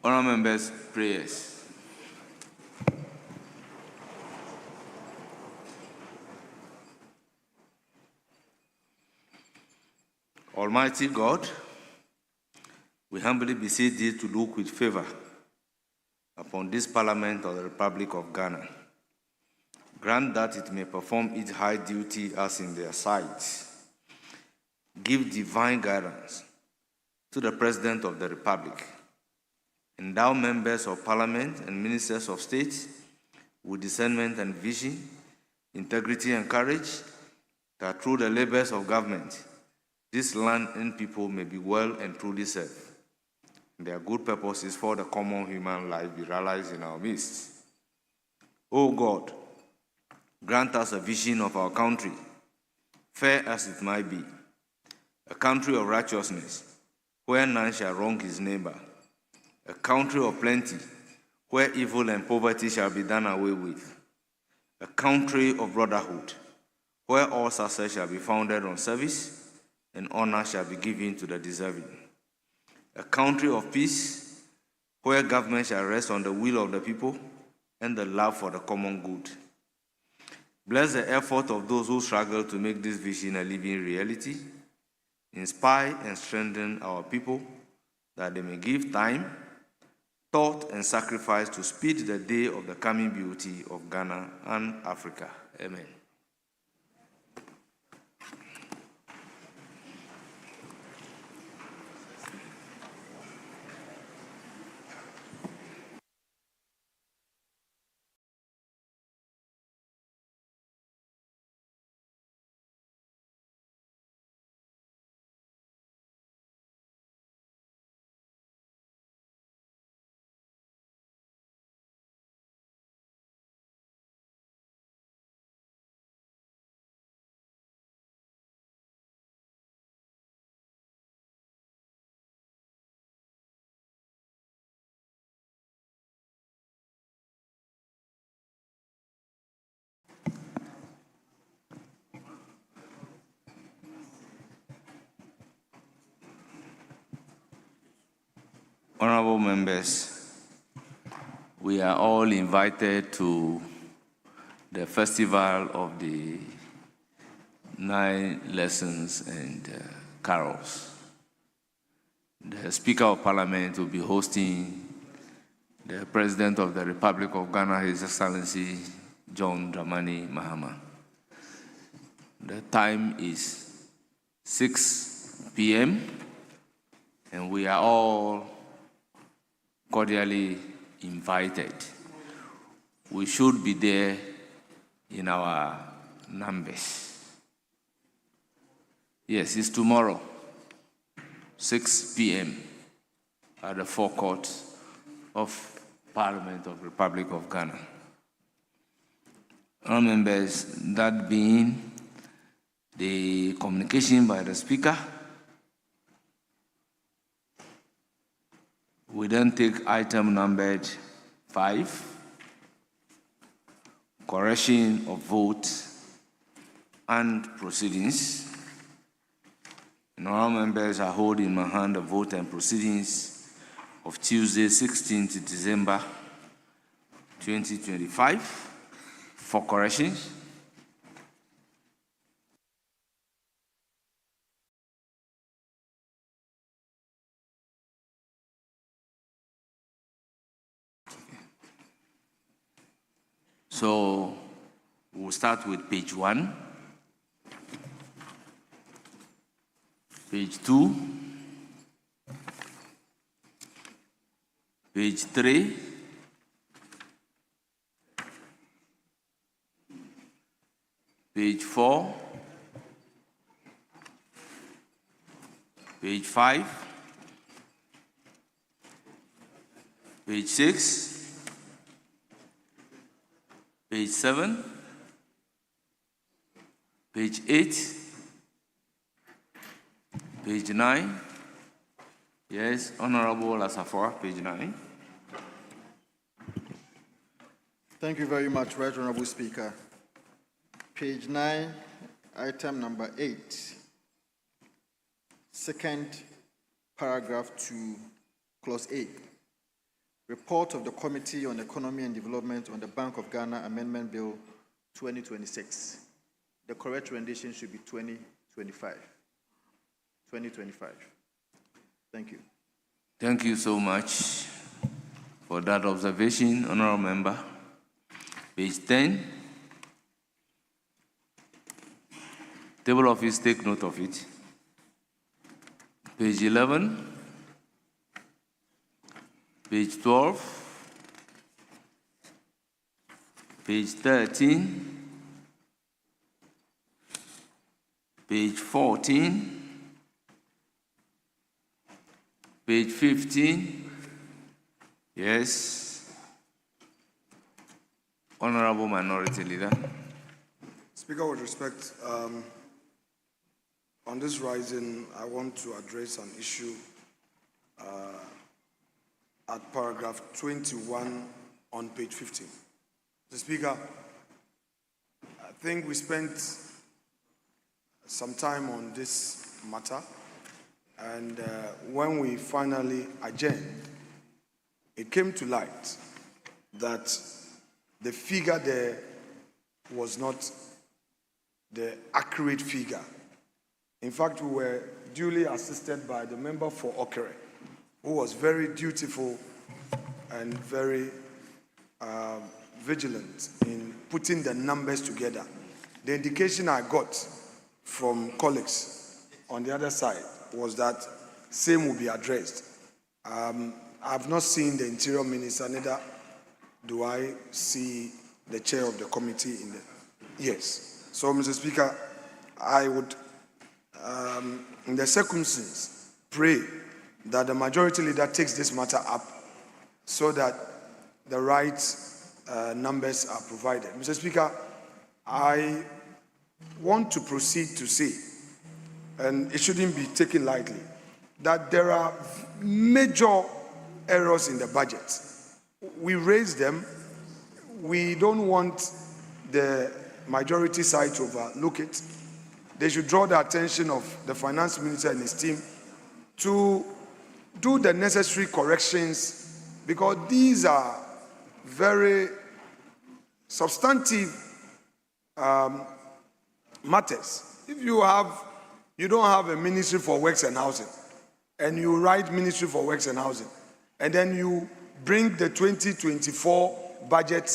Honourable members, prayers. Almighty God, we humbly beseech thee to look with favor upon this Parliament of the Republic of Ghana. Grant that it may perform its high duty as in their sight. Give divine guidance to the President of the Republic. Endow members of Parliament and ministers of state with discernment and vision, integrity and courage, that through the labors of government, this land and people may be well and truly served. Their good purposes for the common human life be realized in our midst. O God, grant us a vision of our country, fair as it might be, a country of righteousness, where none shall wrong his neighbor, a country of plenty, where evil and poverty shall be done away with, a country of brotherhood, where all success shall be founded on service and honor shall be given to the deserving, a country of peace, where government shall rest on the will of the people and the love for the common good. Bless the effort of those who struggle to make this vision a living reality. Inspire and strengthen our people that they may give time, thought, and sacrifice to speed the day of the coming beauty of Ghana and Africa. Amen. Honorable members, we are all invited to the festival of the 9 lessons and carols. The Speaker of Parliament will be hosting the President of the Republic of Ghana, His Excellency John Dramani Mahama. The time is 6 p.m. and we are all cordially invited. We should be there in our numbers. Yes, it's tomorrow, 6 p.m. at the forecourt of Parliament of the Republic of Ghana. Honourable members, that being the communication by the Speaker, we then take item numbered 5, correction of vote and proceedings. And all members are holding in my hand the vote and proceedings of Tuesday, 16th December 2025 for corrections. So we'll start with page 1, page 2, page 3, page 4, page 5, page 6, page 7, page 8, page 9. Yes, Honorable Asafo, page 9. Thank you very much, Right Honorable Speaker. Page 9, item number 8. Second paragraph to clause A. Report of the Committee on Economy and Development on the Bank of Ghana Amendment Bill 2026. The correct rendition should be 2025. 2025. Thank you. Thank you so much for that observation, Honourable Member. Page 10. Table office, take note of it. Page 11. Page 12. Page 13. Page 14. Page 15. Yes. Honorable Minority Leader. Speaker, with respect, on this rising, I want to address an issue at paragraph 21 on page 15. Mr. Speaker, I think we spent some time on this matter, and when we finally adjourned, it came to light that the figure there was not the accurate figure. In fact, we were duly assisted by the member for Okere, who was very dutiful and very vigilant in putting the numbers together. The indication I got from colleagues on the other side was that same will be addressed. I've not seen the Interior Minister, neither do I see the chair of the committee in the... Yes. So, Mr. Speaker, I would, in the circumstances, pray that the majority leader takes this matter up so that the right numbers are provided. Mr. Speaker, I want to proceed to say, and it shouldn't be taken lightly, that there are major errors in the budget. We raise them. We don't want the majority side to overlook it. They should draw the attention of the finance minister and his team to do the necessary corrections, because these are very substantive matters. If you don't have a ministry for works and housing, and you write ministry for works and housing, and then you bring the 2024 budget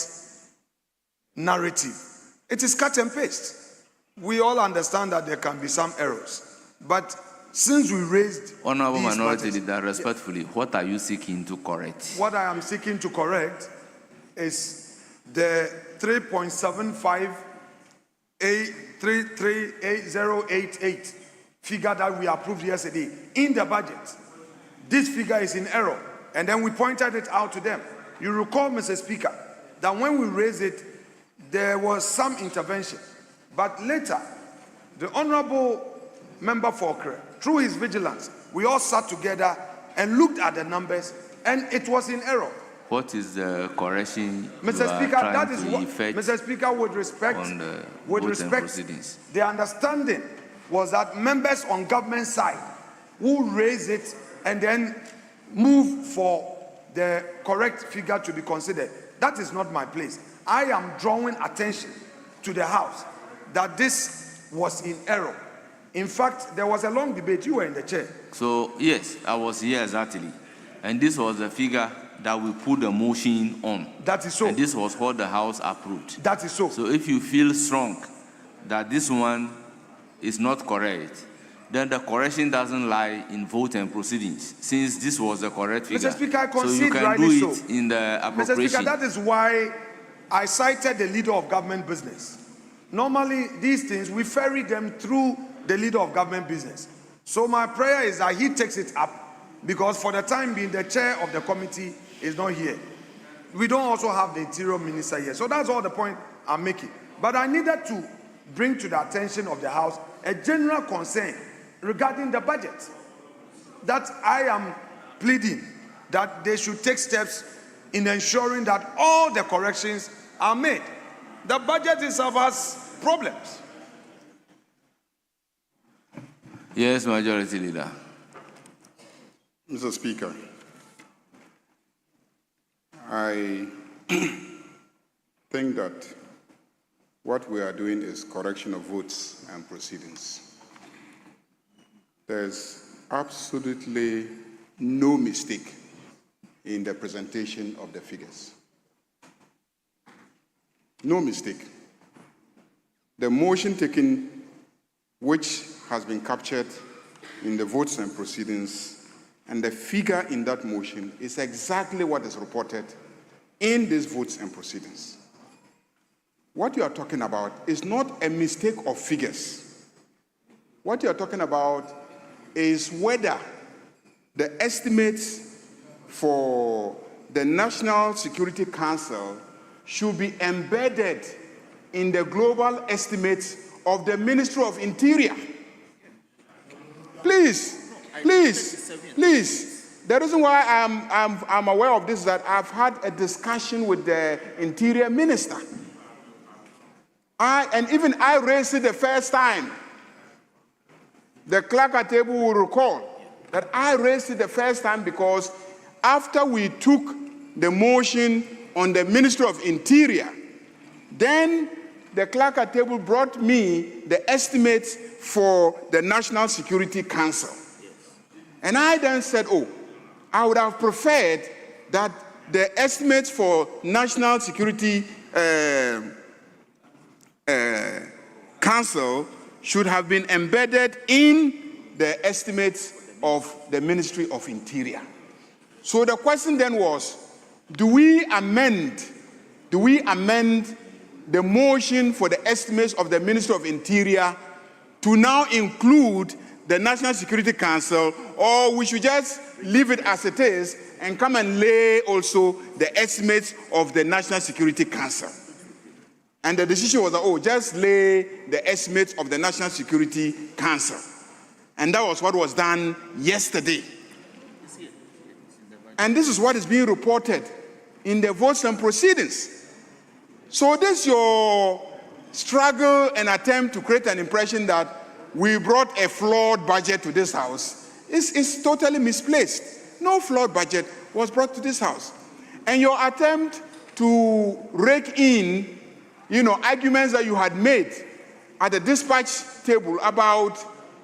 narrative, it is cut and paste. We all understand that there can be some errors, but since we raised Honorable these Minority matters, Leader, respectfully, what are you seeking to correct? what I am seeking to correct is the 3.758088 figure that we approved yesterday in the budget. This figure is in error, and then we pointed it out to them. You recall, Mr. Speaker, that when we raised it, there was some intervention, but later, the Honorable Member for Okere, through his vigilance, we all sat together and looked at the numbers, and it was in error. What is the correction Mr. Speaker, that is what, effect Mr. Speaker, with respect, on the proceedings? the understanding was that members on government side will raise it and then move for the correct figure to be considered. That is not my place. I am drawing attention to the House that this was in error. In fact, there was a long debate. You were in the chair. So, yes, I was here exactly. And this was the figure that we put the motion on. That is so. And this was what the House approved. That is so. So if you feel strong that this one is not correct, then the correction doesn't lie in vote and proceedings, since this was the correct figure. Mr. Speaker, I concede so you can rightly do it so. in the appropriation. Mr. Speaker, that is why I cited the leader of government business. Normally, these things, we ferry them through the leader of government business. So my prayer is that he takes it up, because for the time being, the chair of the committee is not here. We don't also have the Interior Minister here. So that's all the point I'm making. But I needed to bring to the attention of the House a general concern regarding the budget, that I am pleading that they should take steps in ensuring that all the corrections are made. The budget itself has problems. Yes, Majority Leader. Mr. Speaker, I think that what we are doing is correction of votes and proceedings. There's absolutely no mistake in the presentation of the figures. No mistake. The motion taken, which has been captured in the votes and proceedings, and the figure in that motion is exactly what is reported in these votes and proceedings. What you are talking about is not a mistake of figures. What you are talking about is whether the estimates for the National Security Council should be embedded in the global estimates of the Ministry of Interior. Please. The reason why I'm aware of this is that I've had a discussion with the Interior Minister. I raised it the first time. The clerk at table will recall that I raised it the first time because after we took the motion on the Ministry of Interior, then the clerk at table brought me the estimates for the National Security Council. And I then said, I would have preferred that the estimates for National Security Council should have been embedded in the estimates of the Ministry of Interior. So the question then was, do we amend the motion for the estimates of the Ministry of Interior to now include the National Security Council, or we should just leave it as it is and come and lay also the estimates of the National Security Council? And the decision was that, just lay the estimates of the National Security Council. And that was what was done yesterday. And this is what is being reported in the votes and proceedings. So this your struggle and attempt to create an impression that we brought a flawed budget to this house is totally misplaced. No flawed budget was brought to this house. And your attempt to rake in, arguments that you had made at the dispatch table about,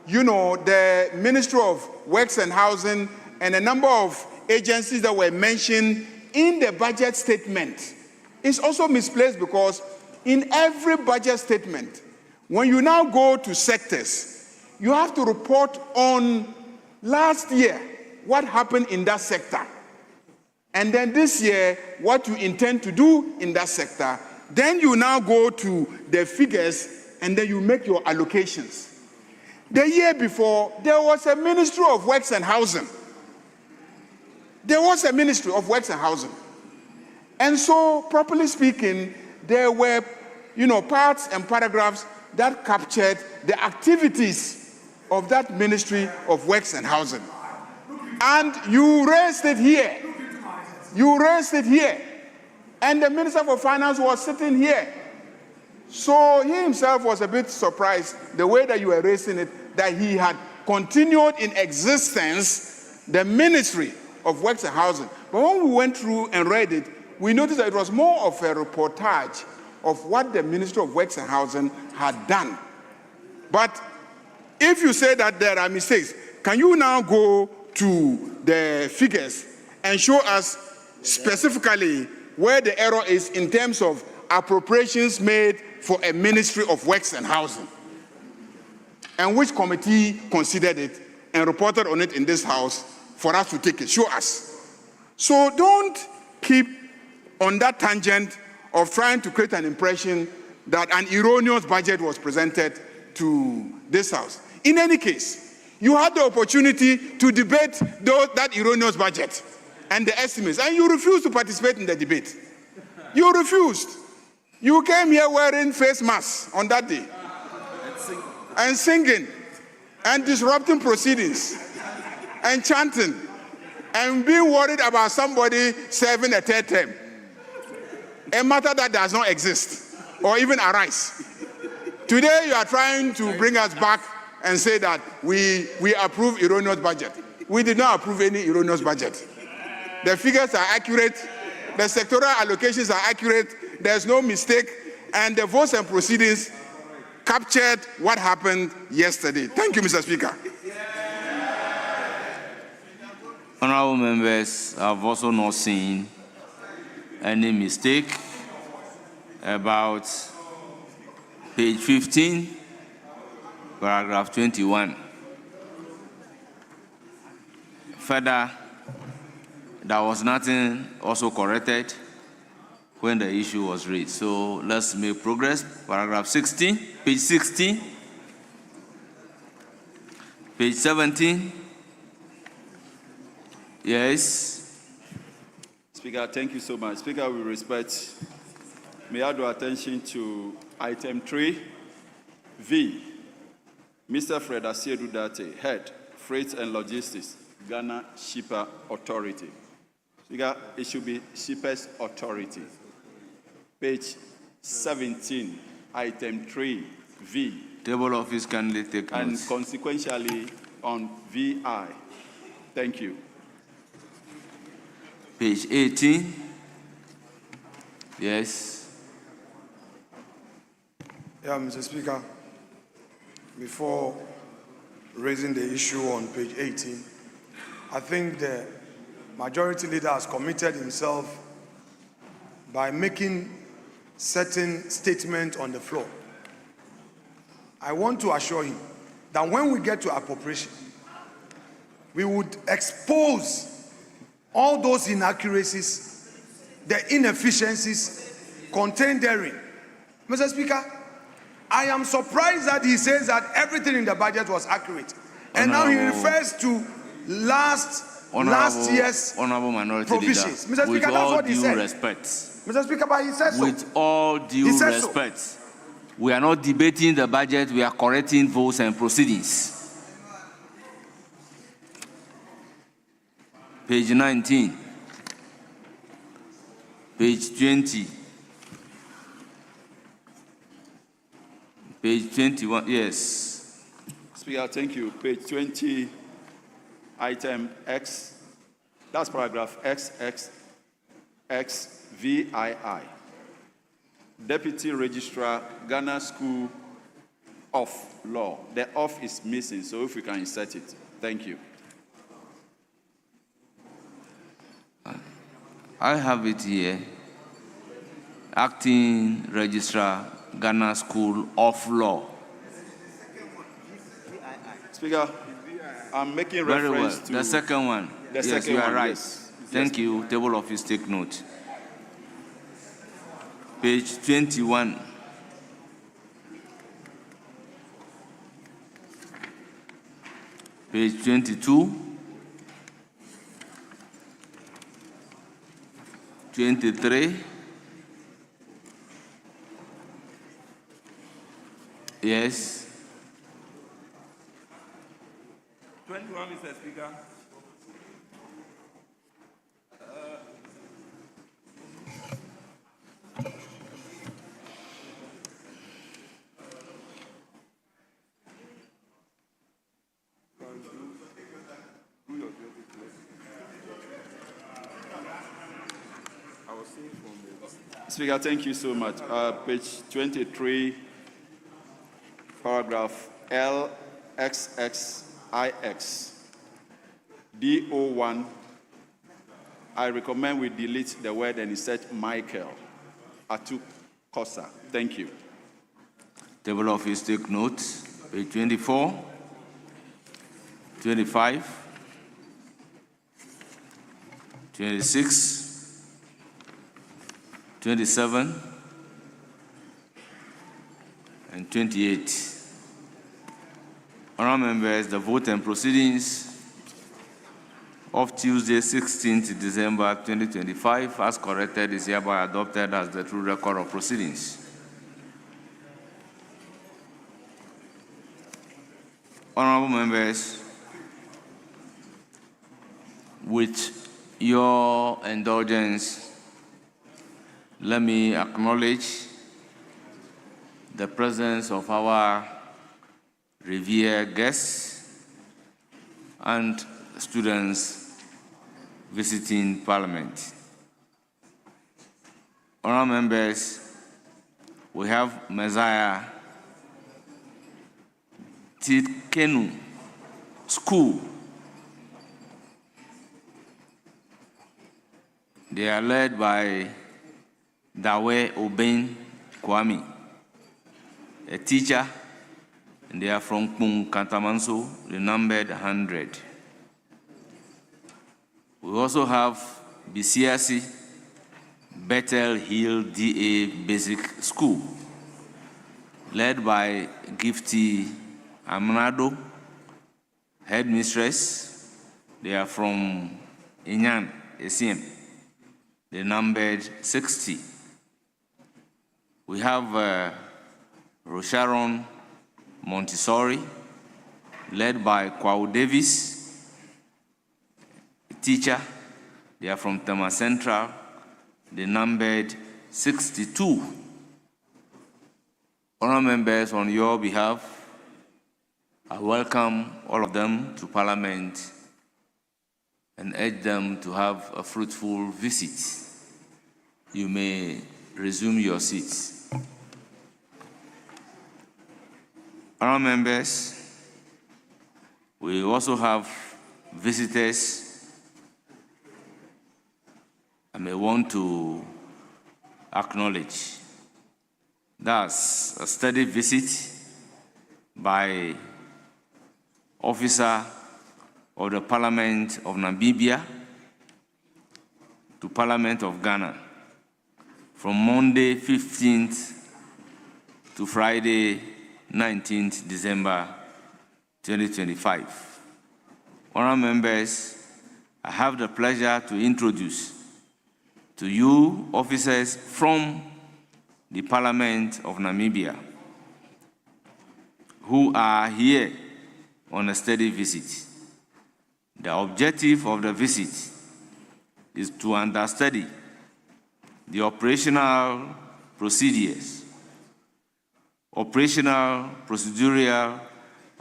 the Ministry of Works and Housing and a number of agencies that were mentioned in the budget statement is also misplaced, because in every budget statement, when you now go to sectors, you have to report on last year what happened in that sector, and then this year what you intend to do in that sector. Then you now go to the figures and then you make your allocations. The year before, there was a Ministry of Works and Housing. There was a Ministry of Works and Housing. And so, properly speaking, there were, parts and paragraphs that captured the activities of that Ministry of Works and Housing. And you raised it here. And the Minister for Finance was sitting here. So he himself was a bit surprised the way that you were raising it, that he had continued in existence the Ministry of Works and Housing. But when we went through and read it, we noticed that it was more of a reportage of what the Ministry of Works and Housing had done. But if you say that there are mistakes, can you now go to the figures and show us specifically where the error is in terms of appropriations made for a Ministry of Works and Housing, and which committee considered it and reported on it in this house for us to take it? Show us. So don't keep on that tangent of trying to create an impression that an erroneous budget was presented to this house. In any case, you had the opportunity to debate that erroneous budget and the estimates, and you refused to participate in the debate. You refused. You came here wearing face masks on that day and singing and disrupting proceedings and chanting and being worried about somebody serving a third term, a matter that does not exist or even arise. Today you are trying to bring us back and say that we approve erroneous budget. We did not approve any erroneous budget. The figures are accurate, the sectoral allocations are accurate, there's no mistake, and the votes and proceedings captured what happened yesterday. Thank you, Mr. Speaker. Honorable members, I've also not seen any mistake about page 15, paragraph 21. Further, there was nothing also corrected when the issue was raised. So let's make progress. Paragraph 16, page 16, page 17. Yes. Speaker, thank you so much. Speaker, with respect, may I draw attention to item 3V. Mr. Fred Asiedu Date, Head, Freight and Logistics, Ghana Shipper Authority. Speaker, it should be Shippers Authority. Page 17, item 3V. Table office kindly take And notes. consequentially on VI. Thank you. Page 18. Yes. Yeah, Mr. Speaker, before raising the issue on page 18, I think the majority leader has committed himself by making certain statements on the floor. I want to assure him that when we get to appropriation, we would expose all those inaccuracies, the inefficiencies contained therein. Mr. Speaker, I am surprised that he says that everything in the budget was accurate. And now he refers to last year's Honorable Minority provisions. Leader, Mr. Speaker, with that's all what he due said. respect, Mr. Speaker, but he said so. with all due He said so. respect, we are not debating the budget, we are correcting votes and proceedings. Page 19, page 20, page 21, yes. Speaker, thank you. Page 20, item X, that's paragraph XXXVII. Deputy Registrar, Ghana School of Law. The "of" is missing, so if we can insert it. Thank you. I have it here. Acting Registrar, Ghana School of Law. Speaker, I'm making Very well. reference to The second one. the Yes, second you are one, right. yes. Thank you. Table office, take note. Page 21. Page 22. 23. Yes. 21, Mr. Speaker. Speaker, thank you so much. Page 23, paragraph LXXIX, DO1. I recommend we delete the word and insert Michael Atu Kosa. Thank you. Table office, take note. Page 24, 25, 26, 27, and 28. Honourable members, the vote and proceedings of Tuesday, 16th December 2025, as corrected, is hereby adopted as the true record of proceedings. Honourable members, with your indulgence, let me acknowledge the presence of our revered guests, and students visiting Parliament. Honourable members, we have Messiah Titkenu School. They are led by Dawe Oben Kwame, a teacher, and they are from Kung Kantamanso, the numbered 100. We also have BCSC, Bethel Hill DA Basic School, led by Gifty Amanado, headmistress. They are from Inyan, ACM, the numbered 60. We have Rosharon Montessori, led by Kwao Davis, a teacher. They are from Tema Central, the numbered 62. Honourable members, on your behalf, I welcome all of them to Parliament and urge them to have a fruitful visit. You may resume your seats. Honourable members, we also have visitors I may want to acknowledge. That's a study visit by officer of the Parliament of Namibia to Parliament of Ghana from Monday 15th to Friday 19th December 2025. Honourable members, I have the pleasure to introduce to you officers from the Parliament of Namibia who are here on a study visit. The objective of the visit is to understudy the operational procedures, operational, procedural,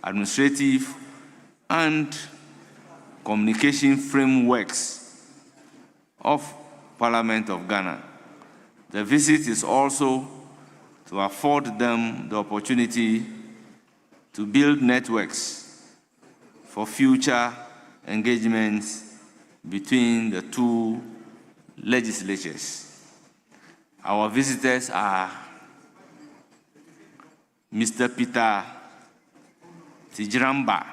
administrative, and communication frameworks of Parliament of Ghana. The visit is also to afford them the opportunity to build networks for future engagements between the two legislatures. Our visitors are Mr. Peter Tijramba,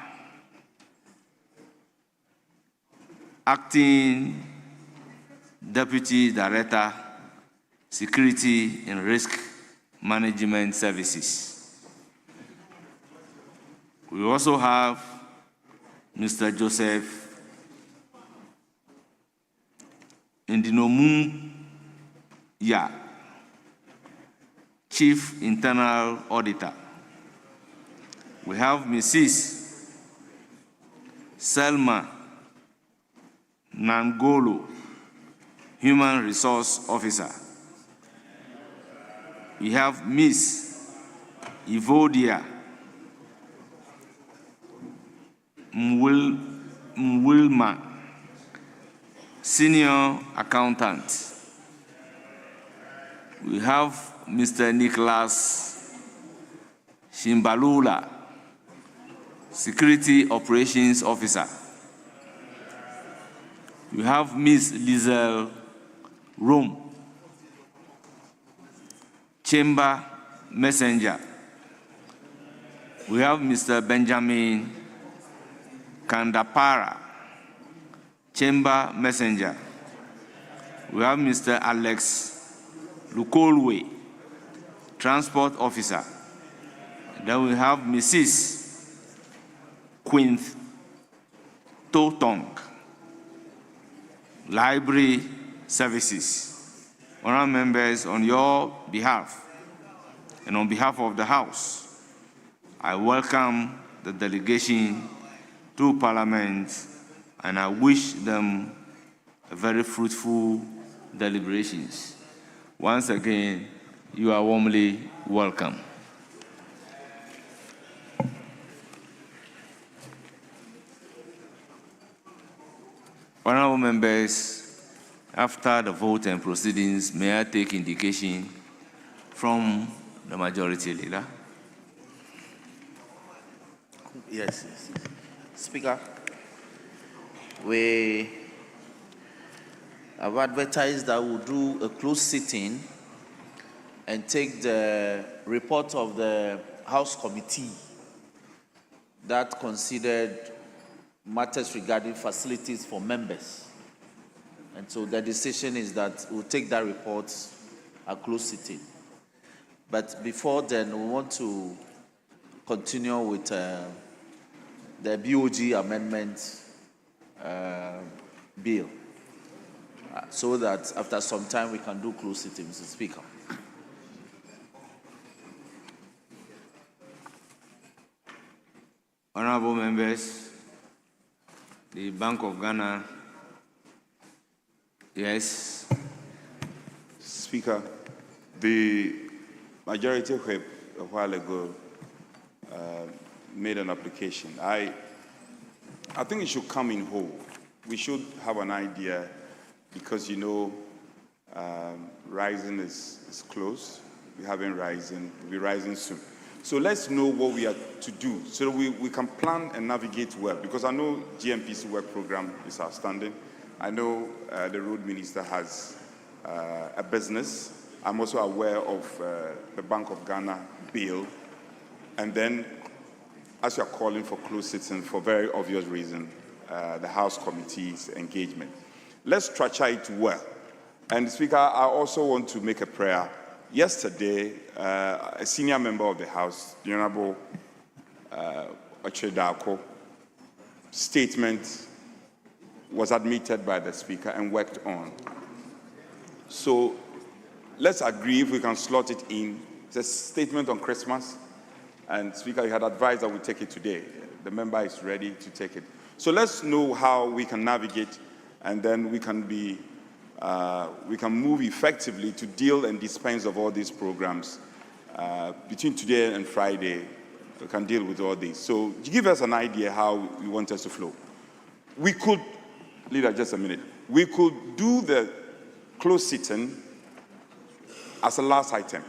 Acting Deputy Director, Security and Risk Management Services. We also have Mr. Joseph Ndinomu Ya, Chief Internal Auditor. We have Mrs. Selma Nangolo, Human Resource Officer. We have Ms. Evodia Mwilma, Senior Accountant. We have Mr. Nicholas Shimbalula, Security Operations Officer. We have Ms. Lizel Rome, Chamber Messenger. We have Mr. Benjamin Kandapara, Chamber Messenger. We have Mr. Alex Lukolwe, Transport Officer. Then we have Mrs. Quinth Totong, Library Services. Honourable members, on your behalf and on behalf of the House, I welcome the delegation to Parliament and I wish them a very fruitful deliberations. Once again, you are warmly welcome. Honorable members, after the vote and proceedings, may I take indication from the majority leader? Yes. Speaker, we have advertised that we'll do a closed sitting and take the report of the House Committee that considered matters regarding facilities for members. And so the decision is that we'll take that report at closed sitting. But before then, we want to continue with the BOG amendment bill so that after some time we can do closed sitting, Mr. Speaker. Honorable members, the Bank of Ghana, yes. Speaker, the Majority Whip a while ago made an application. I think it should come in whole. We should have an idea because, you know, rising is close. We haven't risen. We'll be rising soon. So let's know what we are to do so that we can plan and navigate well. Because I know GMPC work program is outstanding. I know the road minister has a business. I'm also aware of the Bank of Ghana bill. And then, as you are calling for closed sitting for very obvious reason, the House Committee's engagement. Let's structure it well. And Speaker, I also want to make a prayer. Yesterday, a senior member of the House, the Honorable Ochedako, statement was admitted by the Speaker and worked on. So let's agree if we can slot it in. It's a statement on Christmas, and Speaker, you had advised that we take it today. The member is ready to take it. So let's know how we can navigate, and then we can move effectively to deal and dispense of all these programs. Between today and Friday, we can deal with all these. So give us an idea how you want us to flow. We could, Leader, just a minute. We could do the closed sitting as a last item.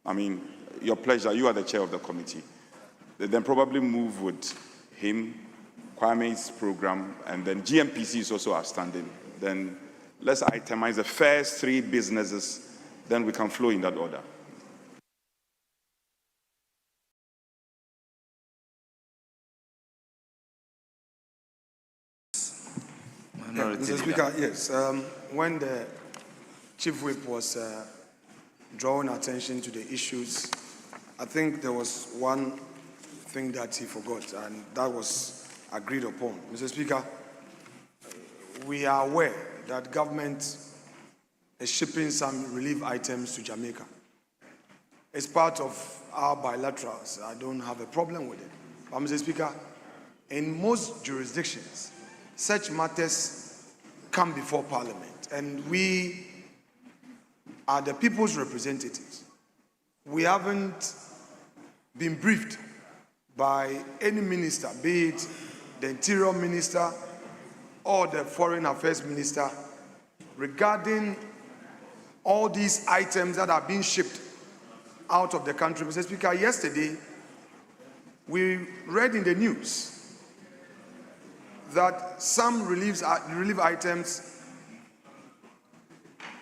I mean, your pleasure, you are the chair of the committee. Then probably move with him, Kwame's program, and then GMPC is also outstanding. Then let's itemize the first 3 businesses, then we can flow in that order. Mr. Speaker, yes. When the Chief Whip was drawing attention to the issues, I think there was one thing that he forgot, and that was agreed upon. Mr. Speaker, we are aware that government is shipping some relief items to Jamaica. It's part of our bilaterals. I don't have a problem with it. But Mr. Speaker, in most jurisdictions, such matters come before Parliament, and we are the people's representatives. We haven't been briefed by any minister, be it the Interior Minister or the Foreign Affairs Minister, regarding all these items that are being shipped out of the country. Mr. Speaker, yesterday we read in the news that some relief items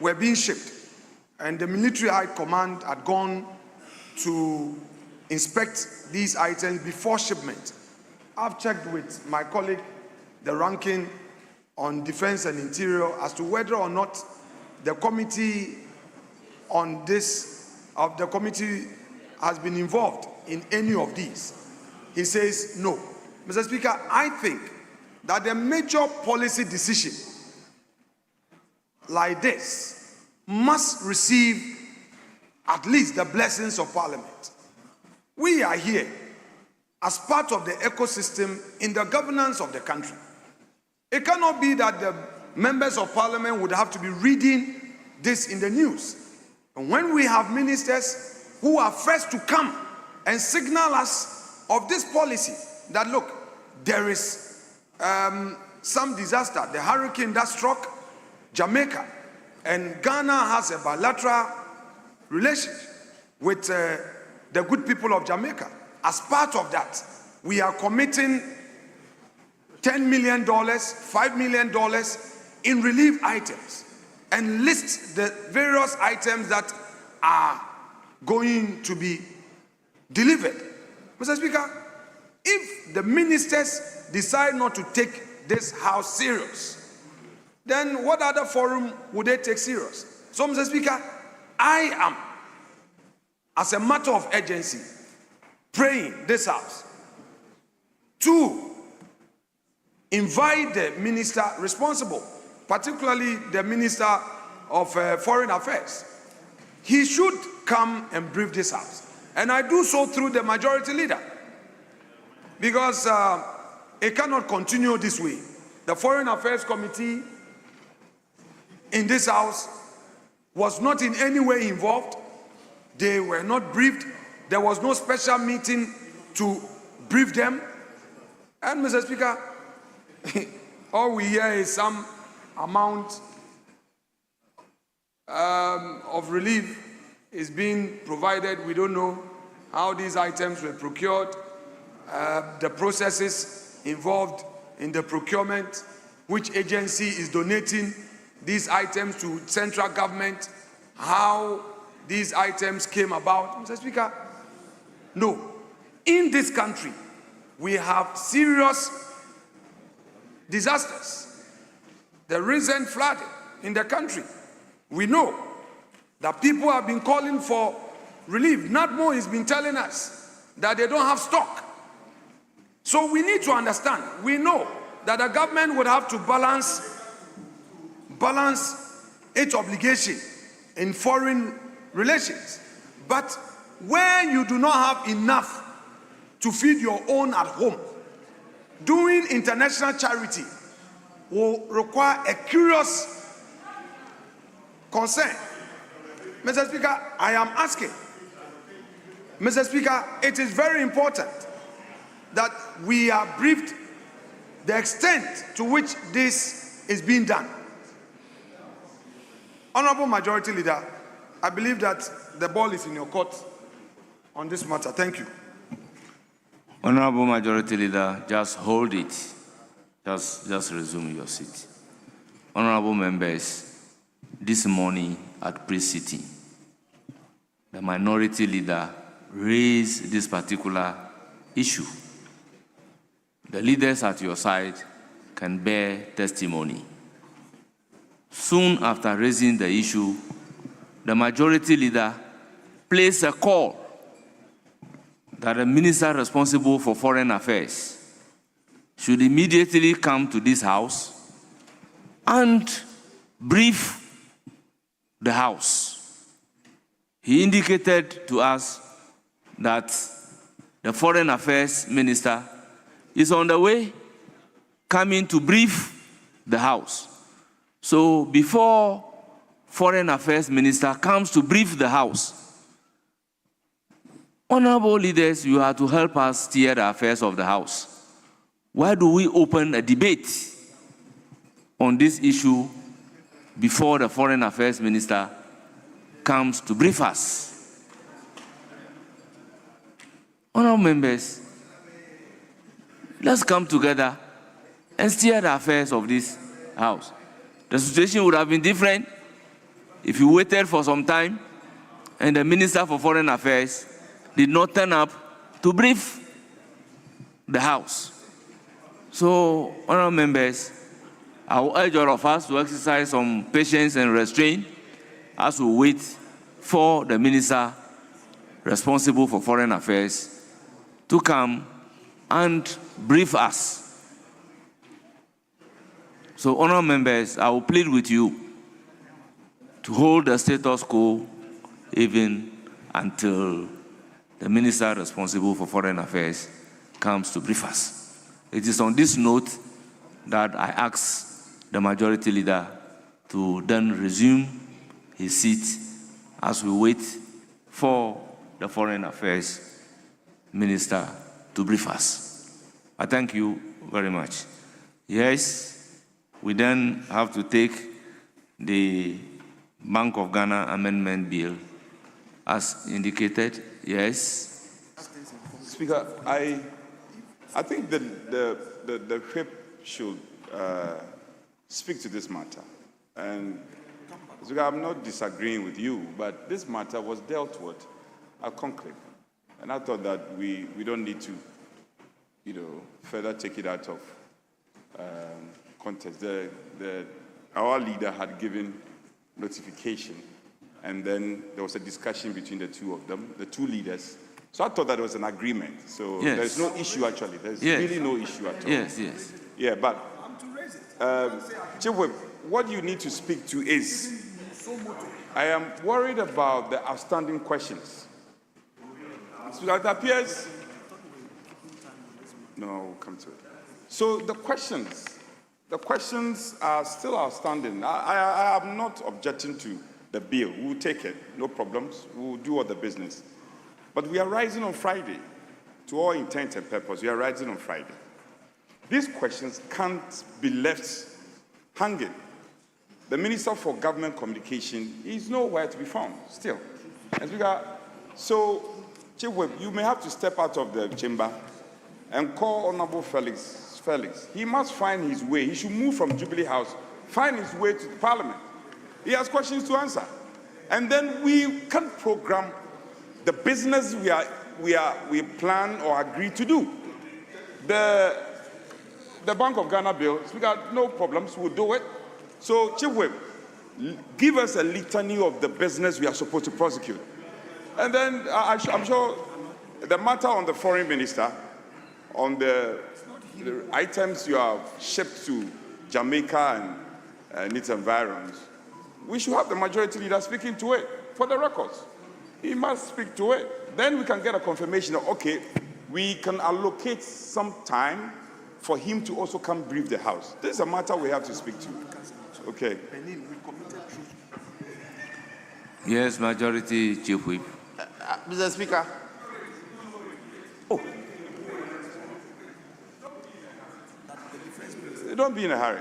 were being shipped, and the military high command had gone to inspect these items before shipment. I've checked with my colleague, the ranking on Defense and Interior, as to whether or not the committee on this, the committee has been involved in any of these. He says no. Mr. Speaker, I think that the major policy decision like this must receive at least the blessings of Parliament. We are here as part of the ecosystem in the governance of the country. It cannot be that the members of Parliament would have to be reading this in the news. And when we have ministers who are first to come and signal us of this policy, that look, there is some disaster, the hurricane that struck Jamaica, and Ghana has a bilateral relationship with the good people of Jamaica. As part of that, we are committing $10 million, $5 million in relief items, and list the various items that are going to be delivered. Mr. Speaker, if the ministers decide not to take this house serious, then what other forum would they take serious? So, Mr. Speaker, I am, as a matter of urgency, praying this house to invite the minister responsible, particularly the Minister of Foreign Affairs. He should come and brief this house. And I do so through the majority leader, because it cannot continue this way. The Foreign Affairs Committee in this house was not in any way involved. They were not briefed. There was no special meeting to brief them. And Mr. Speaker, all we hear is some amount of relief is being provided. We don't know how these items were procured, the processes involved in the procurement, which agency is donating these items to central government, how these items came about. Mr. Speaker, no. In this country, we have serious disasters. The recent flooding in the country, we know that people have been calling for relief. NADMO has been telling us that they don't have stock. So we need to understand, we know that the government would have to balance its obligation in foreign relations. But when you do not have enough to feed your own at home, doing international charity will require a curious concern. Mr. Speaker, I am asking, Mr. Speaker, it is very important that we are briefed the extent to which this is being done. Honorable Majority Leader, I believe that the ball is in your court on this matter. Thank you. Honorable Majority Leader, just hold it. Just resume your seat. Honorable members, this morning at pre-sitting, the Minority Leader raised this particular issue. The leaders at your side can bear testimony. Soon after raising the issue, the Majority Leader placed a call that the minister responsible for foreign affairs should immediately come to this house and brief the house. He indicated to us that the foreign affairs minister is on the way, coming to brief the house. So before foreign affairs minister comes to brief the house, honorable leaders, you are to help us steer the affairs of the house. Why do we open a debate on this issue before the foreign affairs minister comes to brief us? Honorable members, let's come together and steer the affairs of this house. The situation would have been different if you waited for some time and the Minister for Foreign Affairs did not turn up to brief the House. So, honorable members, I will urge all of us to exercise some patience and restraint as we wait for the Minister responsible for Foreign Affairs to come and brief us. So, honorable members, I will plead with you to hold the status quo even until the minister responsible for foreign affairs comes to brief us. It is on this note that I ask the majority leader to then resume his seat as we wait for the foreign affairs minister to brief us. I thank you very much. Yes, we then have to take the Bank of Ghana Amendment Bill as indicated. Yes. Speaker, I think the whip should speak to this matter. And Speaker, I'm not disagreeing with you, but this matter was dealt with at conclave. And I thought that we don't need to, further take it out of context. Our leader had given notification, and then there was a discussion between the two of them, the two leaders. So I thought that was an agreement. So yes. There's no issue actually. There's yes. really no issue at all. Yes, yes. Yeah, but Chief Whip, what you need to speak to is, I am worried about the outstanding questions. So it appears, no, we'll come to it. So the questions are still outstanding. I am not objecting to the bill. We'll take it, no problems. We'll do all the business. But we are rising on Friday. To all intent and purpose, we are rising on Friday. These questions can't be left hanging. The Minister for Government Communication is nowhere to be found still. So, Chief Whip, you may have to step out of the chamber and call Honorable Felix. He must find his way. He should move from Jubilee House, find his way to Parliament. He has questions to answer. And then we can program the business we plan or agree to do. The Bank of Ghana bill, Speaker, no problems, we'll do it. So, Chief Whip, give us a litany of the business we are supposed to prosecute. And then I'm sure the matter on the foreign minister, on the items you have shipped to Jamaica and its environs, we should have the majority leader speaking to it for the records. He must speak to it. Then we can get a confirmation of, okay, we can allocate some time for him to also come brief the House. This is a matter we have to speak to. Okay. Yes, Majority Chief Whip. Mr. Speaker. Don't be in a hurry.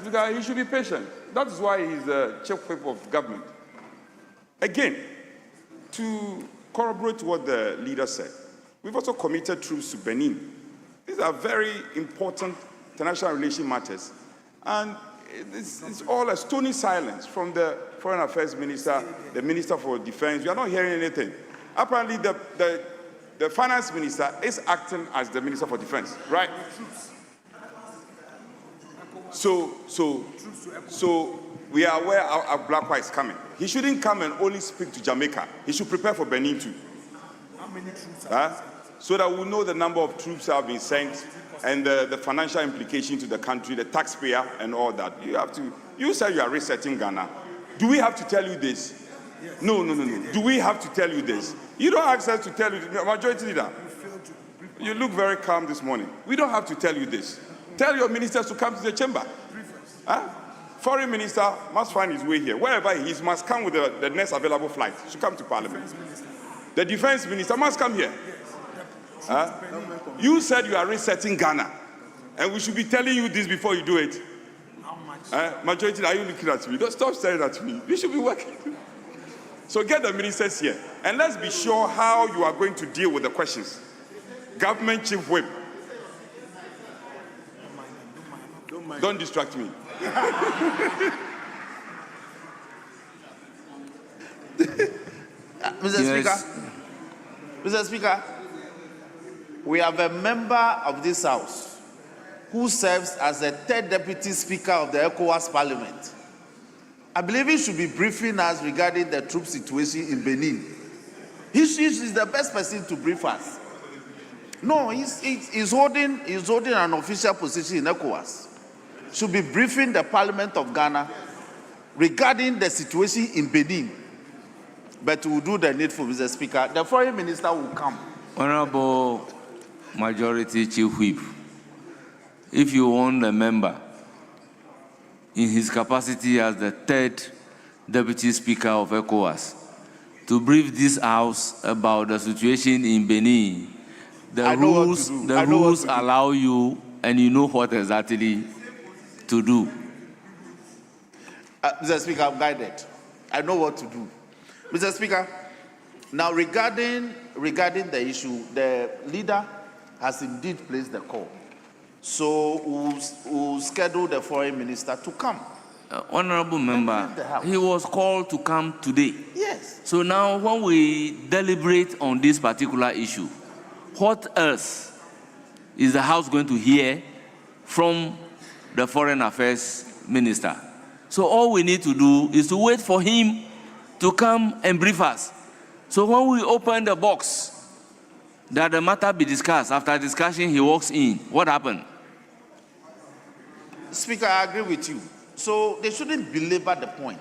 Because he should be patient. That is why he's the Chief Whip of government. Again, to corroborate what the leader said, we've also committed troops to Benin. These are very important international relation matters. And it's all a stony silence from the Foreign Affairs Minister, the Minister for Defense. We are not hearing anything. Apparently, the Finance Minister is acting as the Minister for Defense, right? So we are aware our Blackwa is coming. He shouldn't come and only speak to Jamaica. He should prepare for Benin too. How many troops are so that we know the number of troops that have been sent and the financial implication to the country, the taxpayer and all that. You said you are resetting Ghana. Do we have to tell you this? Yes. No. Do we have to tell you this? You don't have access to tell you, Majority Leader. You look very calm this morning. We don't have to tell you this. Tell your ministers to come to the chamber. Foreign minister must find his way here. Wherever he is, must come with the next available flight. Should come to Parliament. The defense minister must come here. You said you are resetting Ghana. And we should be telling you this before you do it. How much? Majority, are you looking at me? Don't stop staring at me. You should be working. So get the ministers here. And let's be sure how you are going to deal with the questions. Government Chief Whip. Don't distract me. Mr. Speaker, we have a member of this House who serves as the third Deputy Speaker of the ECOWAS Parliament. I believe he should be briefing us regarding the troop situation in Benin. He is the best person to brief us. No, he's holding an official position in ECOWAS. Should be briefing the Parliament of Ghana regarding the situation in Benin. But we'll do the needful, Mr. Speaker. The Foreign Minister will come. Honorable Majority Chief Whip, if you want a member in his capacity as the third Deputy Speaker of ECOWAS to brief this House about the situation in Benin, the rules allow you, and you know what exactly to do. Mr. Speaker, I'm guided. I know what to do. Mr. Speaker, now regarding the issue, the leader has indeed placed the call. So we'll schedule the foreign minister to come. Honorable member, he was called to come today. Yes. So now when we deliberate on this particular issue, what else is the House going to hear from the Foreign Affairs Minister? So all we need to do is to wait for him to come and brief us. So when we open the box, that the matter be discussed, after discussion he walks in, what happened? Speaker, I agree with you. So they shouldn't belabor the point.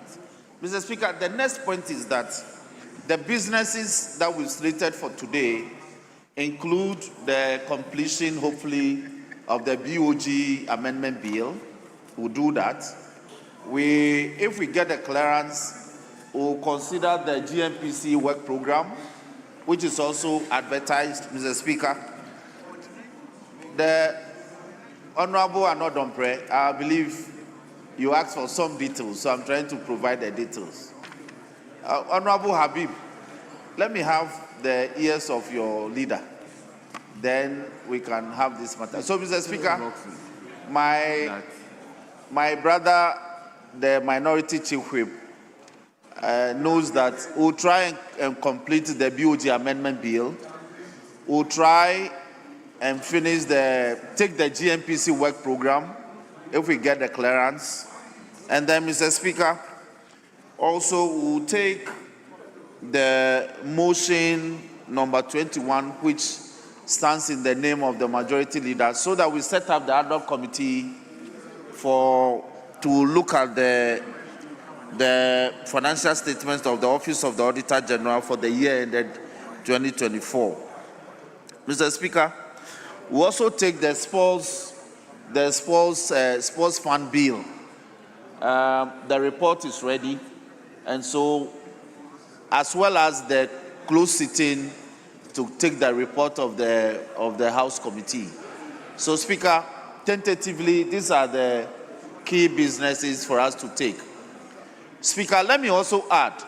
Mr. Speaker, the next point is that the businesses that we've slated for today include the completion, hopefully, of the BOG amendment bill. We'll do that. If we get the clearance, we'll consider the GMPC work program, which is also advertised, Mr. Speaker. The Honorable Anodompre, I believe you asked for some details, so I'm trying to provide the details. Honorable Habib, let me have the ears of your leader. Then we can have this matter. So, Mr. Speaker, my brother, the minority chief whip, knows that we'll try and complete the BOG amendment bill. We'll try and take the GMPC work program if we get the clearance. And then, Mr. Speaker, also we'll take the motion number 21, which stands in the name of the majority leader, so that we set up the ad hoc committee to look at the financial statements of the Office of the Auditor General for the year ended 2024. Mr. Speaker, we also take the sports fund bill. The report is ready, and so, as well as the closed sitting to take the report of the House Committee. So, Speaker, tentatively, these are the key businesses for us to take. Speaker, let me also add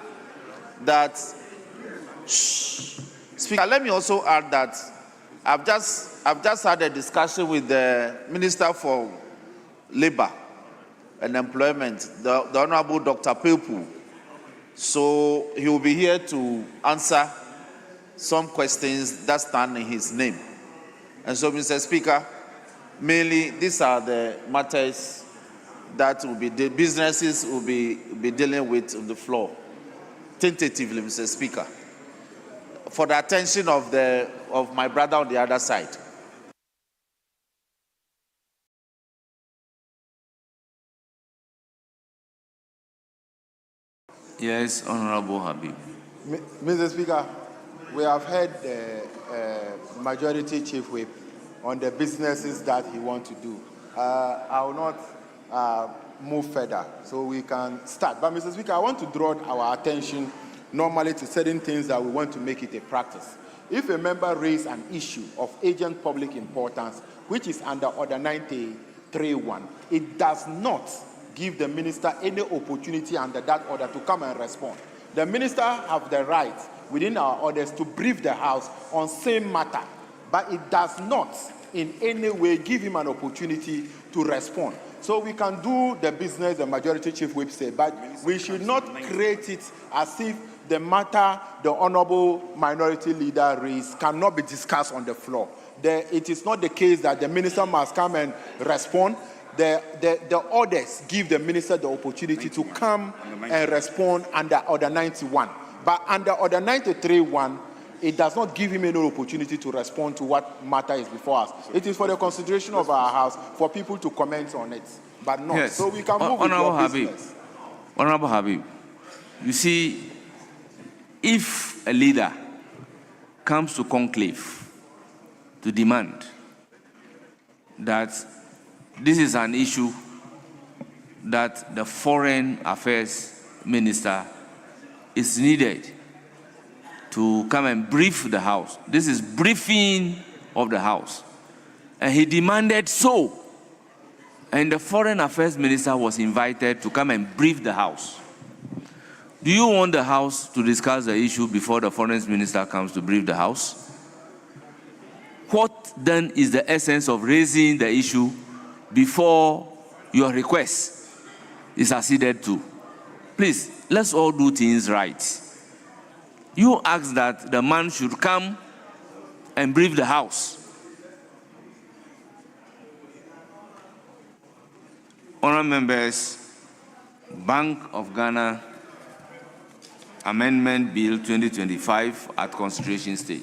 that. I've just had a discussion with the Minister for Labor and Employment, the Honorable Dr. Pepu. So he will be here to answer some questions that stand in his name. And so, Mr. Speaker, mainly these are the matters that will be the businesses will be dealing with on the floor, tentatively, Mr. Speaker, for the attention of my brother on the other side. Yes, Honorable Habib. Mr. Speaker, we have heard the majority chief whip on the businesses that he wants to do. I will not move further, so we can start. But, Mr. Speaker, I want to draw our attention normally to certain things that we want to make it a practice. If a member raises an issue of urgent public importance, which is under Order 93.1, it does not give the minister any opportunity under that order to come and respond. The minister have the right within our orders to brief the House on same matter, but it does not in any way give him an opportunity to respond. So we can do the business the majority chief whip said, but we should not create it as if the matter the honorable minority leader raised cannot be discussed on the floor. It is not the case that the minister must come and respond. The orders give the minister the opportunity to come and respond under Order 91. But under Order 93.1, it does not give him any opportunity to respond to what matter is before us. It is for the consideration of our House for people to comment on it, but not. Yes. So we can move with your business. Honorable Habib, you see, if a leader comes to conclave to demand that this is an issue that the Foreign Affairs Minister is needed to come and brief the House. This is briefing of the House. And he demanded so. and the Foreign Affairs Minister was invited to come and brief the House. Do you want the House to discuss the issue before the Foreign Minister comes to brief the House? What then is the essence of raising the issue before your request is acceded to? Please, let's all do things right. You asked that the man should come and brief the House. Honourable members, Bank of Ghana Amendment Bill 2025 at consideration stage.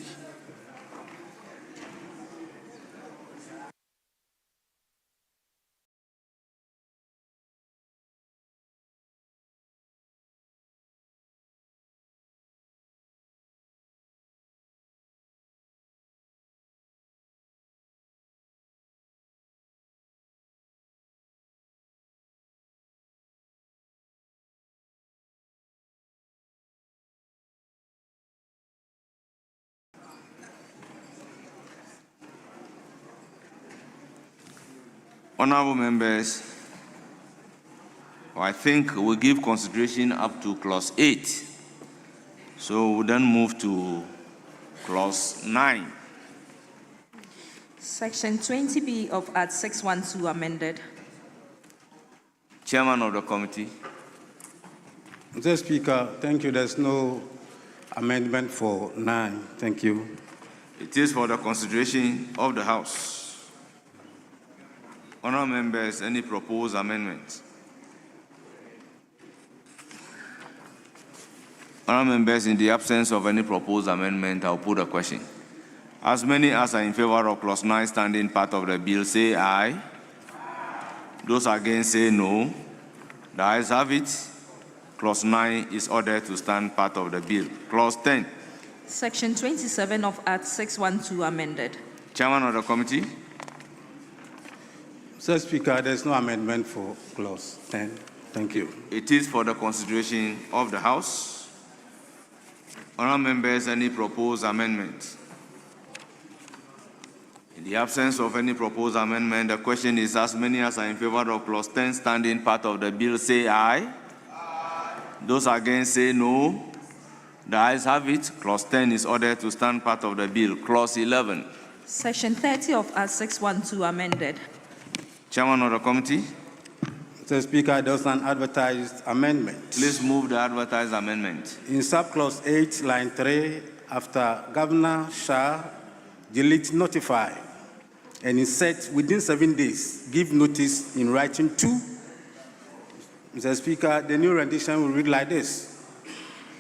Honourable members, I think we'll give consideration up to clause 8. So we'll then move to clause 9. Section 20B of Act 612 amended. Chairman of the committee. Mr. Speaker, thank you. There's no amendment for 9. Thank you. It is for the consideration of the House. Honourable members, any proposed amendments? Honourable members, in the absence of any proposed amendment, I'll put a question. As many as are in favour of clause 9 standing part of the bill, say aye. Those against say no. The ayes have it. Clause 9 is ordered to stand part of the bill. Clause 10. Section 27 of Act 612 amended. Chairman of the committee. Mr. Speaker, there's no amendment for clause 10. Thank you. It is for the consideration of the House. Honourable members, any proposed amendments? In the absence of any proposed amendment, the question is as many as are in favour of clause 10 standing part of the bill, say aye. Aye. Those against say no. The ayes have it. Clause 10 is ordered to stand part of the bill. Clause 11. Section 30 of Act 612 amended. Chairman of the committee. Mr. Speaker, there's an advertised amendment. Please move the advertised amendment. In subclause 8, line 3, after Governor shall delete notify and insert within 7 days, give notice in writing to. Mr. Speaker, the new rendition will read like this.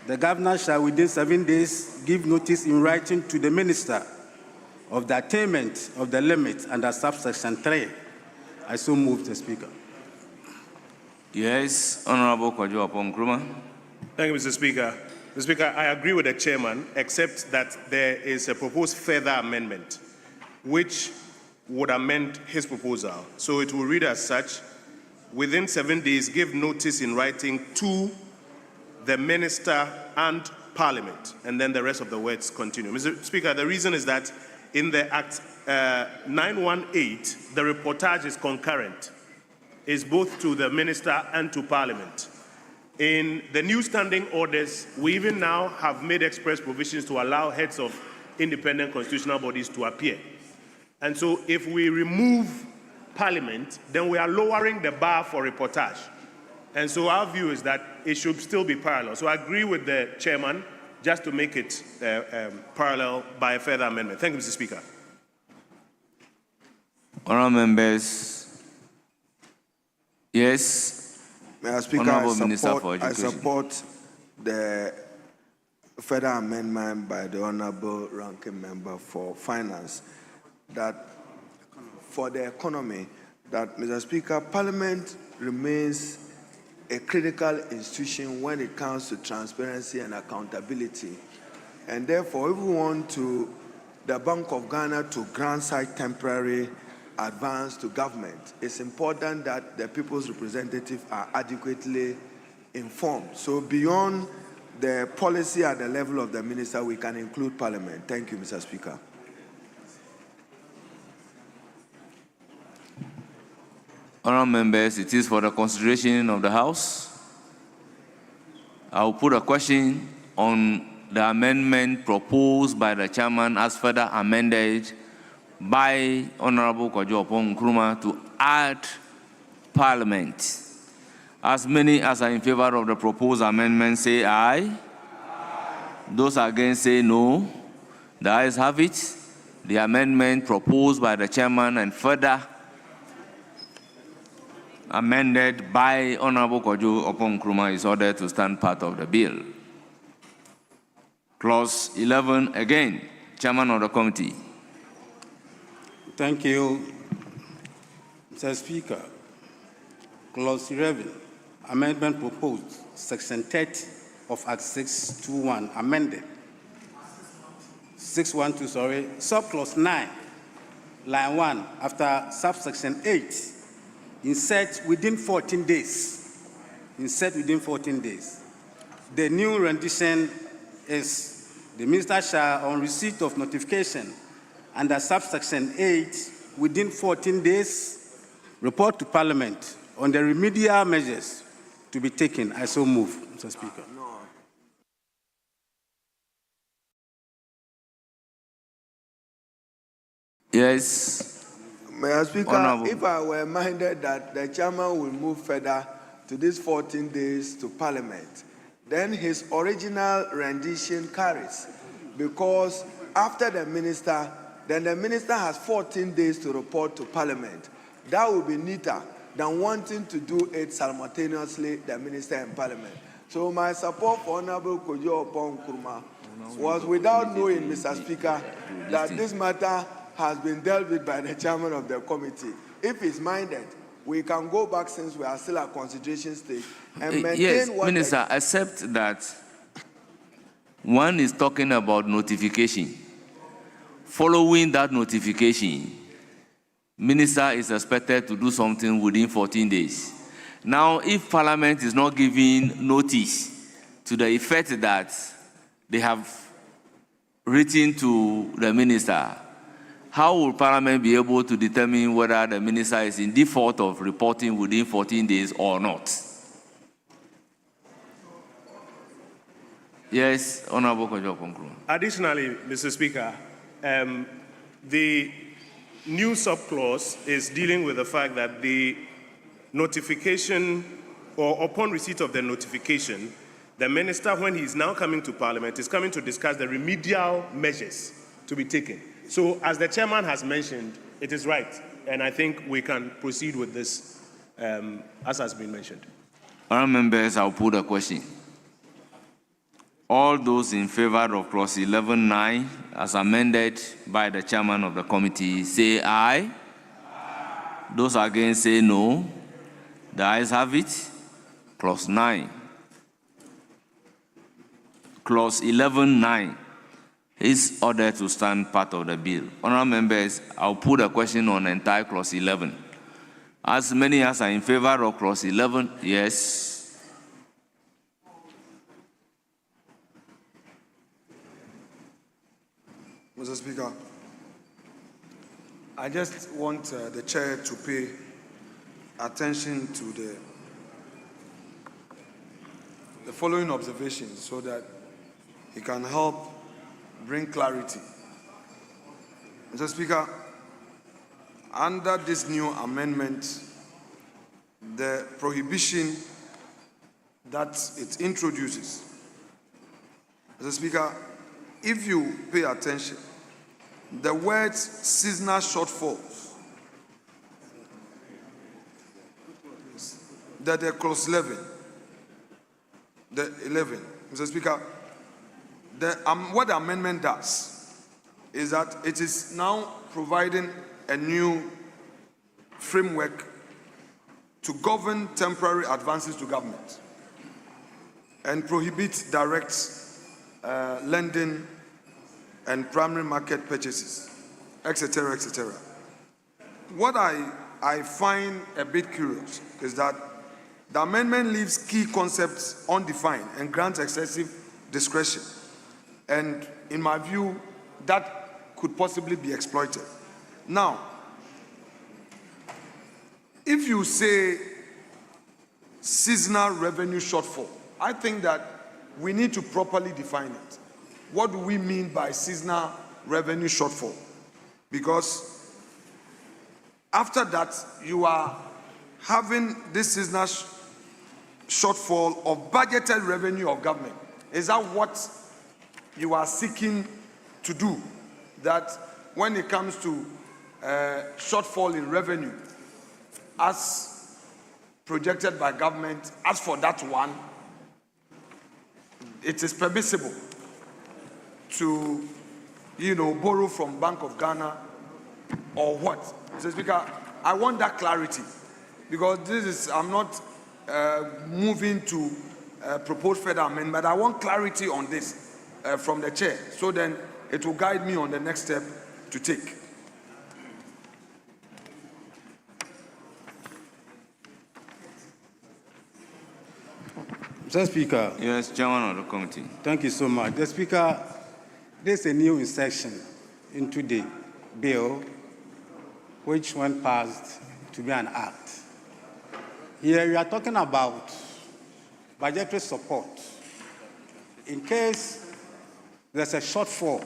The governor shall within 7 days give notice in writing to the minister of the attainment of the limit under subsection 3. I so move, Mr. Speaker. Yes, Honourable Kwajo Apong-Nkrumah. Thank you, Mr. Speaker. Mr. Speaker, I agree with the chairman, except that there is a proposed further amendment, which would amend his proposal. So it will read as such: within 7 days, give notice in writing to the minister and Parliament, and then the rest of the words continue. Mr. Speaker, the reason is that in the Act 918, the reportage is concurrent. It's both to the minister and to Parliament. In the new standing orders, we even now have made express provisions to allow heads of independent constitutional bodies to appear. And so if we remove Parliament, then we are lowering the bar for reportage. And so our view is that it should still be parallel. So I agree with the chairman just to make it parallel by a further amendment. Thank you, Mr. Speaker. Honourable members. Yes. Mr. Speaker, I support the further amendment by the Honourable Ranking Member for Finance that for the economy, that, Mr. Speaker, Parliament remains a critical institution when it comes to transparency and accountability. And therefore, if we want the Bank of Ghana to grant such temporary advance to government, it's important that the people's representatives are adequately informed. So beyond the policy at the level of the minister, we can include Parliament. Thank you, Mr. Speaker. Honourable members, it is for the consideration of the House. I will put a question on the amendment proposed by the chairman as further amended by Honourable Kojo Oppong Nkrumah to add Parliament. As many as are in favor of the proposed amendment say aye. Aye. Those against say no. The ayes have it. The amendment proposed by the chairman and further amended by Honourable Kojo Oppong Nkrumah is ordered to stand part of the bill. Clause 11 again, Chairman of the Committee. Thank you, Mr. Speaker. Clause 11, amendment proposed, Section 30 of Act 621, amended. 612, sorry, subclause 9, line 1, after subsection 8, insert within 14 days. Insert within 14 days. The new rendition is the minister shall, on receipt of notification under subsection 8, within 14 days, report to Parliament on the remedial measures to be taken. I so move, Mr. Speaker. Yes. Mr. Speaker, Honorable. if I were minded that the chairman will move further to these 14 days to Parliament, then his original rendition carries. Because after the minister, then the minister has 14 days to report to Parliament. That would be neater than wanting to do it simultaneously, the minister and Parliament. So my support for Honorable Kojo Oppong Nkrumah was without knowing, Mr. Speaker, that this matter has been dealt with by the chairman of the committee. If he's minded, we can go back since we are still at consideration stage and maintain yes, what... Minister, except that one is talking about notification. Following that notification, Minister is expected to do something within 14 days. Now, if Parliament is not giving notice to the effect that they have written to the Minister, how will Parliament be able to determine whether the Minister is in default of reporting within 14 days or not? Yes, Honourable Kojo Oppong Nkrumah. Additionally, Mr. Speaker, the new subclause is dealing with the fact that the notification, or upon receipt of the notification, the minister, when he's now coming to Parliament, is coming to discuss the remedial measures to be taken. So, as the chairman has mentioned, it is right, and I think we can proceed with this as has been mentioned. Honourable members, I'll put a question. All those in favor of clause 11.9 as amended by the chairman of the committee say aye. Aye. Those against say no. The ayes have it. Clause 9. Clause 11.9 is ordered to stand part of the bill. Honourable members, I'll put a question on entire clause 11. As many as are in favor of clause 11, yes. Mr. Speaker, I just want the chair to pay attention to the following observations so that he can help bring clarity. Mr. Speaker, under this new amendment, the prohibition that it introduces, Mr. Speaker, if you pay attention, the words seasonal shortfalls, that the clause 11, Mr. Speaker, what the amendment does is that it is now providing a new framework to govern temporary advances to government and prohibit direct lending and primary market purchases, etc., etc. What I find a bit curious is that the amendment leaves key concepts undefined and grants excessive discretion. And in my view, that could possibly be exploited. Now, if you say seasonal revenue shortfall, I think that we need to properly define it. What do we mean by seasonal revenue shortfall? Because after that, you are having this seasonal shortfall of budgeted revenue of government. Is that what you are seeking to do? That when it comes to shortfall in revenue, as projected by government, as for that one, it is permissible to, borrow from Bank of Ghana or what? Mr. Speaker, I want that clarity, because I'm not moving to propose further amendment, but I want clarity on this from the chair, so then it will guide me on the next step to take. Mr. Speaker. Yes, Chairman of the committee. Thank you so much. The Speaker, there's a new insertion into the bill which, when passed, to be an act. Here we are talking about budgetary support. In case there's a shortfall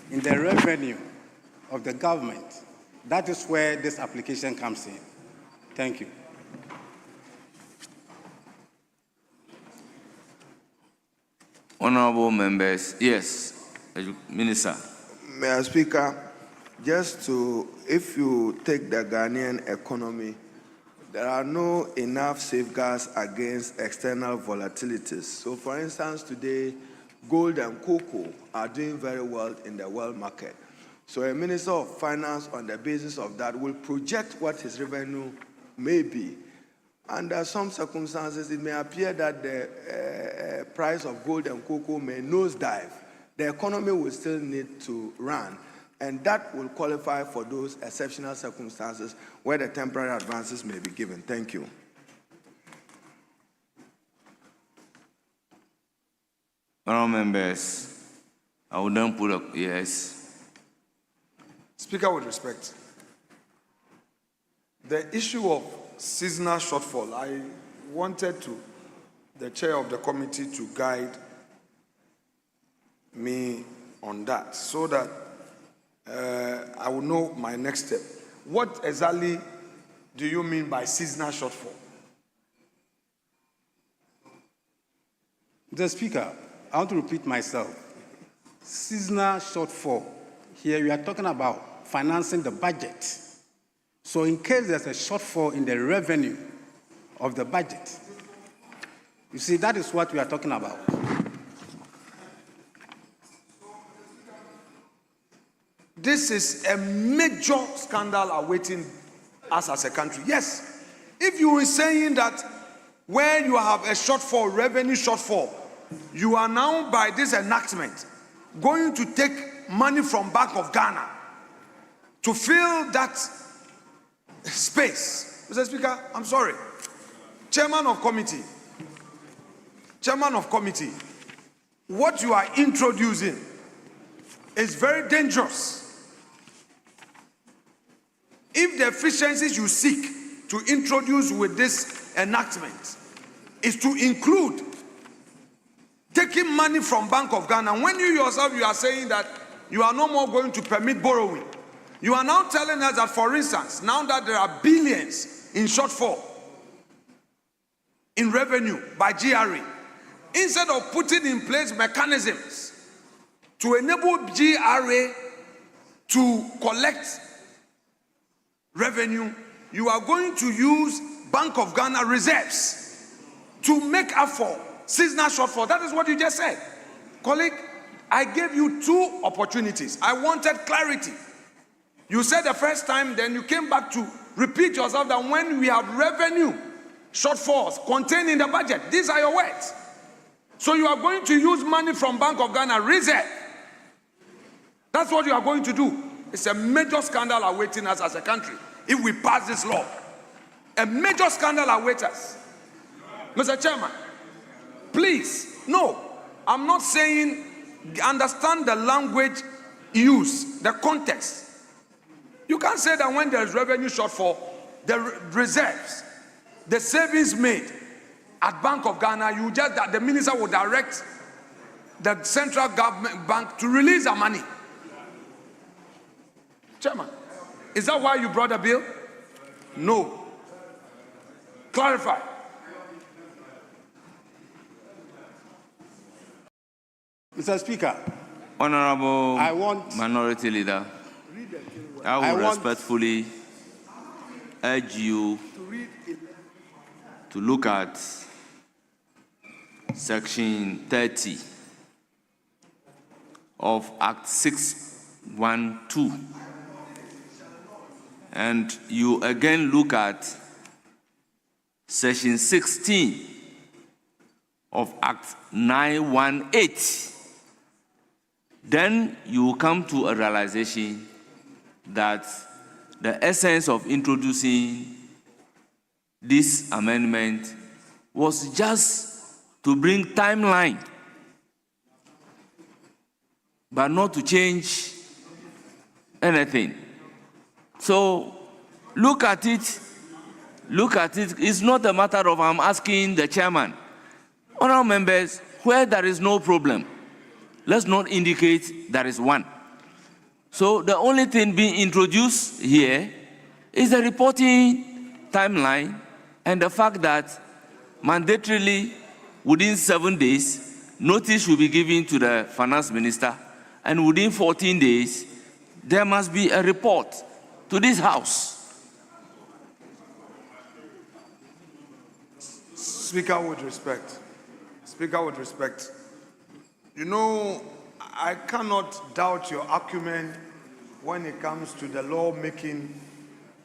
in the revenue of the government, that is where this application comes in. Thank you. Honorable members, yes, Minister. Mr. Speaker, if you take the Ghanaian economy, there are no enough safeguards against external volatilities. So, for instance, today, gold and cocoa are doing very well in the world market. So a Minister of Finance, on the basis of that, will project what his revenue may be. Under some circumstances, it may appear that the price of gold and cocoa may nosedive. The economy will still need to run, and that will qualify for those exceptional circumstances where the temporary advances may be given. Thank you. Honorable members, I will then put up yes. Speaker, with respect, the issue of seasonal shortfall, I wanted the chair of the committee to guide me on that so that I will know my next step. What exactly do you mean by seasonal shortfall? Mr. Speaker, I want to repeat myself. Seasonal shortfall. Here we are talking about financing the budget. So in case there's a shortfall in the revenue of the budget, you see, that is what we are talking about. This is a major scandal awaiting us as a country. Yes, if you were saying that where you have a shortfall, revenue shortfall, you are now, by this enactment, going to take money from Bank of Ghana to fill that space. Mr. Speaker, I'm sorry. Chairman of committee, what you are introducing is very dangerous. If the efficiencies you seek to introduce with this enactment is to include taking money from Bank of Ghana, when you yourself you are saying that you are no more going to permit borrowing, you are now telling us that, for instance, now that there are billions in shortfall in revenue by GRA, instead of putting in place mechanisms to enable GRA to collect revenue, you are going to use Bank of Ghana reserves to make up for seasonal shortfall. That is what you just said. Colleague, I gave you two opportunities. I wanted clarity. You said the first time, then you came back to repeat yourself that when we have revenue shortfalls contained in the budget, these are your words. So you are going to use money from Bank of Ghana reserve. That's what you are going to do. It's a major scandal awaiting us as a country if we pass this law. A major scandal awaits us. Mr. Chairman, please, no, I'm not saying, understand the language used, the context. You can't say that when there's revenue shortfall, the reserves, the savings made at Bank of Ghana, you just that the minister will direct the central government bank to release the money. Chairman, is that why you brought the bill? No. Clarify. Mr. Speaker, Honorable I want- Minority Leader, I will respectfully urge you to look at Section 30 of Act 612. And you again look at Section 16 of Act 918. Then you will come to a realization that the essence of introducing this amendment was just to bring timeline, but not to change anything. So look at it. Look at it. It's not a matter of I'm asking the chairman. Honourable members, where there is no problem, let's not indicate there is one. So the only thing being introduced here is the reporting timeline and the fact that mandatorily within 7 days, notice will be given to the finance minister, and within 14 days, there must be a report to this house. Speaker, with respect. Speaker, with respect. You know, I cannot doubt your acumen when it comes to the law-making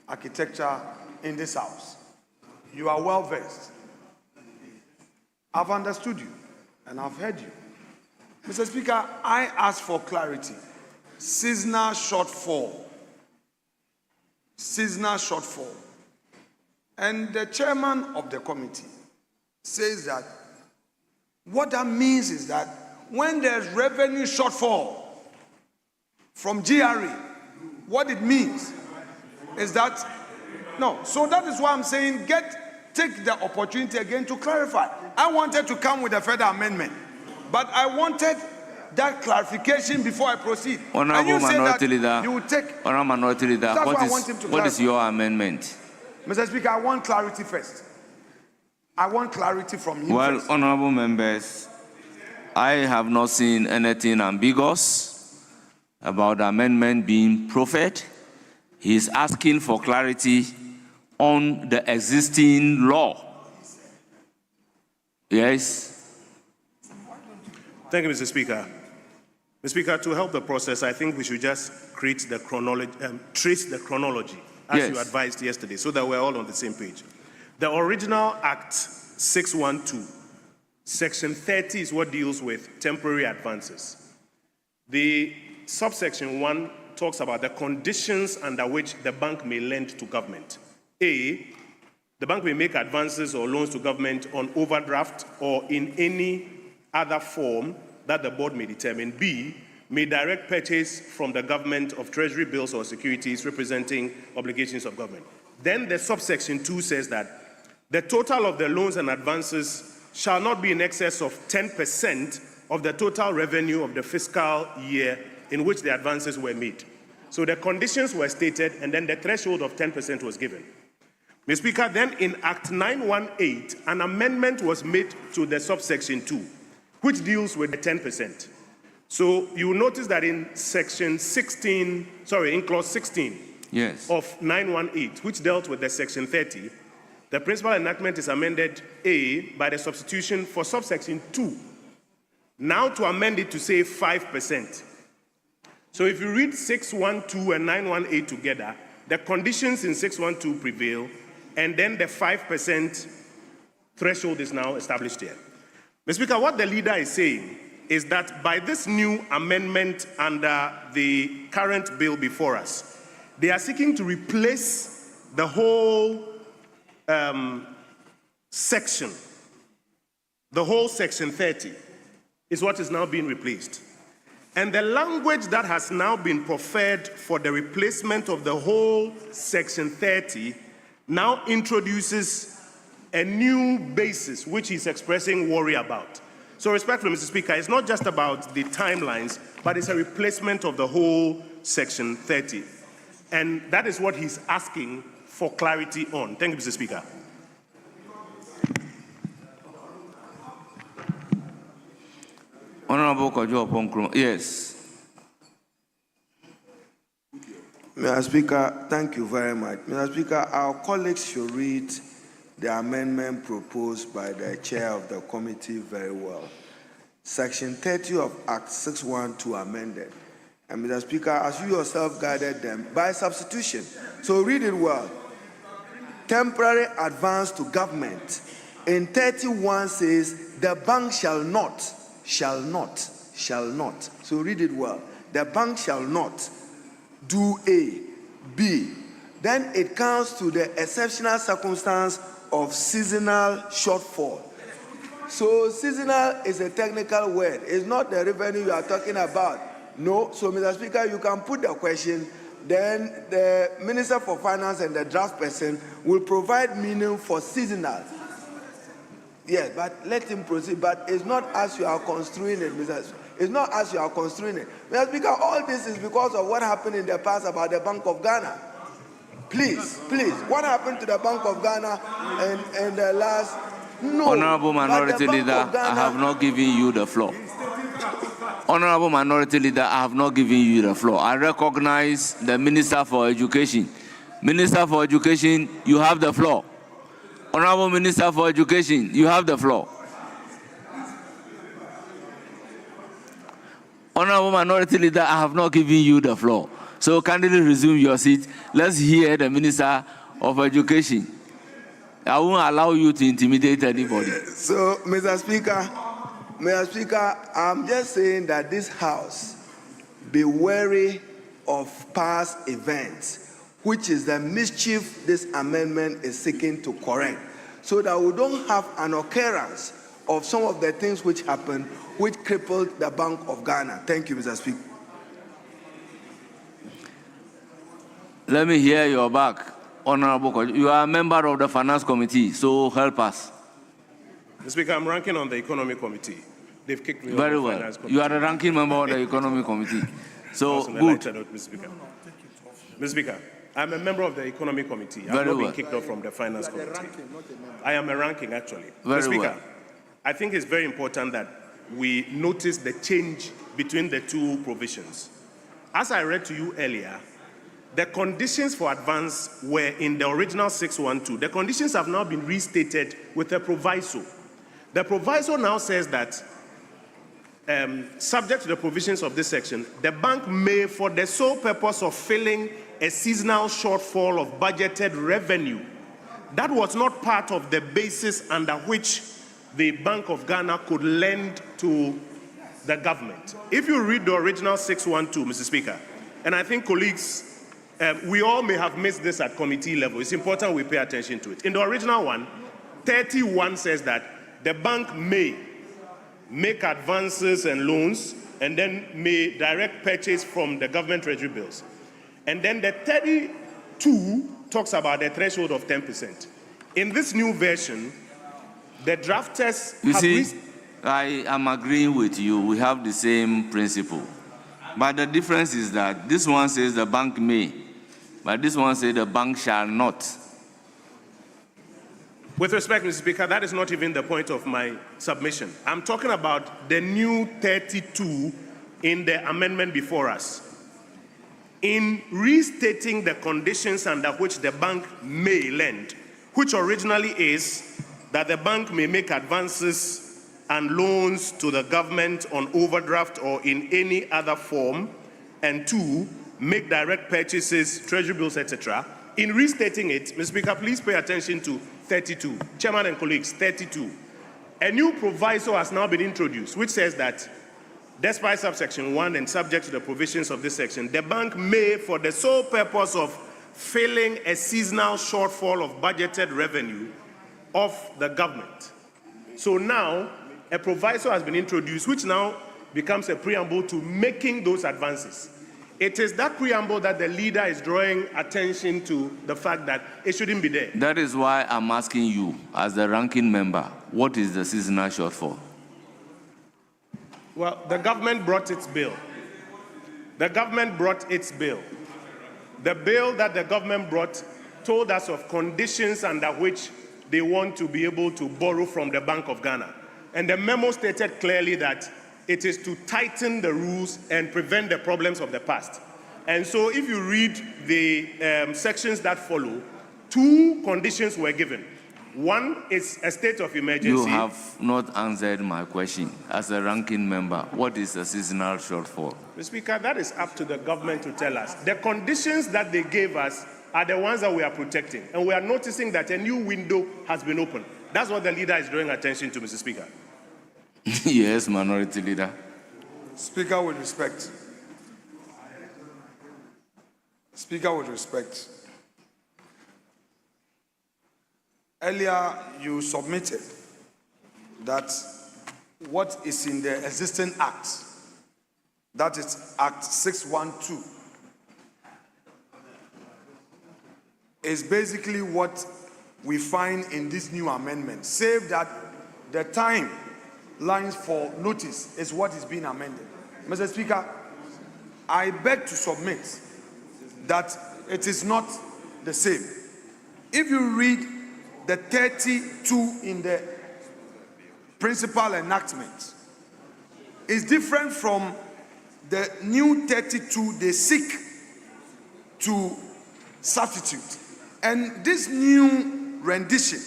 architecture in this house. You are well versed. I've understood you and I've heard you. Mr. Speaker, I ask for clarity. Seasonal shortfall. Seasonal shortfall. And the chairman of the committee says that what that means is that when there's revenue shortfall from GRA, what it means is that, no, so that is why I'm saying take the opportunity again to clarify. I wanted to come with a further amendment, but I wanted that clarification before I proceed. Honourable Minority Leader, you will take. Honourable Minority Leader, what is your amendment? Mr. Speaker, I want clarity first. I want clarity from you first. Well, honourable members, I have not seen anything ambiguous about the amendment being proffered. He is asking for clarity on the existing law. Yes? Thank you, Mr. Speaker. Mr. Speaker, to help the process, I think we should just create the chronology, trace the chronology, as you advised yesterday, so that we're all on the same page. The original Act 612, Section 30 is what deals with temporary advances. The subsection 1 talks about the conditions under which the bank may lend to government. A, the bank may make advances or loans to government on overdraft or in any other form that the board may determine. B, may direct purchase from the government of treasury bills or securities representing obligations of government. Then the subsection 2 says that the total of the loans and advances shall not be in excess of 10% of the total revenue of the fiscal year in which the advances were made. So the conditions were stated, and then the threshold of 10% was given. Mr. Speaker, then in Act 918, an amendment was made to the subsection 2, which deals with the 10%. So you will notice that in section 16, in clause 16 of 918, which dealt with the section 30, the principal enactment is amended A by the substitution for subsection 2, now to amend it to say 5%. So if you read 612 and 918 together, the conditions in 612 prevail, and then the 5% threshold is now established here. Mr. Speaker, what the leader is saying is that by this new amendment under the current bill before us, they are seeking to replace the whole section. The whole section 30 is what is now being replaced. And the language that has now been proffered for the replacement of the whole section 30 now introduces a new basis which he's expressing worry about. So respectfully, Mr. Speaker, it's not just about the timelines, but it's a replacement of the whole Section 30. And that is what he's asking for clarity on. Thank you, Mr. Speaker. Honorable Kojo Oponkro, yes. Mr. Speaker, thank you very much. Mr. Speaker, our colleagues should read the amendment proposed by the chair of the committee very well. Section 30 of Act 612 amended. And Mr. Speaker, as you yourself guided them, by substitution. So read it well. Temporary advance to government. In 31 says, the bank shall not. So read it well. The bank shall not do A, B. Then it comes to the exceptional circumstance of seasonal shortfall. So seasonal is a technical word. It's not the revenue you are talking about. No. So, Mr. Speaker, you can put the question. Then the Minister for Finance and the draft person will provide meaning for seasonal. Yes, but let him proceed. But it's not as you are construing it, Mr. Speaker. It's not as you are construing it. Mr. Speaker, all this is because of what happened in the past about the Bank of Ghana. Please, what happened to the Bank of Ghana and the last... No. Honorable Minority Leader, I have not given you the floor. Honorable Minority Leader, I have not given you the floor. I recognize the Minister for Education. Minister for Education, you have the floor. Honorable Minister for Education, you have the floor. Honorable Minority Leader, I have not given you the floor. So kindly resume your seat. Let's hear the Minister of Education. I won't allow you to intimidate anybody. So, Mr. Speaker, I'm just saying that this House be wary of past events, which is the mischief this amendment is seeking to correct, so that we don't have an occurrence of some of the things which happened, which crippled the Bank of Ghana. Thank you, Mr. Speaker. Let me hear your back, Honorable. You are a member of the Finance Committee, so help us. Mr. Speaker, I'm ranking on the Economic Committee. They've kicked me off Very the well. Finance Committee. You are the ranking member of the Economic Committee. So, good. Mr. Speaker. Mr. Speaker, I'm a member of the Economic Committee. I've Very not well. been kicked off from the Finance Committee. I am a ranking, actually. Very Mr. Speaker, well. I think it's very important that we notice the change between the two provisions. As I read to you earlier, the conditions for advance were in the original 612. The conditions have now been restated with a proviso. The proviso now says that, subject to the provisions of this section, the bank may, for the sole purpose of filling a seasonal shortfall of budgeted revenue, that was not part of the basis under which the Bank of Ghana could lend to the government. If you read the original 612, Mr. Speaker, and I think colleagues, we all may have missed this at committee level. It's important we pay attention to it. In the original one, 31 says that the bank may make advances and loans and then may direct purchase from the government treasury bills. And then the 32 talks about the threshold of 10%. In this new version, the drafters I am agreeing with you. We have the same principle. But the difference is that this one says the bank may, but this one says the bank shall not. With respect, Mr. Speaker, that is not even the point of my submission. I'm talking about the new 32 in the amendment before us. In restating the conditions under which the bank may lend, which originally is that the bank may make advances and loans to the government on overdraft or in any other form, and 2, make direct purchases, treasury bills, etc. In restating it, Mr. Speaker, please pay attention to 32. Chairman and colleagues, 32. A new proviso has now been introduced, which says that despite subsection 1 and subject to the provisions of this section, the bank may, for the sole purpose of filling a seasonal shortfall of budgeted revenue of the government. So now, a proviso has been introduced, which now becomes a preamble to making those advances. It is that preamble that the leader is drawing attention to the fact that it shouldn't be there. That is why I'm asking you, as the ranking member, what is the seasonal shortfall? Well, the government brought its bill. The government brought its bill. The bill that the government brought told us of conditions under which they want to be able to borrow from the Bank of Ghana. And the memo stated clearly that it is to tighten the rules and prevent the problems of the past. And so if you read the sections that follow, two conditions were given. One is a state of emergency. You have not answered my question. As a ranking member, what is the seasonal shortfall? Mr. Speaker, that is up to the government to tell us. The conditions that they gave us are the ones that we are protecting. And we are noticing that a new window has been opened. That's what the leader is drawing attention to, Mr. Speaker. Yes, Minority Leader. Speaker, with respect. Speaker, with respect. Earlier, you submitted that what is in the existing act, that is Act 612, is basically what we find in this new amendment, save that the time lines for notice is what is being amended. Mr. Speaker, I beg to submit that it is not the same. If you read the 32 in the principal enactment, is different from the new 32 they seek to substitute. And this new rendition,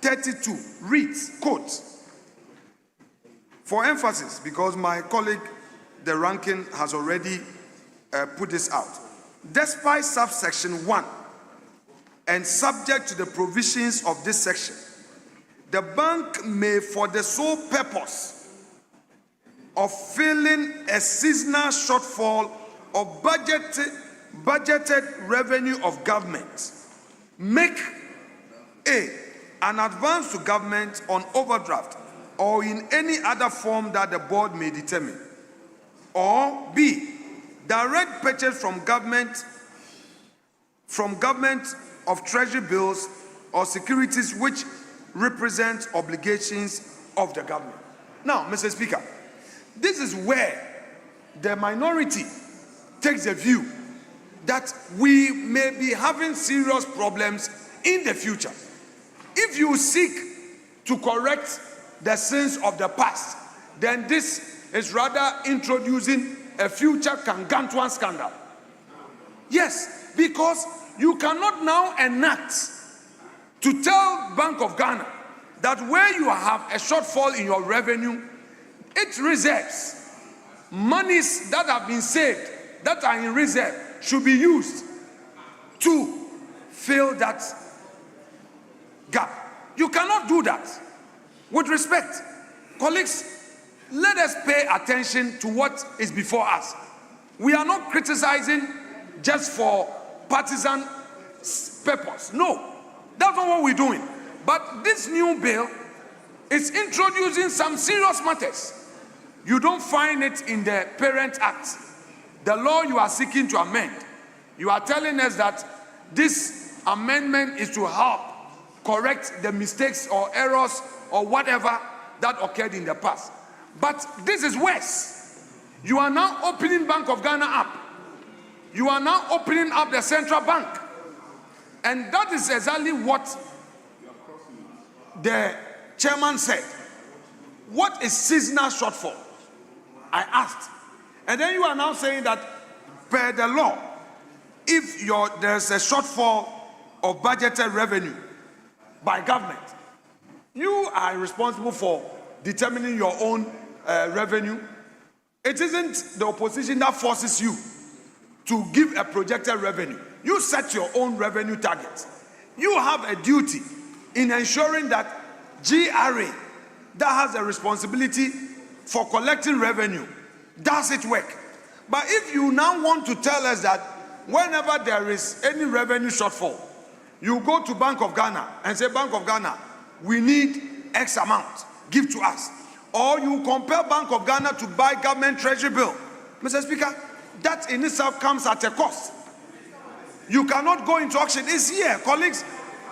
32, reads, quote, for emphasis, because my colleague, the ranking, has already put this out. Despite subsection 1, and subject to the provisions of this section, the bank may, for the sole purpose of filling a seasonal shortfall of budgeted revenue of government, make A, an advance to government on overdraft or in any other form that the board may determine, or B, direct purchase from government of treasury bills or securities which represent obligations of the government. Now, Mr. Speaker, this is where the minority takes a view that we may be having serious problems in the future. If you seek to correct the sins of the past, then this is rather introducing a future gargantuan scandal. Yes, because you cannot now enact to tell Bank of Ghana that where you have a shortfall in your revenue, it reserves monies that have been saved, that are in reserve, should be used to fill that gap. You cannot do that. With respect, colleagues, let us pay attention to what is before us. We are not criticizing just for partisan purpose. No, that's not what we're doing. But this new bill is introducing some serious matters. You don't find it in the Parent Act, the law you are seeking to amend. You are telling us that this amendment is to help correct the mistakes or errors or whatever that occurred in the past. But this is worse. You are now opening Bank of Ghana up. You are now opening up the central bank. And that is exactly what the chairman said. What is seasonal shortfall? I asked. And then you are now saying that per the law, if there's a shortfall of budgeted revenue by government, you are responsible for determining your own revenue. It isn't the opposition that forces you to give a projected revenue. You set your own revenue target. You have a duty in ensuring that GRA, that has a responsibility for collecting revenue, does it work. But if you now want to tell us that whenever there is any revenue shortfall, you go to Bank of Ghana and say, Bank of Ghana, we need X amount, give to us. Or you compel Bank of Ghana to buy government treasury bill. Mr. Speaker, that in itself comes at a cost. You cannot go into auction. It's here, colleagues.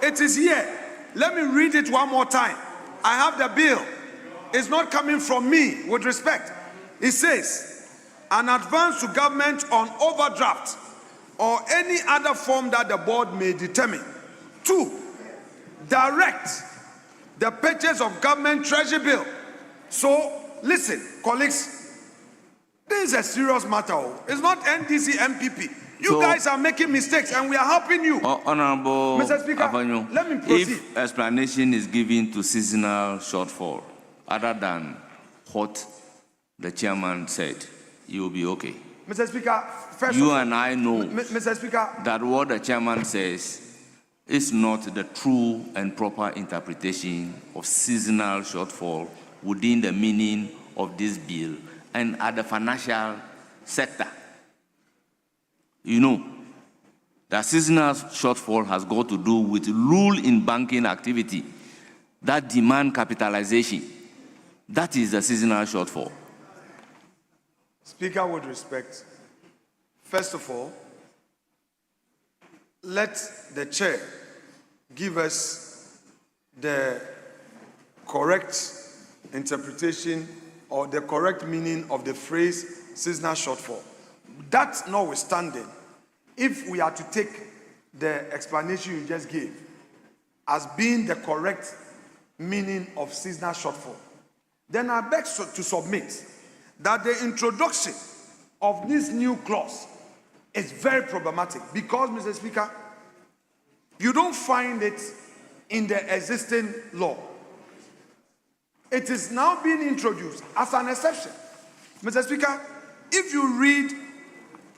It is here. Let me read it one more time. I have the bill. It's not coming from me, with respect. It says, an advance to government on overdraft or any other form that the board may determine. 2, direct the purchase of government treasury bill. So, listen, colleagues, this is a serious matter. It's not NDC, MPP. You guys are making mistakes and we are helping you. Honorable Mr. Speaker, Avanyo, let me proceed. if explanation is given to seasonal shortfall, other than what the chairman said, you will be okay. Mr. Speaker, first you of all, and I know Mr. Speaker, that what the chairman says is not the true and proper interpretation of seasonal shortfall within the meaning of this bill and at the financial sector. You know, the seasonal shortfall has got to do with rule in banking activity that demand capitalization. That is the seasonal shortfall. Speaker, with respect, first of all, let the chair give us the correct interpretation or the correct meaning of the phrase seasonal shortfall. That notwithstanding, if we are to take the explanation you just gave as being the correct meaning of seasonal shortfall, then I beg to submit that the introduction of this new clause is very problematic because, Mr. Speaker, you don't find it in the existing law. It is now being introduced as an exception. Mr. Speaker, if you read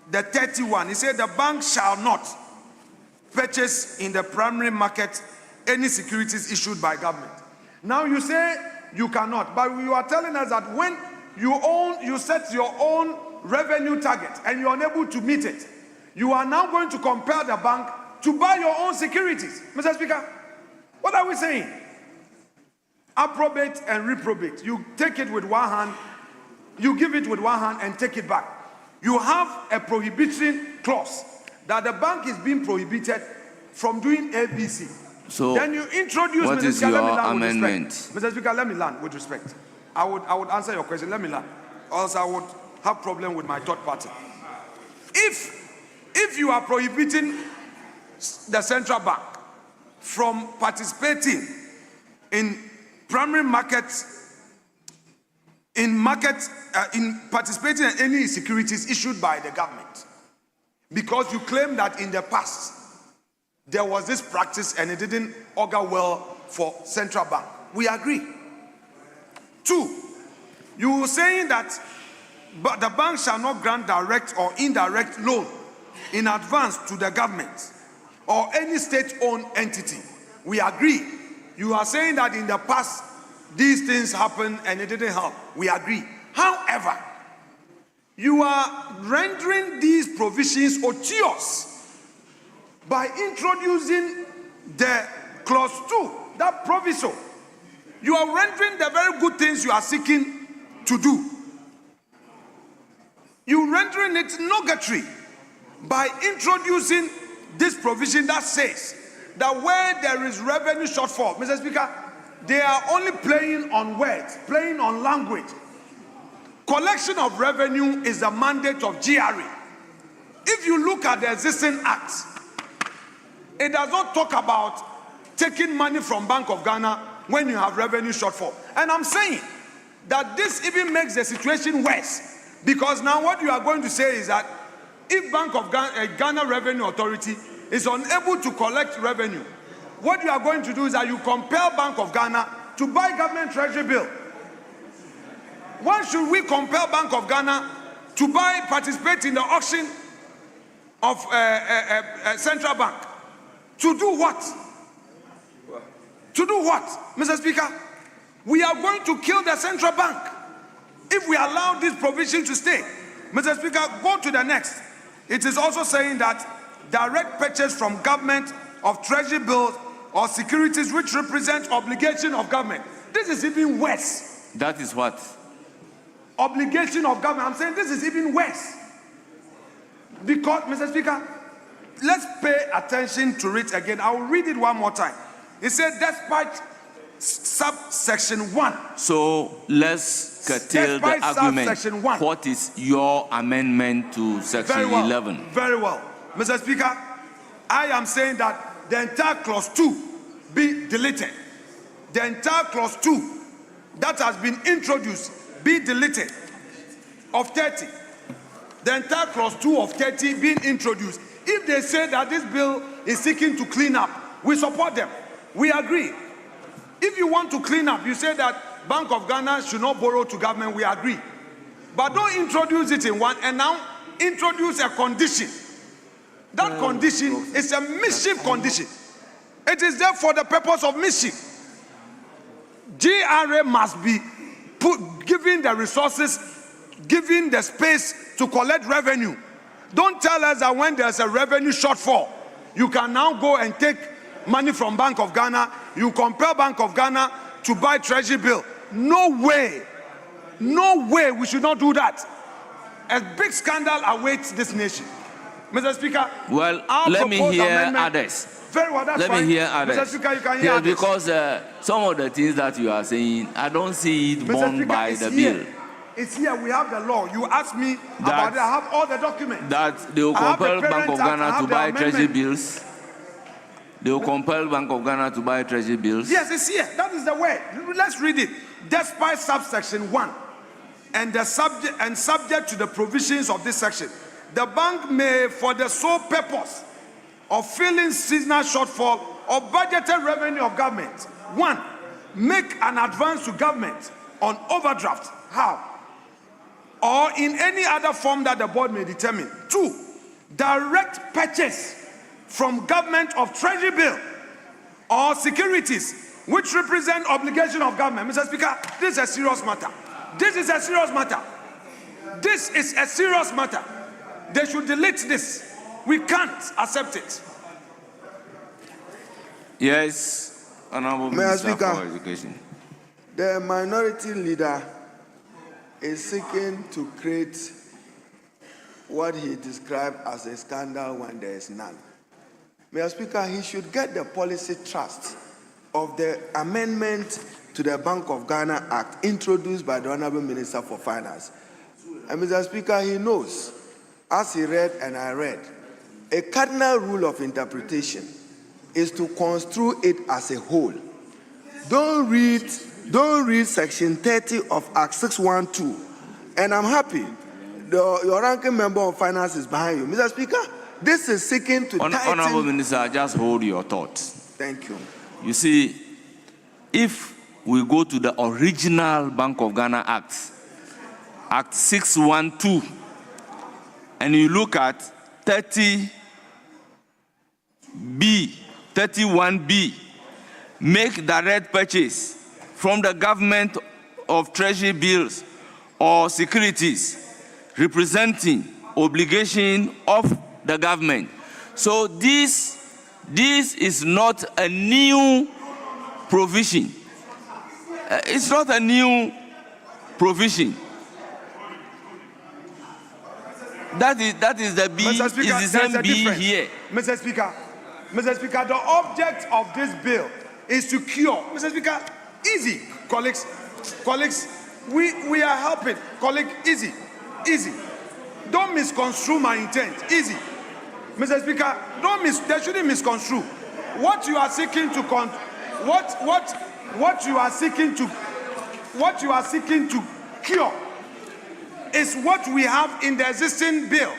the 31, it said the bank shall not purchase in the primary market any securities issued by government. Now you say you cannot, but you are telling us that when you set your own revenue target and you are unable to meet it, you are now going to compel the bank to buy your own securities. Mr. Speaker, what are we saying? Approbate and reprobate. You take it with one hand, you give it with one hand and take it back. You have a prohibition clause that the bank is being prohibited from doing ABC. So then you introduce, what Mr. is Speaker, your let me land amendment? with respect. Mr. Speaker, let me land with respect. I would answer your question. Let me land. Or else I would have problem with my third party. If you are prohibiting the central bank from participating in primary markets, in participating in any securities issued by the government, because you claim that in the past there was this practice and it didn't augur well for central bank. We agree. 2, you were saying that the bank shall not grant direct or indirect loan in advance to the government or any state-owned entity. We agree. You are saying that in the past these things happened and it didn't help. We agree. However, you are rendering these provisions odious by introducing the clause 2, that proviso. You are rendering the very good things you are seeking to do. You rendering it nugatory by introducing this provision that says that where there is revenue shortfall, Mr. Speaker, they are only playing on words, playing on language. Collection of revenue is the mandate of GRA. If you look at the existing act, it does not talk about taking money from Bank of Ghana when you have revenue shortfall. And I'm saying that this even makes the situation worse, because now what you are going to say is that if Bank of Ghana Revenue Authority is unable to collect revenue, what you are going to do is that you compel Bank of Ghana to buy government treasury bill. Why should we compel Bank of Ghana to participate in the auction of central bank? To do what? To do what, Mr. Speaker? We are going to kill the central bank if we allow this provision to stay. Mr. Speaker, go to the next. It is also saying that direct purchase from government of treasury bills or securities which represent obligation of government. This is even worse. That is what? Obligation of government. I'm saying this is even worse. Because, Mr. Speaker, let's pay attention to it again. I will read it one more time. It said, despite subsection 1. So let's curtail the Despite argument. subsection 1. What is your amendment to section Very well, 11? Very well. Mr. Speaker, I am saying that the entire clause 2 be deleted. The entire clause 2 that has been introduced be deleted of 30. The entire clause 2 of 30 being introduced. If they say that this bill is seeking to clean up, we support them. We agree. If you want to clean up, you say that Bank of Ghana should not borrow to government, we agree. But don't introduce it in one and now introduce a condition. That condition is a mischief condition. It is there for the purpose of mischief. GRA must be given the resources, given the space to collect revenue. Don't tell us that when there's a revenue shortfall, you can now go and take money from Bank of Ghana, you compel Bank of Ghana to buy treasury bill. No way. No way, we should not do that. A big scandal awaits this nation. Mr. Speaker, well, let me hear others. Very well, that's let fine. me hear others. Mr. Speaker, you can hear others. Because some of the things that you are saying, I don't see it borne by the bill. It's here, we have the law. You asked me about it, I have all the documents. That they will compel Bank of Ghana to buy treasury bills. They will compel Bank of Ghana to buy treasury bills. Yes, it's here. That is the word. Let's read it. Despite subsection 1 and subject to the provisions of this section, the bank may, for the sole purpose of filling seasonal shortfall or budgeted revenue of government, 1, make an advance to government on overdraft. How? Or in any other form that the board may determine. 2, direct purchase from government of treasury bill or securities which represent obligation of government. Mr. Speaker, this is a serious matter. This is a serious matter. This is a serious matter. They should delete this. We can't accept it. Yes, Honorable Minister for Education. The minority leader is seeking to create what he described as a scandal when there is none. Mr. Speaker, he should get the policy trust of the amendment to the Bank of Ghana Act introduced by the Honorable Minister for Finance. And Mr. Speaker, he knows, as he read and I read, a cardinal rule of interpretation is to construe it as a whole. Don't read section 30 of Act 612. And I'm happy your ranking member of finance is behind you. Mr. Speaker, this is seeking to tighten... Honorable Minister, just hold your thoughts. Thank you. You see, if we go to the original Bank of Ghana Act, Act 612, and you look at 31B, make direct purchase from the government of treasury bills or securities representing obligation of the government. So this is not a new provision. It's not a new provision. That is the B. Mr. Speaker, is the same B difference. here. Mr. Speaker, the object of this bill is to cure. Mr. Speaker, easy, colleagues, we are helping. Colleague, easy. Don't misconstrue my intent. Easy. Mr. Speaker, they shouldn't misconstrue. What you are seeking to cure is what we have in the existing bill,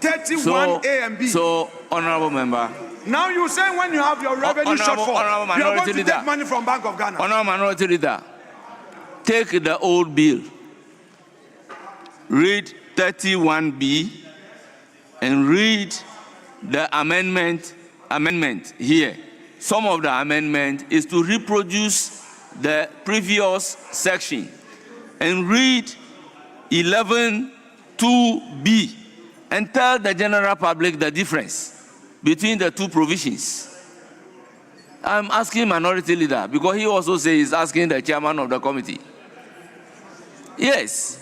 31A and B. So, Honorable Member. Now you say when you have your revenue shortfall, you are going to take money from Bank of Ghana. Honorable Minority Leader, take the old bill, read 31B, and read the amendment here. Some of the amendment is to reproduce the previous section, and read 11(2)B and tell the general public the difference between the two provisions. I'm asking Minority Leader because he also says he's asking the chairman of the committee. Yes.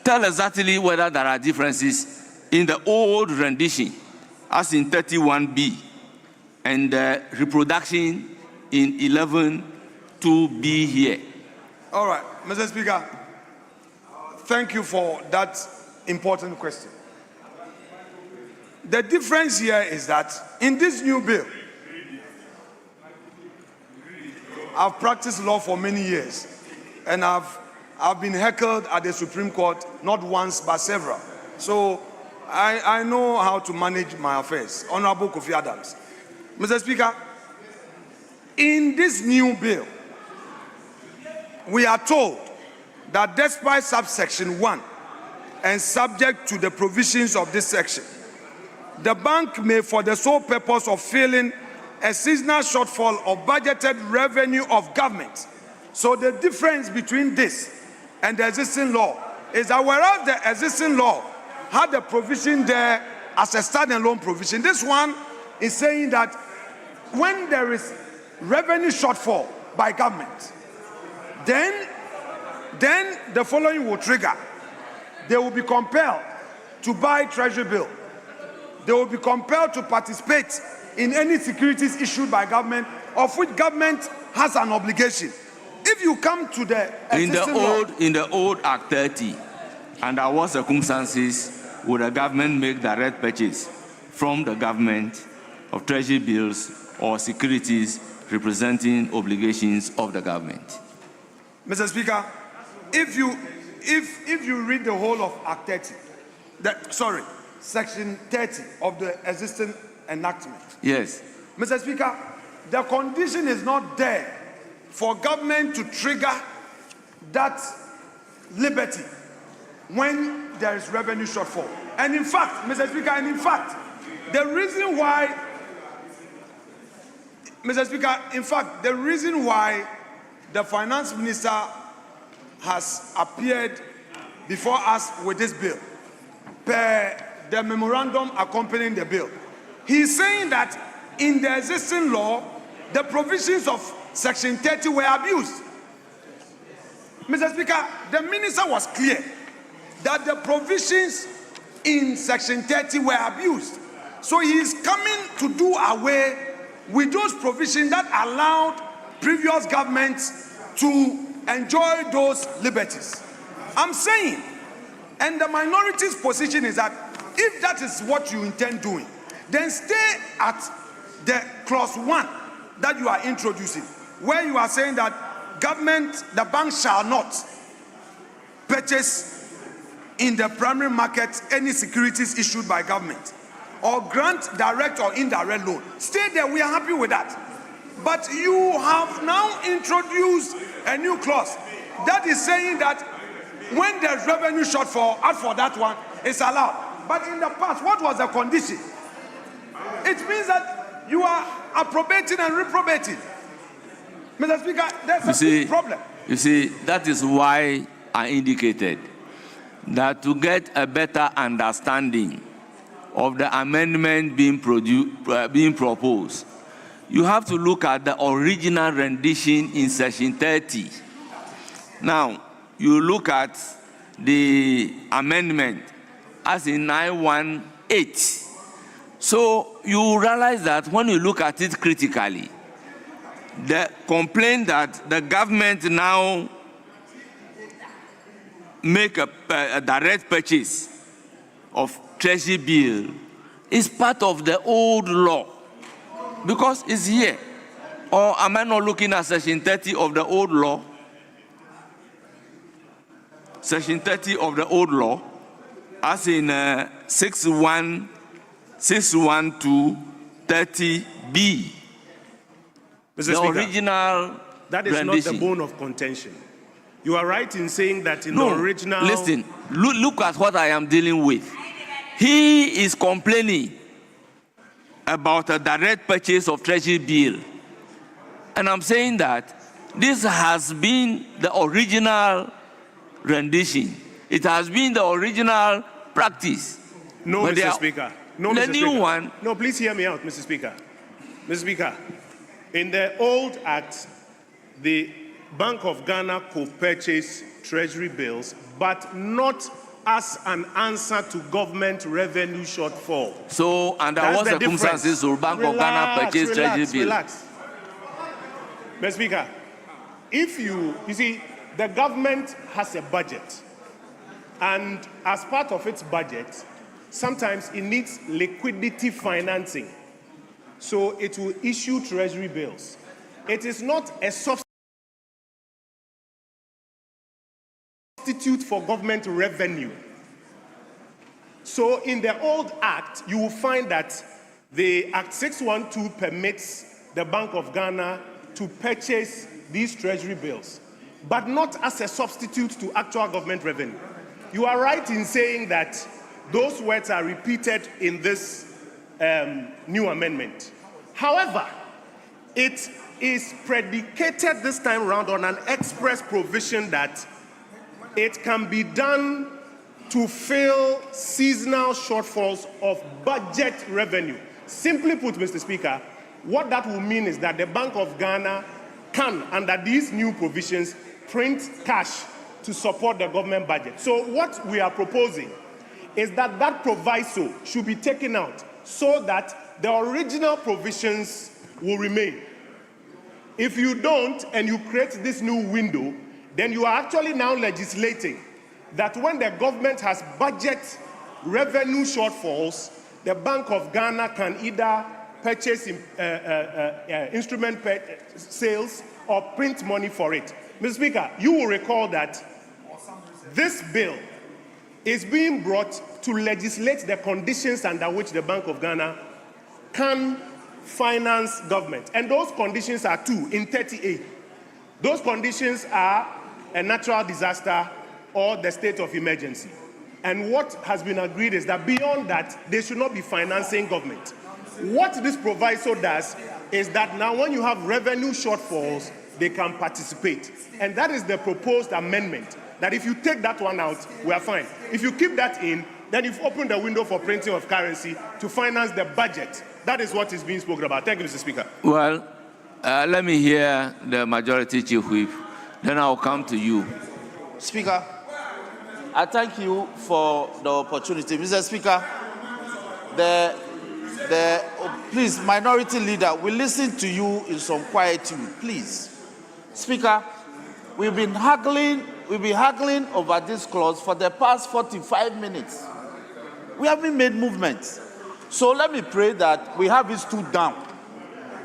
tell exactly whether there are differences in the old rendition, as in 31B, and reproduction in 11(2)B here. All right, Mr. Speaker, thank you for that important question. The difference here is that in this new bill, I've practiced law for many years, and I've been heckled at the Supreme Court not once but several. So I know how to manage my affairs. Honorable Kofi Adams. Mr. Speaker, in this new bill, we are told that despite subsection 1 and subject to the provisions of this section, the bank may, for the sole purpose of filling a seasonal shortfall of budgeted revenue of government. So the difference between this and the existing law is that whereas the existing law had the provision there as a standalone provision, this one is saying that when there is revenue shortfall by government, then the following will trigger. They will be compelled to buy treasury bill. They will be compelled to participate in any securities issued by government, of which government has an obligation. If you come to the in the old Act 30, under what circumstances would the government make direct purchase from the government of treasury bills or securities representing obligations of the government? Mr. Speaker, if you read the whole of Act 30, Section 30 of the existing enactment. Yes. Mr. Speaker, the condition is not there for government to trigger that liberty when there is revenue shortfall. And in fact, Mr. Speaker, the reason why the finance minister has appeared before us with this bill, per the memorandum accompanying the bill, he is saying that in the existing law, the provisions of Section 30 were abused. Mr. Speaker, the minister was clear that the provisions in Section 30 were abused. So he is coming to do away with those provisions that allowed previous governments to enjoy those liberties. I'm saying, and the minority's position is that if that is what you intend doing, then stay at the clause 1 that you are introducing, where you are saying that government, the bank shall not purchase in the primary market any securities issued by government or grant direct or indirect loan. Stay there, we are happy with that. But you have now introduced a new clause that is saying that when there's revenue shortfall, as for that one, it's allowed. But in the past, what was the condition? It means that you are approbating and reprobating. Mr. Speaker, there's a big problem. You see, that is why I indicated that to get a better understanding of the amendment being proposed, you have to look at the original rendition in Section 30. Now, you look at the amendment as in 918. So you realize that when you look at it critically, the complaint that the government now make a direct purchase of treasury bill is part of the old law because it's here. Or am I not looking at Section 30 of the old law? Section 30 of the old law, as in 61230B. Mr. Speaker, original that is rendition. not the bone of contention. You are right in saying that in the original... Listen, look at what I am dealing with. He is complaining about a direct purchase of treasury bill. And I'm saying that this has been the original rendition. It has been the original practice. No, but Mr. Speaker. No, the Mr. new Speaker. one... No, please hear me out, Mr. Speaker. Mr. Speaker, in the old Act, the Bank of Ghana could purchase treasury bills, but not as an answer to government revenue shortfall. So, under That's what the circumstances will Bank of Ghana purchase treasury bill? Relax. Mr. Speaker, if you see, the government has a budget, and as part of its budget, sometimes it needs liquidity financing. So it will issue treasury bills. It is not a substitute for government revenue. So in the old act, you will find that the Act 612 permits the Bank of Ghana to purchase these treasury bills, but not as a substitute to actual government revenue. You are right in saying that those words are repeated in this new amendment. However, it is predicated this time around on an express provision that it can be done to fill seasonal shortfalls of budget revenue. Simply put, Mr. Speaker, what that will mean is that the Bank of Ghana can, under these new provisions, print cash to support the government budget. So what we are proposing is that that proviso should be taken out so that the original provisions will remain. If you don't, and you create this new window, then you are actually now legislating that when the government has budget revenue shortfalls, the Bank of Ghana can either purchase instrument sales or print money for it. Mr. Speaker, you will recall that this bill is being brought to legislate the conditions under which the Bank of Ghana can finance government. And those conditions are two in 38. Those conditions are a natural disaster or the state of emergency. And what has been agreed is that beyond that, they should not be financing government. What this proviso does is that now when you have revenue shortfalls, they can participate. And that is the proposed amendment, that if you take that one out, we are fine. If you keep that in, then you've opened the window for printing of currency to finance the budget. That is what is being spoken about. Thank you, Mr. Speaker. Well, let me hear the majority chief whip. Then I'll come to you. Speaker, I thank you for the opportunity. Mr. Speaker, please, minority leader, we listen to you in some quietude, please. Speaker, we've been haggling over this clause for the past 45 minutes. We haven't made movement. So let me pray that we have it stood down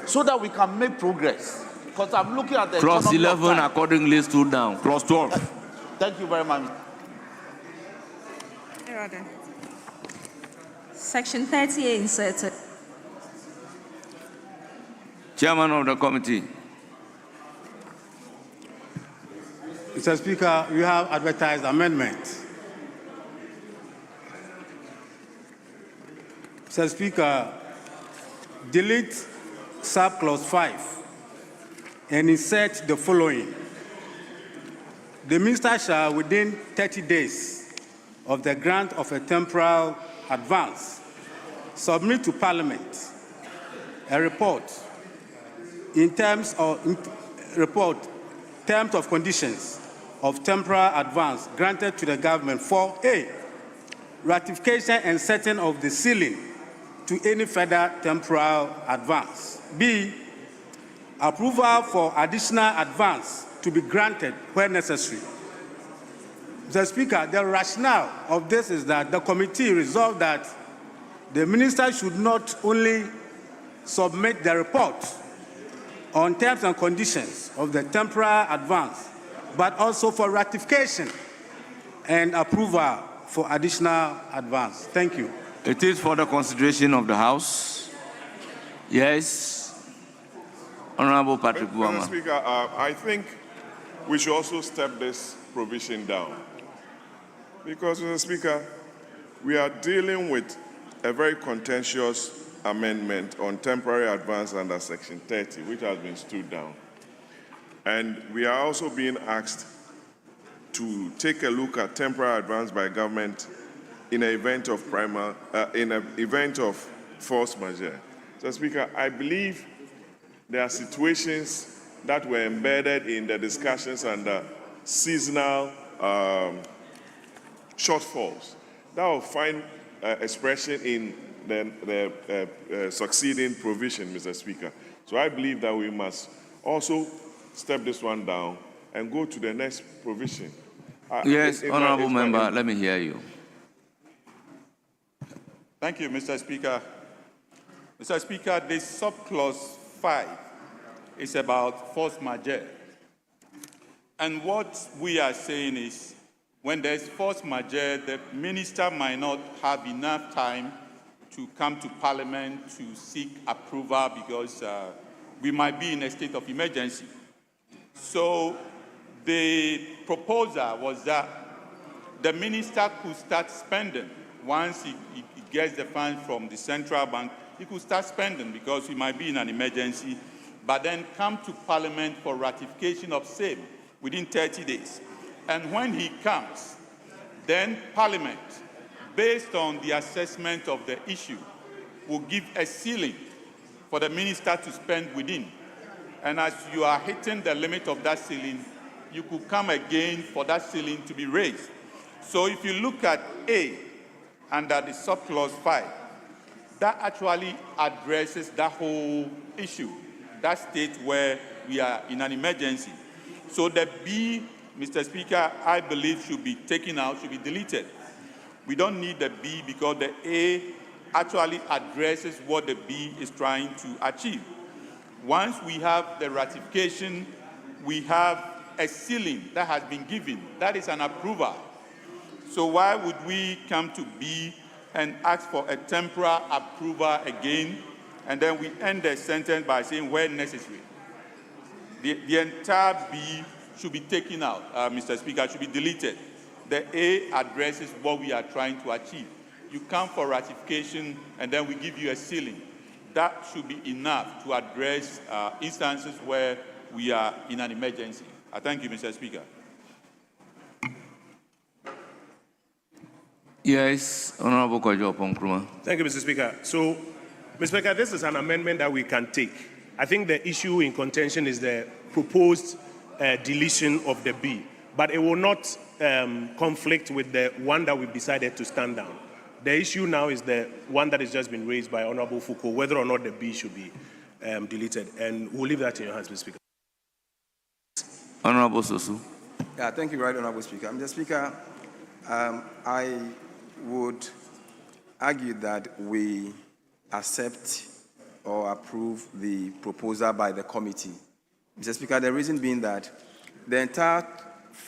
so that we can make progress. Because I'm looking at the Clause 11 accordingly stood down. Clause 12. Thank you very much. Section 38 inserted. Chairman of the committee. Mr. Speaker, you have advertised amendment. Mr. Speaker, delete subclause 5 and insert the following. The minister shall, within 30 days of the grant of a temporal advance, submit to Parliament a report in terms of conditions of temporal advance granted to the government for A, ratification and setting of the ceiling to any further temporal advance. B, approval for additional advance to be granted where necessary. Mr. Speaker, the rationale of this is that the committee resolved that the minister should not only submit the report on terms and conditions of the temporal advance, but also for ratification and approval for additional advance. Thank you. It is for the consideration of the House. Yes. Honorable Patrick Buama. Mr. Speaker, I think we should also step this provision down. Because, Mr. Speaker, we are dealing with a very contentious amendment on temporary advance under Section 30, which has been stood down. And we are also being asked to take a look at temporary advance by government in an event of force majeure. So, Speaker, I believe there are situations that were embedded in the discussions under seasonal shortfalls. That will find expression in the succeeding provision, Mr. Speaker. So I believe that we must also step this one down and go to the next provision. Yes, honorable member, let me hear you. Thank you, Mr. Speaker. Mr. Speaker, this subclause 5 is about force majeure. And what we are saying is, when there's force majeure, the minister might not have enough time to come to Parliament to seek approval because we might be in a state of emergency. So the proposal was that the minister could start spending. Once he gets the funds from the central bank, he could start spending because we might be in an emergency, but then come to Parliament for ratification of same within 30 days. And when he comes, then Parliament, based on the assessment of the issue, will give a ceiling for the minister to spend within. And as you are hitting the limit of that ceiling, you could come again for that ceiling to be raised. So if you look at A under the subclause 5, that actually addresses that whole issue, that state where we are in an emergency. So the B, Mr. Speaker, I believe should be taken out, should be deleted. We don't need the B because the A actually addresses what the B is trying to achieve. Once we have the ratification, we have a ceiling that has been given. That is an approval. So why would we come to B and ask for a temporary approval again, and then we end the sentence by saying where necessary? The entire B should be taken out, Mr. Speaker, should be deleted. The A addresses what we are trying to achieve. You come for ratification, and then we give you a ceiling. That should be enough to address instances where we are in an emergency. I thank you, Mr. Speaker. Yes, Honorable Kojo Ponkruma. Thank you, Mr. Speaker. So, Mr. Speaker, this is an amendment that we can take. I think the issue in contention is the proposed deletion of the B, but it will not conflict with the one that we've decided to stand down. The issue now is the one that has just been raised by Honorable Foucault, whether or not the B should be deleted. And we'll leave that in your hands, Mr. Speaker. Honorable Sosu. Yeah, thank you, right, Honorable Speaker. Mr. Speaker, I would argue that we accept or approve the proposal by the committee. Mr. Speaker, the reason being that the entire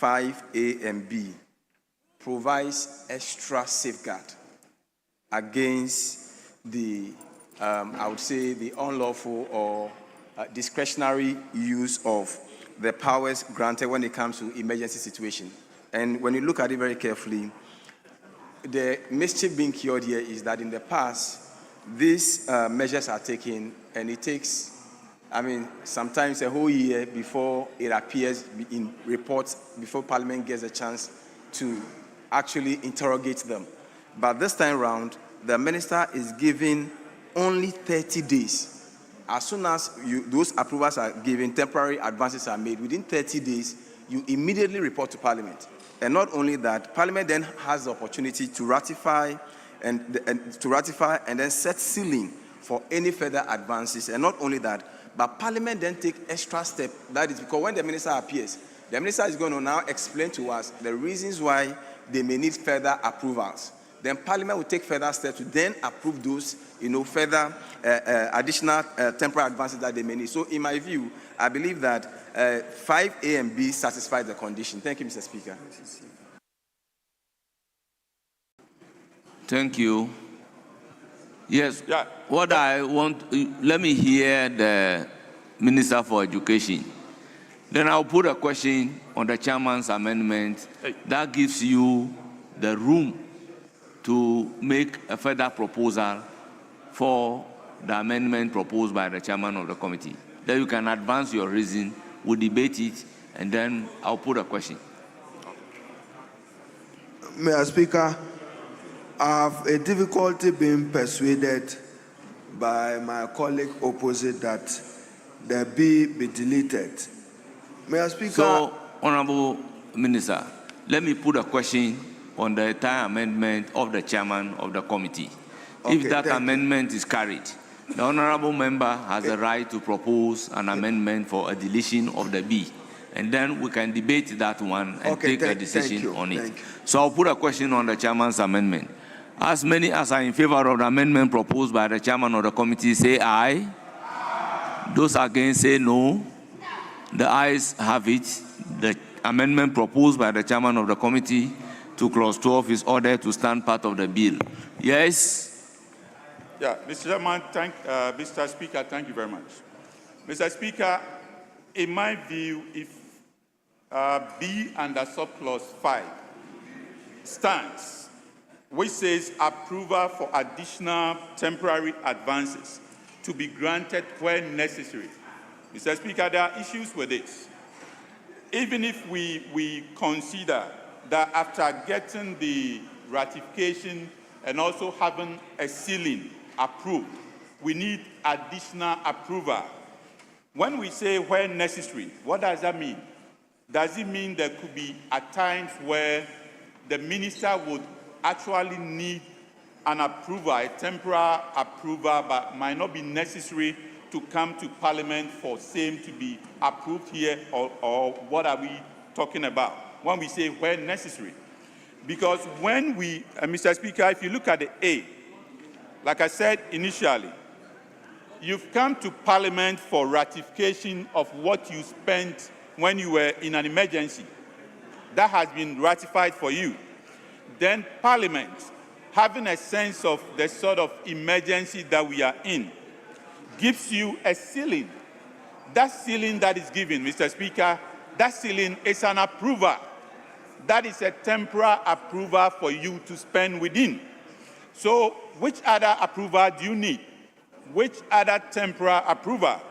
5A and B provides extra safeguard against the, I would say, the unlawful or discretionary use of the powers granted when it comes to emergency situation. And when you look at it very carefully, the mischief being cured here is that in the past, these measures are taken, and it takes, sometimes a whole year before it appears in reports, before Parliament gets a chance to actually interrogate them. But this time around, the minister is given only 30 days. As soon as those approvals are given, temporary advances are made, within 30 days, you immediately report to Parliament. And not only that, Parliament then has the opportunity to ratify and then set ceiling for any further advances. And not only that, but Parliament then take extra step. That is because when the minister appears, the minister is going to now explain to us the reasons why they may need further approvals. Then Parliament will take further steps to then approve those, further additional temporary advances that they may need. So in my view, I believe that 5A and B satisfy the condition. Thank you, Mr. Speaker. Thank you. Yes, what I want, let me hear the Minister for Education. Then I'll put a question on the chairman's amendment that gives you the room to make a further proposal for the amendment proposed by the chairman of the committee. Then you can advance your reason, we'll debate it, and then I'll put a question. Mr. Speaker, I have a difficulty being persuaded by my colleague opposite that the B be deleted. Mr. Speaker. So, Honorable Minister, let me put a question on the entire amendment of the chairman of the committee. Okay, If that thank you. amendment is carried, the honorable member has the right to propose an amendment for a deletion of the B. And then we can debate that one and Okay, take a decision on it. So I'll put a question on the chairman's amendment. As many as are in favor of the amendment proposed by the chairman of the committee, say aye. Those against, say no. The ayes have it. The amendment proposed by the chairman of the committee to clause 12 is ordered to stand part of the bill. Yes? Yeah, Mr. Chairman, Mr. Speaker, thank you very much. Mr. Speaker, in my view, if B under subclause 5 stands, which says approval for additional temporary advances to be granted when necessary. Mr. Speaker, there are issues with this. Even if we consider that after getting the ratification and also having a ceiling approved, we need additional approval. When we say when necessary, what does that mean? Does it mean there could be at times where the minister would actually need an approval, a temporary approval, but might not be necessary to come to Parliament for same to be approved here, or what are we talking about when we say when necessary? Because when we, Mr. Speaker, if you look at the A, like I said initially, you've come to Parliament for ratification of what you spent when you were in an emergency. That has been ratified for you. Then Parliament, having a sense of the sort of emergency that we are in, gives you a ceiling. That ceiling that is given, Mr. Speaker, that ceiling is an approval. That is a temporary approval for you to spend within. So which other approval do you need? Which other temporary approval?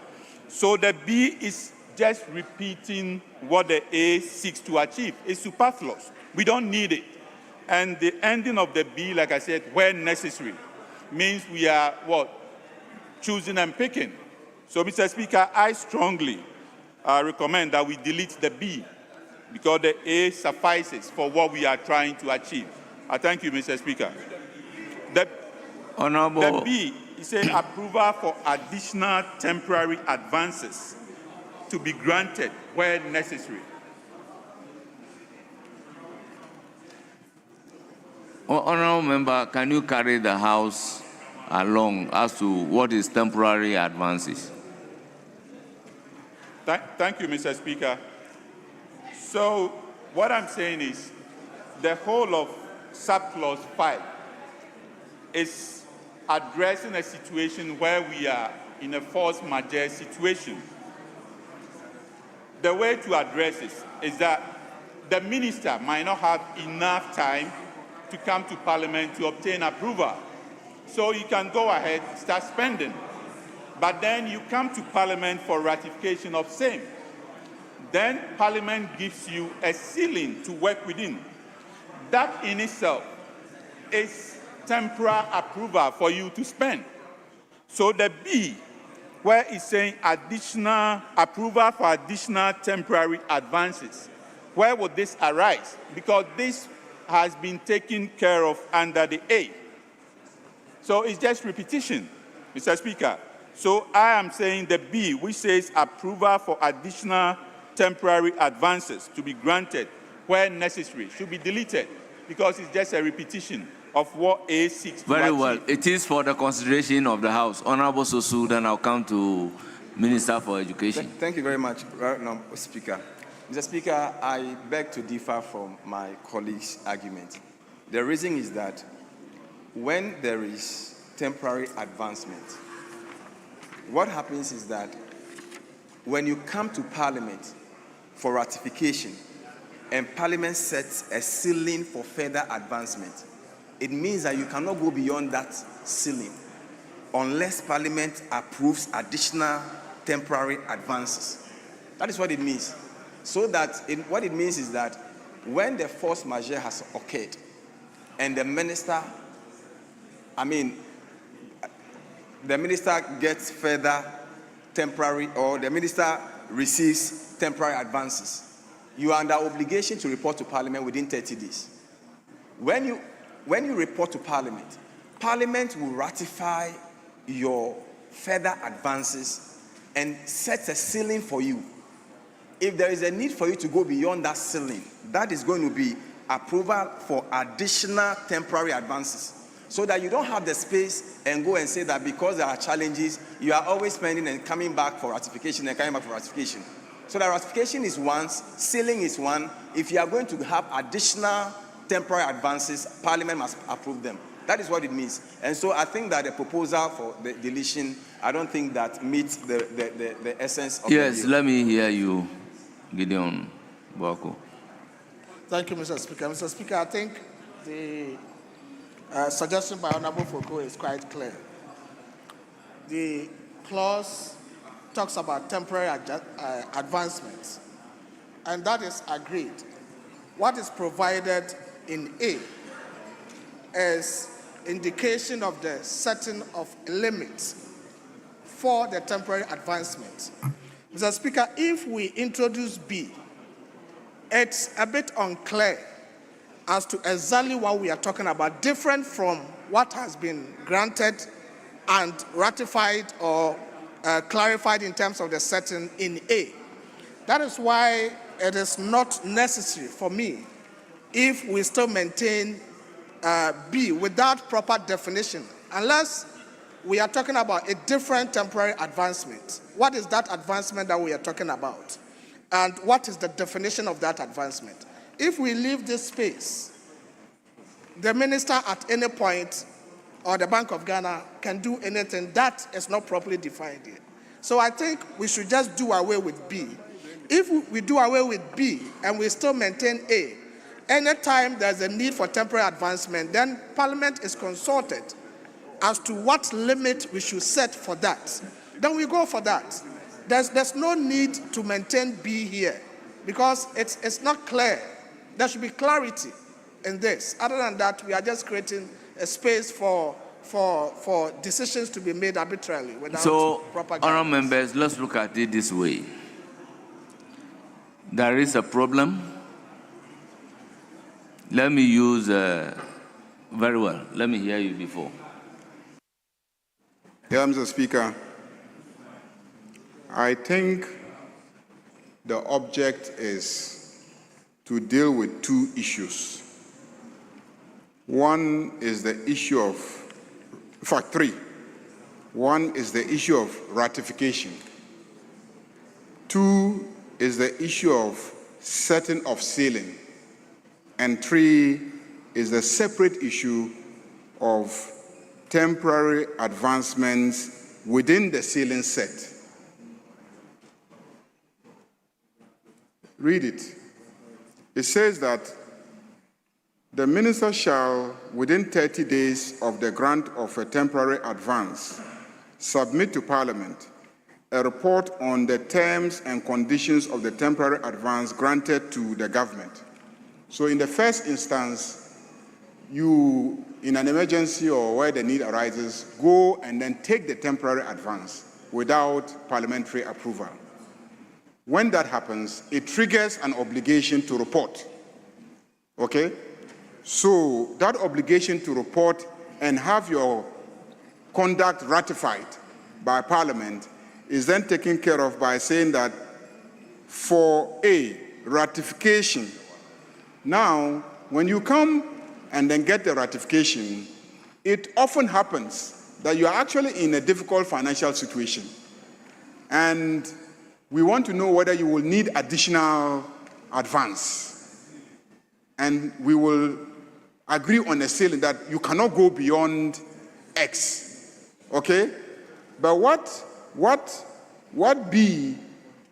So the B is just repeating what the A seeks to achieve. It's superfluous. We don't need it. And the ending of the B, like I said, when necessary, means we are what? Choosing and picking. So, Mr. Speaker, I strongly recommend that we delete the B because the A suffices for what we are trying to achieve. I thank you, Mr. Speaker. The B is an approval for additional temporary advances to be granted where necessary. Honourable member, can you carry the House along as to what is temporary advances? Thank you, Mr. Speaker. So what I'm saying is the whole of subclause 5 is addressing a situation where we are in a force majeure situation. The way to address this is that the minister might not have enough time to come to Parliament to obtain approval. So you can go ahead, start spending. But then you come to Parliament for ratification of same. Then Parliament gives you a ceiling to work within. That in itself is temporary approval for you to spend. So the B, where it's saying additional approval for additional temporary advances, where would this arise? Because this has been taken care of under the A. So it's just repetition, Mr. Speaker. So I am saying the B, which says approval for additional temporary advances to be granted where necessary, should be deleted because it's just a repetition of what A seeks to Very achieve. well. It is for the consideration of the House. Honourable Sosu, then I'll come to Minister for Education. Thank you very much, Speaker. Mr. Speaker, I beg to differ from my colleague's argument. The reason is that when there is temporary advancement, what happens is that when you come to Parliament for ratification and Parliament sets a ceiling for further advancement, it means that you cannot go beyond that ceiling unless Parliament approves additional temporary advances. That is what it means. So that what it means is that when the force majeure has occurred and the minister gets further temporary, or the minister receives temporary advances, you are under obligation to report to Parliament within 30 days. when you report to Parliament, Parliament will ratify your further advances and set a ceiling for you. If there is a need for you to go beyond that ceiling, that is going to be approval for additional temporary advances, so that you don't have the space and go and say that because there are challenges, you are always spending and coming back for ratification and coming back for ratification. So that ratification is one, ceiling is one. If you are going to have additional temporary advances, Parliament must approve them. That is what it means. And so I think that the proposal for the deletion, I don't think that meets the essence of yes, the bill. Let me hear you, Gideon Boko. Thank you, Mr. Speaker. Mr. Speaker, I think the suggestion by Honorable Foucault is quite clear. The clause talks about temporary advancements, and that is agreed. What is provided in A is indication of the setting of limits for the temporary advancement. Mr. Speaker, if we introduce B, it's a bit unclear as to exactly what we are talking about, different from what has been granted and ratified or clarified in terms of the setting in A. That is why it is not necessary for me, if we still maintain B without proper definition, unless we are talking about a different temporary advancement. What is that advancement that we are talking about? And what is the definition of that advancement? If we leave this space, the minister at any point or the Bank of Ghana can do anything that is not properly defined here. So I think we should just do away with B. If we do away with B and we still maintain A, anytime there's a need for temporary advancement, then Parliament is consulted as to what limit we should set for that. Then we go for that. There's no need to maintain B here because it's not clear. There should be clarity in this. Other than that, we are just creating a space for decisions to be made arbitrarily without proper guidance. Honourable members, let's look at it this way. There is a problem. Let me use very well. Let me hear you before. Yeah, Mr. Speaker, I think the object is to deal with two issues. One is the issue of, in fact, three. One is the issue of ratification. Two is the issue of setting of ceiling. And three is the separate issue of temporary advancements within the ceiling set. Read it. It says that the minister shall, within 30 days of the grant of a temporary advance, submit to Parliament a report on the terms and conditions of the temporary advance granted to the government. So in the first instance, you, in an emergency or where the need arises, go and then take the temporary advance without parliamentary approval. When that happens, it triggers an obligation to report. Okay? So that obligation to report and have your conduct ratified by Parliament is then taken care of by saying that for a ratification, now when you come and then get the ratification, it often happens that you are actually in a difficult financial situation. And we want to know whether you will need additional advance. And we will agree on a ceiling that you cannot go beyond X. Okay? But what B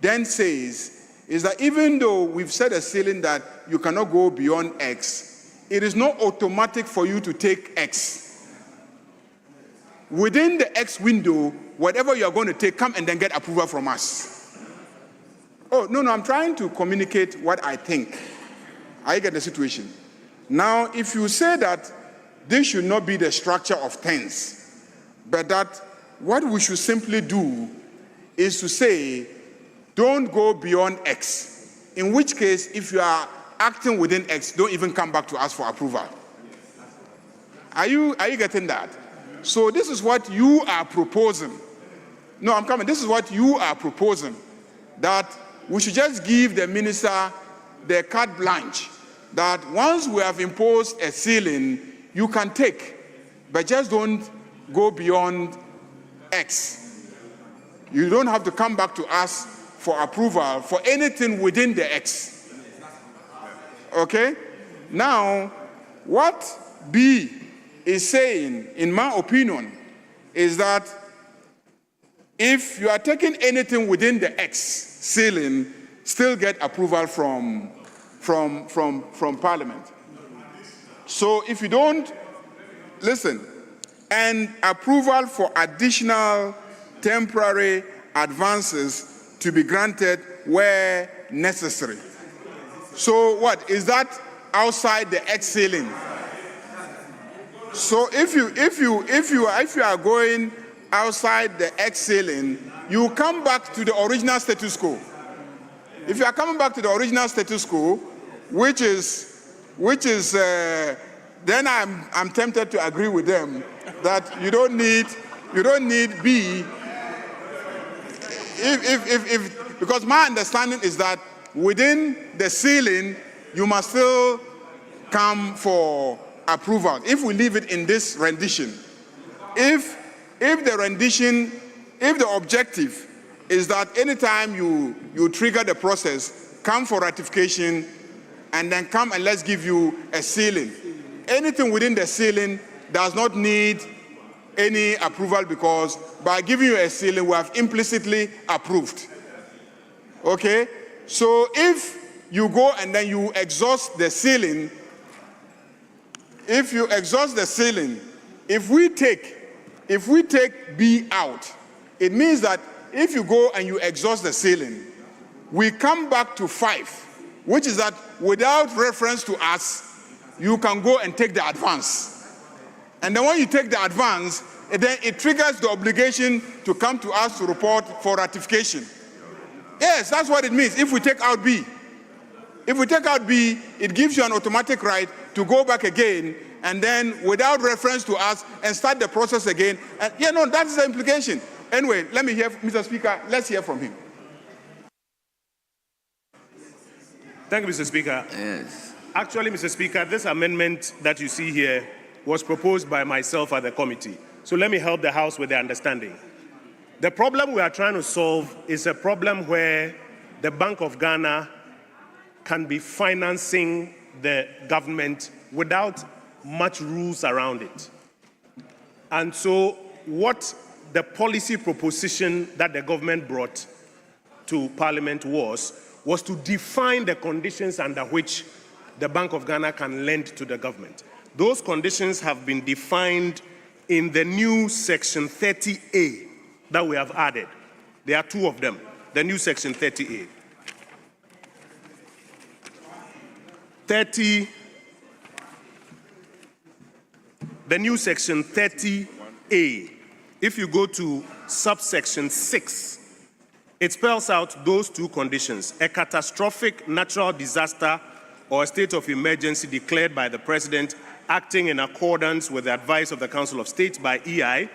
then says is that even though we've set a ceiling that you cannot go beyond X, it is not automatic for you to take X. Within the X window, whatever you are going to take, come and then get approval from us. Oh, no, I'm trying to communicate what I think. I get the situation. Now, if you say that this should not be the structure of things, but that what we should simply do is to say, don't go beyond X. In which case, if you are acting within X, don't even come back to us for approval. Are you getting that? So this is what you are proposing. No, I'm coming. This is what you are proposing, that we should just give the minister the carte blanche, that once we have imposed a ceiling, you can take, but just don't go beyond X. You don't have to come back to us for approval for anything within the X. Okay? Now, what B is saying, in my opinion, is that if you are taking anything within the X ceiling, still get approval from Parliament. So if you don't, listen, and approval for additional temporary advances to be granted where necessary. So what, is that outside the X ceiling? So if you are going outside the X ceiling, you come back to the original status quo. If you are coming back to the original status quo, which is then I'm tempted to agree with them that you don't need B. Because my understanding is that within the ceiling, you must still come for approval. If we leave it in this rendition, if the objective is that anytime you trigger the process, come for ratification, and then come and let's give you a ceiling. Anything within the ceiling does not need any approval, because by giving you a ceiling, we have implicitly approved. Okay? So if you go and then you exhaust the ceiling, if we take B out, it means that if you go and you exhaust the ceiling, we come back to 5, which is that without reference to us, you can go and take the advance. And then when you take the advance, then it triggers the obligation to come to us to report for ratification. Yes, that's what it means if we take out B. If we take out B, it gives you an automatic right to go back again and then without reference to us and start the process again. And that's the implication. Anyway, let me hear, Mr. Speaker, let's hear from him. Thank you, Mr. Speaker. Yes. Actually, Mr. Speaker, this amendment that you see here was proposed by myself at the committee. So let me help the House with the understanding. The problem we are trying to solve is a problem where the Bank of Ghana can be financing the government without much rules around it. And so what the policy proposition that the government brought to Parliament was to define the conditions under which the Bank of Ghana can lend to the government. Those conditions have been defined in the new Section 30A that we have added. There are 2 of them, the new Section 30A. The new Section 30A, if you go to subsection 6, it spells out those 2 conditions: a catastrophic natural disaster or a state of emergency declared by the President acting in accordance with the advice of the Council of State by EI.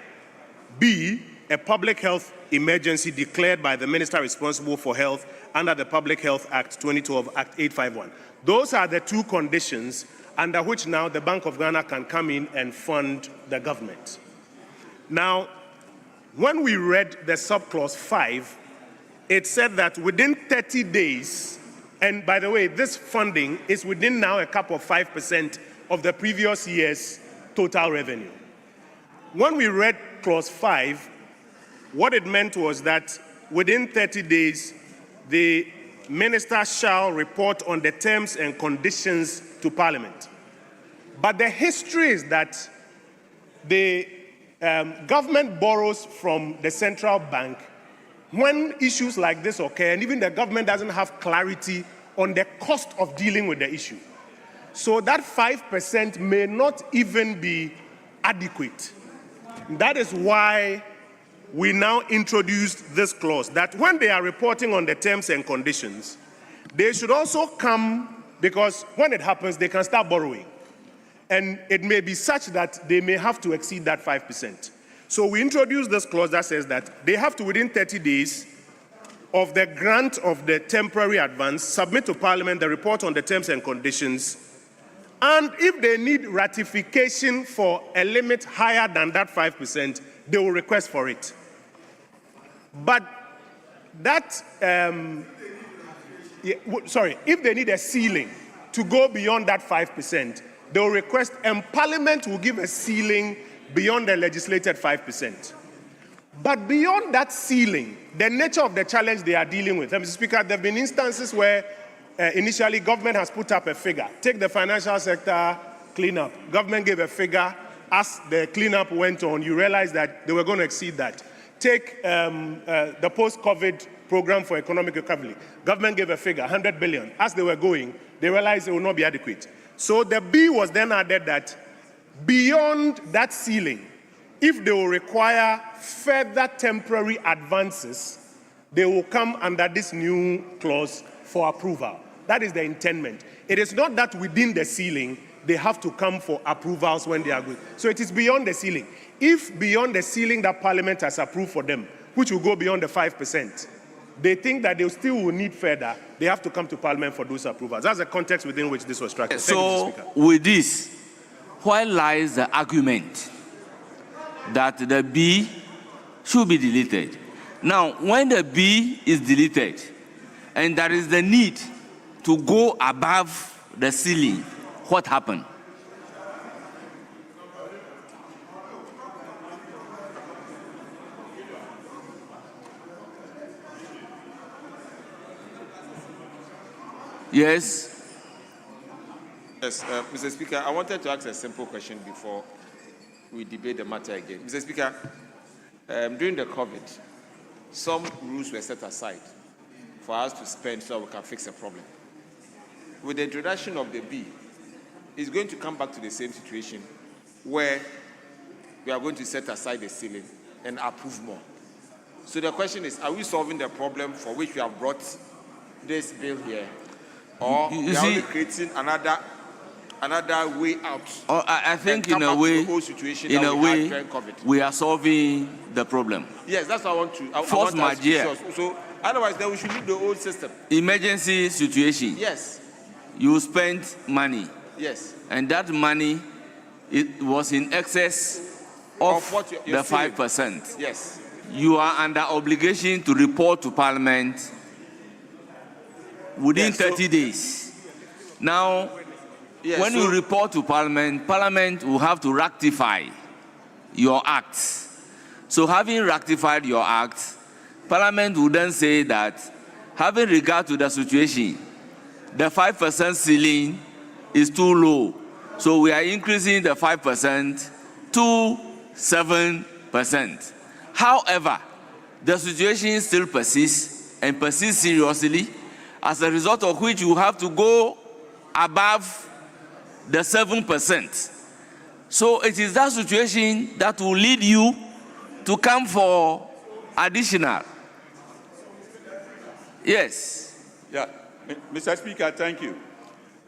B, a public health emergency declared by the Minister responsible for health under the Public Health Act 2012, Act 851. Those are the 2 conditions under which now the Bank of Ghana can come in and fund the government. Now, when we read the subclause 5, it said that within 30 days, and by the way, this funding is within now a cap of 5% of the previous year's total revenue. When we read clause 5, what it meant was that within 30 days, the minister shall report on the terms and conditions to Parliament. But the history is that the government borrows from the central bank when issues like this occur, and even the government doesn't have clarity on the cost of dealing with the issue. So that 5% may not even be adequate. That is why we now introduced this clause, that when they are reporting on the terms and conditions, they should also come, because when it happens, they can start borrowing. and it may be such that they may have to exceed that 5%. So we introduced this clause that says that they have to, within 30 days of the grant of the temporary advance, submit to Parliament the report on the terms and conditions, and if they need ratification for a limit higher than that 5%, they will request for it. But that, if they need a ceiling to go beyond that 5%, they will request, and Parliament will give a ceiling beyond the legislated 5%. But beyond that ceiling, the nature of the challenge they are dealing with, Mr. Speaker, there have been instances where initially government has put up a figure. Take the financial sector cleanup. Government gave a figure. As the cleanup went on, you realize that they were going to exceed that. Take the post-COVID program for economic recovery. Government gave a figure, 100 billion. As they were going, they realized it will not be adequate. So the B was then added that beyond that ceiling, if they will require further temporary advances, they will come under this new clause for approval. That is the intendment. It is not that within the ceiling, they have to come for approvals when they are good. So it is beyond the ceiling. If beyond the ceiling that Parliament has approved for them, which will go beyond the 5%, they think that they still will need further, they have to come to Parliament for those approvals. That's the context within which this was struck. So, with this, where lies the argument that the B should be deleted? Now, when the B is deleted, and there is the need to go above the ceiling, what happened? Yes. Yes, Mr. Speaker, I wanted to ask a simple question before we debate the matter again. Mr. Speaker, during the COVID, some rules were set aside for us to spend so we can fix a problem. With the introduction of the B, it's going to come back to the same situation where we are going to set aside the ceiling and approve more. So the question is, are we solving the problem for which we have brought this bill here? Or we are only creating another way out? I think in a way, we are solving the problem. Yes, that's what I want to. Force majeure. So otherwise, then we should leave the old system. Emergency situation. Yes. You spent money. Yes. And that money, it was in excess of what the 5%. Yes. You are under obligation to report to Parliament within 30 days. Now, when you report to Parliament, Parliament will have to rectify your acts. So having rectified your acts, Parliament will then say that, having regard to the situation, the 5% ceiling is too low. So we are increasing the 5% to 7%. However, the situation still persists and persists seriously, as a result of which you have to go above the 7%. So it is that situation that will lead you to come for additional. Yes. Yeah, Mr. Speaker, thank you.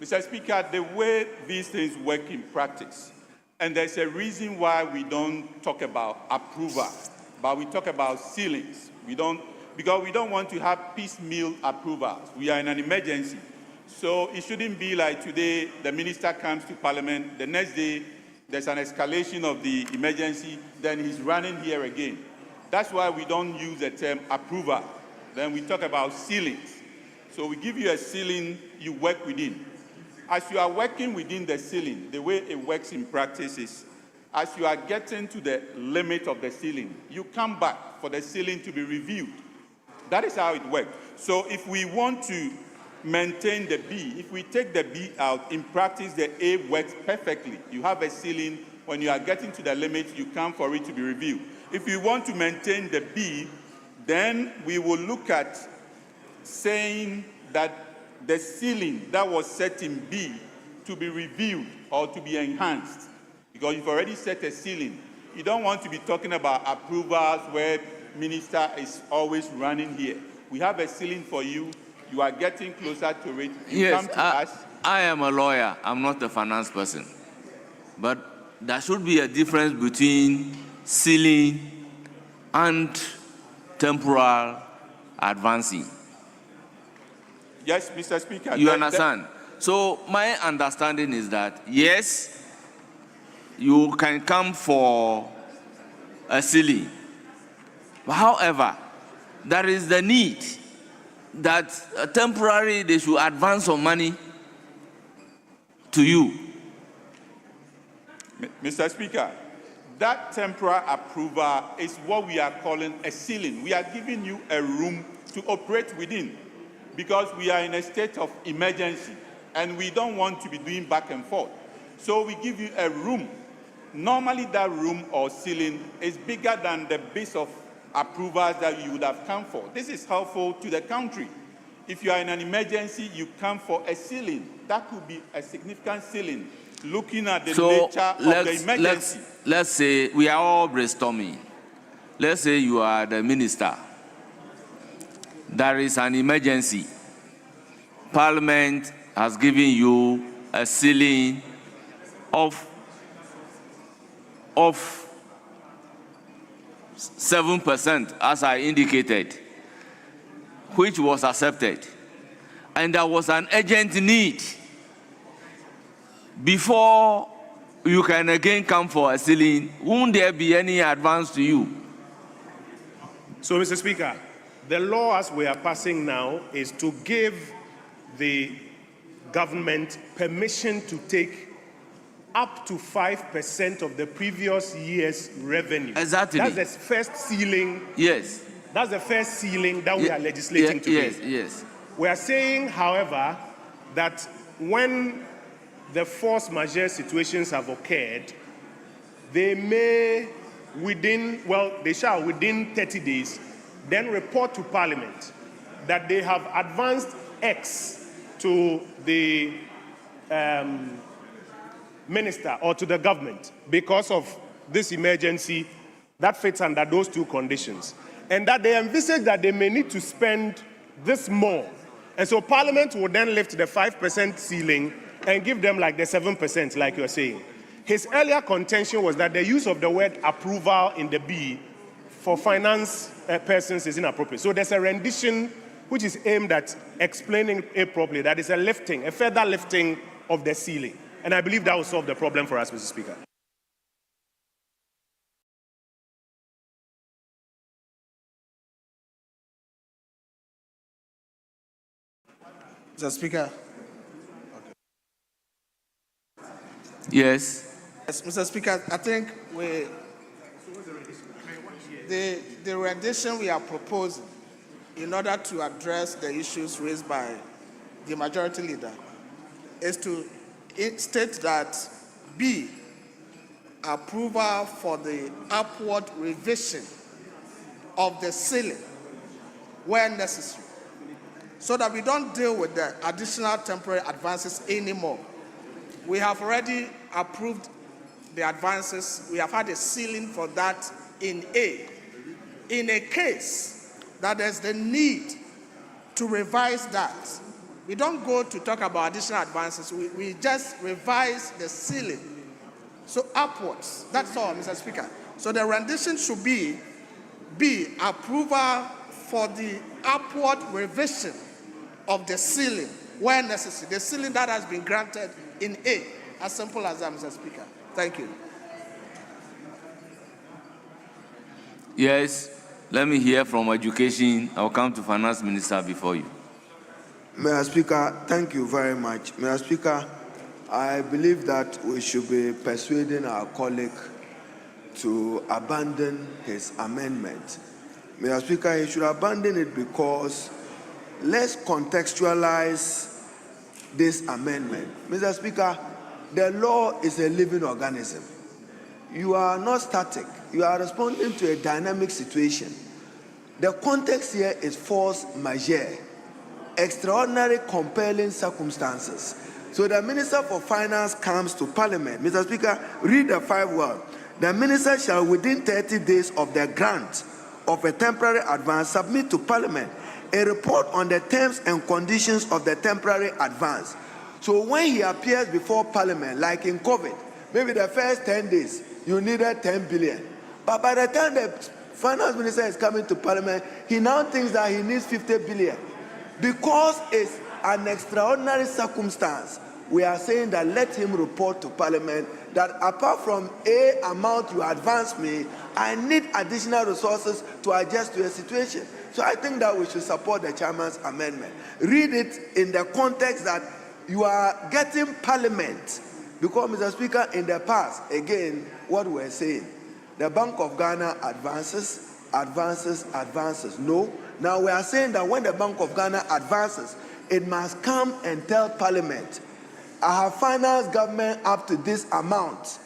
Mr. Speaker, the way these things work in practice, and there's a reason why we don't talk about approval, but we talk about ceilings. Because we don't want to have piecemeal approvals. We are in an emergency. So it shouldn't be like today the minister comes to Parliament, the next day there's an escalation of the emergency, then he's running here again. That's why we don't use the term approval. Then we talk about ceilings. So we give you a ceiling, you work within. As you are working within the ceiling, the way it works in practice is, as you are getting to the limit of the ceiling, you come back for the ceiling to be reviewed. That is how it works. So if we want to maintain the B, if we take the B out, in practice the A works perfectly. You have a ceiling, when you are getting to the limit, you come for it to be reviewed. If we want to maintain the B, then we will look at saying that the ceiling that was set in B to be reviewed or to be enhanced. Because you've already set a ceiling. You don't want to be talking about approvals where minister is always running here. We have a ceiling for you. You are getting closer to it. You come to us. I am a lawyer. I'm not a finance person. But there should be a difference between ceiling and temporal advancing. Yes, Mr. Speaker. You understand? So my understanding is that, yes, you can come for a ceiling. However, there is the need that temporarily they should advance some money to you. Mr. Speaker, that temporary approval is what we are calling a ceiling. We are giving you a room to operate within because we are in a state of emergency and we don't want to be doing back and forth. So we give you a room. Normally that room or ceiling is bigger than the base of approvals that you would have come for. This is helpful to the country. If you are in an emergency, you come for a ceiling. That could be a significant ceiling, looking at the nature of the emergency. Let's say we are all brainstorming. Let's say you are the minister. There is an emergency. Parliament has given you a ceiling of 7%, as I indicated, which was accepted. And there was an urgent need before you can again come for a ceiling. Won't there be any advance to you? So, Mr. Speaker, the law as we are passing now is to give the government permission to take up to 5% of the previous year's revenue. Exactly. That's the first ceiling. Yes. That's the first ceiling that we are legislating today. Yes. We are saying, however, that when the force majeure situations have occurred, they may they shall within 30 days then report to Parliament that they have advanced X to the minister or to the government because of this emergency that fits under those two conditions, and that they envisage that they may need to spend this more. And so Parliament will then lift the 5% ceiling and give them like the 7%, like you're saying. His earlier contention was that the use of the word approval in the B for finance persons is inappropriate. So there's a rendition which is aimed at explaining it properly. That is a lifting, a further lifting of the ceiling. And I believe that will solve the problem for us, Mr. Speaker. Mr. Speaker. Yes. Yes, Mr. Speaker, I think the rendition we are proposing in order to address the issues raised by the majority leader is to state that B, approval for the upward revision of the ceiling where necessary, so that we don't deal with the additional temporary advances anymore. We have already approved the advances. We have had a ceiling for that in A. In a case that there's the need to revise that, we don't go to talk about additional advances. We just revise the ceiling. So upwards. That's all, Mr. Speaker. So the rendition should be B, approval for the upward revision of the ceiling where necessary. The ceiling that has been granted in A. As simple as that, Mr. Speaker. Thank you. Yes. Let me hear from education. I'll come to finance minister before you. Mr. Speaker, thank you very much. Mr. Speaker, I believe that we should be persuading our colleague to abandon his amendment. Mr. Speaker, he should abandon it because let's contextualize this amendment. Mr. Speaker, the law is a living organism. You are not static. You are responding to a dynamic situation. The context here is force majeure, extraordinary compelling circumstances. So the Minister for Finance comes to Parliament. Mr. Speaker, read the 5 words. The Minister shall within 30 days of the grant of a temporary advance submit to Parliament a report on the terms and conditions of the temporary advance. So when he appears before Parliament, like in COVID, maybe the first 10 days, you needed 10 billion. But by the time the finance minister is coming to parliament, he now thinks that he needs 50 billion. Because it's an extraordinary circumstance, we are saying that let him report to parliament that apart from a amount you advance me, I need additional resources to adjust to a situation. So I think that we should support the chairman's amendment. Read it in the context that you are getting parliament. Because, Mr. Speaker, in the past, again, what we're saying, the Bank of Ghana advances. No. Now we are saying that when the Bank of Ghana advances, it must come and tell parliament, I have financed government up to this amount.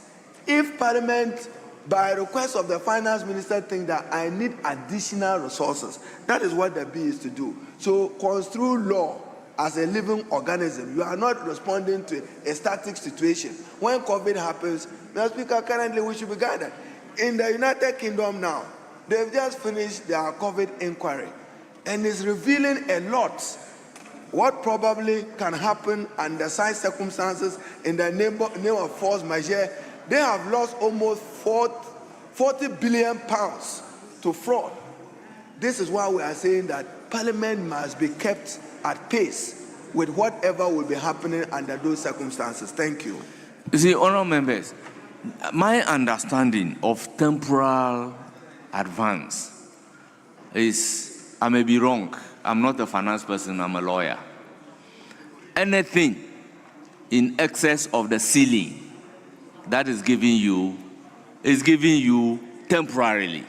If parliament, by request of the finance minister, think that I need additional resources, that is what the bill is to do. So construe law as a living organism. You are not responding to a static situation. When COVID happens, Mr. Speaker, currently we should be guided. In the United Kingdom now, they've just finished their COVID inquiry, and it's revealing a lot what probably can happen under such circumstances in the name of force majeure. They have lost almost 40 billion pounds to fraud. This is why we are saying that Parliament must be kept at pace with whatever will be happening under those circumstances. Thank you. You see, honourable members, my understanding of temporal advance is, I may be wrong, I'm not a finance person, I'm a lawyer. Anything in excess of the ceiling that is giving you temporarily.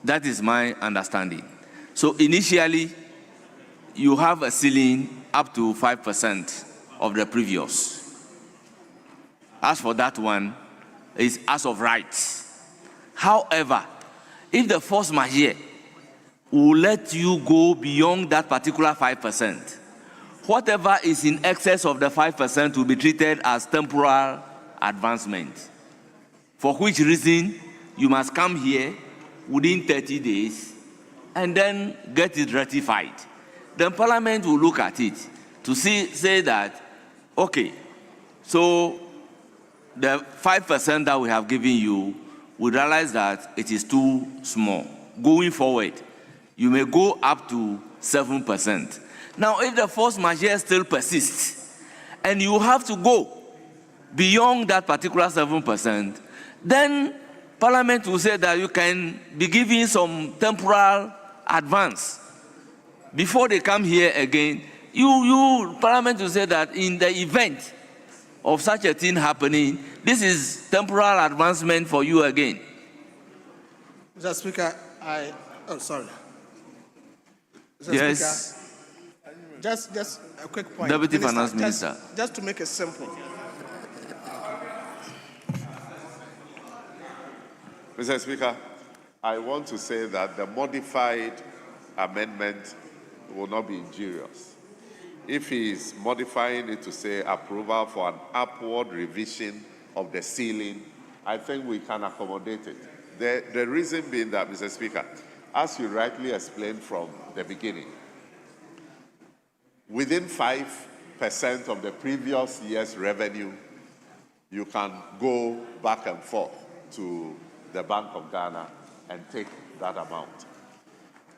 That is my understanding. So initially, you have a ceiling up to 5% of the previous. As for that one, it's as of rights. However, if the force majeure will let you go beyond that particular 5%, whatever is in excess of the 5% will be treated as temporal advancement. For which reason, you must come here within 30 days and then get it ratified. Then Parliament will look at it to say that, okay, so the 5% that we have given you, we realize that it is too small. Going forward, you may go up to 7%. Now, if the force majeure still persists, and you have to go beyond that particular 7%, then Parliament will say that you can be giving some temporal advance. Before they come here again, Parliament will say that in the event of such a thing happening, this is temporal advancement for you again. Mr. Speaker, sorry. Mr. Yes. Speaker, just a quick point. Deputy Finance Minister. Just to make it simple. Mr. Speaker, I want to say that the modified amendment will not be injurious. If he is modifying it to say approval for an upward revision of the ceiling, I think we can accommodate it. The reason being that, Mr. Speaker, as you rightly explained from the beginning, within 5% of the previous year's revenue, you can go back and forth to the Bank of Ghana and take that amount.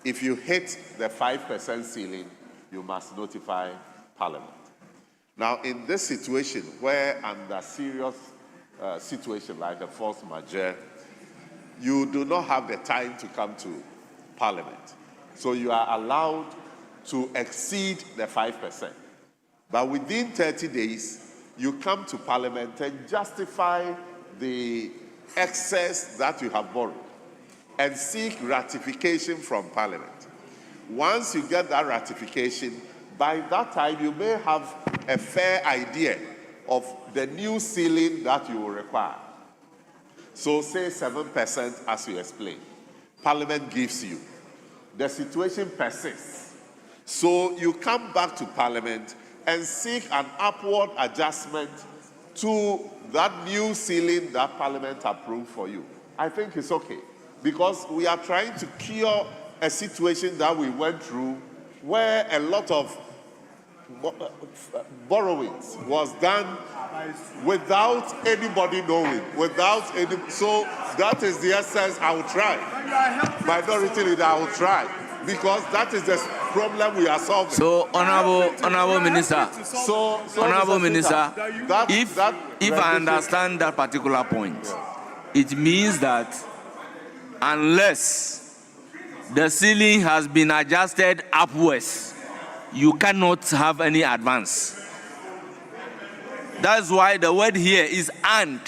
If you hit the 5% ceiling, you must notify Parliament. Now, in this situation, where under serious situation like a force majeure, you do not have the time to come to Parliament. So you are allowed to exceed the 5%. But within 30 days, you come to Parliament and justify the excess that you have borrowed and seek ratification from Parliament. Once you get that ratification, by that time you may have a fair idea of the new ceiling that you will require. So say 7% as you explained. Parliament gives you. The situation persists. So you come back to Parliament and seek an upward adjustment to that new ceiling that Parliament approved for you. I think it's okay, because we are trying to cure a situation that we went through where a lot of borrowings was done without anybody knowing, so that is the essence. I will try. Minority leader, I will try, because that is the problem we are solving. So, Honorable Minister, Honorable Minister, if I understand that particular point, it means that unless the ceiling has been adjusted upwards, you cannot have any advance. That's why the word here is and.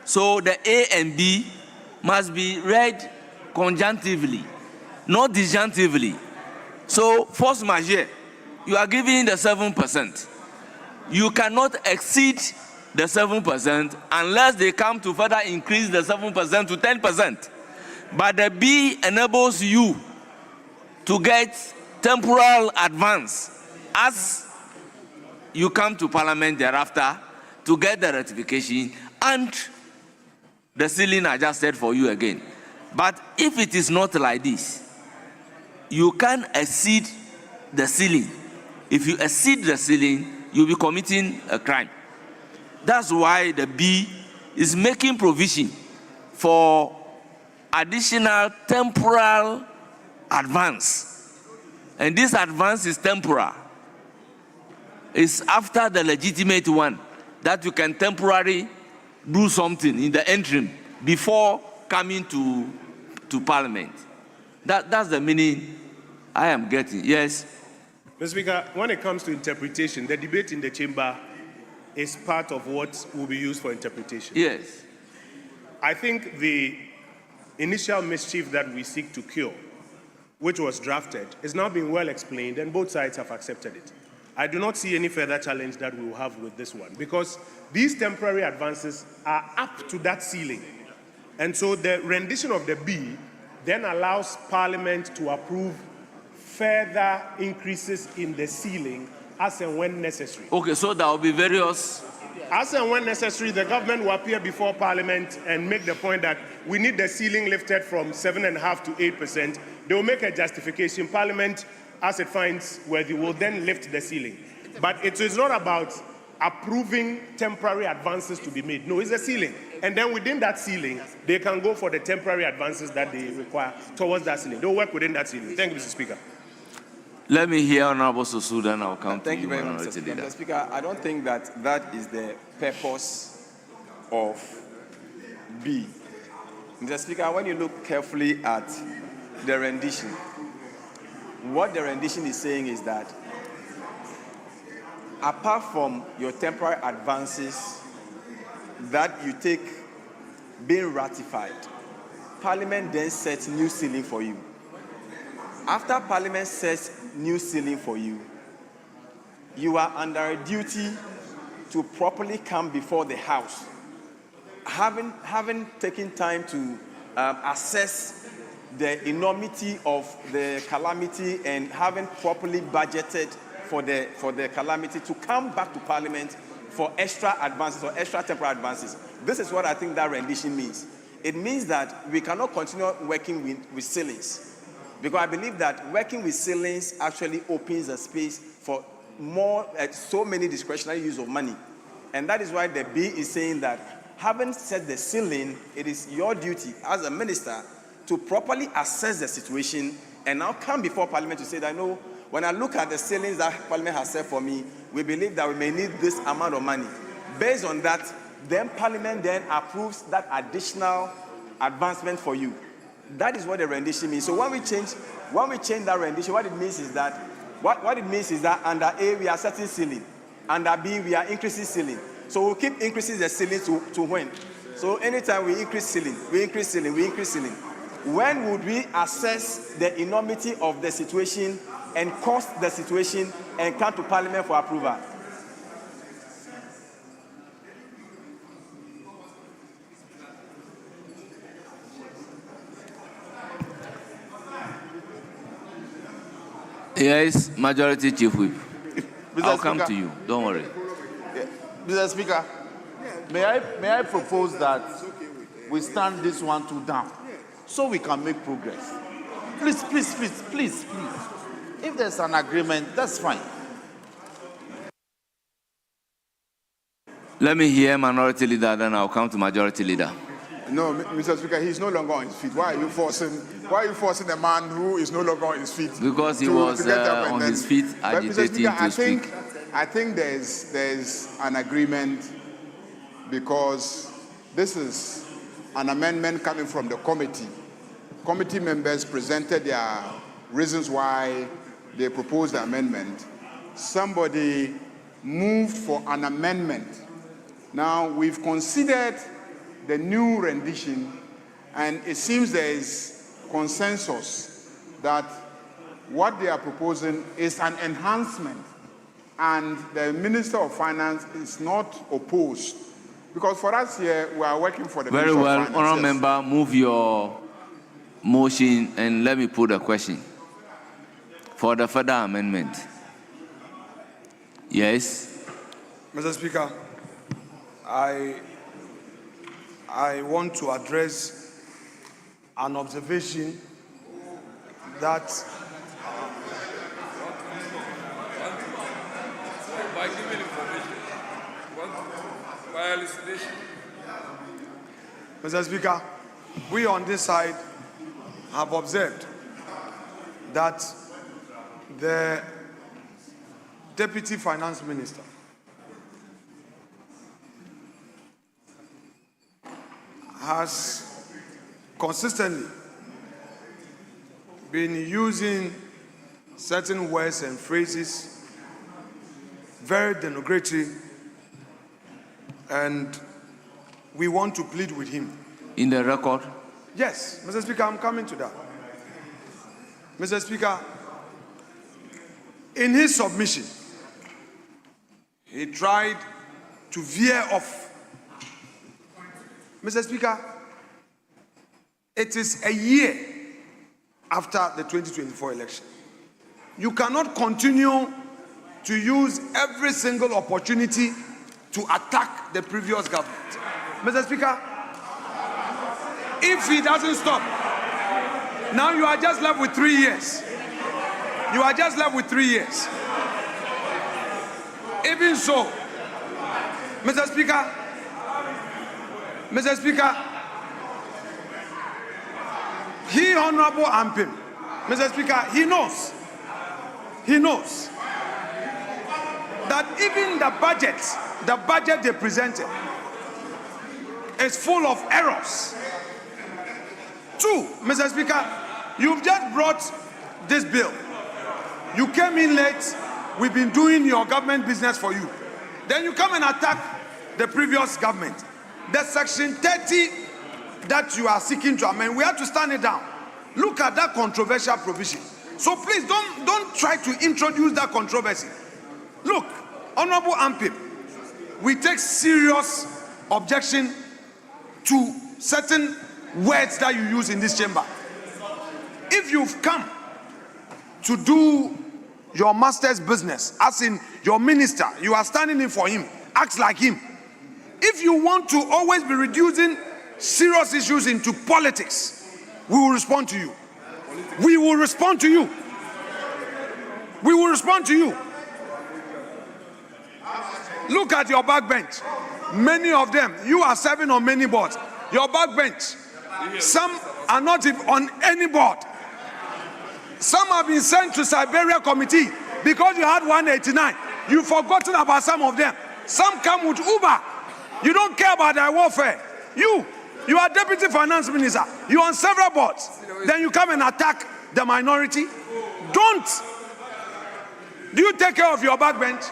So the A and B must be read conjunctively, not disjunctively. So force majeure, you are giving the 7%. You cannot exceed the 7% unless they come to further increase the 7% to 10%. But the B enables you to get temporal advance as you come to Parliament thereafter to get the ratification and the ceiling adjusted for you again. But if it is not like this, you can exceed the ceiling. If you exceed the ceiling, you'll be committing a crime. That's why the B is making provision for additional temporal advance. And this advance is temporal. It's after the legitimate one that you can temporarily do something in the interim before coming to Parliament. That's the meaning I am getting. Yes? Mr. Speaker, when it comes to interpretation, the debate in the chamber is part of what will be used for interpretation. Yes. I think the initial mischief that we seek to cure, which was drafted, is now being well explained, and both sides have accepted it. I do not see any further challenge that we will have with this one, because these temporary advances are up to that ceiling. And so the rendition of the B then allows Parliament to approve further increases in the ceiling as and when necessary. Okay, so there will be various... As and when necessary, the government will appear before Parliament and make the point that we need the ceiling lifted from 7.5% to 8%. They will make a justification. Parliament, as it finds worthy, will then lift the ceiling. But it is not about approving temporary advances to be made. No, it's a ceiling. And then within that ceiling, they can go for the temporary advances that they require towards that ceiling. They'll work within that ceiling. Thank you, Mr. Speaker. Let me hear Honorable Sosu, then I'll come to you. Thank you very much, Mr. Speaker. Mr. Speaker, I don't think that is the purpose of B. Mr. Speaker, when you look carefully at the rendition, what the rendition is saying is that apart from your temporary advances that you take being ratified, Parliament then sets new ceiling for you. After Parliament sets new ceiling for you, you are under a duty to properly come before the House, having taken time to assess the enormity of the calamity and having properly budgeted for the calamity, to come back to Parliament for extra advances or extra temporary advances. This is what I think that rendition means. It means that we cannot continue working with ceilings, because I believe that working with ceilings actually opens a space for more, so many discretionary use of money. And that is why the B is saying that having set the ceiling, it is your duty as a minister to properly assess the situation and now come before Parliament to say that, no, when I look at the ceilings that Parliament has set for me, we believe that we may need this amount of money. Based on that, then Parliament then approves that additional advancement for you. That is what the rendition means. So when we change that rendition, what it means is that under A we are setting ceiling, under B we are increasing ceiling. So we'll keep increasing the ceiling to when? So anytime we increase ceiling, we increase ceiling, we increase ceiling. When would we assess the enormity of the situation and cost the situation and come to Parliament for approval? Yes, Majority Chief Whip. I'll come Speaker, to you. Don't worry. Yeah. Mr. Speaker, may I propose that we stand this one two down so we can make progress? Please. If there's an agreement, that's fine. Let me hear minority leader, then I'll come to majority leader. No, Mr. Speaker, he's no longer on his feet. Why are you forcing a man who is no longer on his feet? Because he was on his feet agitating to speak. I think there's an agreement, because this is an amendment coming from the committee. Committee members presented their reasons why they proposed the amendment. Somebody moved for an amendment. Now, we've considered the new rendition, and it seems there is consensus that what they are proposing is an enhancement, and the Minister of Finance is not opposed. Because for us here, we are working for the Minister of Finance. Very well, Honourable Member, move your motion and let me put a question for the further amendment. Yes? Mr. Speaker, I want to address an observation that by giving information, by elucidation. Mr. Speaker, we on this side have observed that the Deputy Finance Minister has consistently been using certain words and phrases very denigratory, and we want to plead with him. In the record? Yes, Mr. Speaker, I'm coming to that. Mr. Speaker, in his submission, he tried to veer off. Mr. Speaker, it is a year after the 2024 election. You cannot continue to use every single opportunity to attack the previous government. Mr. Speaker, if he doesn't stop, now you are just left with 3 years. You are just left with 3 years. Even so, Mr. Speaker, he, Honorable Ampim, Mr. Speaker, he knows that even the budget they presented is full of errors. 2, Mr. Speaker, you've just brought this bill. You came in late. We've been doing your government business for you. Then you come and attack the previous government. The Section 30 that you are seeking to amend, we have to stand it down. Look at that controversial provision. So please don't try to introduce that controversy. Look, Honorable Ampim, we take serious objection to certain words that you use in this chamber. If you've come to do your master's business, as in your minister, you are standing in for him, act like him. If you want to always be reducing serious issues into politics, we will respond to you. We will respond to you. We will respond to you. Look at your backbench. Many of them, you are serving on many boards. Your backbench, some are not even on any board. Some have been sent to Siberia committee because you had 189. You've forgotten about some of them. Some come with Uber. You don't care about their welfare. You are Deputy Finance Minister. You're on several boards. Then you come and attack the minority. Do you take care of your backbench?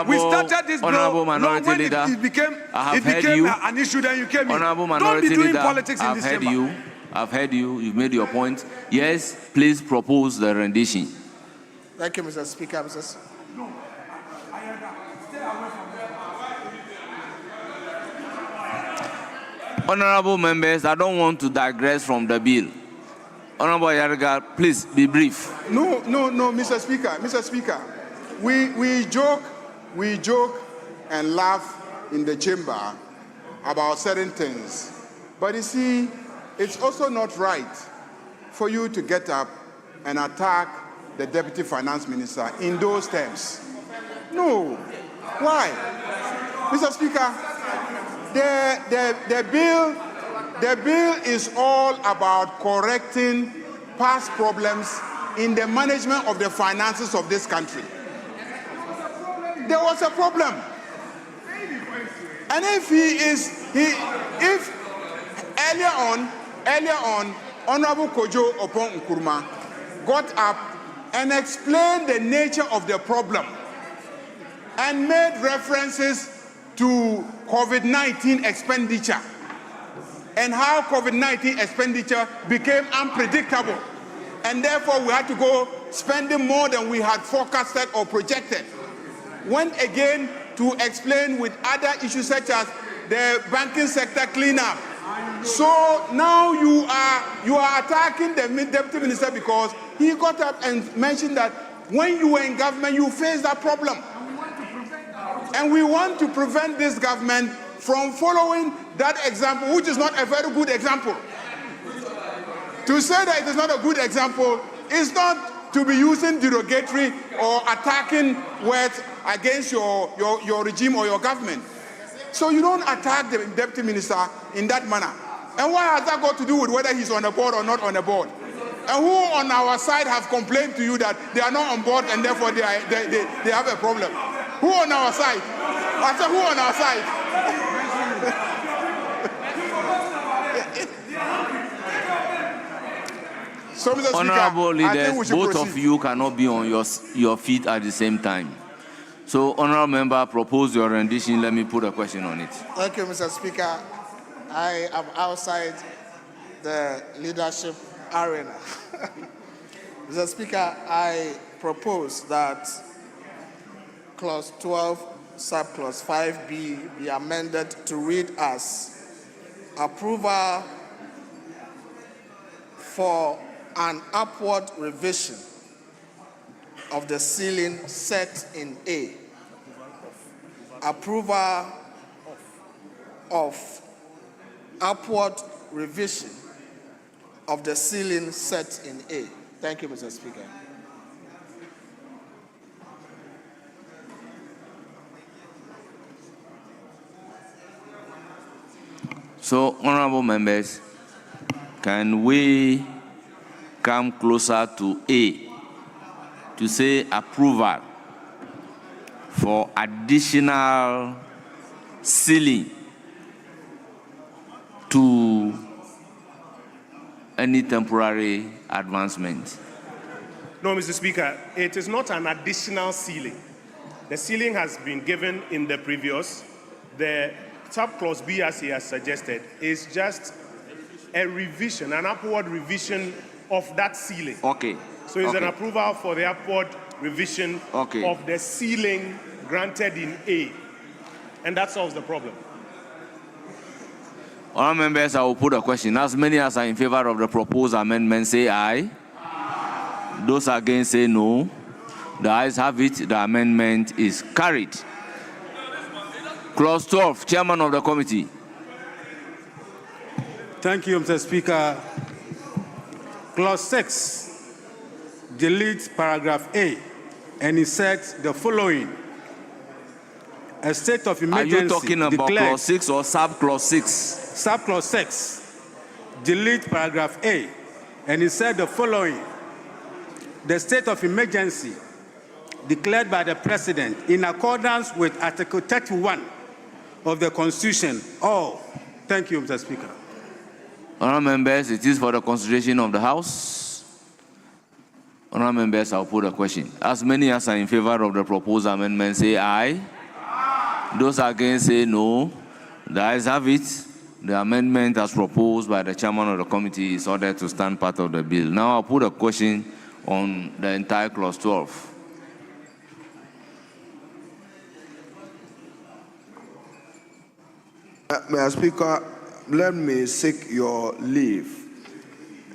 We started this bill Minority when Leader, it became an issue, then you came Honorable in. Minority Don't be doing Leader, politics in this chamber. I've heard you. You've made your point. Yes, please propose the rendition. Thank you, Mr. Speaker. Honorable members, I don't want to digress from the bill. Honorable Yarga, please be brief. No, Mr. Speaker. We joke and laugh in the chamber about certain things. But you see, it's also not right for you to get up and attack the Deputy Finance Minister in those terms. No. Why? Mr. Speaker, the bill is all about correcting past problems in the management of the finances of this country. There was a problem. And if earlier on, Honorable Kojo Opon Nkrumah got up and explained the nature of the problem and made references to COVID-19 expenditure and how COVID-19 expenditure became unpredictable. And therefore, we had to go spending more than we had forecasted or projected. Went again to explain with other issues such as the banking sector cleanup. So now you are attacking the deputy minister because he got up and mentioned that when you were in government, you faced that problem. And we want to prevent this government from following that example, which is not a very good example. To say that it is not a good example is not to be using derogatory or attacking words against your regime or your government. So you don't attack the deputy minister in that manner. And what has that got to do with whether he's on a board or not on a board? And who on our side have complained to you that they are not on board and therefore they have a problem? Who on our side? I said, who on our side? So, Mr. Honorable Speaker, leaders, both proceed. of you cannot be on your feet at the same time. So, honorable member, propose your rendition. Let me put a question on it. Thank you, Mr. Speaker. I am outside the leadership arena. Mr. Speaker, I propose that Clause 12, Subclause 5B be amended to read as approval for an upward revision of the ceiling set in A. Approval of upward revision of the ceiling set in A. Thank you, Mr. Speaker. So, honorable members, can we come closer to A to say approval for additional ceiling to any temporary advancement? No, Mr. Speaker, it is not an additional ceiling. The ceiling has been given in the previous. The subclause B, as he has suggested, is just a revision, an upward revision of that ceiling. Okay. So it's an approval for the upward revision of the ceiling granted in A. And that solves the problem. All members, I will put a question. As many as are in favor of the proposed amendment, say aye. Those against, say no. The ayes have it. The amendment is carried. Clause 12, Chairman of the Committee. Thank you, Mr. Speaker. Clause 6 deletes paragraph A and inserts the following. A state of emergency. Are you talking about clause 6 or subclause 6? Subclause 6. Delete paragraph A and insert the following. The state of emergency declared by the President in accordance with Article 31 of the Constitution. Oh, thank you, Mr. Speaker. Honourable members, it is for the consideration of the House. Honourable members, I'll put a question. As many as are in favor of the proposed amendment, say aye. Those against, say no. The ayes have it. The amendment as proposed by the chairman of the committee is ordered to stand part of the bill. Now I'll put a question on the entire clause 12. Mr. Speaker, let me seek your leave.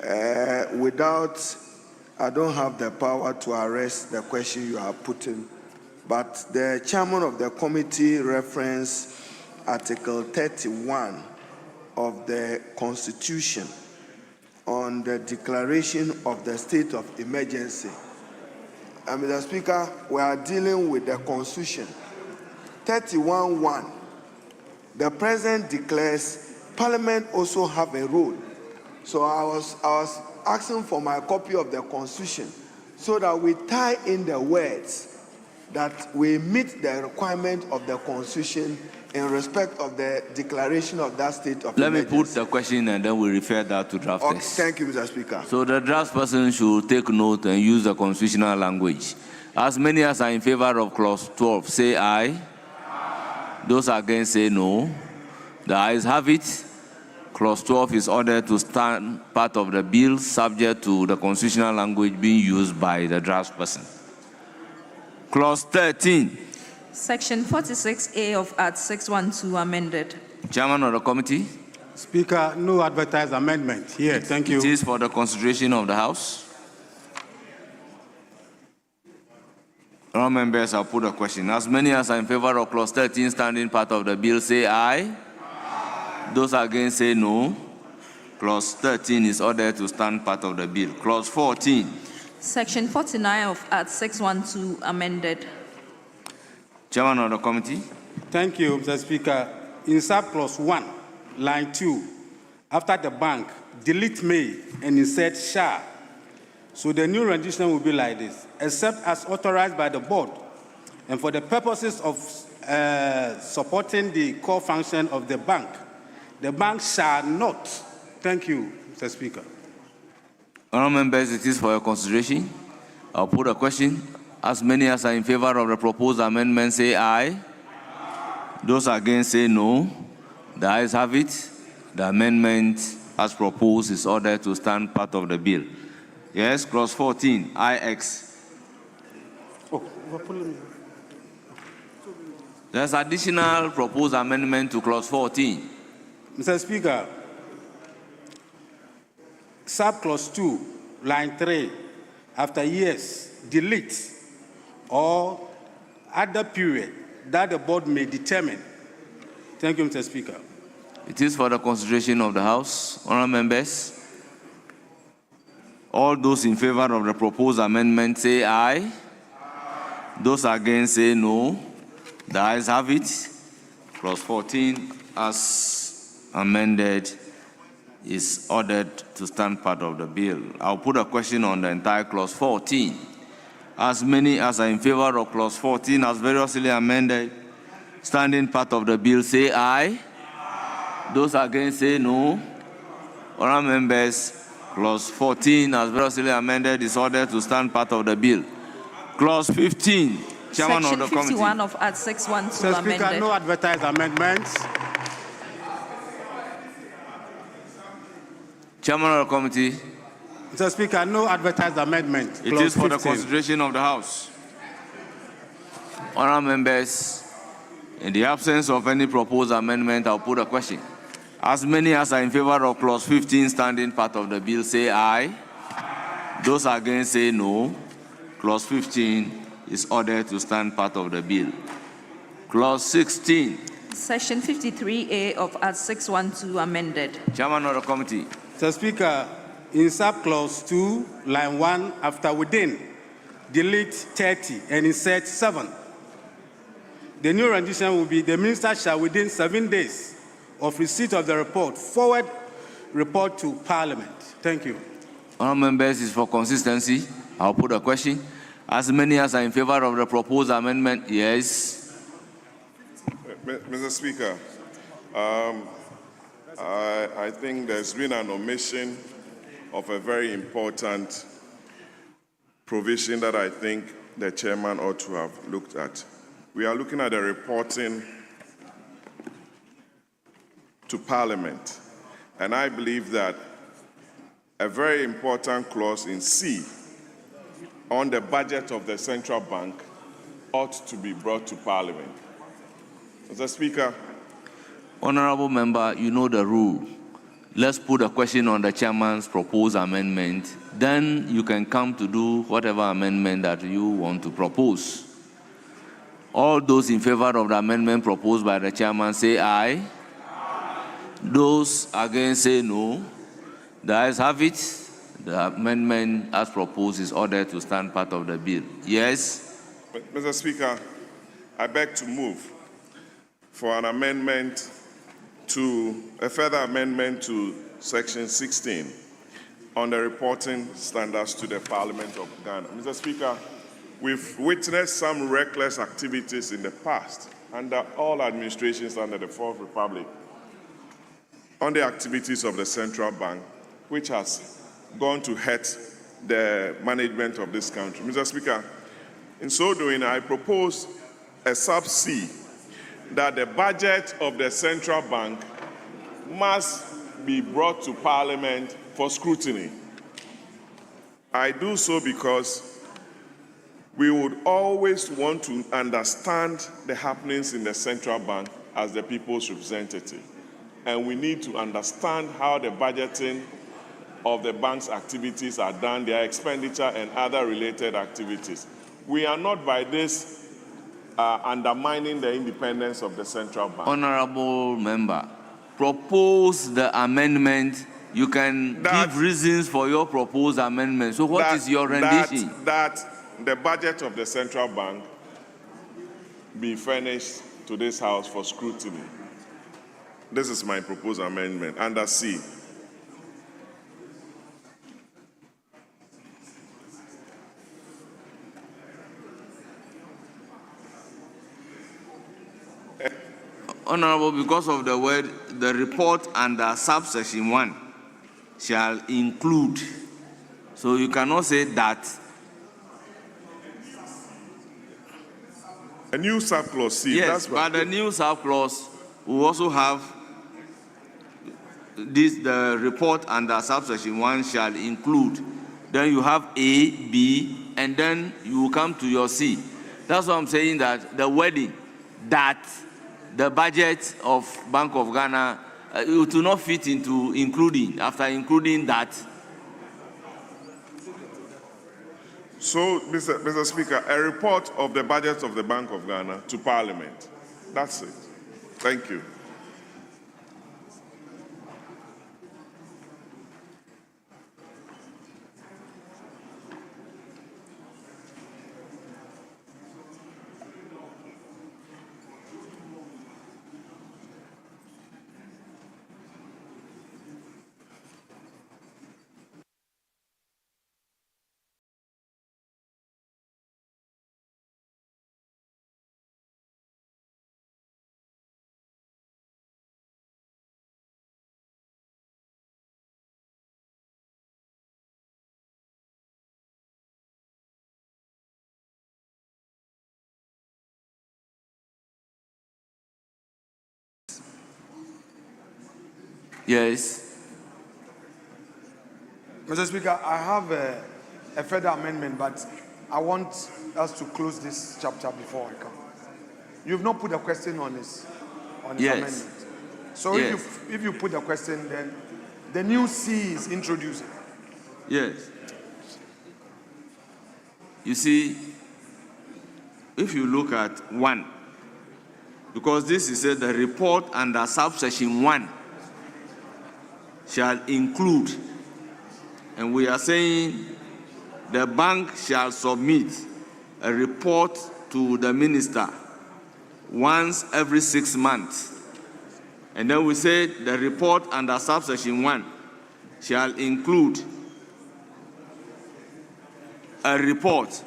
I don't have the power to arrest the question you are putting, but the chairman of the committee referenced Article 31 of the Constitution on the declaration of the state of emergency. Mr. Speaker, we are dealing with the Constitution. 31(1) the President declares Parliament also have a role. So I was asking for my copy of the Constitution so that we tie in the words that we meet the requirement of the Constitution in respect of the declaration of that state of Let me emergency. put the question and then we refer that to drafters. Okay, thank you, Mr. Speaker. So the draft person should take note and use the constitutional language. As many as are in favor of clause 12, say aye. Those against say no. The ayes have it. Clause 12 is ordered to stand part of the bill subject to the constitutional language being used by the draft person. Clause 13. Section 46A of Act 612 amended. Chairman of the committee. Speaker, no advertised amendment here. Thank you. It is for the consideration of the House. All members, I'll put a question. As many as are in favor of clause 13 standing part of the bill, say aye. Those against say no. Clause 13 is ordered to stand part of the bill. Clause 14. Section 49 of Act 612 amended. Chairman of the committee. Thank you, Mr. Speaker. In subclause 1, line 2, after the bank, delete may and insert shall. So the new rendition will be like this: except as authorized by the board and for the purposes of supporting the core function of the bank shall not. Thank you, Mr. Speaker. Honourable members, it is for your consideration. I'll put a question. As many as are in favor of the proposed amendment, say aye. Those against say no. The ayes have it. The amendment as proposed is ordered to stand part of the bill. Yes, clause 14, IX. There's additional proposed amendment to clause 14. Mr. Speaker, subclause 2, line 3, after years, delete or other period that the board may determine. Thank you, Mr. Speaker. It is for the consideration of the House. Honourable members, all those in favor of the proposed amendment say aye. Those against say no. The ayes have it. Clause 14 as amended is ordered to stand part of the bill. I'll put a question on the entire clause 14. As many as are in favor of clause 14 as variously amended, standing part of the bill, say aye. Those against say no. Honourable members, clause 14 as variously amended is ordered to stand part of the bill. Clause 15, Chairman Section of the committee. 51 of Act 612 Mr. Speaker, amended. no advertised amendments. Chairman of the committee. Mr. Speaker, no advertised amendment. It is for the consideration of the House. Honourable members, in the absence of any proposed amendment, I'll put a question. As many as are in favor of clause 15 standing part of the bill, say aye. Those against say no. Clause 15 is ordered to stand part of the bill. Clause 16. Section 53A of Act 612 amended. Chairman of the committee. Mr. Speaker, in subclause 2, line 1, after within, delete 30 and insert 7. The new rendition will be: the minister shall within 7 days of receipt of the report forward report to Parliament. Thank you. Honourable members, is for consistency. I'll put a question. As many as are in favor of the proposed amendment, yes. Mr. Speaker, I think there's been an omission of a very important provision that I think the chairman ought to have looked at. We are looking at the reporting to Parliament, and I believe that a very important clause in C on the budget of the central bank ought to be brought to Parliament. Mr. Speaker. Honourable member, you know the rule. Let's put a question on the chairman's proposed amendment. Then you can come to do whatever amendment that you want to propose. All those in favor of the amendment proposed by the chairman say aye. Those against say no. The ayes have it. The amendment as proposed is ordered to stand part of the bill. Yes? Mr. Speaker, I beg to move for an amendment to a further amendment to Section 16 on the reporting standards to the Parliament of Ghana. Mr. Speaker, we've witnessed some reckless activities in the past under all administrations under the Fourth Republic on the activities of the central bank, which has gone to hurt the management of this country. Mr. Speaker, in so doing, I propose a sub-C that the budget of the central bank must be brought to Parliament for scrutiny. I do so because we would always want to understand the happenings in the central bank as the people's representative. And we need to understand how the budgeting of the bank's activities are done, their expenditure and other related activities. We are not by this undermining the independence of the central bank. Honorable member, propose the amendment. You can give reasons for your proposed amendment. So what is your rendition? That the budget of the central bank be furnished to this House for scrutiny. This is my proposed amendment under C. Honorable, because of the word, the report under subsection 1 shall include. So you cannot say that. A new subclause C. Yes, but the new subclause will also have this, the report under subsection 1 shall include. Then you have A, B, and then you will come to your C. That's why I'm saying that the wording that the budget of Bank of Ghana, it will not fit into including, after including that. So, Mr. Speaker, a report of the budget of the Bank of Ghana to Parliament. That's it. Thank you. Yes. Mr. Speaker, I have a further amendment, but I want us to close this chapter before I come. You've not put a question on this amendment. So if you put a question, then the new C is introduced. Yes. You see, if you look at 1, because this is the report under subsection 1 shall include, and we are saying the bank shall submit a report to the minister once every 6 months. And then we say the report under subsection 1 shall include a report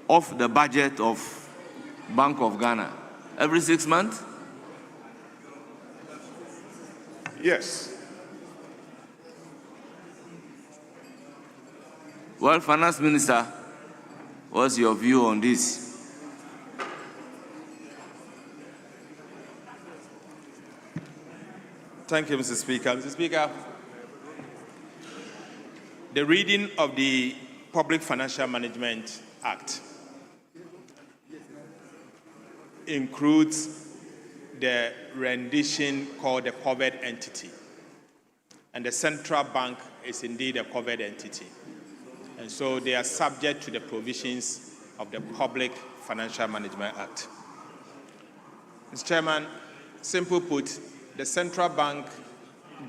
of the budget of Bank of Ghana every 6 months? Yes. Well, Finance Minister, what's your view on this? Thank you, Mr. Speaker. Mr. Speaker, the reading of the Public Financial Management Act includes the rendition called the covered entity. And the central bank is indeed a covered entity. And so they are subject to the provisions of the Public Financial Management Act. Mr. Chairman, simply put, the central bank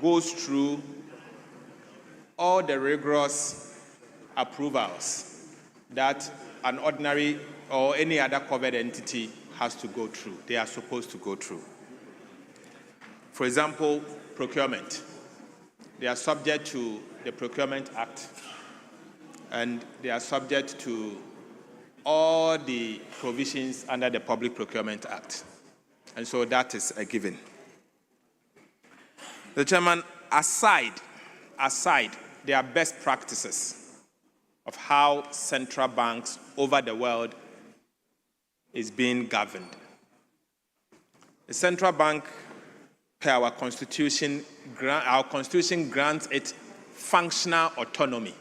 goes through all the rigorous approvals that an ordinary or any other covered entity has to go through. They are supposed to go through. For example, procurement. They are subject to the Procurement Act, and they are subject to all the provisions under the Public Procurement Act. And so that is a given. The Chairman, aside, there are best practices of how central banks over the world is being governed. The central bank, per our constitution grants it functional autonomy.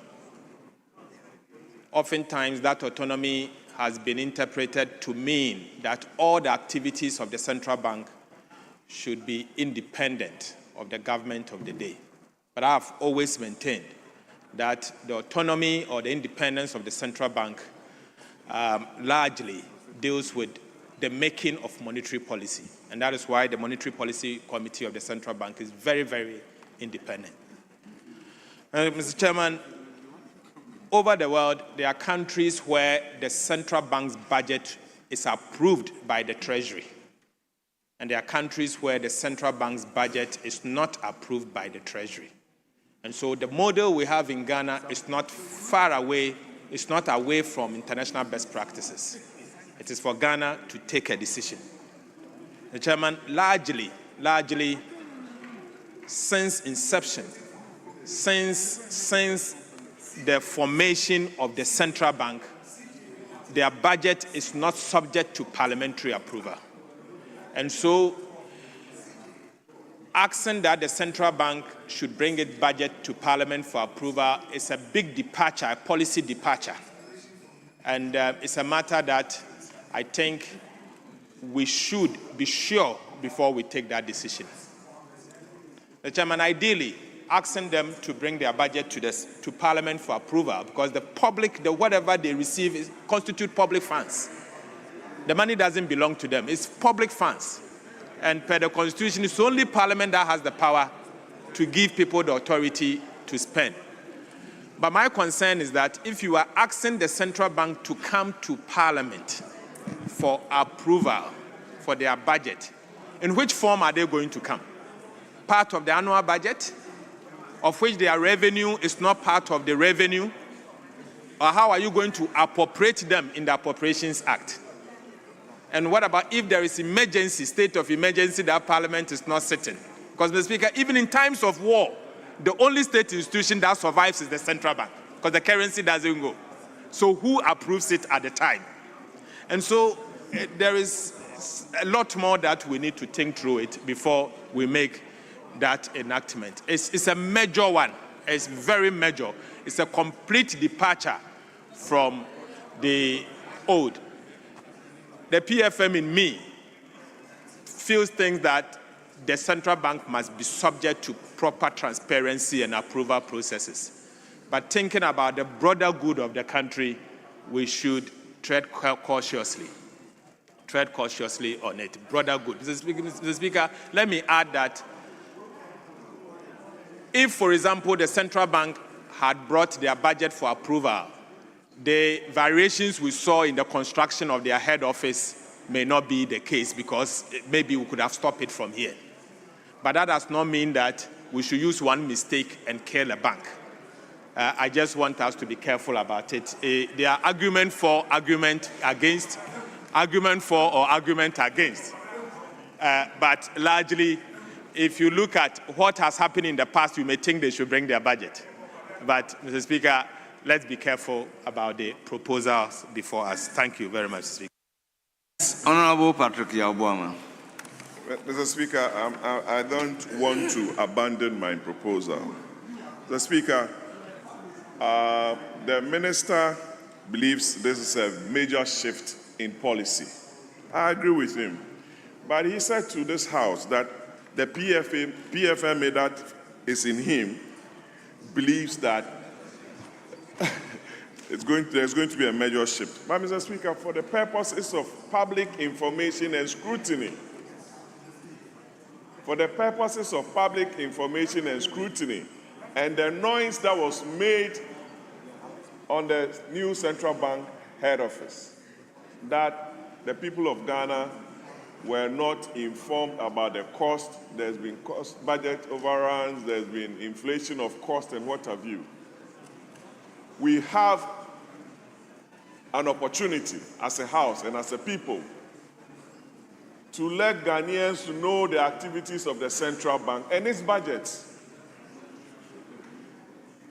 Oftentimes, that autonomy has been interpreted to mean that all the activities of the central bank should be independent of the government of the day. But I have always maintained that the autonomy or the independence of the central bank largely deals with the making of monetary policy. And that is why the Monetary Policy Committee of the Central Bank is very, very independent. Mr. Chairman, over the world, there are countries where the central bank's budget is approved by the Treasury. And there are countries where the central bank's budget is not approved by the Treasury. And so the model we have in Ghana is not far away, it's not away from international best practices. It is for Ghana to take a decision. The Chairman, largely, since inception, since the formation of the central bank, their budget is not subject to parliamentary approval. And so, asking that the central bank should bring its budget to Parliament for approval is a big departure, a policy departure. And it's a matter that I think we should be sure before we take that decision. The Chairman, ideally, asking them to bring their budget to Parliament for approval, because the public, whatever they receive constitute public funds. The money doesn't belong to them. It's public funds. And per the Constitution, it's only Parliament that has the power to give people the authority to spend. But my concern is that if you are asking the central bank to come to Parliament for approval for their budget, in which form are they going to come? Part of the annual budget, of which their revenue is not part of the revenue? Or how are you going to appropriate them in the Appropriations Act? And what about if there is emergency, state of emergency, that Parliament is not sitting? Because, Mr. Speaker, even in times of war, the only state institution that survives is the central bank, because the currency doesn't go. So who approves it at the time? And so there is a lot more that we need to think through it before we make that enactment. It's a major one. It's very major. It's a complete departure from the old. The PFM in me feels things that the central bank must be subject to proper transparency and approval processes. But thinking about the broader good of the country, we should tread cautiously on it. Broader good. Mr. Speaker, let me add that if, for example, the central bank had brought their budget for approval, the variations we saw in the construction of their head office may not be the case, because maybe we could have stopped it from here. But that does not mean that we should use one mistake and kill a bank. I just want us to be careful about it. There are argument for, argument against, argument for or argument against. But largely, if you look at what has happened in the past, you may think they should bring their budget. But, Mr. Speaker, let's be careful about the proposals before us. Thank you very much, Speaker. Honorable Patrick Yabuama. Mr. Speaker, I don't want to abandon my proposal. Mr. Speaker, the minister believes this is a major shift in policy. I agree with him. But he said to this House that the PFMA that is in him believes that there's going to be a major shift. But, Mr. Speaker, for the purposes of public information and scrutiny, and the noise that was made on the new central bank head office, that the people of Ghana were not informed about the cost. There's been cost budget overruns, there's been inflation of cost and what have you. We have an opportunity as a house and as a people to let Ghanaians know the activities of the central bank and its budgets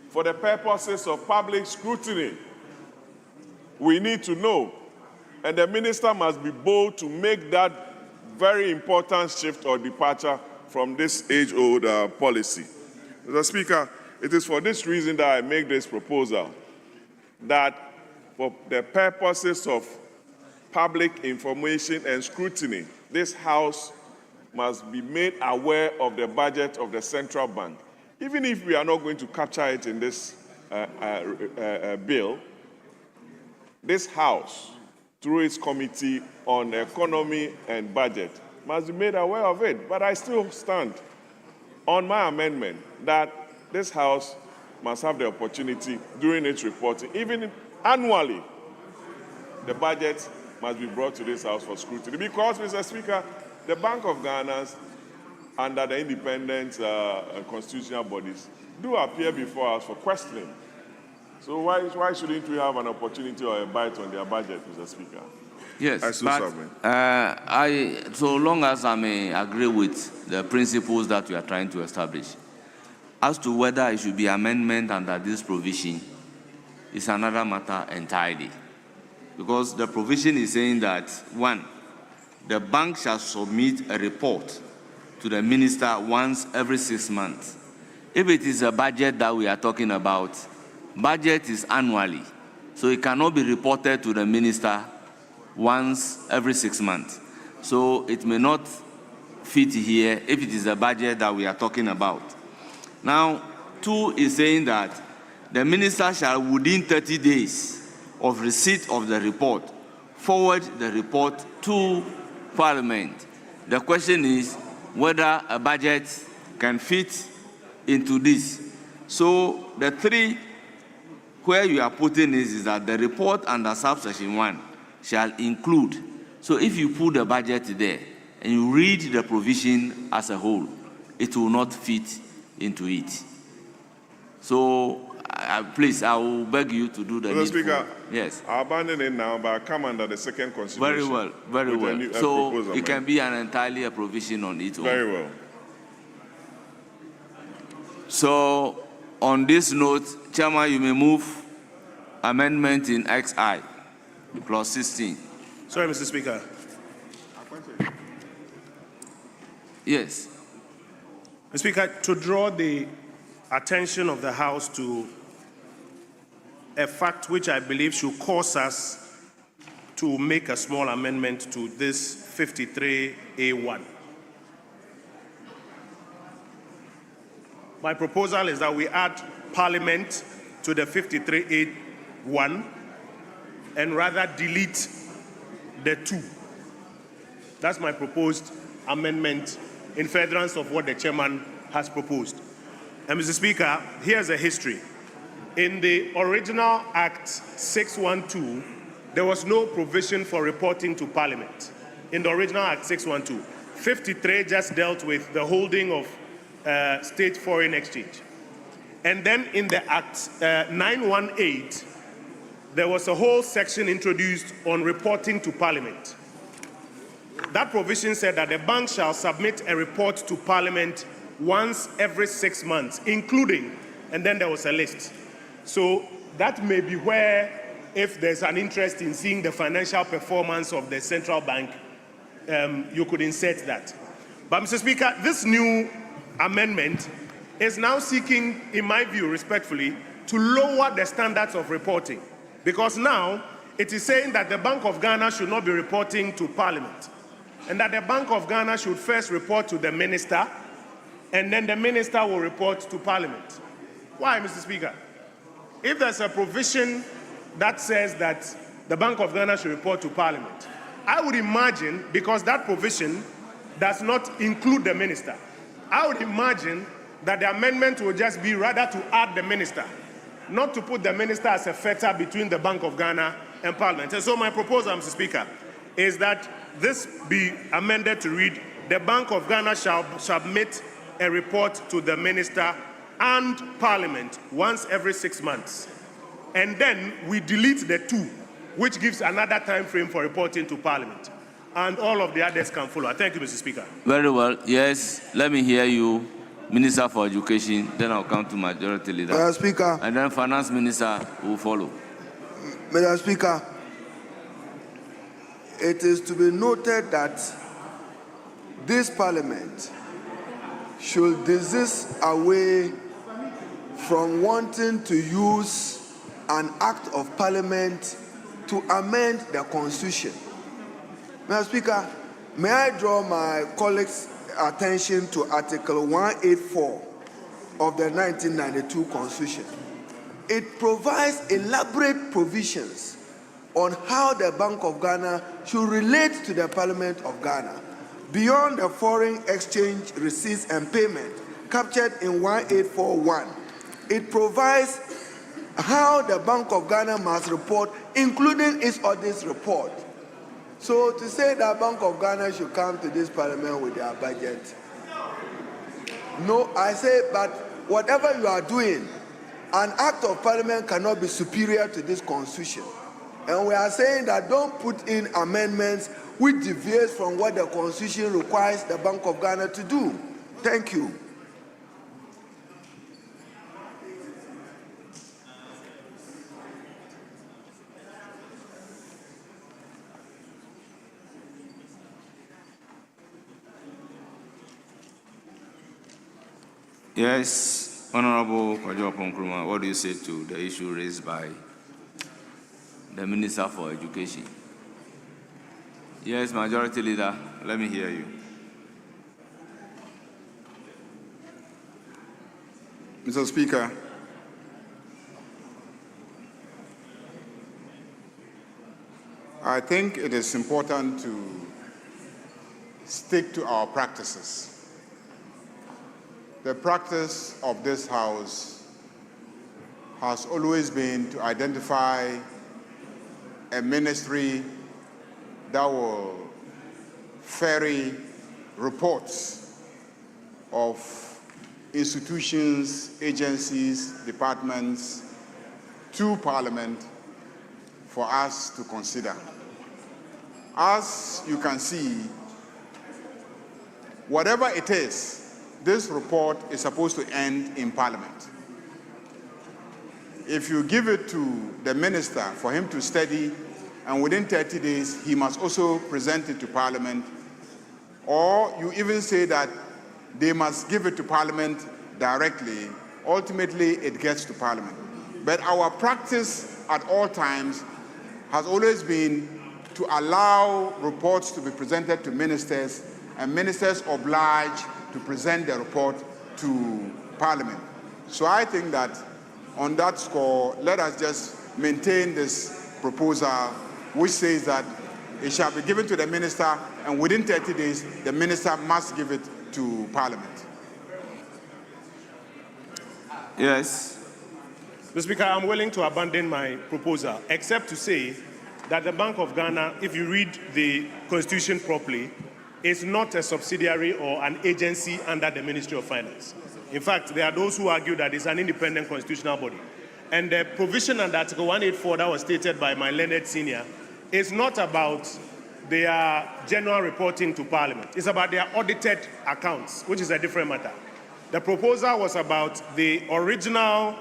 for the purposes of public scrutiny. We need to know, and the minister must be bold to make that very important shift or departure from this age-old policy. Mr. Speaker, it is for this reason that I make this proposal, that for the purposes of public information and scrutiny, this House must be made aware of the budget of the central bank. Even if we are not going to capture it in this bill, this House, through its Committee on Economy and Budget, must be made aware of it. But I still stand on my amendment that this House must have the opportunity during its reporting, even annually, the budget must be brought to this House for scrutiny. Because, Mr. Speaker, the Bank of Ghana, under the independent constitutional bodies, do appear before us for questioning. So why shouldn't we have an opportunity or a bite on their budget, Mr. Speaker? Yes, but so long as I may agree with the principles that we are trying to establish, as to whether it should be amendment under this provision is another matter entirely. Because the provision is saying that, one, the bank shall submit a report to the minister once every 6 months. If it is a budget that we are talking about, budget is annually, so it cannot be reported to the minister once every 6 months. So it may not fit here if it is a budget that we are talking about. Now, 2 is saying that the minister shall, within 30 days of receipt of the report, forward the report to Parliament. The question is whether a budget can fit into this. So the 3 where you are putting is that the report under subsection 1 shall include. So if you put the budget there and you read the provision as a whole, it will not fit into it. So please, I will beg you to do the Mr. Speaker, yes. I abandon it now, but I come under the second consideration. Very well, very well. So it can be an entirely a provision on its own. Very well. So on this note, Chairman, you may move amendment in XI, clause 16. Sorry, Mr. Speaker. Yes. Mr. Speaker, to draw the attention of the House to a fact which I believe should cause us to make a small amendment to this 53A1. My proposal is that we add Parliament to the 53A1 and rather delete the 2. That's my proposed amendment in furtherance of what the chairman has proposed. And Mr. Speaker, here's a history. In the original Act 612, there was no provision for reporting to Parliament. In the original Act 612, 53 just dealt with the holding of state foreign exchange. And then in the Act 918, there was a whole section introduced on reporting to Parliament. That provision said that the bank shall submit a report to Parliament once every 6 months, including, and then there was a list. So that may be where, if there's an interest in seeing the financial performance of the central bank, you could insert that. But Mr. Speaker, this new amendment is now seeking, in my view, respectfully, to lower the standards of reporting. Because now it is saying that the Bank of Ghana should not be reporting to Parliament, and that the Bank of Ghana should first report to the minister, and then the minister will report to Parliament. Why, Mr. Speaker? If there's a provision that says that the Bank of Ghana should report to Parliament, I would imagine, because that provision does not include the minister, I would imagine that the amendment will just be rather to add the minister, not to put the minister as a fetter between the Bank of Ghana and Parliament. And so my proposal, Mr. Speaker, is that this be amended to read, the Bank of Ghana shall submit a report to the minister and Parliament once every 6 months. And then we delete the 2, which gives another time frame for reporting to Parliament. And all of the others can follow. Thank you, Mr. Speaker. Very well. Yes, let me hear you, Minister for Education. Then I'll come to Majority Leader. Mr. Speaker. And then Finance Minister will follow. Mr. Speaker, it is to be noted that this Parliament should desist away from wanting to use an act of Parliament to amend the Constitution. Mr. Speaker, may I draw my colleagues' attention to Article 184 of the 1992 Constitution. It provides elaborate provisions on how the Bank of Ghana should relate to the Parliament of Ghana beyond the foreign exchange receipts and payment captured in 1841. It provides how the Bank of Ghana must report, including its audit report. So to say that Bank of Ghana should come to this Parliament with their budget, no, I say, but whatever you are doing, an act of Parliament cannot be superior to this Constitution. And we are saying that don't put in amendments which deviates from what the Constitution requires the Bank of Ghana to do. Thank you. Yes, Honorable Kwajo Ponkruma, what do you say to the issue raised by the Minister for Education? Yes, Majority Leader, let me hear you. Mr. Speaker, I think it is important to stick to our practices. The practice of this House has always been to identify a ministry that will ferry reports of institutions, agencies, departments to Parliament for us to consider. As you can see, whatever it is, this report is supposed to end in Parliament. If you give it to the minister for him to study, and within 30 days, he must also present it to Parliament, or you even say that they must give it to Parliament directly, ultimately it gets to Parliament. But our practice at all times has always been to allow reports to be presented to ministers, and ministers obliged to present the report to Parliament. So I think that on that score, let us just maintain this proposal, which says that it shall be given to the minister, and within 30 days, the minister must give it to Parliament. Yes. Mr. Speaker, I'm willing to abandon my proposal, except to say that the Bank of Ghana, if you read the Constitution properly, is not a subsidiary or an agency under the Ministry of Finance. In fact, there are those who argue that it's an independent constitutional body. And the provision under Article 184 that was stated by my learned senior is not about their general reporting to Parliament. It's about their audited accounts, which is a different matter. The proposal was about the original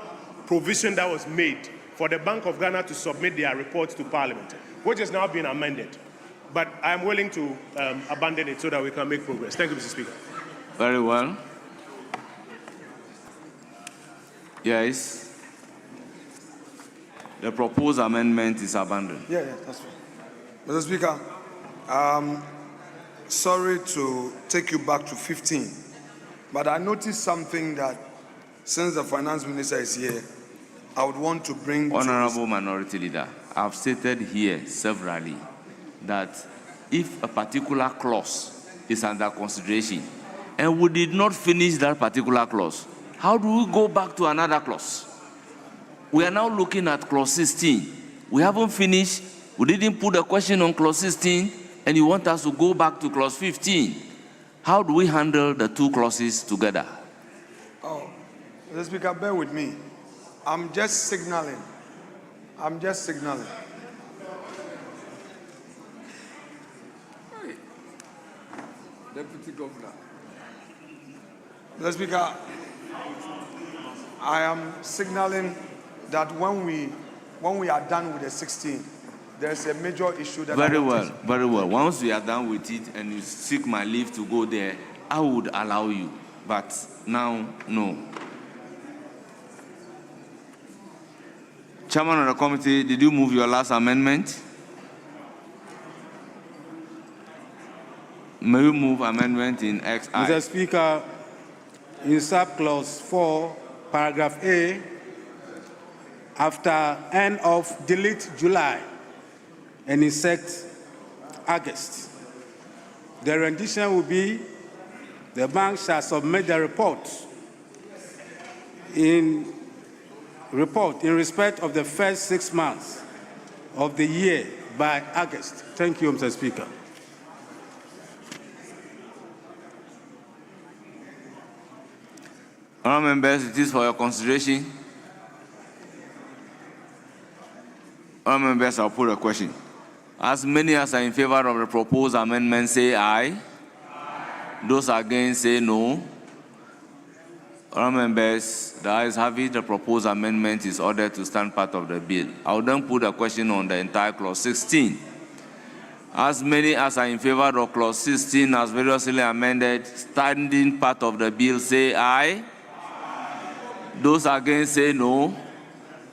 provision that was made for the Bank of Ghana to submit their reports to Parliament, which has now been amended. But I'm willing to abandon it so that we can make progress. Thank you, Mr. Speaker. Very well. Yes. The proposed amendment is abandoned. Yeah, that's fine. Mr. Speaker, sorry to take you back to 15, but I noticed something that since the finance minister is here, I would want to bring Honorable Minority Leader, I've stated here severally that if a particular clause is under consideration and we did not finish that particular clause, how do we go back to another clause? We are now looking at clause 16. We haven't finished We didn't put a question on clause 16, and you want us to go back to clause 15. How do we handle the two clauses together? Oh, Mr. Speaker, bear with me. I'm just signaling. Deputy Governor. Mr. Speaker, I am signaling that when we are done with the 16, there's a major issue that Very well. Once we are done with it and you seek my leave to go there, I would allow you. But now, no. Chairman of the committee, did you move your last amendment? May you move amendment in XI? Mr. Speaker, in subclause 4, paragraph A, after end of delete July and insert August, the rendition will be the bank shall submit the report in respect of the first 6 months of the year by August. Thank you, Mr. Speaker. Honourable members, it is for your consideration. Honourable members, I'll put a question. As many as are in favor of the proposed amendment say aye. Those against say no. Honourable members, the ayes have it. The proposed amendment is ordered to stand part of the bill. I will then put a question on the entire clause 16. As many as are in favor of clause 16 as variously amended, standing part of the bill, say aye. Those against say no.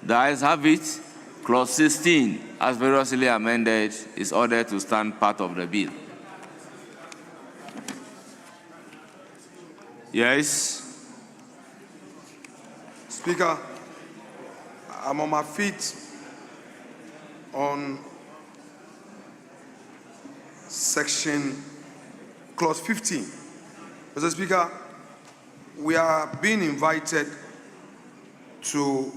The ayes have it. Clause 16, as variously amended, is ordered to stand part of the bill. Yes. Speaker, I'm on my feet on section clause 15. Mr. Speaker, we are being invited to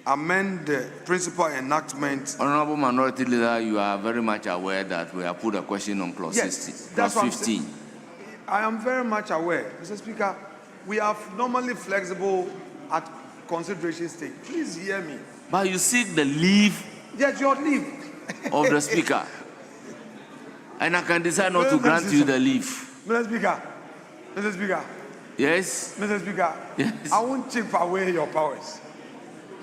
amend the principal enactment. Honorable Minority Leader, you are very much aware that we have put a question on clause 16, clause 15. I am very much aware. Mr. Speaker, we are normally flexible at consideration stage. Please hear me. But you seek the leave Yes, your leave. of the Speaker. And I can decide not to grant you the leave. Mr. Speaker. Yes? Mr. Speaker, yes. I won't chip away your powers.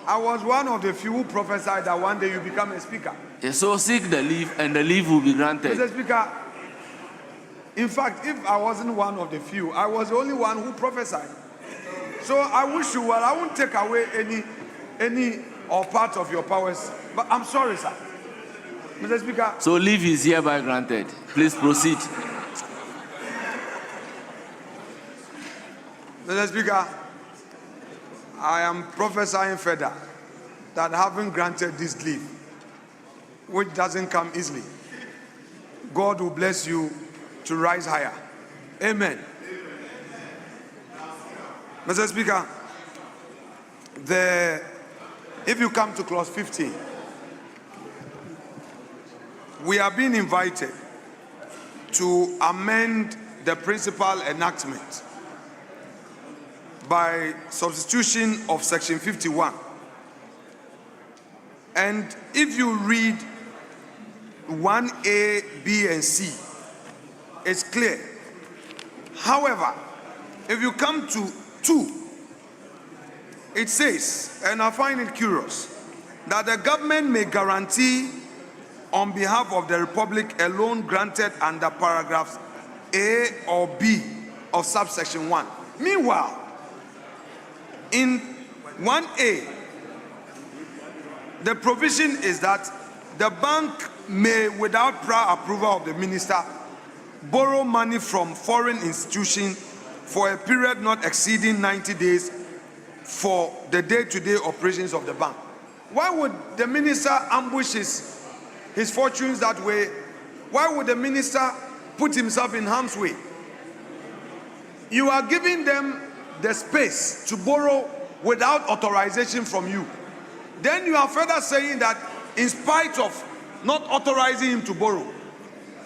I was one of the few who prophesied that one day you become a speaker. Yes, so seek the leave and the leave will be granted. Mr. Speaker, in fact, if I wasn't one of the few, I was the only one who prophesied. So I wish you well. I won't take away any or part of your powers. But I'm sorry, sir. Mr. Speaker. So leave is hereby granted. Please proceed. Mr. Speaker, I am prophesying further that having granted this leave, which doesn't come easily, God will bless you to rise higher. Amen. Mr. Speaker, if you come to clause 15, we are being invited to amend the principal enactment by substitution of section 51. And if you read 1A, B, and C, it's clear. However, if you come to 2, it says, and I find it curious, that the government may guarantee on behalf of the Republic a loan granted under paragraphs A or B of subsection 1. Meanwhile, in 1A, the provision is that the bank may, without prior approval of the minister, borrow money from foreign institutions for a period not exceeding 90 days for the day-to-day operations of the bank. Why would the minister ambush his fortunes that way? Why would the minister put himself in harm's way? You are giving them the space to borrow without authorization from you. Then you are further saying that in spite of not authorizing him to borrow.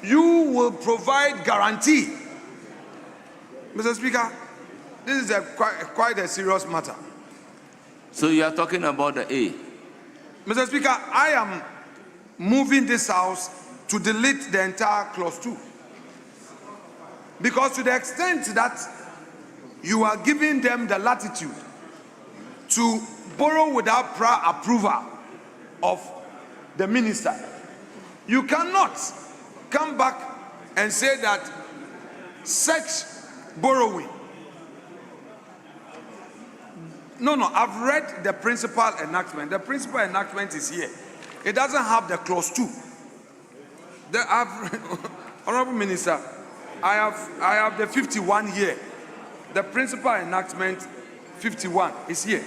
You will provide guarantee. Mr. Speaker, this is quite a serious matter. So you are talking about the A? Mr. Speaker, I am moving this House to delete the entire clause 2. Because to the extent that you are giving them the latitude to borrow without prior approval of the minister, you cannot come back and say that such borrowing. No, I've read the principal enactment. The principal enactment is here. It doesn't have the clause 2. Honorable Minister, I have the 51 here. The principal enactment 51 is here.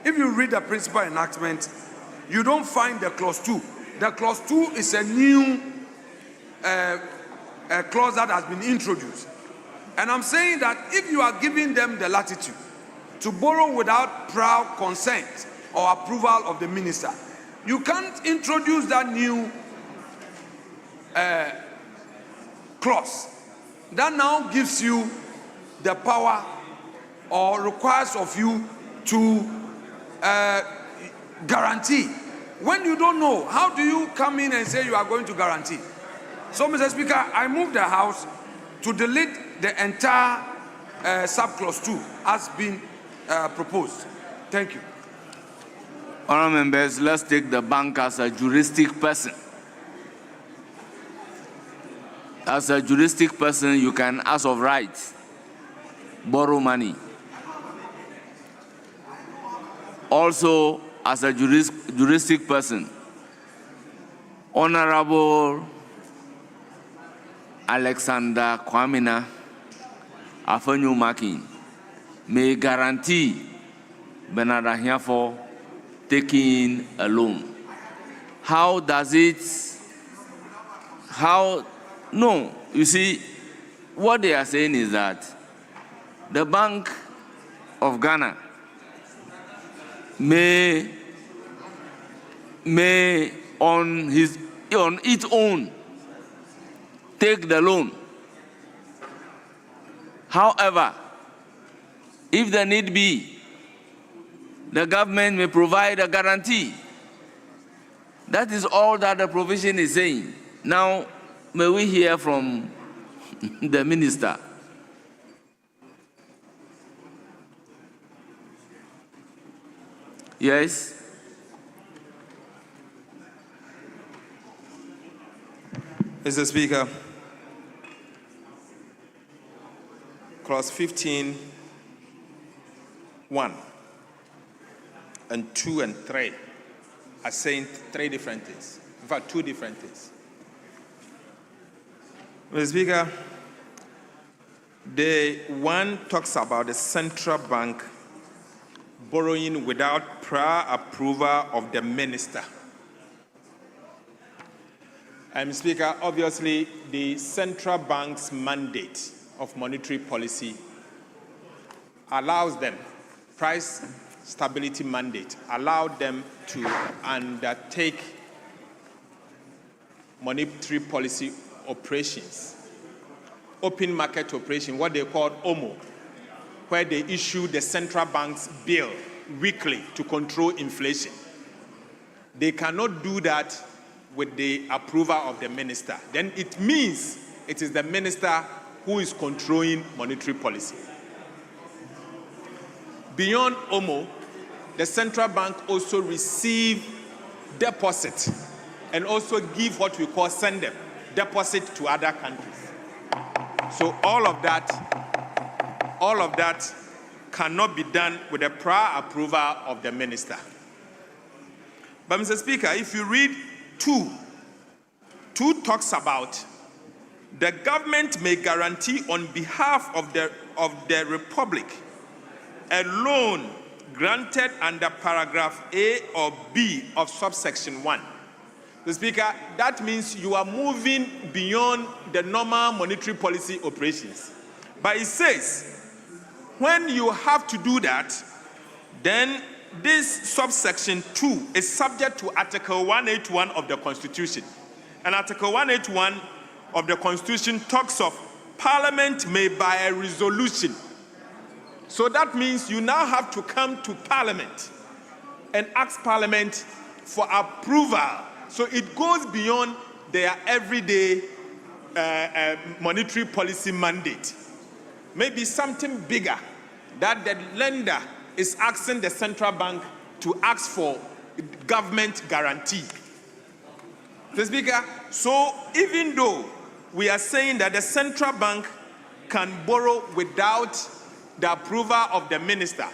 If you read the principal enactment, you don't find the clause 2. The clause 2 is a new clause that has been introduced. And I'm saying that if you are giving them the latitude to borrow without prior consent or approval of the minister, you can't introduce that new clause that now gives you the power or requires of you to guarantee. When you don't know, how do you come in and say you are going to guarantee? So, Mr. Speaker, I move the House to delete the entire subclause 2 as been proposed. Thank you. Honourable members, let's take the bank as a juristic person. As a juristic person, you can, as of right, borrow money. Also, as a juristic person, Honorable Alexander Kwamina Afenyo Makin may guarantee Bernard Ahiafo taking a loan. How does it, no, you see, what they are saying is that the Bank of Ghana may on its own take the loan. However, if the need be, the government may provide a guarantee. That is all that the provision is saying. Now, may we hear from the minister? Yes? Mr. Speaker, clause 15(1) and 2 and 3 are saying 3 different things. In fact, 2 different things. Mr. Speaker, the one talks about the central bank borrowing without prior approval of the minister. And Speaker, obviously the central bank's mandate of monetary policy allows them, price stability mandate, allowed them to undertake monetary policy operations, open market operation, what they call OMO, where they issue the central bank's bill weekly to control inflation. They cannot do that with the approval of the minister. Then it means it is the minister who is controlling monetary policy. Beyond OMO, the central bank also receive deposit and also give what we call send them, deposit to other countries. So all of that cannot be done with the prior approval of the minister. But Mr. Speaker, if you read 2 talks about the government may guarantee on behalf of the Republic a loan granted under paragraph A or B of subsection 1. Mr. Speaker, that means you are moving beyond the normal monetary policy operations. But it says, when you have to do that, then this subsection 2 is subject to Article 181 of the Constitution. And Article 181 of the Constitution talks of Parliament may by a resolution. So that means you now have to come to Parliament and ask Parliament for approval. So it goes beyond their everyday monetary policy mandate. Maybe something bigger that the lender is asking the central bank to ask for government guarantee. Mr. Speaker, so even though we are saying that the central bank can borrow without the approval of the minister,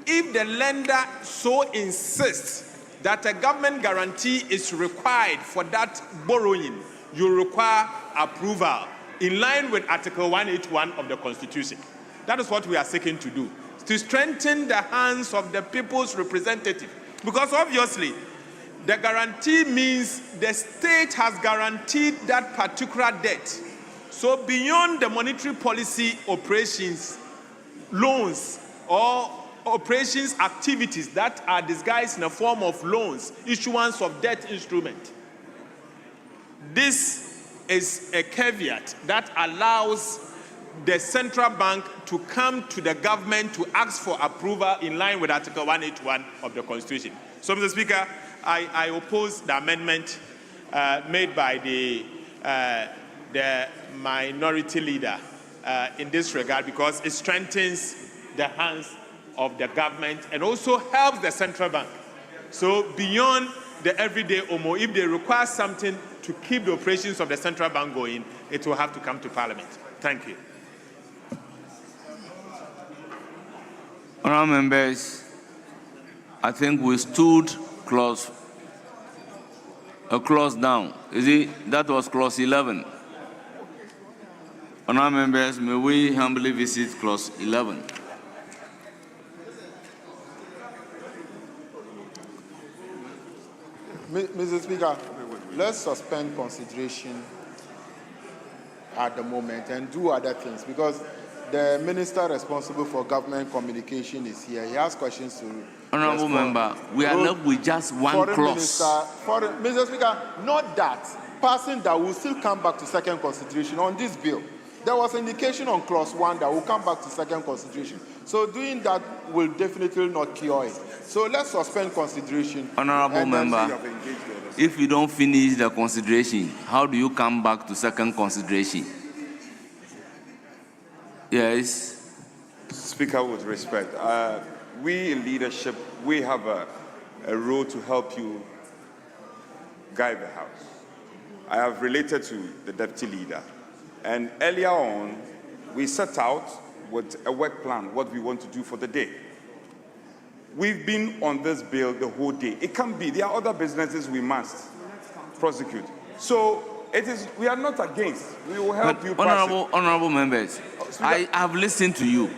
if the lender so insists that a government guarantee is required for that borrowing, you require approval in line with Article 181 of the Constitution. That is what we are seeking to do, to strengthen the hands of the people's representative. Because obviously, the guarantee means the state has guaranteed that particular debt. So beyond the monetary policy operations, loans, or operations activities that are disguised in the form of loans, issuance of debt instrument, this is a caveat that allows the central bank to come to the government to ask for approval in line with Article 181 of the Constitution. So, Mr. Speaker, I oppose the amendment made by the minority leader in this regard, because it strengthens the hands of the government and also helps the central bank. So beyond the everyday OMO, if they require something to keep the operations of the central bank going, it will have to come to Parliament. Thank you. Honourable members, I think we stood a clause down. That was clause 11. Honourable members, may we humbly visit clause 11. Mr. Speaker, let's suspend consideration at the moment and do other things, because the minister responsible for government communication is here. He has questions to Honourable member, we are left with just one clause. Mr. Speaker, not that. Passing that will still come back to second consideration on this bill. There was indication on clause 1 that will come back to second consideration. So doing that will definitely not cure it. So let's suspend consideration. Honourable member, if you don't finish the consideration, how do you come back to second consideration? Yes. Speaker, with respect, we in leadership, we have a role to help you guide the House. I have related to the deputy leader. And earlier on, we set out with a work plan, what we want to do for the day. We've been on this bill the whole day. It can be, there are other businesses we must prosecute. So we are not against. We will help you. Honourable members, I have listened to you,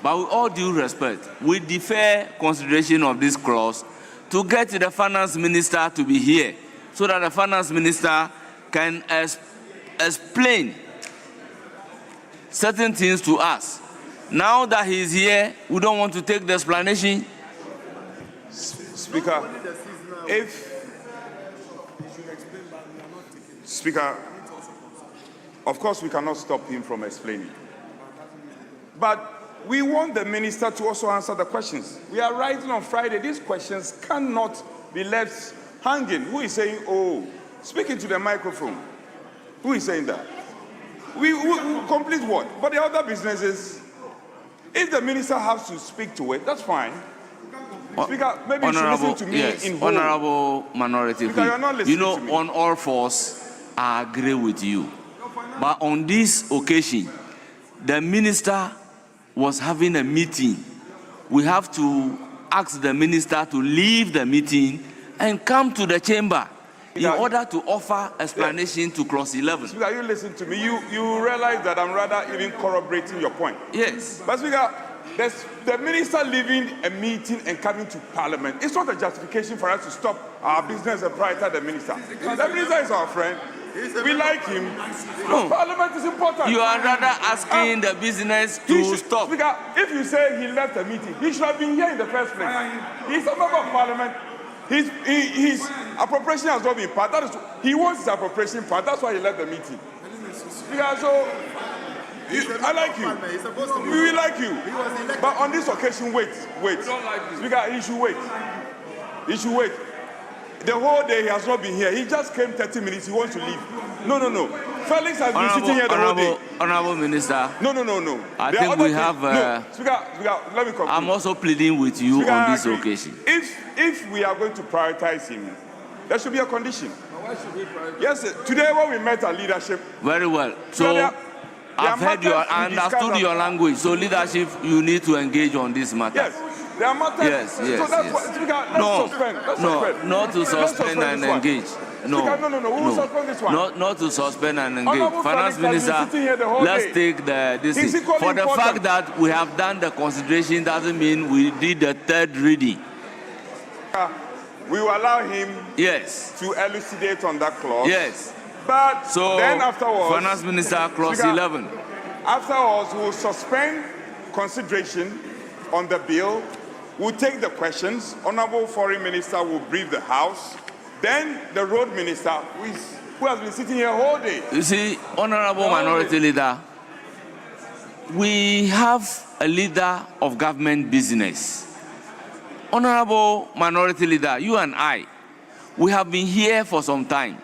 but with all due respect, we defer consideration of this clause to get the finance minister to be here, so that the finance minister can explain certain things to us. Now that he's here, we don't want to take the explanation. Speaker, Speaker, of course we cannot stop him from explaining. But we want the minister to also answer the questions. We are writing on Friday. These questions cannot be left hanging. Who is saying, oh, speaking to the microphone? Who is saying that? We complete what? But the other businesses, if the minister has to speak to it, that's fine. Speaker, maybe you should listen to me in whole. Honourable minority, Speaker, you're not listening to me. on all fours, I agree with you. But on this occasion, the minister was having a meeting. We have to ask the minister to leave the meeting and come to the chamber in order to offer explanation to clause 11. Speaker, you listen to me. You realize that I'm rather even corroborating your point. Yes. But Speaker, the minister leaving a meeting and coming to Parliament, it's not a justification for us to stop our business and prioritize the minister. The minister is our friend. We like him. No. Parliament is important. You are rather asking the business to stop. Speaker, if you say he left the meeting, he should have been here in the first place. He's a member of Parliament. His appropriation has not been passed. That is, he wants his appropriation passed. That's why he left the meeting. Speaker, so I like you. We like you. But on this occasion, wait. Speaker, he should wait. He should wait. The whole day he has not been here. He just came 30 minutes. He wants to leave. No. Felix has been sitting here the whole day. Honorable Minister. No. I think we have. No. Speaker, let me conclude. I'm also pleading with you Speaker, on this occasion. If we are going to prioritize him, there should be a condition. Why should we prioritize? Yes, sir. Today when we met our leadership. Very well. So I've heard understood your language. So leadership, you need to engage on this matter. Yes. There are matters. Yes. So that's Why, Speaker, let's suspend. Not to suspend and engage. No. Speaker, no. We will suspend this one. Not to suspend and engage. Honorable Finance Felix has been Minister, sitting here the whole let's day. take this He's thing. equally For the important. fact that we have done the consideration doesn't mean we did the third reading. We will allow him Yes. to elucidate on that clause. Yes. But So, then afterwards, Finance Minister, clause Speaker, 11. Afterwards, we will suspend consideration on the bill. We'll take the questions. Honorable Foreign Minister will brief the House. Then the Road Minister, who has been sitting here all day. You see, Honorable Minority Leader, we have a leader of government business. Honorable Minority Leader, you and I, we have been here for some time.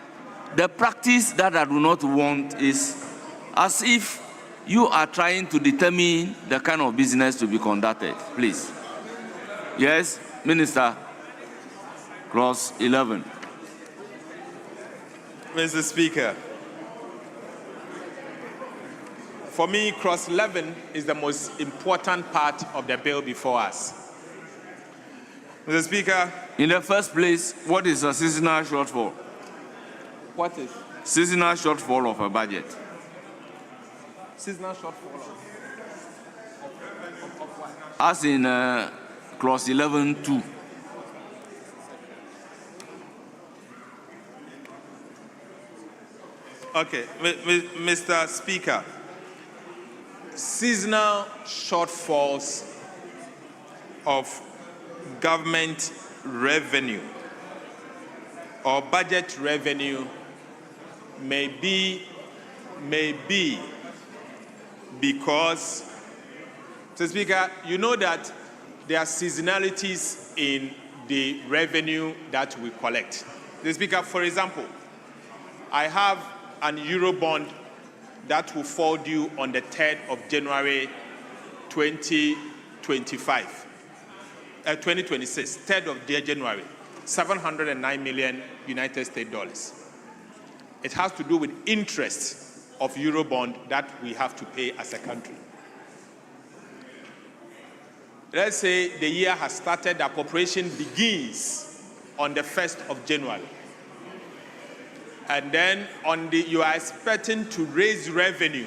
The practice that I do not want is as if you are trying to determine the kind of business to be conducted. Please. Yes, Minister. Clause 11. Mr. Speaker, for me, clause 11 is the most important part of the bill before us. Mr. Speaker. In the first place, what is a seasonal shortfall? What is? Seasonal shortfall of a budget. Seasonal shortfall of what? As in clause 11(2). Okay, Mr. Speaker, seasonal shortfalls of government revenue or budget revenue may be because, Mr. Speaker, you know that there are seasonalities in the revenue that we collect. Mr. Speaker, for example, I have an Eurobond that will fall due on the 3rd of January 2026, 3rd of January, $709 million United States dollars. It has to do with interest of Eurobond that we have to pay as a country. Let's say the year has started, the appropriation begins on the 1st of January. And then you are expecting to raise revenue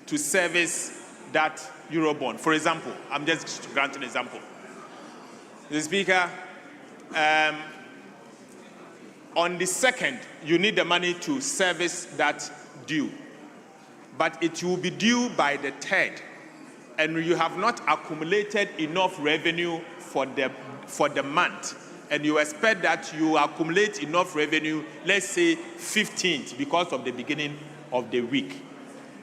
to service that Eurobond. For example, I'm just granting an example. The Speaker, on the 2nd, you need the money to service that due. But it will be due by the 3rd. And you have not accumulated enough revenue for the month. And you expect that you accumulate enough revenue, let's say 15th, because of the beginning of the week.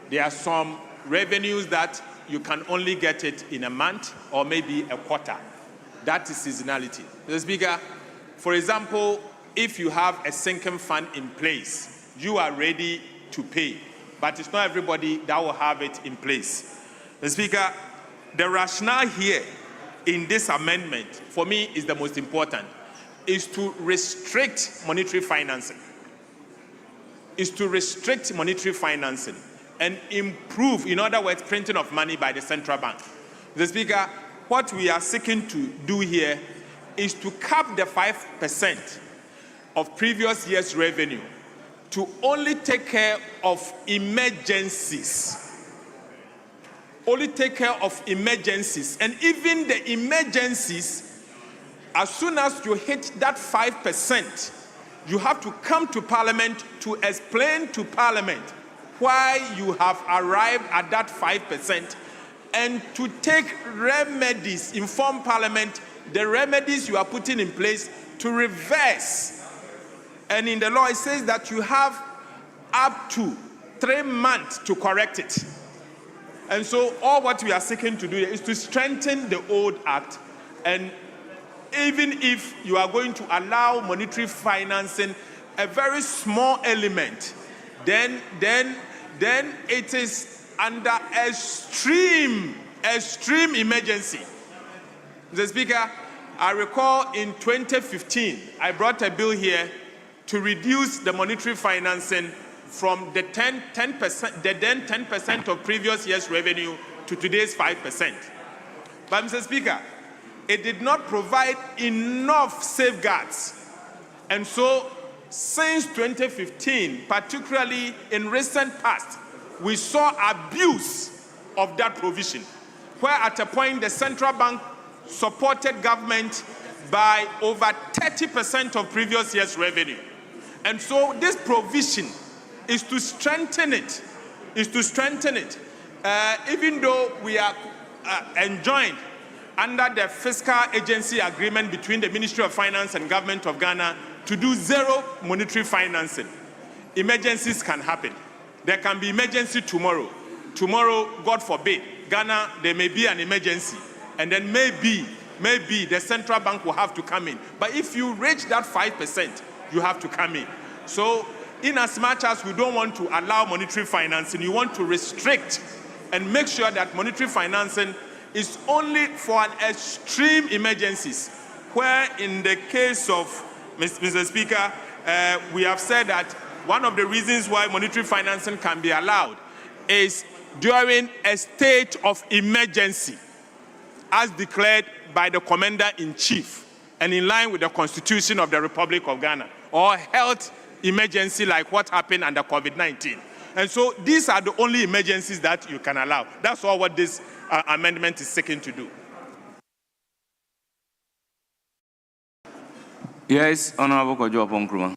There are some revenues that you can only get it in a month or maybe a quarter. That is seasonality. Mr. Speaker, for example, if you have a sinking fund in place, you are ready to pay, but it's not everybody that will have it in place. Mr. Speaker, the rationale here in this amendment, for me, is the most important, is to restrict monetary financing. And improve, in other words, printing of money by the central bank. Mr. Speaker, what we are seeking to do here is to cap the 5% of previous year's revenue to only take care of emergencies. And even the emergencies, as soon as you hit that 5%, you have to come to Parliament to explain to Parliament why you have arrived at that 5% and to take remedies, inform Parliament the remedies you are putting in place to reverse. And in the law, it says that you have up to 3 months to correct it. And so all what we are seeking to do is to strengthen the old act. And even if you are going to allow monetary financing, a very small element, then it is under extreme emergency. Mr. Speaker, I recall in 2015, I brought a bill here to reduce the monetary financing from the 10% of previous year's revenue to today's 5%. But Mr. Speaker, it did not provide enough safeguards. And so since 2015, particularly in recent past, we saw abuse of that provision, where at a point the central bank supported government by over 30% of previous year's revenue. And so this provision is to strengthen it, even though we are enjoined under the fiscal agency agreement between the Ministry of Finance and Government of Ghana to do zero monetary financing. Emergencies can happen. There can be emergency tomorrow. Tomorrow, God forbid, Ghana, there may be an emergency. And then maybe the central bank will have to come in. But if you reach that 5%, you have to come in. So in as much as we don't want to allow monetary financing, you want to restrict and make sure that monetary financing is only for an extreme emergencies, where in the case of, Mr. Speaker, we have said that one of the reasons why monetary financing can be allowed is during a state of emergency, as declared by the Commander-in-Chief and in line with the Constitution of the Republic of Ghana, or health emergency like what happened under COVID-19. And so these are the only emergencies that you can allow. That's all what this amendment is seeking to do. Yes, Honorable Kojo Nkrumah.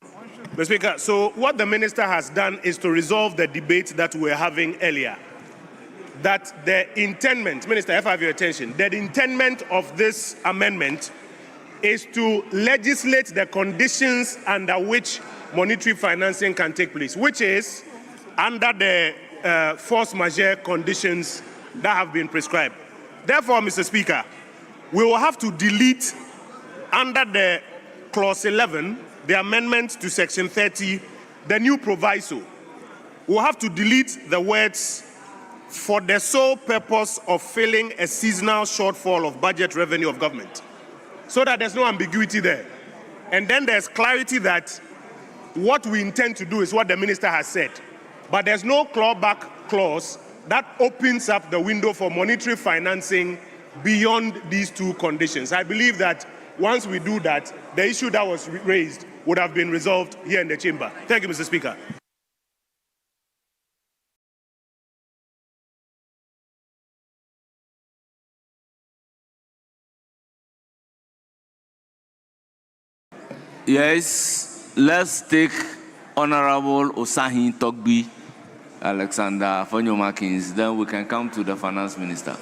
Mr. Speaker, so what the minister has done is to resolve the debate that we were having earlier. That the intendment, Minister, if I have your attention, the intendment of this amendment is to legislate the conditions under which monetary financing can take place, which is under the force majeure conditions that have been prescribed. Therefore, Mr. Speaker, we will have to delete under the clause 11, the amendment to section 30, the new proviso. We'll have to delete the words for the sole purpose of filling a seasonal shortfall of budget revenue of government, so that there's no ambiguity there. And then there's clarity that what we intend to do is what the minister has said. But there's no clawback clause that opens up the window for monetary financing beyond these two conditions. I believe that once we do that, the issue that was raised would have been resolved here in the chamber. Thank you, Mr. Speaker. Yes, let's take Honorable Osahin Togbi Alexander Fonyomakins, then we can come to the Finance Minister.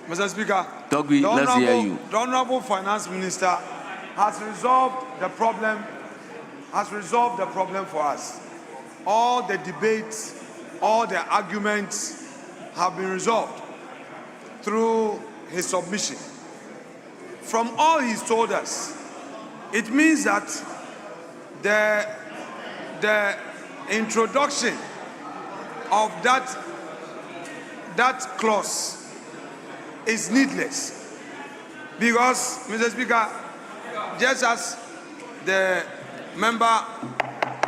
Mr. Speaker, Togbi, let's hear you. The Honorable Finance Minister has resolved the problem for us. All the debates, all the arguments have been resolved through his submission. From all he's told us, it means that the introduction of that clause is needless, because, Mr. Speaker, just as the member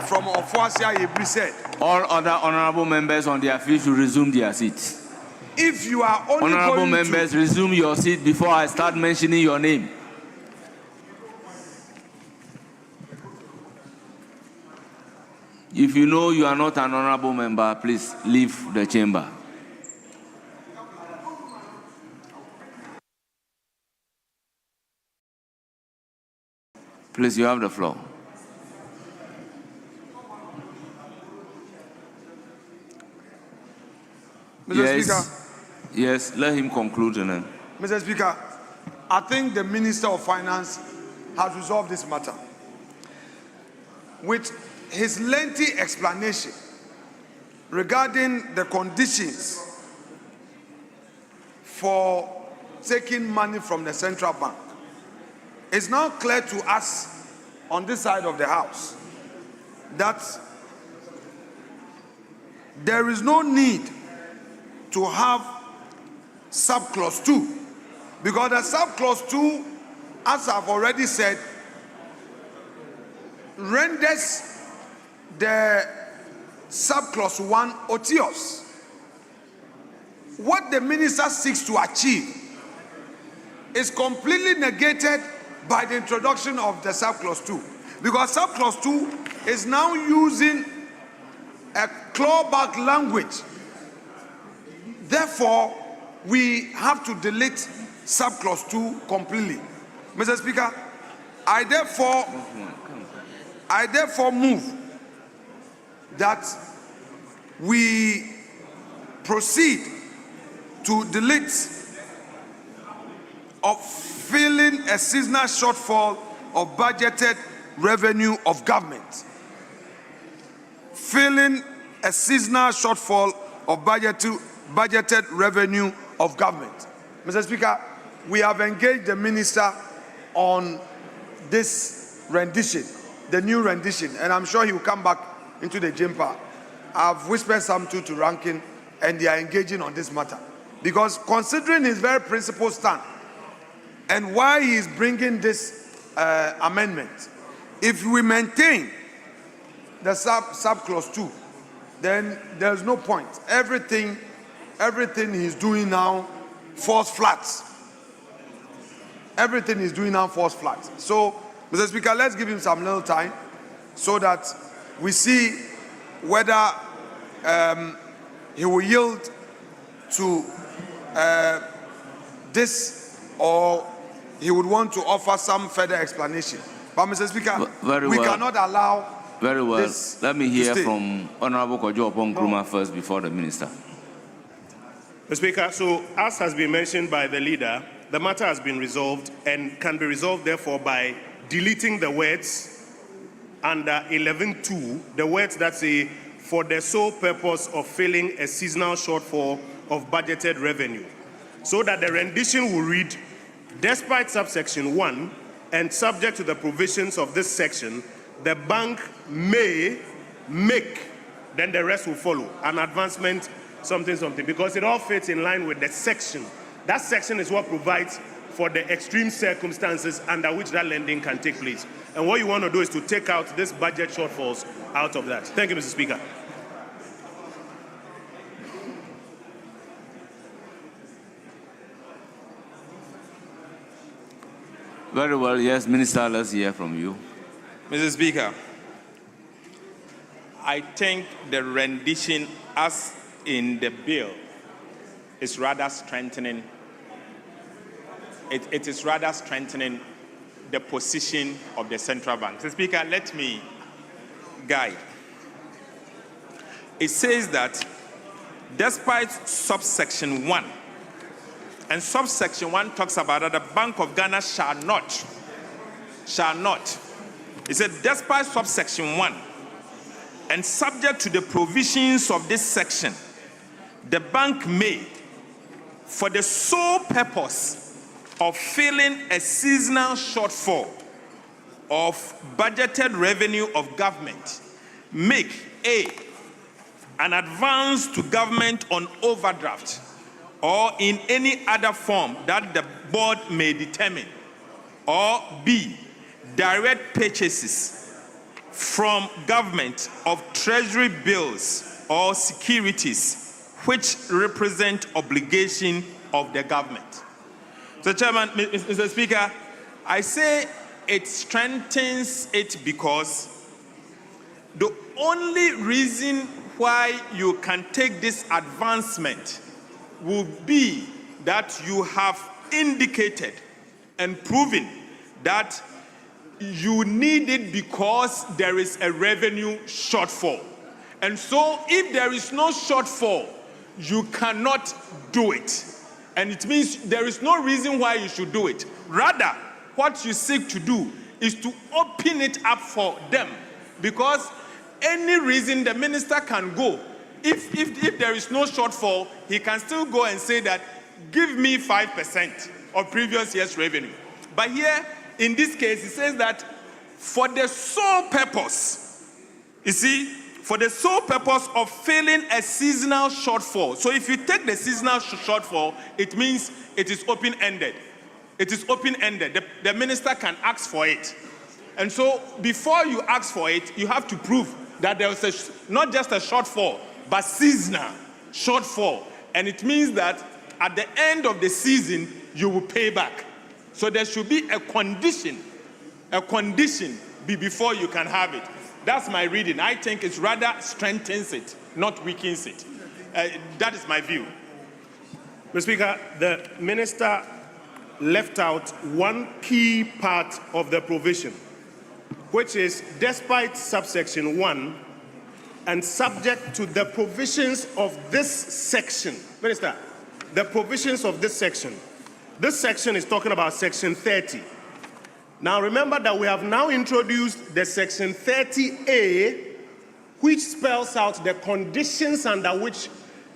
from Ofuasia Yebri said, all other honorable members on their feet should resume their seats. If you are only honorable members, resume your seat before I start mentioning your name. If you know you are not an honorable member, please leave the chamber. Please, you have the floor. Mr. Speaker. Yes, let him conclude. Mr. Speaker, I think the Minister of Finance has resolved this matter with his lengthy explanation regarding the conditions for taking money from the central bank. It's now clear to us on this side of the house that there is no need to have subclause 2, because the subclause 2, as I've already said, renders the subclause 1 otious. What the minister seeks to achieve is completely negated by the introduction of the subclause 2, because subclause 2 is now using a clawback language. Therefore, we have to delete subclause 2 completely. Mr. Speaker, I therefore move that we proceed to delete of filling a seasonal shortfall of budgeted revenue of government. Filling a seasonal shortfall of budgeted revenue of government. Mr. Speaker, we have engaged the minister on this rendition, the new rendition, and I'm sure he will come back into the chamber. I've whispered something to Rankin, and they are engaging on this matter. Because considering his very principled stand and why he is bringing this amendment, if we maintain the subclause 2, then there's no point. Everything he's doing now falls flat. Everything he's doing now falls flat. So, Mr. Speaker, let's give him some little time so that we see whether he will yield to this, or he would want to offer some further explanation. But, Mr. Speaker, we cannot allow. Very well. This let me hear from Honorable Kojo Opon-Nkrumah first before the minister. Mr. Speaker, so as has been mentioned by the leader, the matter has been resolved and can be resolved therefore by deleting the words under 11.2, the words that say, for the sole purpose of filling a seasonal shortfall of budgeted revenue, so that the rendition will read, despite subsection 1 and subject to the provisions of this section, the bank may make, then the rest will follow, an advancement, something, because it all fits in line with the section. That section is what provides for the extreme circumstances under which that lending can take place. And what you want to do is to take out this budget shortfalls out of that. Thank you, Mr. Speaker. Very well. Yes, Minister, let's hear from you. Mr. Speaker, I think the rendition as in the bill is rather strengthening. It is rather strengthening the position of the central bank. Mr. Speaker, let me guide. It says that despite subsection 1, and subsection 1 talks about that the Bank of Ghana shall not. It said, despite subsection 1, and subject to the provisions of this section, the bank may, for the sole purpose of filling a seasonal shortfall of budgeted revenue of government, make an advance to government on overdraft or in any other form that the board may determine, or B, direct purchases from government of treasury bills or securities which represent obligation of the government. So, Chairman, Mr. Speaker, I say it strengthens it because the only reason why you can take this advancement will be that you have indicated and proven that you need it because there is a revenue shortfall. And so if there is no shortfall, you cannot do it. And it means there is no reason why you should do it. Rather, what you seek to do is to open it up for them. Because any reason the minister can go, if there is no shortfall, he can still go and say that, give me 5% of previous year's revenue. But here, in this case, it says that for the sole purpose, you see, for the sole purpose of filling a seasonal shortfall. So if you take the seasonal shortfall, it means it is open-ended. It is open-ended. The minister can ask for it. And so before you ask for it, you have to prove that there was not just a shortfall, but seasonal shortfall. And it means that at the end of the season, you will pay back. So there should be a condition before you can have it. That's my reading. I think it rather strengthens it, not weakens it. That is my view. Mr. Speaker, the minister left out one key part of the provision, which is despite subsection 1 and subject to the provisions of this section. Minister, the provisions of this section. This section is talking about section 30. Now remember that we have now introduced the section 30A, which spells out the conditions under which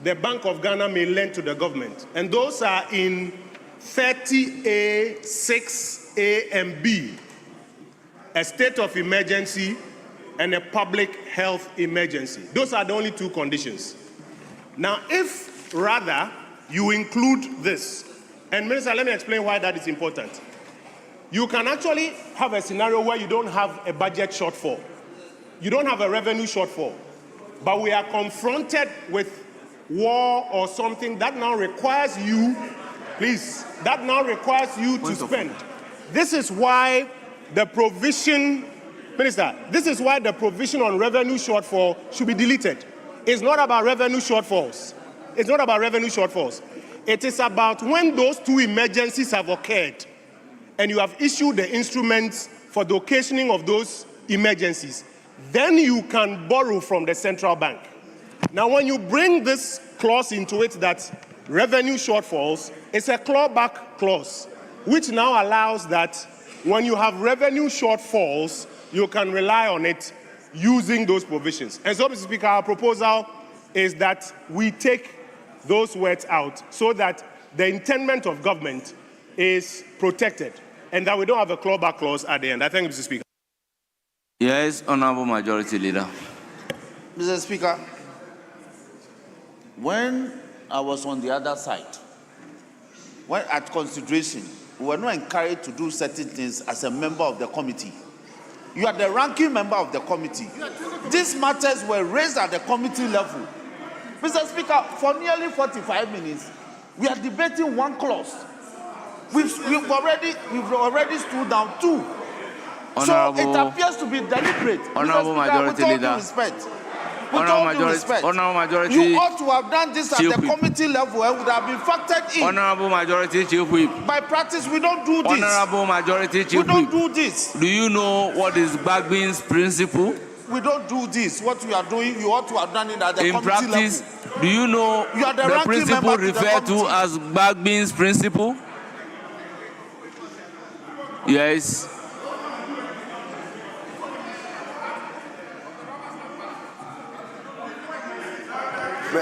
the Bank of Ghana may lend to the government. And those are in 30A, 6A, and B. A state of emergency and a public health emergency. Those are the only two conditions. Now, if rather you include this, and Minister, let me explain why that is important. You can actually have a scenario where you don't have a budget shortfall. You don't have a revenue shortfall. But we are confronted with war or something that now requires you, please, that now requires you to spend. This is why the provision, Minister, this is why the provision on revenue shortfall should be deleted. It's not about revenue shortfalls. It's not about revenue shortfalls. It is about when those two emergencies have occurred and you have issued the instruments for the occasioning of those emergencies, then you can borrow from the central bank. Now, when you bring this clause into it that revenue shortfalls, it's a clawback clause, which now allows that when you have revenue shortfalls, you can rely on it using those provisions. And so, Mr. Speaker, our proposal is that we take those words out so that the intendment of government is protected and that we don't have a clawback clause at the end. I thank you, Mr. Speaker. Yes, Honorable Majority Leader. Mr. Speaker, when I was on the other side, when at consideration, we were not encouraged to do certain things as a member of the committee. You are the ranking member of the committee. These matters were raised at the committee level. Mr. Speaker, for nearly 45 minutes, we are debating one clause. We've already stood down two. So it appears to be deliberate. Honorable Majority Leader. Honorable Majority. You ought to have done this at the committee level and would have been factored in. Honorable Majority Chief Whip. By practice, we don't do this. Honorable Majority Chief Whip. We don't do this. Do you know what is Bagbin's principle? We don't do this. What we are doing, you ought to have done it at the in committee practice, level. Do you know the principle referred to as Bagbin's principle? Yes.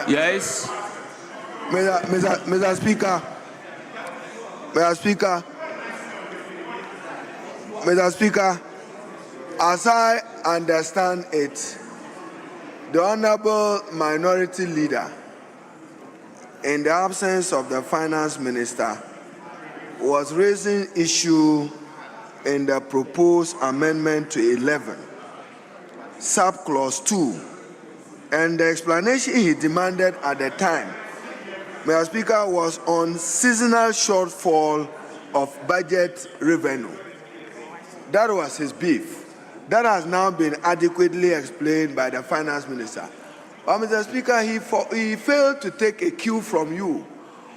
Yes. Mr. Speaker, as I understand it, the Honorable Minority Leader, in the absence of the Finance Minister, was raising issue in the proposed amendment to 11, subclause 2, and the explanation he demanded at the time, Mr. Speaker, was on seasonal shortfall of budget revenue. That was his beef. That has now been adequately explained by the Finance Minister. But Mr. Speaker, he failed to take a cue from you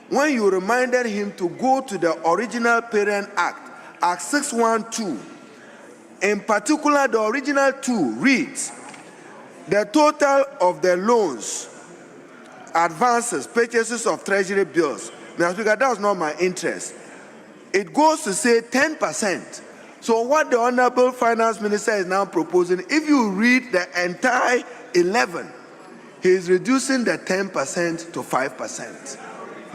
when you reminded him to go to the original Parent Act, Act 612. In particular, the original 2 reads, the total of the loans advances, purchases of treasury bills, Mr. Speaker, that was not my interest. It goes to say 10%. So what the Honorable Finance Minister is now proposing, if you read the entire 11, he is reducing the 10% to 5%.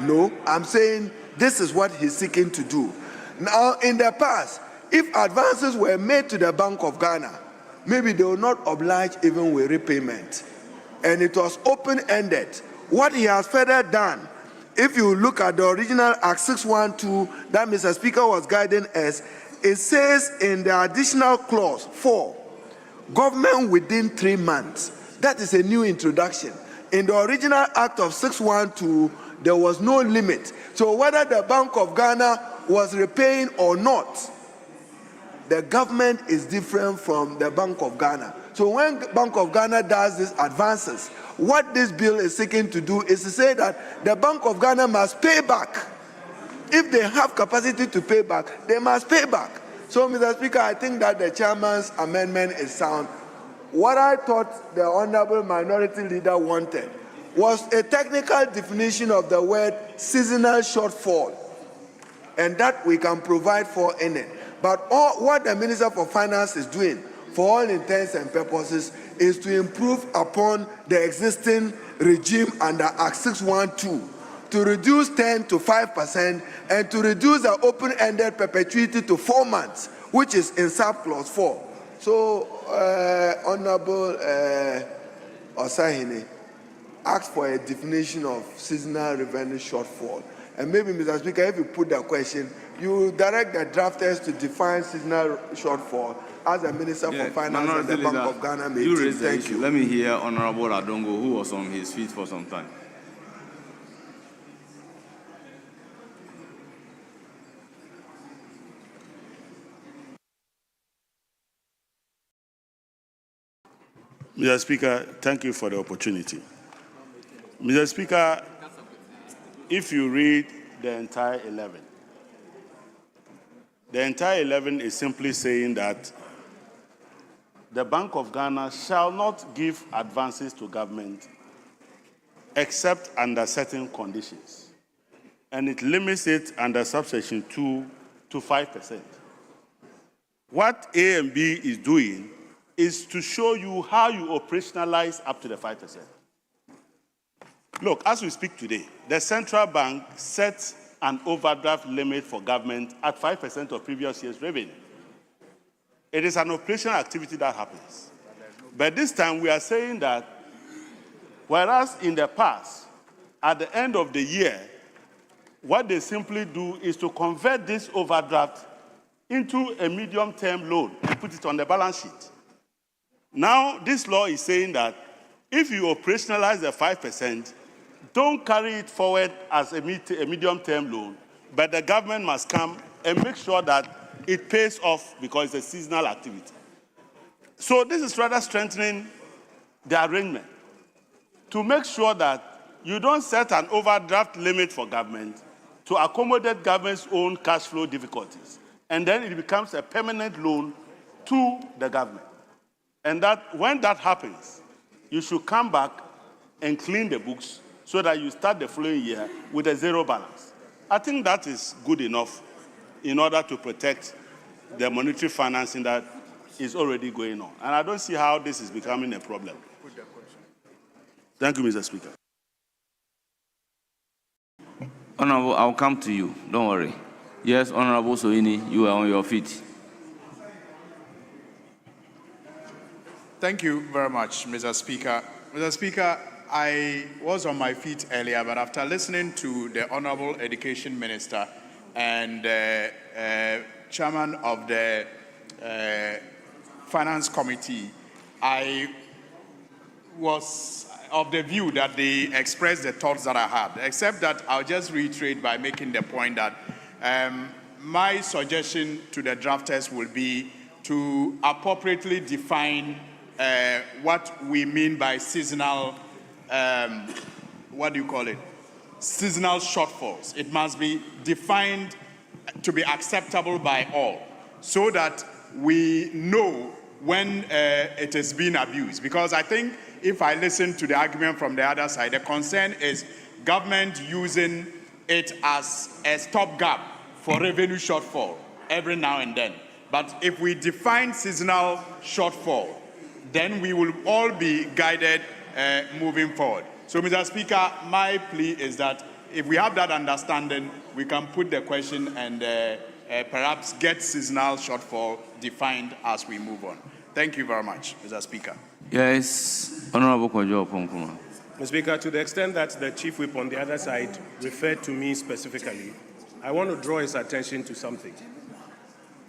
No, I'm saying this is what he's seeking to do. Now, in the past, if advances were made to the Bank of Ghana, maybe they will not oblige even with repayment. And it was open-ended. What he has further done, if you look at the original Act 612 that Mr. Speaker was guiding us, it says in the additional clause 4, government within 3 months. That is a new introduction. In the original Act of 612, there was no limit. So whether the Bank of Ghana was repaying or not, the government is different from the Bank of Ghana. So when Bank of Ghana does these advances, what this bill is seeking to do is to say that the Bank of Ghana must pay back. If they have capacity to pay back, they must pay back. So, Mr. Speaker, I think that the chairman's amendment is sound. What I thought the Honorable Minority Leader wanted was a technical definition of the word seasonal shortfall, and that we can provide for in it. But what the Minister for Finance is doing, for all intents and purposes, is to improve upon the existing regime under Act 612, to reduce 10 to 5%, and to reduce the open-ended perpetuity to 4 months, which is in subclause 4. So, Honorable Osahini asked for a definition of seasonal revenue shortfall. And maybe, Mr. Speaker, if you put that question, you direct the drafters to define seasonal shortfall as the Minister for Finance and the Bank of Ghana may do. Thank you. Let me hear Honorable Adongo, who was on his feet for some time. Mr. Speaker, thank you for the opportunity. Mr. Speaker, if you read the entire 11, the entire 11 is simply saying that the Bank of Ghana shall not give advances to government except under certain conditions. And it limits it under subsection 2 to 5%. What A and B is doing is to show you how you operationalize up to the 5%. Look, as we speak today, the central bank sets an overdraft limit for government at 5% of previous year's revenue. It is an operational activity that happens. But this time we are saying that whereas in the past, at the end of the year, what they simply do is to convert this overdraft into a medium-term loan and put it on the balance sheet. Now, this law is saying that if you operationalize the 5%, don't carry it forward as a medium-term loan, but the government must come and make sure that it pays off because it's a seasonal activity. So this is rather strengthening the arrangement to make sure that you don't set an overdraft limit for government to accommodate government's own cash flow difficulties, and then it becomes a permanent loan to the government. And that when that happens, you should come back and clean the books so that you start the following year with a zero balance. I think that is good enough in order to protect the monetary financing that is already going on. And I don't see how this is becoming a problem. Thank you, Mr. Speaker. Honorable, I'll come to you. Don't worry. Yes, Honorable Soini, you are on your feet. Thank you very much, Mr. Speaker. Mr. Speaker, I was on my feet earlier, but after listening to the Honorable Education Minister and Chairman of the Finance Committee, I was of the view that they expressed the thoughts that I had, except that I'll just reiterate by making the point that my suggestion to the drafters will be to appropriately define what we mean by seasonal, seasonal shortfalls. It must be defined to be acceptable by all so that we know when it is being abused. Because I think if I listen to the argument from the other side, the concern is government using it as a stopgap for revenue shortfall every now and then. But if we define seasonal shortfall, then we will all be guided moving forward. So, Mr. Speaker, my plea is that if we have that understanding, we can put the question and perhaps get seasonal shortfall defined as we move on. Thank you very much, Mr. Speaker. Yes, Honorable Kojo Oponkruma. Mr. Speaker, to the extent that the Chief Whip on the other side referred to me specifically, I want to draw his attention to something.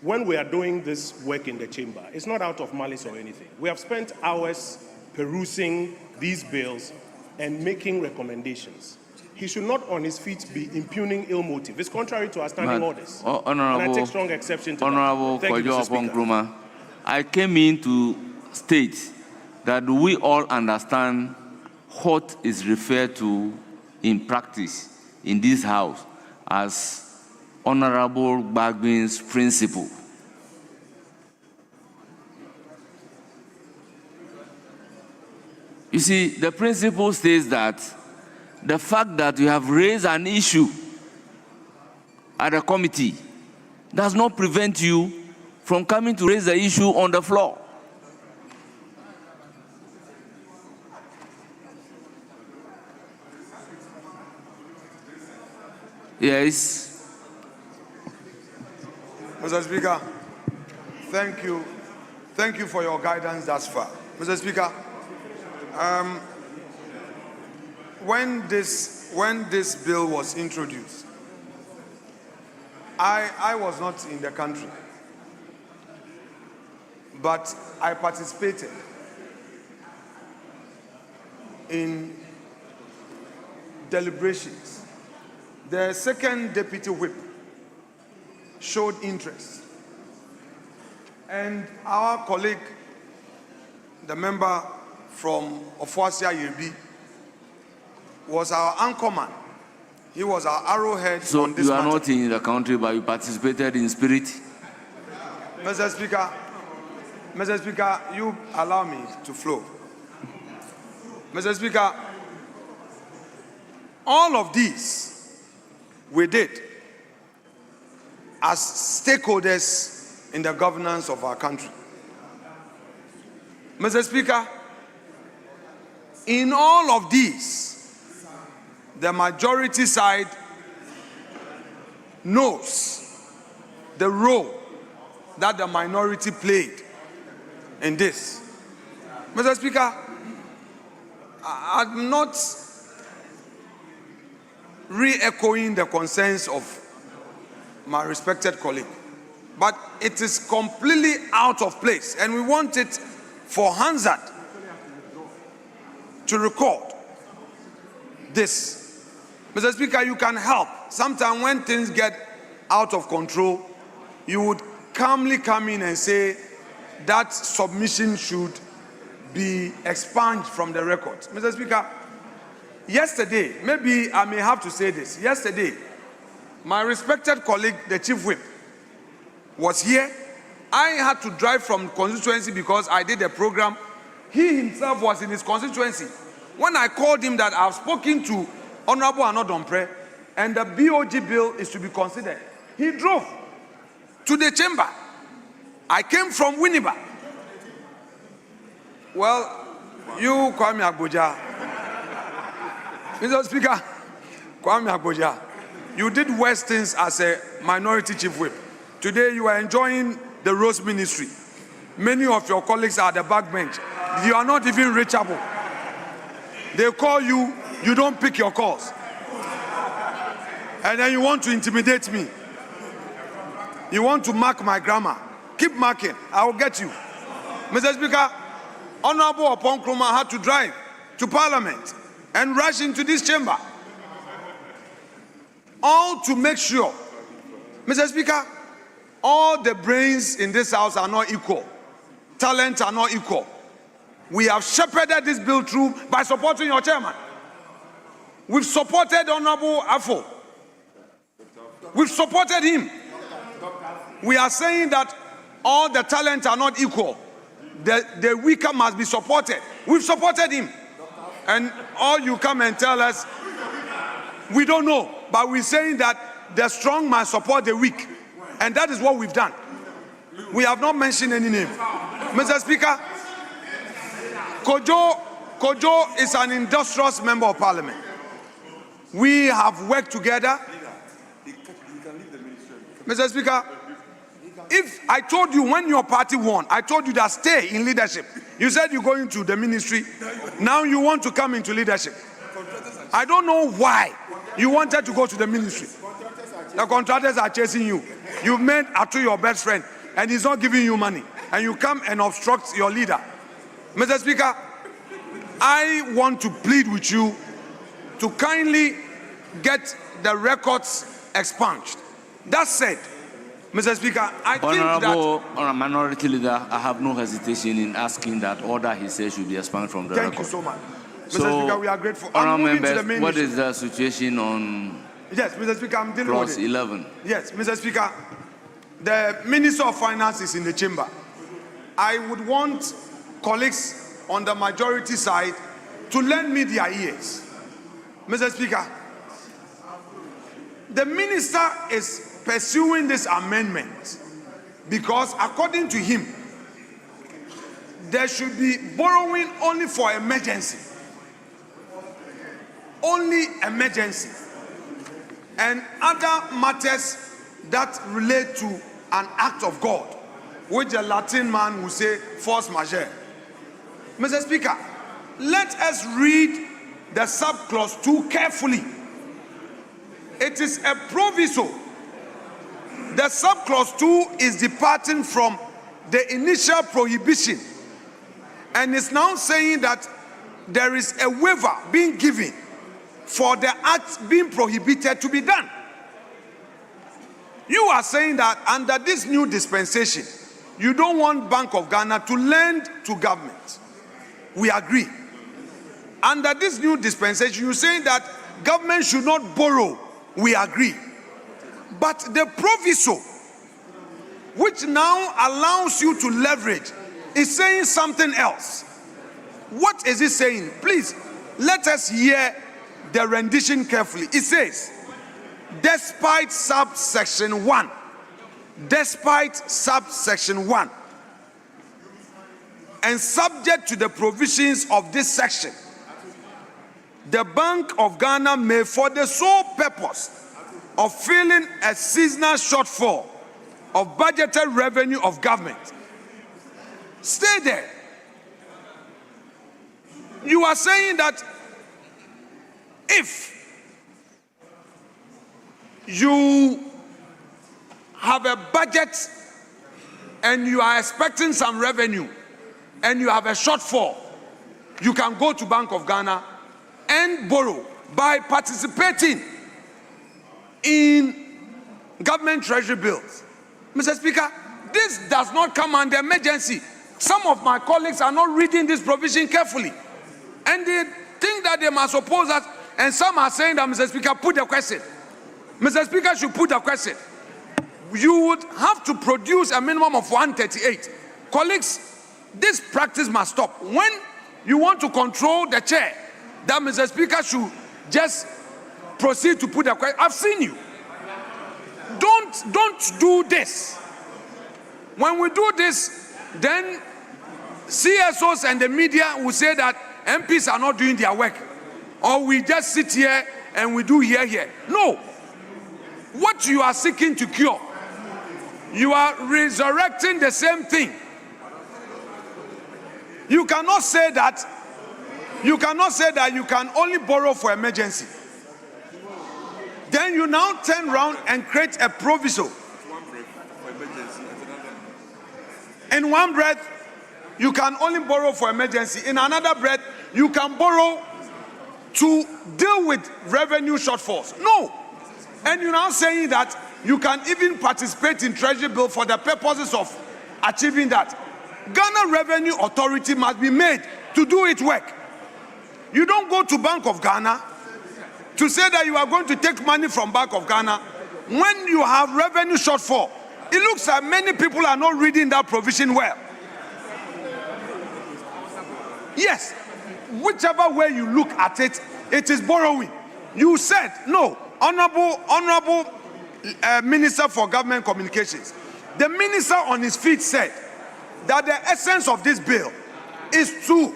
When we are doing this work in the chamber, it's not out of malice or anything. We have spent hours perusing these bills and making recommendations. He should not on his feet be impugning ill motive. It's contrary to our standing orders. And I take strong exception to that. Thank you, Mr. Speaker. I came in to state that we all understand what is referred to in practice in this House as Honorable Bagbin's principle. You see, the principle says that the fact that you have raised an issue at a committee does not prevent you from coming to raise the issue on the floor. Yes. Mr. Speaker, thank you. Thank you for your guidance thus far. Mr. Speaker, when this bill was introduced, I was not in the country, but I participated in deliberations. The second deputy whip showed interest, and our colleague, the member from Ofuasia Yebi, was our anchorman. He was our arrowhead on this matter. So you are not in the country, but you participated in spirit? Mr. Speaker, you allow me to flow. Mr. Speaker, all of these we did as stakeholders in the governance of our country. Mr. Speaker, in all of these, the majority side knows the role that the minority played in this. Mr. Speaker, I'm not re-echoing the concerns of my respected colleague, but it is completely out of place, and we want it for Hansard to record this. Mr. Speaker, you can help. Sometimes when things get out of control, you would calmly come in and say that submission should be expunged from the record. Mr. Speaker, yesterday, maybe I may have to say this, yesterday, my respected colleague, the Chief Whip, was here. I had to drive from constituency because I did a program. He himself was in his constituency. When I called him that I've spoken to Honorable Anodompre and the BOG bill is to be considered, he drove to the chamber. I came from Winneba. Well, you, Kwame Agboja, Mr. Speaker, Kwame Agboja, you did worse things as a minority chief whip. Today you are enjoying the Rose Ministry. Many of your colleagues are at the backbench. You are not even reachable. They call you, you don't pick your calls. And then you want to intimidate me. You want to mark my grammar. Keep marking, I will get you. Mr. Speaker, Honorable Oponkruma had to drive to Parliament and rush into this chamber. All to make sure, Mr. Speaker, all the brains in this house are not equal. Talents are not equal. We have shepherded this bill through by supporting your chairman. We've supported Honorable Afo. We've supported him. We are saying that all the talents are not equal. The weaker must be supported. We've supported him. And all you come and tell us, we don't know. But we're saying that the strong must support the weak. And that is what we've done. We have not mentioned any name. Mr. Speaker, Kojo is an industrious member of parliament. We have worked together. Mr. Speaker, if I told you when your party won, I told you that stay in leadership. You said you're going to the ministry. Now you want to come into leadership. I don't know why you wanted to go to the ministry. The contractors are chasing you. You've made Atu your best friend, and he's not giving you money. And you come and obstruct your leader. Mr. Speaker, I want to plead with you to kindly get the records expunged. That said, Mr. Speaker, I think that... Honorable Minority Leader, I have no hesitation in asking that order he says should be expunged from the record. Thank you so much. Mr. Speaker, we are grateful. Honorable members, what is the situation on Yes, Mr. Speaker, I'm dealing clause with it. 11? Yes, Mr. Speaker, the Minister of Finance is in the chamber. I would want colleagues on the majority side to lend me their ears. Mr. Speaker, the minister is pursuing this amendment because, according to him, there should be borrowing only for emergency. Only emergency. And other matters that relate to an act of God, which a Latin man will say force majeure. Mr. Speaker, let us read the subclause 2 carefully. It is a proviso. The subclause 2 is departing from the initial prohibition and is now saying that there is a waiver being given for the act being prohibited to be done. You are saying that under this new dispensation, you don't want Bank of Ghana to lend to government. We agree. Under this new dispensation, you're saying that government should not borrow. We agree. But the proviso, which now allows you to leverage, is saying something else. What is it saying? Please, let us hear the rendition carefully. It says, despite subsection 1, and subject to the provisions of this section, the Bank of Ghana may, for the sole purpose of filling a seasonal shortfall of budgeted revenue of government. Stay there. You are saying that if you have a budget and you are expecting some revenue and you have a shortfall, you can go to Bank of Ghana and borrow by participating in government treasury bills. Mr. Speaker, this does not come under emergency. Some of my colleagues are not reading this provision carefully, and they think that they must oppose us, and some are saying that, Mr. Speaker, put the question. Mr. Speaker should put the question. You would have to produce a minimum of 138. Colleagues, this practice must stop. When you want to control the chair, that Mr. Speaker should just proceed to put the question. I've seen you. Don't do this. When we do this, then CSOs and the media will say that MPs are not doing their work, or we just sit here and we do here. No. What you are seeking to cure, you are resurrecting the same thing. You cannot say that you can only borrow for emergency. Then you now turn around and create a proviso. In one breath, you can only borrow for emergency. In another breath, you can borrow to deal with revenue shortfalls. No. And you're now saying that you can even participate in treasury bill for the purposes of achieving that. Ghana Revenue Authority must be made to do its work. You don't go to Bank of Ghana to say that you are going to take money from Bank of Ghana when you have revenue shortfall. It looks like many people are not reading that provision well. Yes, whichever way you look at it, it is borrowing. You said, no, Honorable Minister for Government Communications, the minister on his feet said that the essence of this bill is to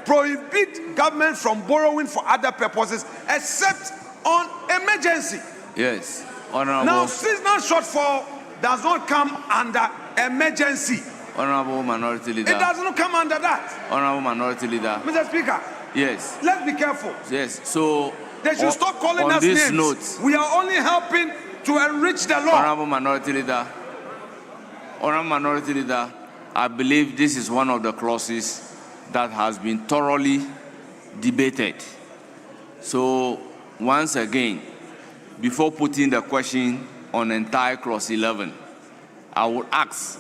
prohibit government from borrowing for other purposes except on emergency. Yes, Honorable. Now, seasonal shortfall does not come under emergency. Honorable Minority Leader. It does not come under that. Honorable Minority Leader. Mr. Speaker. Yes. Let's be careful. Yes. So they should stop calling us this names. Note, we are only helping to enrich the law. Honorable Minority Leader. Honorable Minority Leader, I believe this is one of the clauses that has been thoroughly debated. So once again, before putting the question on entire clause 11, I would ask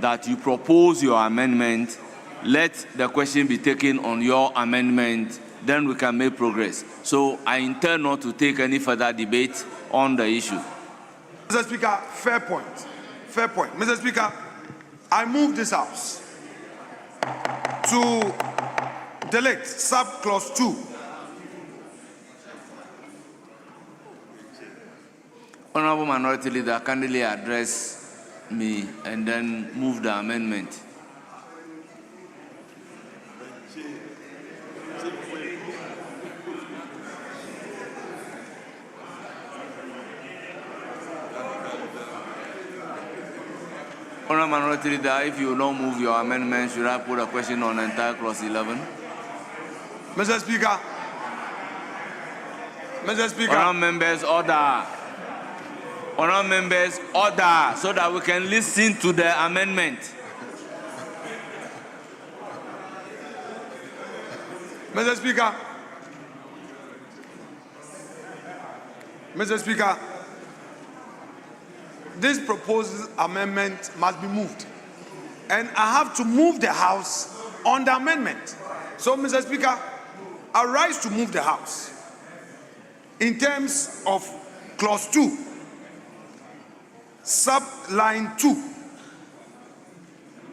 that you propose your amendment, let the question be taken on your amendment, then we can make progress. So I intend not to take any further debate on the issue. Mr. Speaker, fair point. Fair point. Mr. Speaker, I move this House to delete sub-clause 2. Honorable Minority Leader, kindly address me and then move the amendment. Honorable Minority Leader, if you don't move your amendment, should I put a question on entire clause 11? Mr. Speaker. Mr. Speaker. Honorable members, order. Honorable members, order, so that we can listen to the amendment. Mr. Speaker. Mr. Speaker, this proposed amendment must be moved. And I have to move the House on the amendment. So, Mr. Speaker, I rise to move the House in terms of clause 2. Subline 2,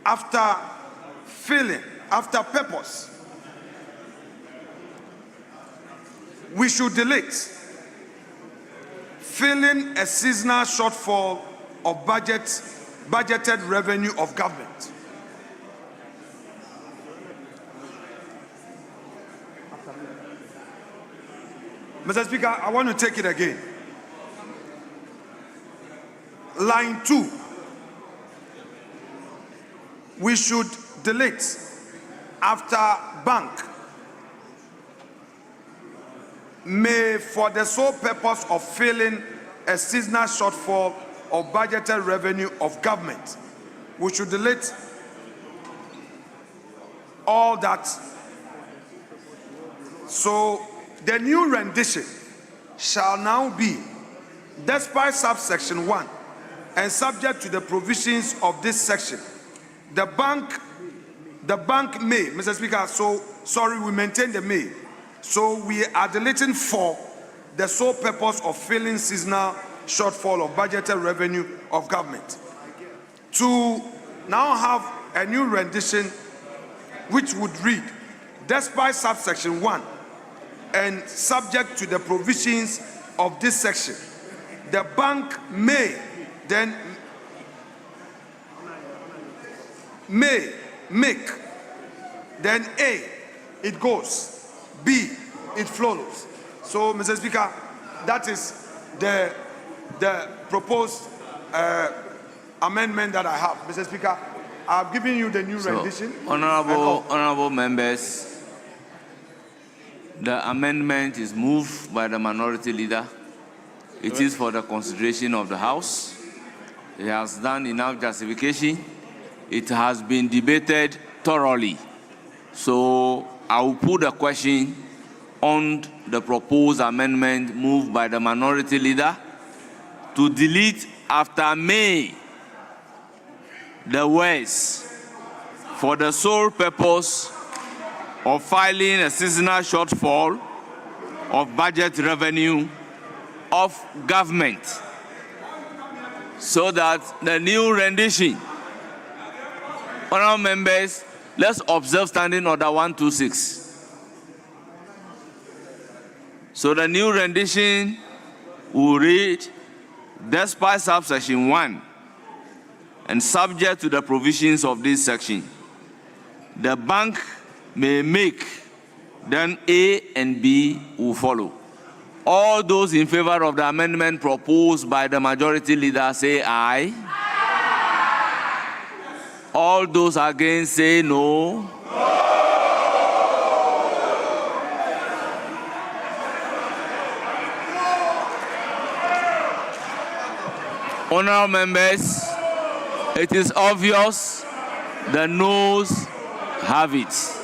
after filling, after purpose, we should delete filling a seasonal shortfall of budgeted revenue of government. Mr. Speaker, I want to take it again. Line 2, we should delete after bank may for the sole purpose of filling a seasonal shortfall of budgeted revenue of government. We should delete all that. So the new rendition shall now be, despite subsection 1, and subject to the provisions of this section, the bank may, Mr. Speaker, so sorry, we maintain the may. So we are deleting for the sole purpose of filling seasonal shortfall of budgeted revenue of government. To now have a new rendition which would read, despite subsection 1 and subject to the provisions of this section, the bank may then may make, then A, it goes, B, it follows. So, Mr. Speaker, that is the proposed amendment that I have. Mr. Speaker, I've given you the new rendition. Honorable members, the amendment is moved by the Minority Leader. It is for the consideration of the House. He has done enough justification. It has been debated thoroughly. So I will put the question on the proposed amendment moved by the Minority Leader to delete after May the words for the sole purpose of filing a seasonal shortfall of budget revenue of government, so that the new rendition, honorable members, let's observe Standing Order 126. So the new rendition will read, despite subsection 1, and subject to the provisions of this section, the bank may make, then A and B will follow. All those in favor of the amendment proposed by the majority leader say aye. All those against say no. Honourable members, it is obvious the noes have it.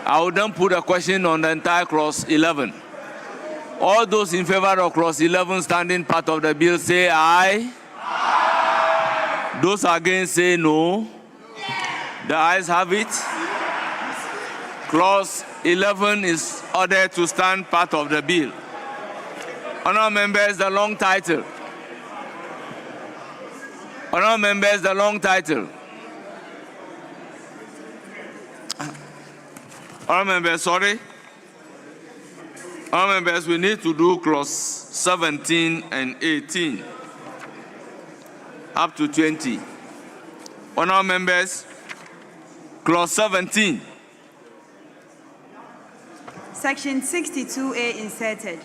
I will then put a question on the entire clause 11. All those in favor of clause 11 standing part of the bill say aye. Aye. Those against say no. The ayes have it. Clause 11 is ordered to stand part of the bill. Honourable members, the long title. Honourable members, the long title. Honourable members, sorry. Honourable members, we need to do clause 17 and 18 up to 20. Honourable members, clause 17. Section 62A inserted.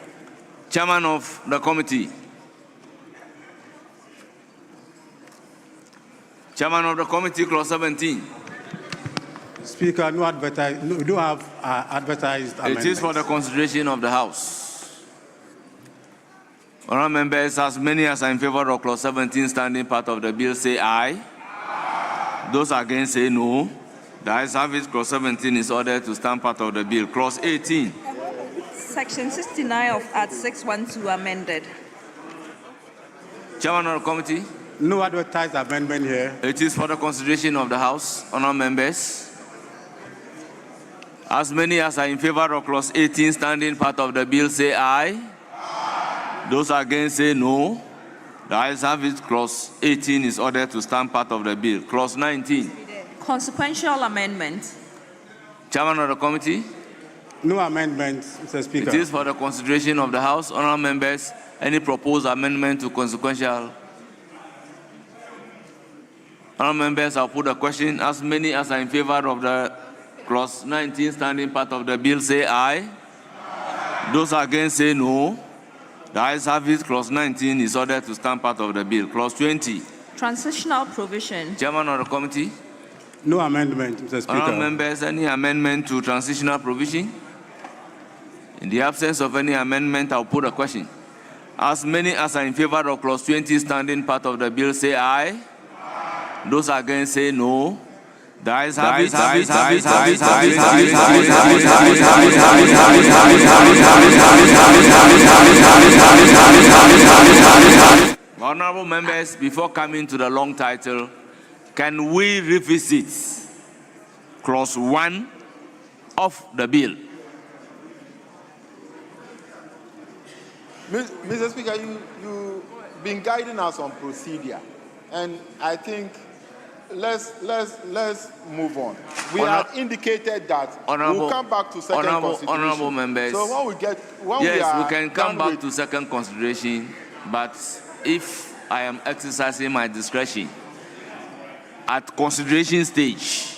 Chairman of the committee. Chairman of the committee, clause 17. Speaker, we don't have advertised amendments. It is for the consideration of the House. Honourable members, as many as are in favor of clause 17 standing part of the bill say aye. Aye. Those against say no. The ayes have it. Clause 17 is ordered to stand part of the bill. Clause 18. Section 69 of Act 612 amended. Chairman of the committee. No advertised amendment here. It is for the consideration of the House. Honourable members, as many as are in favor of clause 18 standing part of the bill say aye. Aye. Those against say no. The ayes have it. Clause 18 is ordered to stand part of the bill. Clause 19. Consequential amendment. Chairman of the committee. No amendment, Mr. Speaker. It is for the consideration of the House. Honourable members, any proposed amendment to consequential? Honourable members, I'll put a question. As many as are in favor of the clause 19 standing part of the bill say aye. Aye. Those against say no. The ayes have it. Clause 19 is ordered to stand part of the bill. Clause 20. Transitional provision. Chairman of the committee. No amendment, Mr. Speaker. Honourable members, any amendment to transitional provision? In the absence of any amendment, I'll put a question. As many as are in favor of clause 20 standing part of the bill say aye. Those against say no. The ayes have it. Honourable members, before coming to the long title, can we revisit clause 1 of the bill? Mr. Speaker, you've been guiding us on procedure, and I think let's move on. We have indicated that we'll come back to second consideration. Honourable members. So we can come back to second consideration, but if I am exercising my discretion at consideration stage,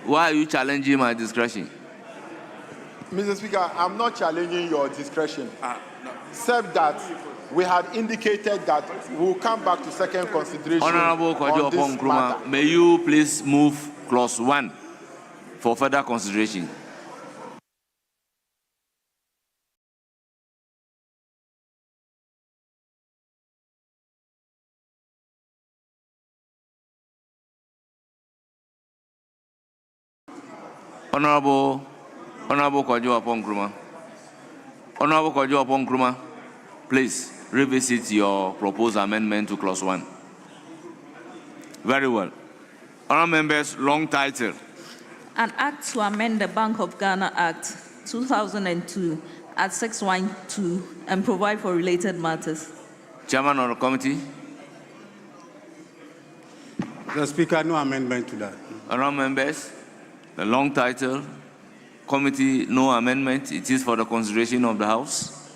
why are you challenging my discretion? Mr. Speaker, I'm not challenging your discretion, except that we had indicated that we'll come back to second consideration. Honourable Kojo Nkrumah, may you please move clause 1 for further consideration. Honourable Kojo Nkrumah. Honourable Kojo Nkrumah, please revisit your proposed amendment to clause 1. Very well. Honourable members, long title. An act to amend the Bank of Ghana Act 2002 at 612 and provide for related matters. Chairman of the committee. The Speaker, no amendment to that. Honourable members, The long title, committee, no amendment. It is for the consideration of the House.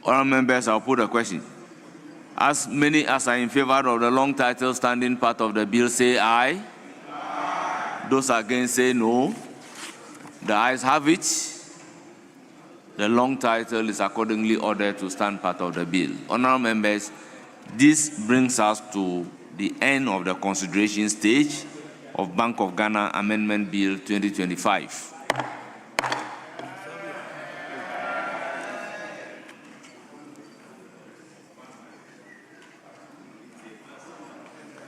Honourable members, I'll put a question. As many as are in favor of the long title standing part of the bill, say aye. Aye. Those against say no. The ayes have it. The long title is accordingly ordered to stand part of the bill. Honourable members, this brings us to the end of the consideration stage of Bank of Ghana Amendment Bill 2025.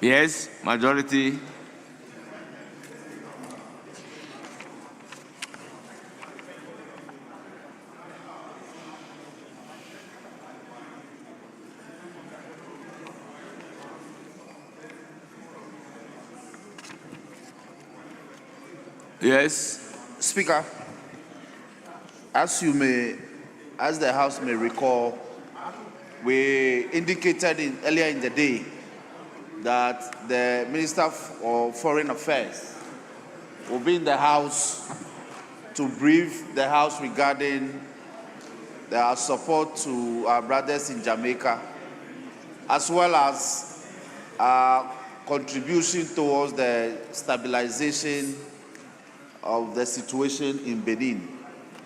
Yes, majority. Yes. Speaker, as the House may recall, we indicated earlier in the day that the Minister of Foreign Affairs will be in the House to brief the House regarding their support to our brothers in Jamaica, as well as our contribution towards the stabilization of the situation in Benin.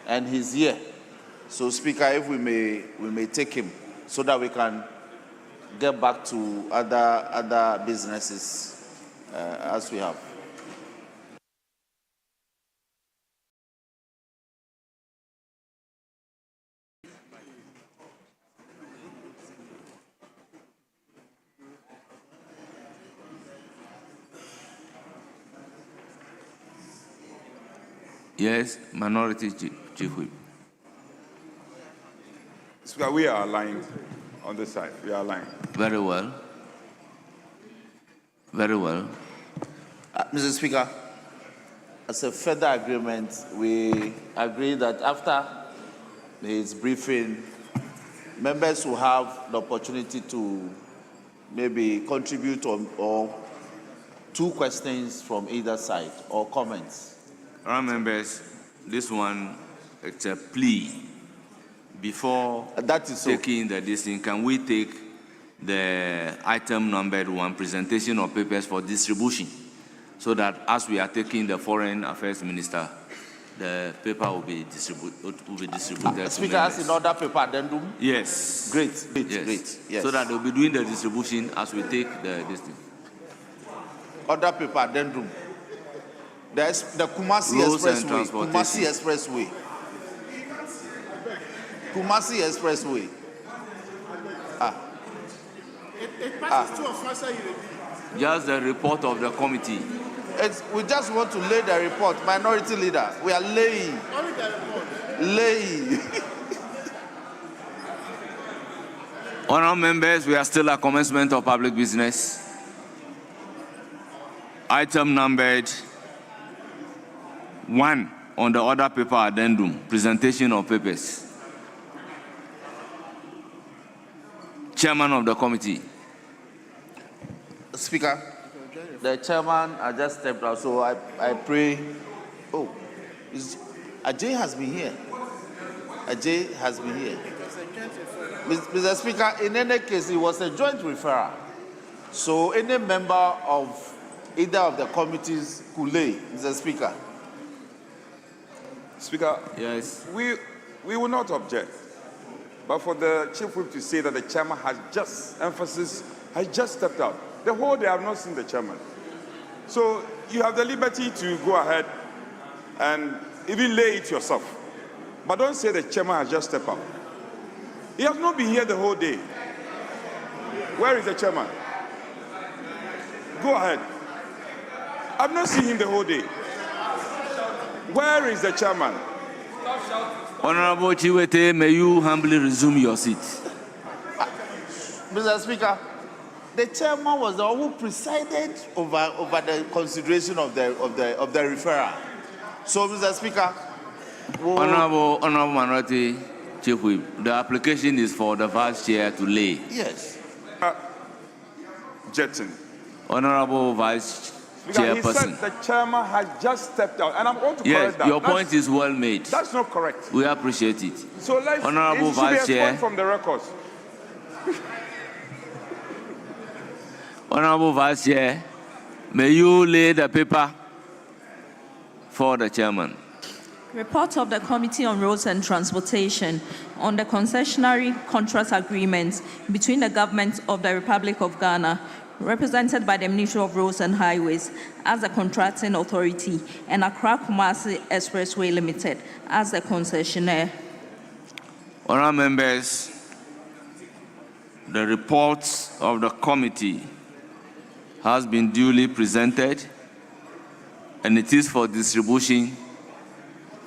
And he's here. So, Speaker, if we may take him so that we can get back to other businesses as we have. Yes, Minority Chief Whip. Speaker, we are aligned on this side. We are aligned. Very well. Very well. Mr. Speaker, as a further agreement, we agree that after his briefing, members will have the opportunity to maybe contribute or two questions from either side or comments. All members, this one, it's a plea. Before taking the decision, can we take the item numbered 1, presentation of papers for distribution, so that as we are taking the Foreign Affairs Minister, the paper will be distributed. Speaker, as in order paper addendum? Yes. Great. Yes. So that they'll be doing the distribution as we take the listing. Order paper addendum. There's the Kumasi Expressway. Kumasi Expressway. It passes to a faster. Just the report of the committee. We just want to lay the report. Minority Leader, we are laying. Only the report. Laying. Honourable members, we are still at commencement of public business. Item numbered 1 on the order paper addendum, presentation of papers. Chairman of the committee. Speaker, the chairman has just stepped out, so I pray. Oh, Ajay has been here. Ajay has been here. Mr. Speaker, in any case, it was a joint referral. So any member of either of the committees could lay, Mr. Speaker. Speaker, yes. We will not object. But for the Chief Whip to say that the chairman has just stepped out. The whole day I have not seen the chairman. So you have the liberty to go ahead and even lay it yourself. But don't say the chairman has just stepped out. He has not been here the whole day. Where is the chairman? Go ahead. I've not seen him the whole day. Where is the chairman? Honorable Chiwete, may you humbly resume your seat. Mr. Speaker, the chairman was the one who presided over the consideration of the referral. So, Mr. Speaker, Honorable Minority Chief Whip, the application is for the Vice Chair to lay. Yes. Jetson. Honorable Vice Because he said the chairman has just stepped out, and I'm going to correct that. Your point is well made. That's not correct. We appreciate it. So let's Honorable Vice Chair. from the records. Honorable Vice Chair, may you lay the paper for the chairman. Report of the Committee on Roads and Transportation on the concessionary contract agreement between the government of the Republic of Ghana, represented by the Ministry of Roads and Highways as the contracting authority, and Accra-Kumasi Expressway Limited as the concessionaire. Honourable members, the reports of the committee has been duly presented, and it is for distribution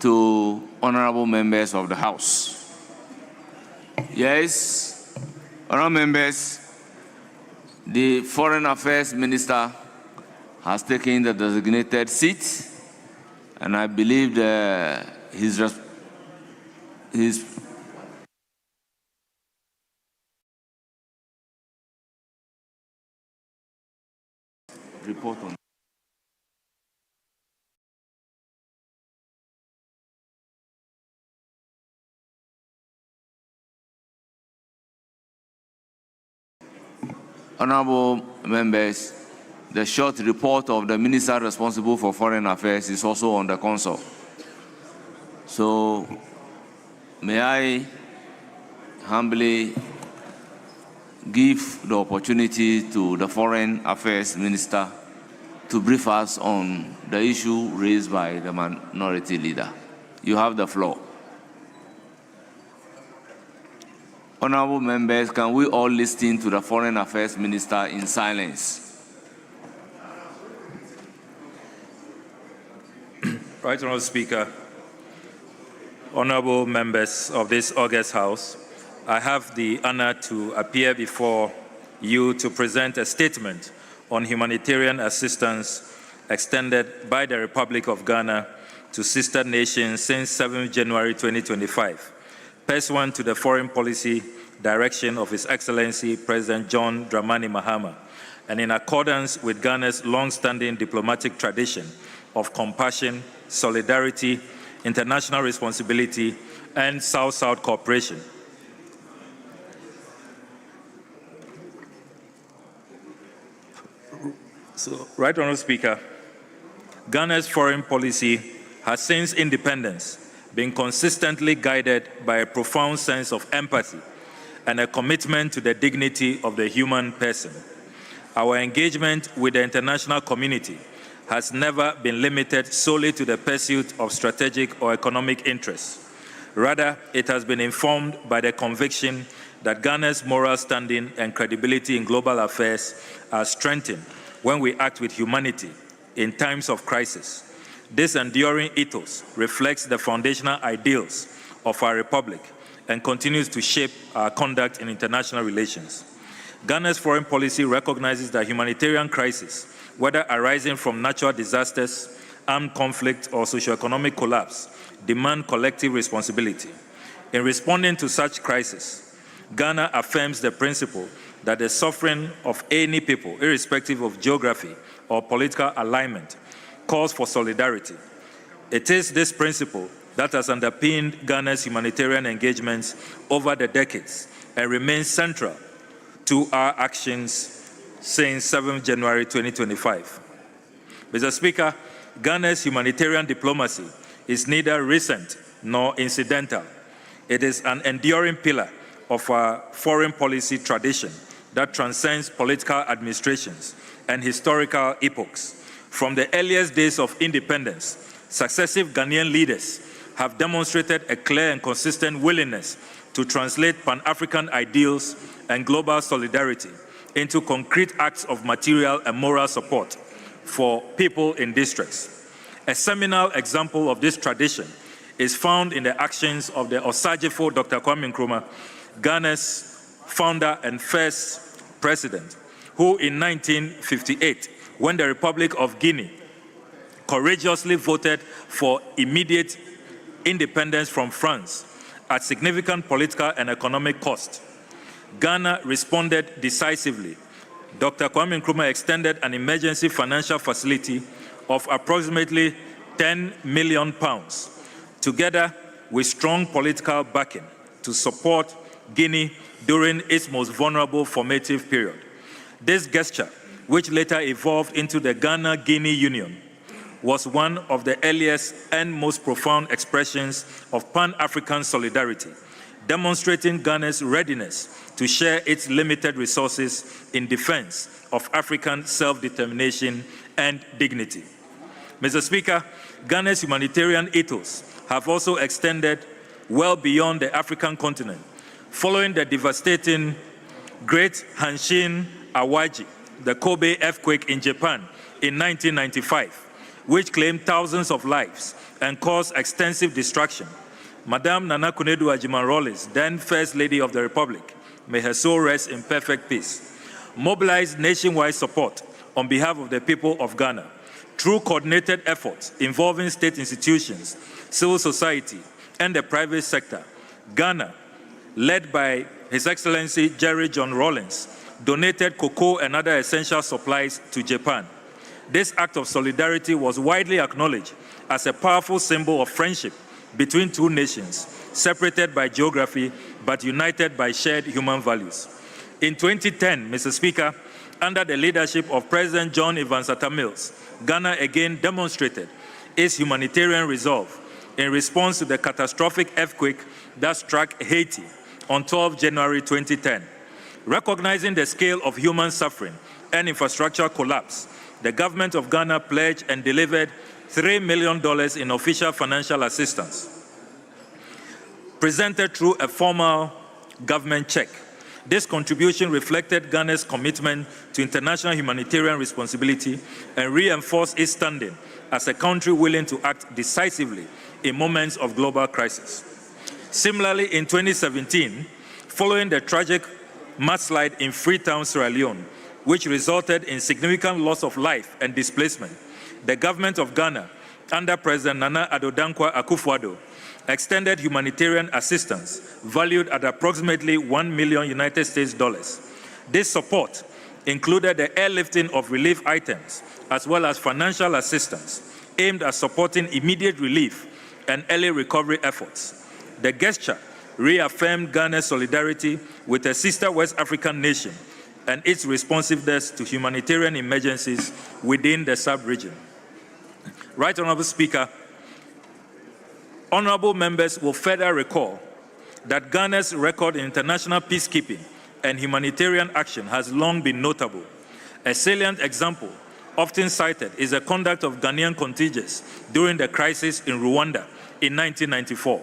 to honorable members of the House. Yes, honorable members, the Foreign Affairs Minister has taken the designated seat, and I believe his report on. Honorable members, the short report of the Minister responsible for Foreign Affairs is also on the console. So, may I humbly give the opportunity to the Foreign Affairs Minister to brief us on the issue raised by the minority leader. You have the floor. Honorable members, can we all listen to the Foreign Affairs Minister in silence? Right Honourable Speaker, honourable members of this august House, I have the honour to appear before you to present a statement on humanitarian assistance extended by the Republic of Ghana to sister nations since 7 January 2025, pursuant to the foreign policy direction of His Excellency President John Dramani Mahama, and in accordance with Ghana's long-standing diplomatic tradition of compassion, solidarity, international responsibility, and South-South cooperation. So, Right Honourable Speaker, Ghana's foreign policy has since independence been consistently guided by a profound sense of empathy and a commitment to the dignity of the human person. Our engagement with the international community has never been limited solely to the pursuit of strategic or economic interests. Rather, it has been informed by the conviction that Ghana's moral standing and credibility in global affairs are strengthened when we act with humanity in times of crisis. This enduring ethos reflects the foundational ideals of our republic and continues to shape our conduct in international relations. Ghana's foreign policy recognizes that humanitarian crises, whether arising from natural disasters, armed conflict, or socioeconomic collapse, demand collective responsibility. In responding to such crises, Ghana affirms the principle that the suffering of any people, irrespective of geography or political alignment, calls for solidarity. It is this principle that has underpinned Ghana's humanitarian engagements over the decades and remains central to our actions since 7 January 2025. Mr. Speaker, Ghana's humanitarian diplomacy is neither recent nor incidental. It is an enduring pillar of our foreign policy tradition that transcends political administrations and historical epochs. From the earliest days of independence, successive Ghanaian leaders have demonstrated a clear and consistent willingness to translate Pan-African ideals and global solidarity into concrete acts of material and moral support for people in distress. A seminal example of this tradition is found in the actions of the Osagefo Dr. Kwame Nkrumah, Ghana's founder and first president, who in 1958, when the Republic of Guinea courageously voted for immediate independence from France at significant political and economic cost, Ghana responded decisively Dr. Kwame Nkrumah extended an emergency financial facility of approximately £10 million, together with strong political backing to support Guinea during its most vulnerable formative period. This gesture, which later evolved into the Ghana-Guinea Union, was one of the earliest and most profound expressions of Pan-African solidarity, demonstrating Ghana's readiness to share its limited resources in defense of African self-determination and dignity. Mr. Speaker, Ghana's humanitarian ethos have also extended well beyond the African continent, following the devastating Great Hanshin Awaji, the Kobe earthquake in Japan in 1995, which claimed thousands of lives and caused extensive destruction. Madame Nana Kunedu Ajiman-Rawlings, then First Lady of the Republic, may her soul rest in perfect peace, mobilized nationwide support on behalf of the people of Ghana through coordinated efforts involving state institutions, civil society, and the private sector. Ghana, led by His Excellency Jerry John Rawlings, donated cocoa and other essential supplies to Japan. This act of solidarity was widely acknowledged as a powerful symbol of friendship between two nations, separated by geography but united by shared human values. In 2010, Mr. Speaker, under the leadership of President John Evans Atta Mills, Ghana again demonstrated its humanitarian resolve in response to the catastrophic earthquake that struck Haiti on 12 January 2010. Recognizing the scale of human suffering and infrastructure collapse, the government of Ghana pledged and delivered $3 million in official financial assistance, presented through a formal government check. This contribution reflected Ghana's commitment to international humanitarian responsibility and reinforced its standing as a country willing to act decisively in moments of global crisis. Similarly, in 2017, following the tragic mudslide in Freetown, Sierra Leone, which resulted in significant loss of life and displacement, the government of Ghana, under President Nana Addo Dankwa Akufo-Addo, extended humanitarian assistance valued at approximately $1 million United States dollars. This support included the airlifting of relief items as well as financial assistance aimed at supporting immediate relief and early recovery efforts. The gesture reaffirmed Ghana's solidarity with a sister West African nation and its responsiveness to humanitarian emergencies within the sub-region. Right Honourable Speaker, honourable members will further recall that Ghana's record in international peacekeeping and humanitarian action has long been notable. A salient example often cited is the conduct of Ghanaian contingents during the crisis in Rwanda in 1994.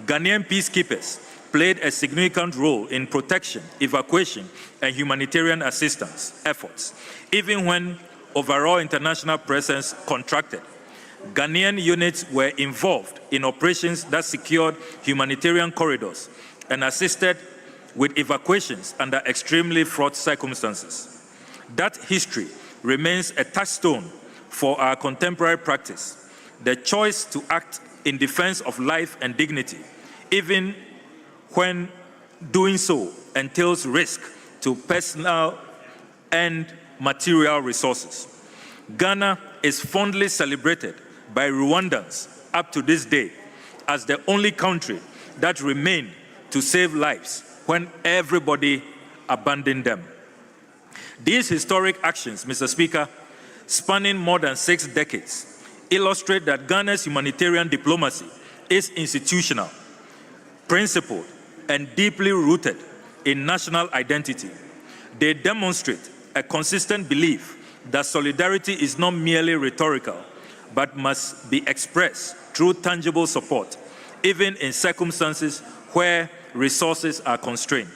Ghanaian peacekeepers played a significant role in protection, evacuation, and humanitarian assistance efforts, even when overall international presence contracted. Ghanaian units were involved in operations that secured humanitarian corridors and assisted with evacuations under extremely fraught circumstances. That history remains a touchstone for our contemporary practice. The choice to act in defense of life and dignity, even when doing so entails risk to personal and material resources. Ghana is fondly celebrated by Rwandans up to this day as the only country that remained to save lives when everybody abandoned them. These historic actions, Mr. Speaker, spanning more than 6 decades, illustrate that Ghana's humanitarian diplomacy is institutional, principled, and deeply rooted in national identity. They demonstrate a consistent belief that solidarity is not merely rhetorical, but must be expressed through tangible support, even in circumstances where resources are constrained.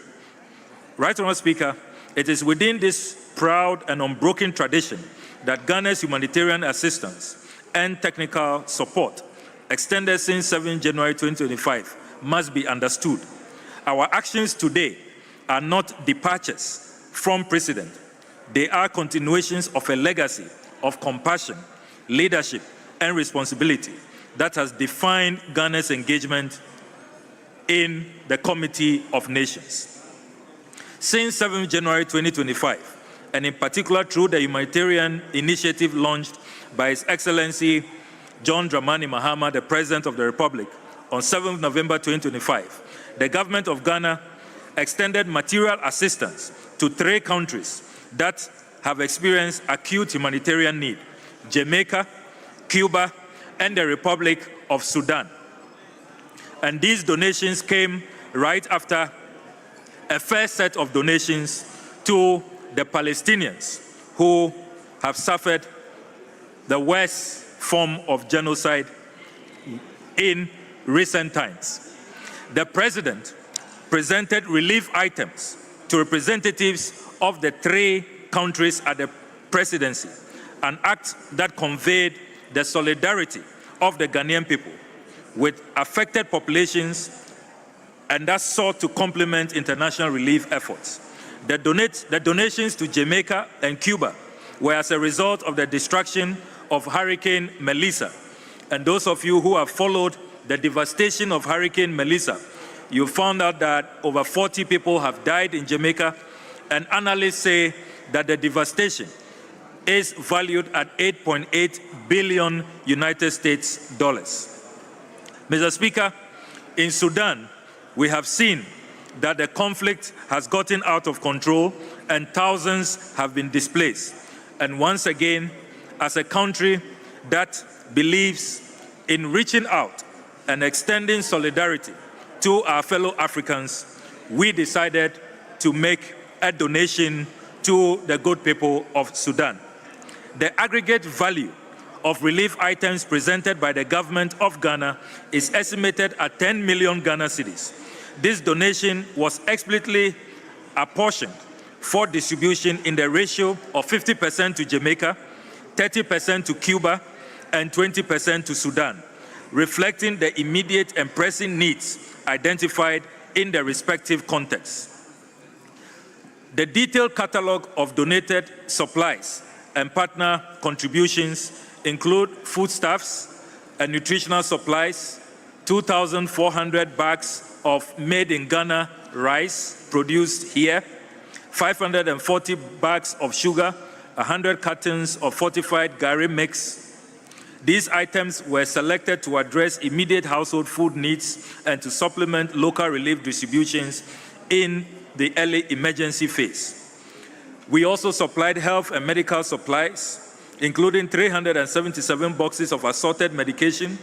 Right Honourable Speaker, it is within this proud and unbroken tradition that Ghana's humanitarian assistance and technical support, extended since 7 January 2025, must be understood. Our actions today are not departures from precedent. They are continuations of a legacy of compassion, leadership, and responsibility that has defined Ghana's engagement in the Committee of Nations. Since 7 January 2025, and in particular through the humanitarian initiative launched by His Excellency John Dramani Mahama, the President of the Republic, on 7th November 2025, the government of Ghana extended material assistance to 3 countries that have experienced acute humanitarian need: Jamaica, Cuba, and the Republic of Sudan. And these donations came right after a first set of donations to the Palestinians who have suffered the worst form of genocide in recent times. The President presented relief items to representatives of the 3 countries at the presidency, an act that conveyed the solidarity of the Ghanaian people with affected populations and that sought to complement international relief efforts. The donations to Jamaica and Cuba were as a result of the destruction of Hurricane Melissa. And those of you who have followed the devastation of Hurricane Melissa, you found out that over 40 people have died in Jamaica, and analysts say that the devastation is valued at $8.8 billion United States dollars. Mr. Speaker, in Sudan, we have seen that the conflict has gotten out of control and thousands have been displaced. And once again, as a country that believes in reaching out and extending solidarity to our fellow Africans, we decided to make a donation to the good people of Sudan. The aggregate value of relief items presented by the government of Ghana is estimated at 10 million Ghana cedis. This donation was explicitly apportioned for distribution in the ratio of 50% to Jamaica, 30% to Cuba, and 20% to Sudan, reflecting the immediate and pressing needs identified in the respective contexts. The detailed catalogue of donated supplies and partner contributions include foodstuffs and nutritional supplies, 2,400 bags of made-in-Ghana rice produced here, 540 bags of sugar, 100 cartons of fortified Gary mix. These items were selected to address immediate household food needs and to supplement local relief distributions in the early emergency phase. We also supplied health and medical supplies, including 377 boxes of assorted medication,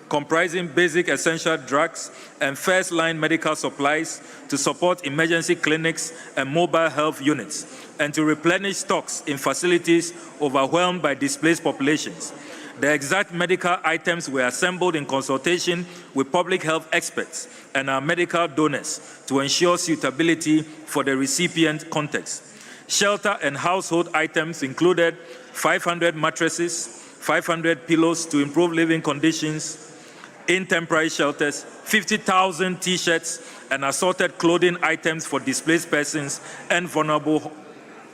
comprising basic essential drugs and first-line medical supplies to support emergency clinics and mobile health units, and to replenish stocks in facilities overwhelmed by displaced populations. The exact medical items were assembled in consultation with public health experts and our medical donors to ensure suitability for the recipient context. Shelter and household items included 500 mattresses, 500 pillows to improve living conditions in temporary shelters, 50,000 T-shirts, and assorted clothing items for displaced persons and vulnerable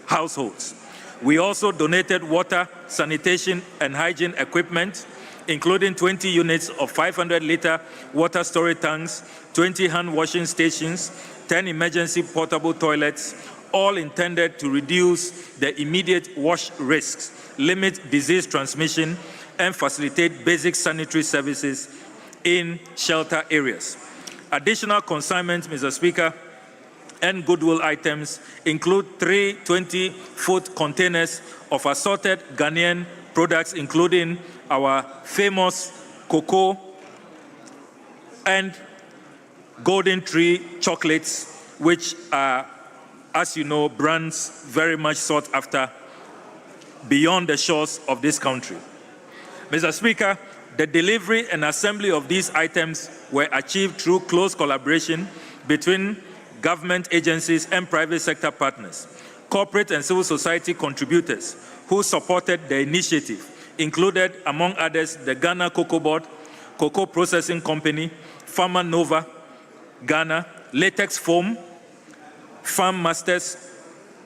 households. We also donated water, sanitation, and hygiene equipment, including 20 units of 500-liter water storage tanks, 20 hand washing stations, 10 emergency portable toilets, all intended to reduce the immediate wash risks, limit disease transmission, and facilitate basic sanitary services in shelter areas. Additional consignments, Mr. Speaker, and goodwill items include 3 20-foot containers of assorted Ghanaian products, including our famous cocoa and golden tree chocolates, which are, as you know, brands very much sought after beyond the shores of this country. Mr. Speaker, the delivery and assembly of these items were achieved through close collaboration between government agencies and private sector partners. Corporate and civil society contributors who supported the initiative included, among others, the Ghana Cocoa Board, Cocoa Processing Company, Pharma Nova Ghana, Latex Foam, Farm Masters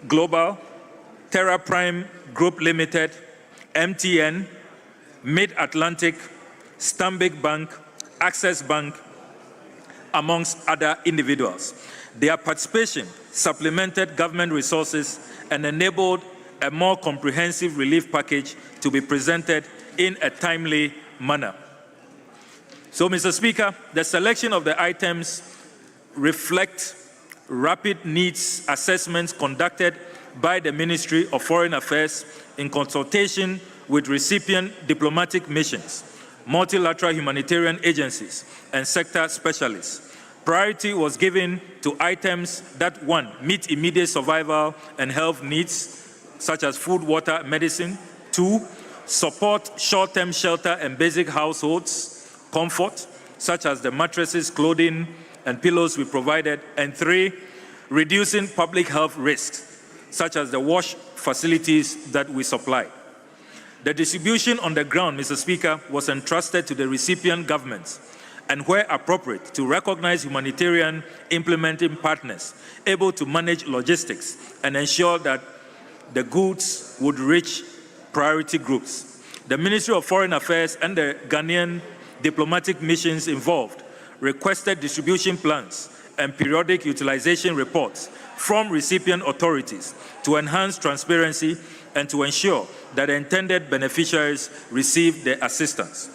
Global, Terra Prime Group Limited, MTN, Mid-Atlantic, Stanbic Bank, Access Bank, amongst other individuals. Their participation supplemented government resources and enabled a more comprehensive relief package to be presented in a timely manner. So, Mr. Speaker, the selection of the items reflect rapid needs assessments conducted by the Ministry of Foreign Affairs in consultation with recipient diplomatic missions, multilateral humanitarian agencies, and sector specialists. Priority was given to items that, 1, meet immediate survival and health needs, such as food, water, medicine. 2, support short-term shelter and basic households comfort, such as the mattresses, clothing, and pillows we provided. And 3, reducing public health risks, such as the wash facilities that we supply. The distribution on the ground, Mr. Speaker, was entrusted to the recipient governments and, where appropriate, to recognize humanitarian implementing partners able to manage logistics and ensure that the goods would reach priority groups. The Ministry of Foreign Affairs and the Ghanaian diplomatic missions involved requested distribution plans and periodic utilization reports from recipient authorities to enhance transparency and to ensure that intended beneficiaries receive the assistance.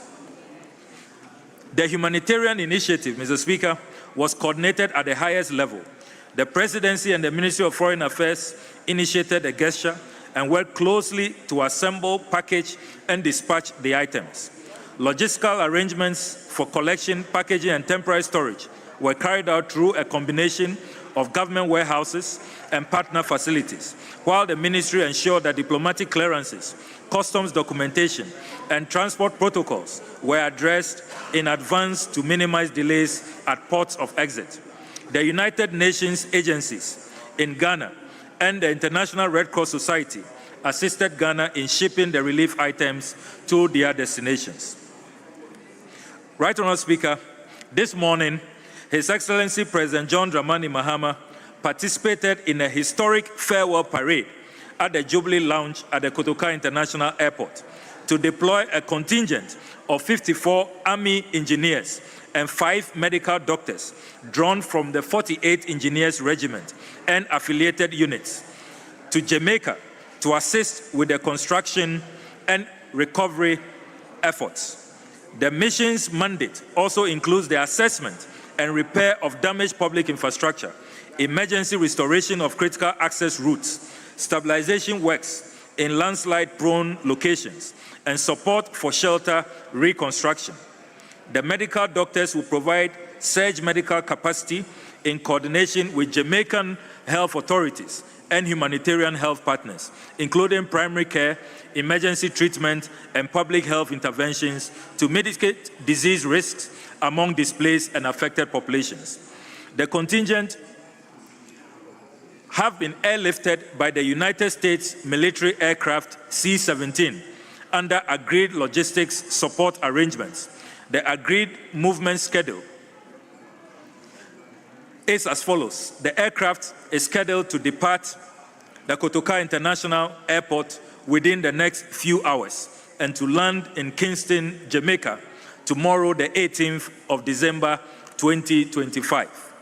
The humanitarian initiative, Mr. Speaker, was coordinated at the highest level. The Presidency and the Ministry of Foreign Affairs initiated a gesture and worked closely to assemble, package, and dispatch the items. Logistical arrangements for collection, packaging, and temporary storage were carried out through a combination of government warehouses and partner facilities, while the ministry ensured that diplomatic clearances, customs documentation, and transport protocols were addressed in advance to minimize delays at ports of exit. The United Nations agencies in Ghana and the International Red Cross Society assisted Ghana in shipping the relief items to their destinations. Right Honourable Speaker, this morning, His Excellency President John Dramani Mahama participated in a historic farewell parade at the Jubilee Lounge at the Kotoka International Airport to deploy a contingent of 54 Army engineers and 5 medical doctors drawn from the 48th Engineers Regiment and affiliated units to Jamaica to assist with the construction and recovery efforts. The mission's mandate also includes the assessment and repair of damaged public infrastructure, emergency restoration of critical access routes, stabilization works in landslide-prone locations, and support for shelter reconstruction. The medical doctors will provide surge medical capacity in coordination with Jamaican health authorities and humanitarian health partners, including primary care, emergency treatment, and public health interventions to mitigate disease risks among displaced and affected populations. The contingent have been airlifted by the United States military aircraft C-17 under agreed logistics support arrangements. The agreed movement schedule is as follows. The aircraft is scheduled to depart the Kotoka International Airport within the next few hours and to land in Kingston, Jamaica, tomorrow, the 18th of December, 2025.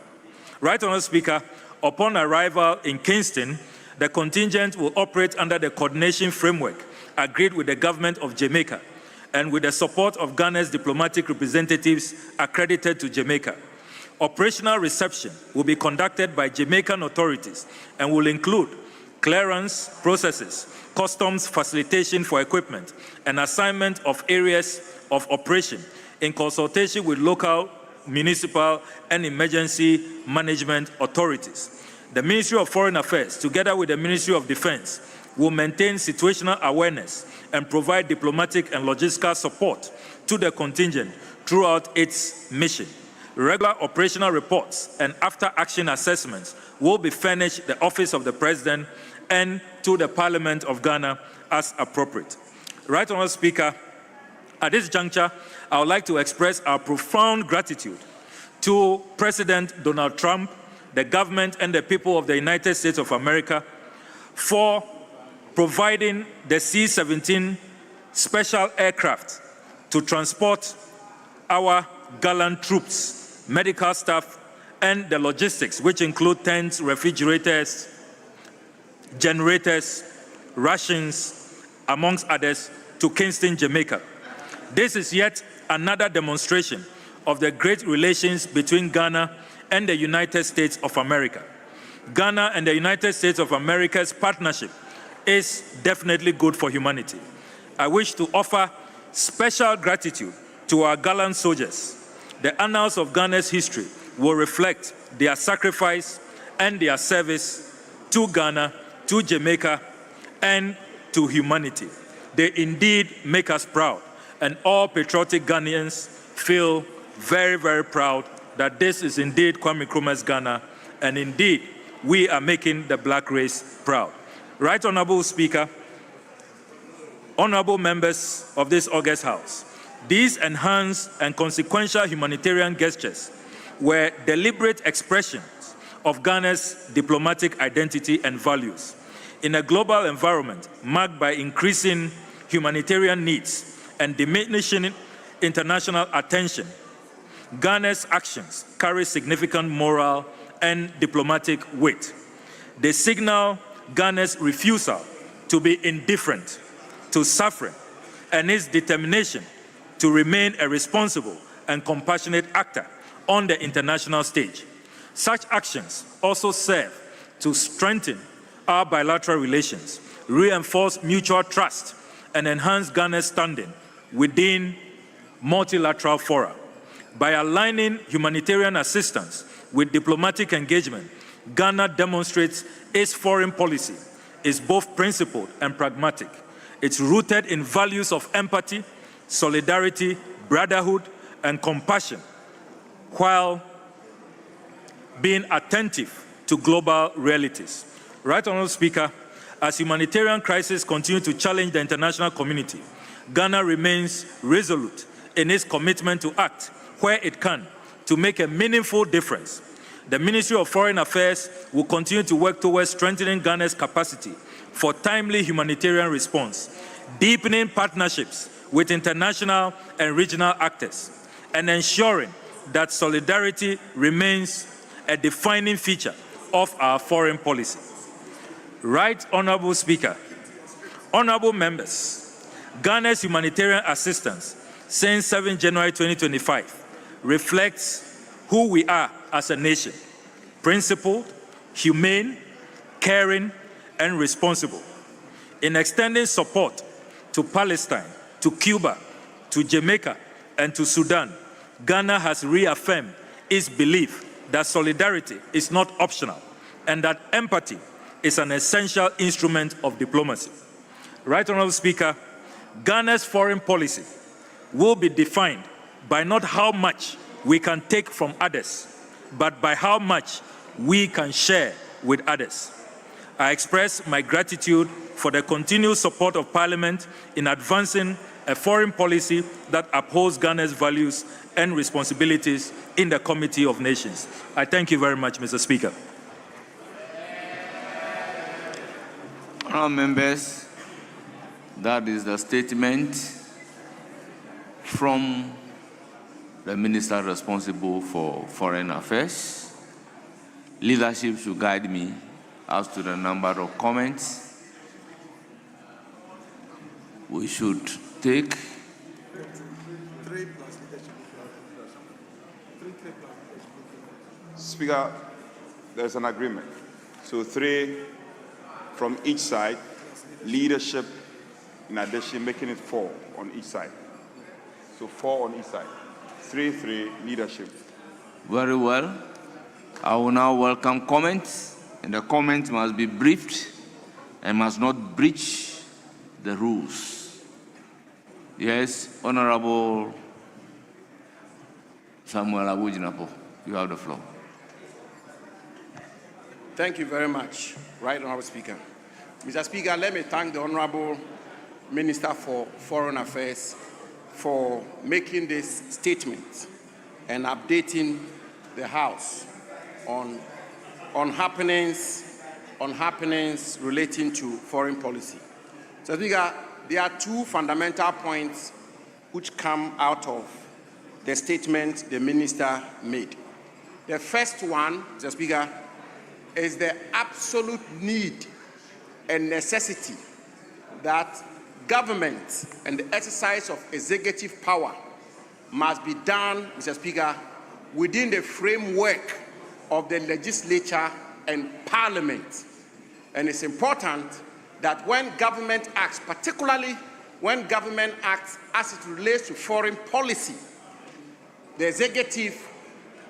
Right Honourable Speaker, upon arrival in Kingston, the contingent will operate under the coordination framework agreed with the government of Jamaica and with the support of Ghana's diplomatic representatives accredited to Jamaica. Operational reception will be conducted by Jamaican authorities and will include clearance processes, customs facilitation for equipment, and assignment of areas of operation in consultation with local, municipal, and emergency management authorities. The Ministry of Foreign Affairs, together with the Ministry of Defense, will maintain situational awareness and provide diplomatic and logistical support to the contingent throughout its mission. Regular operational reports and after-action assessments will be furnished the Office of the President and to the Parliament of Ghana as appropriate. Right Honourable Speaker, at this juncture, I would like to express our profound gratitude to President Donald Trump, the government, and the people of the United States of America for providing the C-17 special aircraft to transport our gallant troops, medical staff, and the logistics, which include tents, refrigerators, generators, rations, amongst others, to Kingston, Jamaica. This is yet another demonstration of the great relations between Ghana and the United States of America. Ghana and the United States of America's partnership is definitely good for humanity. I wish to offer special gratitude to our gallant soldiers. The annals of Ghana's history will reflect their sacrifice and their service to Ghana, to Jamaica, and to humanity. They indeed make us proud, and all patriotic Ghanaians feel very, very proud that this is indeed Kwame Nkrumah's Ghana, and indeed we are making the black race proud. Right Honorable Speaker, honorable members of this august House, these enhanced and consequential humanitarian gestures were deliberate expressions of Ghana's diplomatic identity and values. In a global environment marked by increasing humanitarian needs and diminishing international attention, Ghana's actions carry significant moral and diplomatic weight. They signal Ghana's refusal to be indifferent to suffering and its determination to remain a responsible and compassionate actor on the international stage. Such actions also serve to strengthen our bilateral relations, reinforce mutual trust, and enhance Ghana's standing within multilateral fora. By aligning humanitarian assistance with diplomatic engagement, Ghana demonstrates its foreign policy is both principled and pragmatic. It's rooted in values of empathy, solidarity, brotherhood, and compassion, while being attentive to global realities. Right Honourable Speaker, as humanitarian crises continue to challenge the international community, Ghana remains resolute in its commitment to act where it can to make a meaningful difference. The Ministry of Foreign Affairs will continue to work towards strengthening Ghana's capacity for timely humanitarian response, deepening partnerships with international and regional actors, and ensuring that solidarity remains a defining feature of our foreign policy. Right Honourable Speaker, honourable members, Ghana's humanitarian assistance since 7 January 2025 reflects who we are as a nation: principled, humane, caring, and responsible. In extending support to Palestine, to Cuba, to Jamaica, and to Sudan, Ghana has reaffirmed its belief that solidarity is not optional and that empathy is an essential instrument of diplomacy. Right Honourable Speaker, Ghana's foreign policy will be defined by not how much we can take from others, but by how much we can share with others. I express my gratitude for the continued support of Parliament in advancing a foreign policy that upholds Ghana's values and responsibilities in the Committee of Nations. I thank you very much, Mr. Speaker. Honourable members, that is the statement from the Minister responsible for Foreign Affairs. Leadership should guide me as to the number of comments we should take. Speaker, there's an agreement. So 3 from each side, leadership, in addition, making it 4 on each side. So 4 on each side. 3, leadership. Very well. I will now welcome comments, and the comments must be briefed and must not breach the rules. Yes, Honorable Samuel Abujinapo, you have the floor. Thank you very much, Right Honourable Speaker. Mr. Speaker, let me thank the Honourable Minister for Foreign Affairs for making this statement and updating the House on happenings relating to foreign policy. So, Speaker, there are 2 fundamental points which come out of the statement the Minister made. The first one, Mr. Speaker, is the absolute need and necessity that government and the exercise of executive power must be done, Mr. Speaker, within the framework of the legislature and parliament. And it's important that when government acts, particularly when government acts as it relates to foreign policy, the executive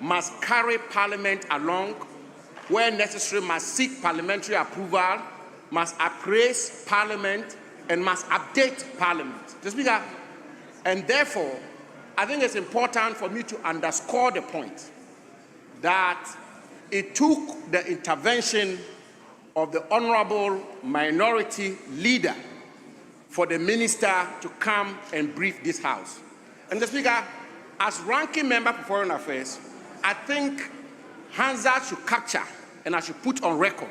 must carry parliament along, where necessary must seek parliamentary approval, must appraise parliament, and must update parliament. Mr. Speaker, and therefore, I think it's important for me to underscore the point that it took the intervention of the honorable minority leader for the minister to come and brief this House. And Mr. Speaker, as ranking member for Foreign Affairs, I think Hansa should capture and I should put on record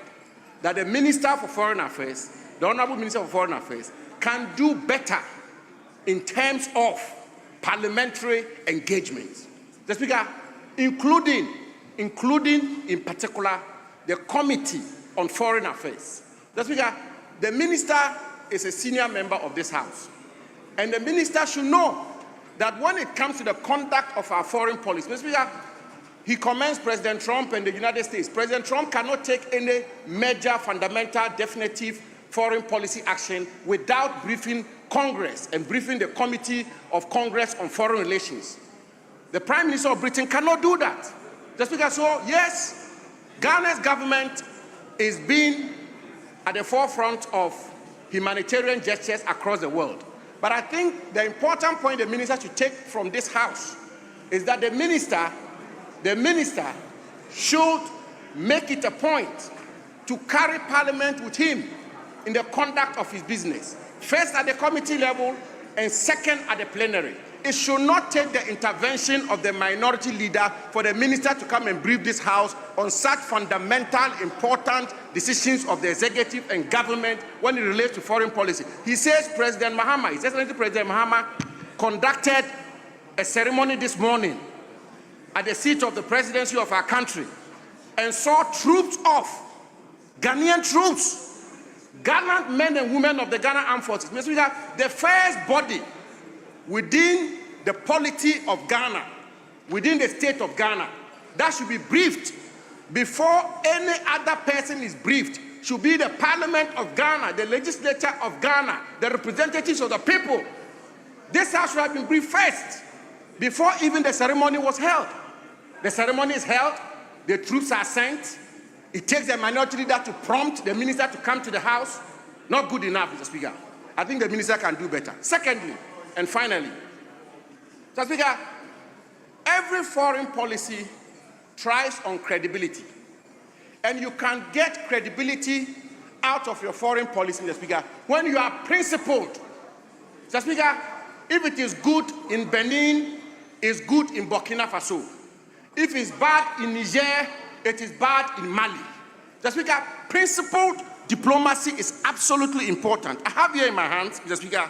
that the Minister for Foreign Affairs, the Honorable Minister for Foreign Affairs, can do better in terms of parliamentary engagement. Mr. Speaker, including in particular the Committee on Foreign Affairs. Mr. Speaker, the Minister is a senior member of this House, and the Minister should know that when it comes to the conduct of our foreign policy, Mr. Speaker, he commends President Trump and the United States. President Trump cannot take any major, fundamental, definitive foreign policy action without briefing Congress and briefing the Committee of Congress on Foreign Relations. The Prime Minister of Britain cannot do that. Mr. Speaker, so yes, Ghana's government is being at the forefront of humanitarian gestures across the world. But I think the important point the minister should take from this House is that the minister should make it a point to carry Parliament with him in the conduct of his business, first at the committee level and second at the plenary. It should not take the intervention of the minority leader for the minister to come and brief this House on such fundamental, important decisions of the executive and government when it relates to foreign policy. He says President Mahama, His Excellency President Mahama, conducted a ceremony this morning at the seat of the presidency of our country and saw troops off, Ghanaian troops, gallant men and women of the Ghana Armed Forces. Mr. Speaker, the first body within the polity of Ghana, within the state of Ghana, that should be briefed before any other person is briefed should be the Parliament of Ghana, the legislature of Ghana, the representatives of the people. This House should have been briefed first before even the ceremony was held. The ceremony is held, the troops are sent, it takes the minority leader to prompt the minister to come to the House. Not good enough, Mr. Speaker. I think the minister can do better. Secondly, and finally, Mr. Speaker, every foreign policy tries on credibility. And you can get credibility out of your foreign policy, Mr. Speaker, when you are principled. Mr. Speaker, if it is good in Benin, it's good in Burkina Faso. If it's bad in Niger, it is bad in Mali. Mr. Speaker, principled diplomacy is absolutely important. I have here in my hands, Mr. Speaker,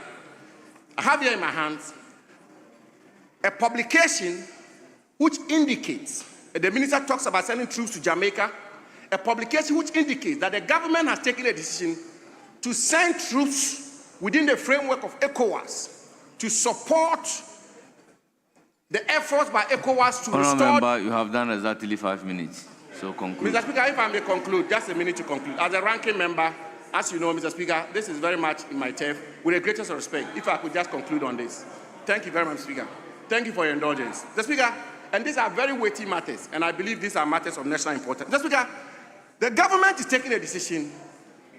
a publication which indicates, the minister talks about sending troops to Jamaica, a publication which indicates that the government has taken a decision to send troops within the framework of ECOWAS to support the efforts by ECOWAS to restore... Member, you have done exactly 5 minutes, so conclude. Mr. Speaker, if I may conclude, just a minute to conclude. As a ranking member, as you know, Mr. Speaker, this is very much in my turf. With the greatest respect, if I could just conclude on this. Thank you very much, Speaker. Thank you for your indulgence. Mr. Speaker, and these are very weighty matters, and I believe these are matters of national importance. Mr. Speaker, the government is taking a decision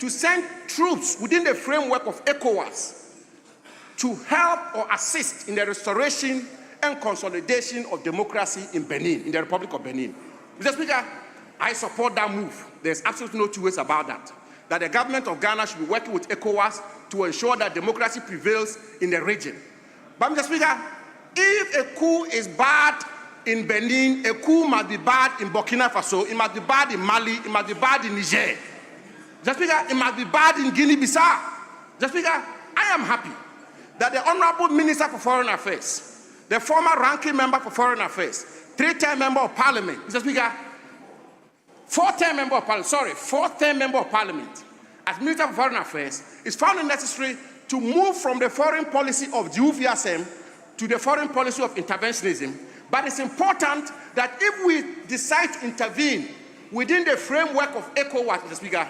to send troops within the framework of ECOWAS to help or assist in the restoration and consolidation of democracy in Benin, in the Republic of Benin. Mr. Speaker, I support that move. There's absolutely no two ways about that. That the government of Ghana should be working with ECOWAS to ensure that democracy prevails in the region. But Mr. Speaker, if a coup is bad in Benin, a coup must be bad in Burkina Faso, it must be bad in Mali, it must be bad in Niger. Mr. Speaker, it must be bad in Guinea-Bissau. Mr. Speaker, I am happy that the Honorable Minister for Foreign Affairs, the former ranking member for Foreign Affairs, 3-term member of Parliament, Mr. Speaker, 4th-term member of Parliament, as Minister for Foreign Affairs, is found it necessary to move from the foreign policy of Juviasem to the foreign policy of interventionism. But it's important that if we decide to intervene within the framework of ECOWAS, Mr. Speaker,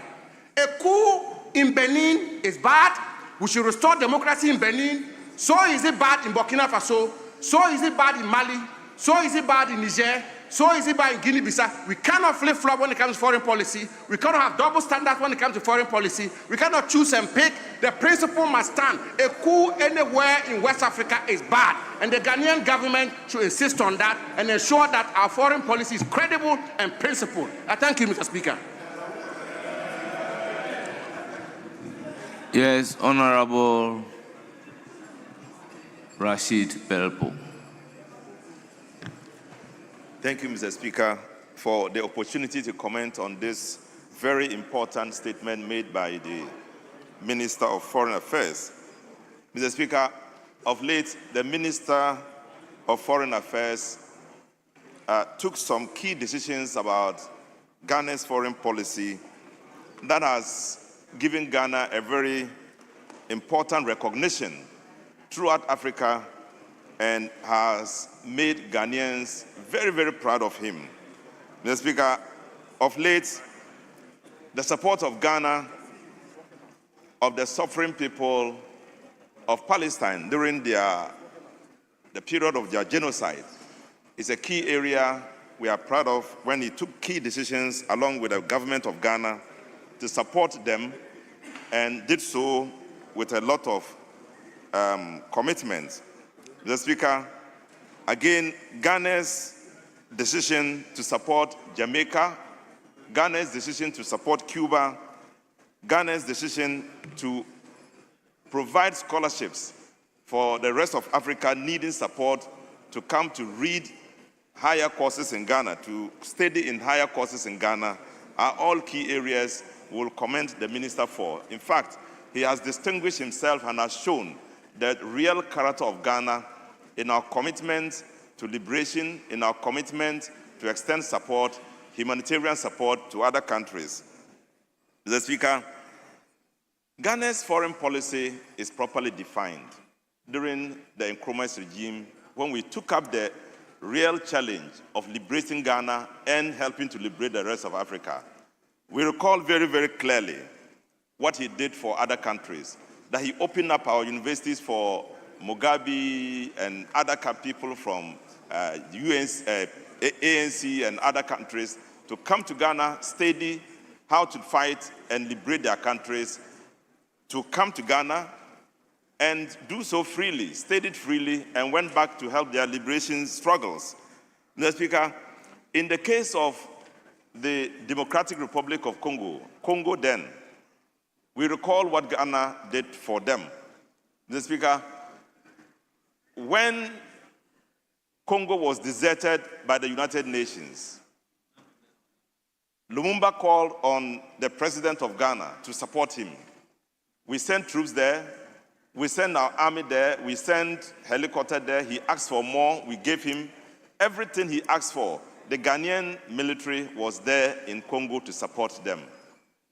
a coup in Benin is bad. We should restore democracy in Benin. So is it bad in Burkina Faso. So is it bad in Mali. So is it bad in Niger. So is it bad in Guinea-Bissau. We cannot flip-flop when it comes to foreign policy. We cannot have double standards when it comes to foreign policy. We cannot choose and pick. The principle must stand. A coup anywhere in West Africa is bad. And the Ghanaian government should insist on that and ensure that our foreign policy is credible and principled. I thank you, Mr. Speaker. Yes, Honorable Rashid Pelpo. Thank you, Mr. Speaker, for the opportunity to comment on this very important statement made by the Minister of Foreign Affairs. Mr. Speaker, of late, the Minister of Foreign Affairs took some key decisions about Ghana's foreign policy that has given Ghana a very important recognition throughout Africa and has made Ghanaians very, very proud of him. Mr. Speaker, of late, the support of Ghana, of the suffering people of Palestine during the period of their genocide is a key area we are proud of when he took key decisions along with the government of Ghana to support them and did so with a lot of commitment. Mr. Speaker, again, Ghana's decision to support Jamaica, Ghana's decision to support Cuba, Ghana's decision to provide scholarships for the rest of Africa needing support to come to read higher courses in Ghana, to study in higher courses in Ghana, are all key areas we'll commend the minister for. In fact, he has distinguished himself and has shown the real character of Ghana in our commitment to liberation, in our commitment to extend support, humanitarian support to other countries. Mr. Speaker, Ghana's foreign policy is properly defined during the Nkrumah's regime when we took up the real challenge of liberating Ghana and helping to liberate the rest of Africa. We recall very, very clearly what he did for other countries, that he opened up our universities for Mugabe and other people from ANC and other countries to come to Ghana, study how to fight and liberate their countries, to come to Ghana and do so freely, studied freely, and went back to help their liberation struggles. Mr. Speaker, in the case of the Democratic Republic of Congo then, we recall what Ghana did for them. Mr. Speaker, when Congo was deserted by the United Nations, Lumumba called on the president of Ghana to support him. We sent troops there, we sent our army there, we sent helicopter there, he asked for more, we gave him everything he asked for. The Ghanaian military was there in Congo to support them.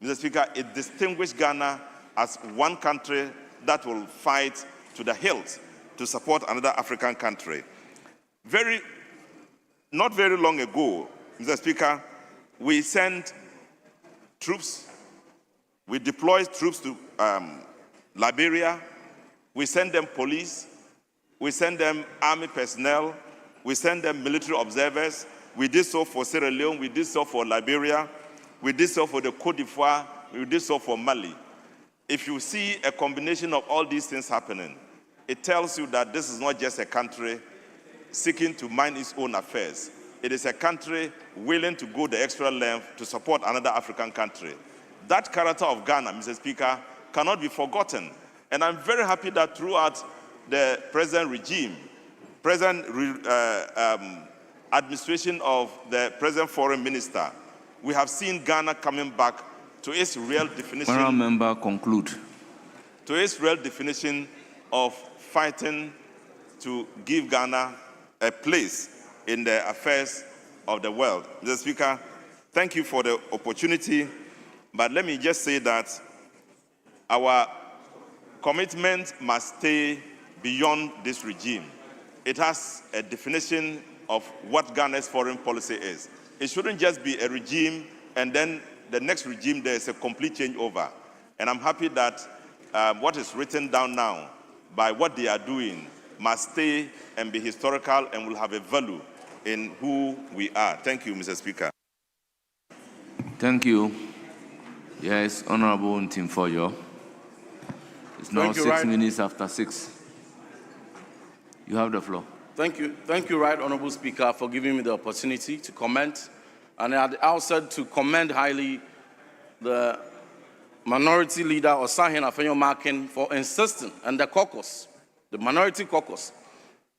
Mr. Speaker, it distinguished Ghana as one country that will fight to the hilt to support another African country. Not very long ago, Mr. Speaker, we sent troops, we deployed troops to Liberia, we sent them police, we sent them army personnel, we sent them military observers. We did so for Sierra Leone, we did so for Liberia, we did so for the Côte d'Ivoire, we did so for Mali. If you see a combination of all these things happening, it tells you that this is not just a country seeking to mind its own affairs. It is a country willing to go the extra length to support another African country. That character of Ghana, Mr. Speaker, cannot be forgotten. And I'm very happy that throughout the present regime, administration of the present foreign minister, we have seen Ghana coming back to its real definition. Honourable member, conclude. To its real definition of fighting to give Ghana a place in the affairs of the world. Mr. Speaker, thank you for the opportunity, but let me just say that Our commitment must stay beyond this regime. It has a definition of what Ghana's foreign policy is. It shouldn't just be a regime and then the next regime there is a complete changeover. And I'm happy that what is written down now by what they are doing must stay and be historical and will have a value in who we are. Thank you, Mr. Speaker. Thank you. Yes, Honorable Ntimfoyo. It's now 6 minutes after 6. You have the floor. Thank you, Right Honorable Speaker, for giving me the opportunity to comment. And at the outset, to commend highly the Minority Leader Osahin Afenyo-Markin for insisting, and the caucus, the Minority Caucus,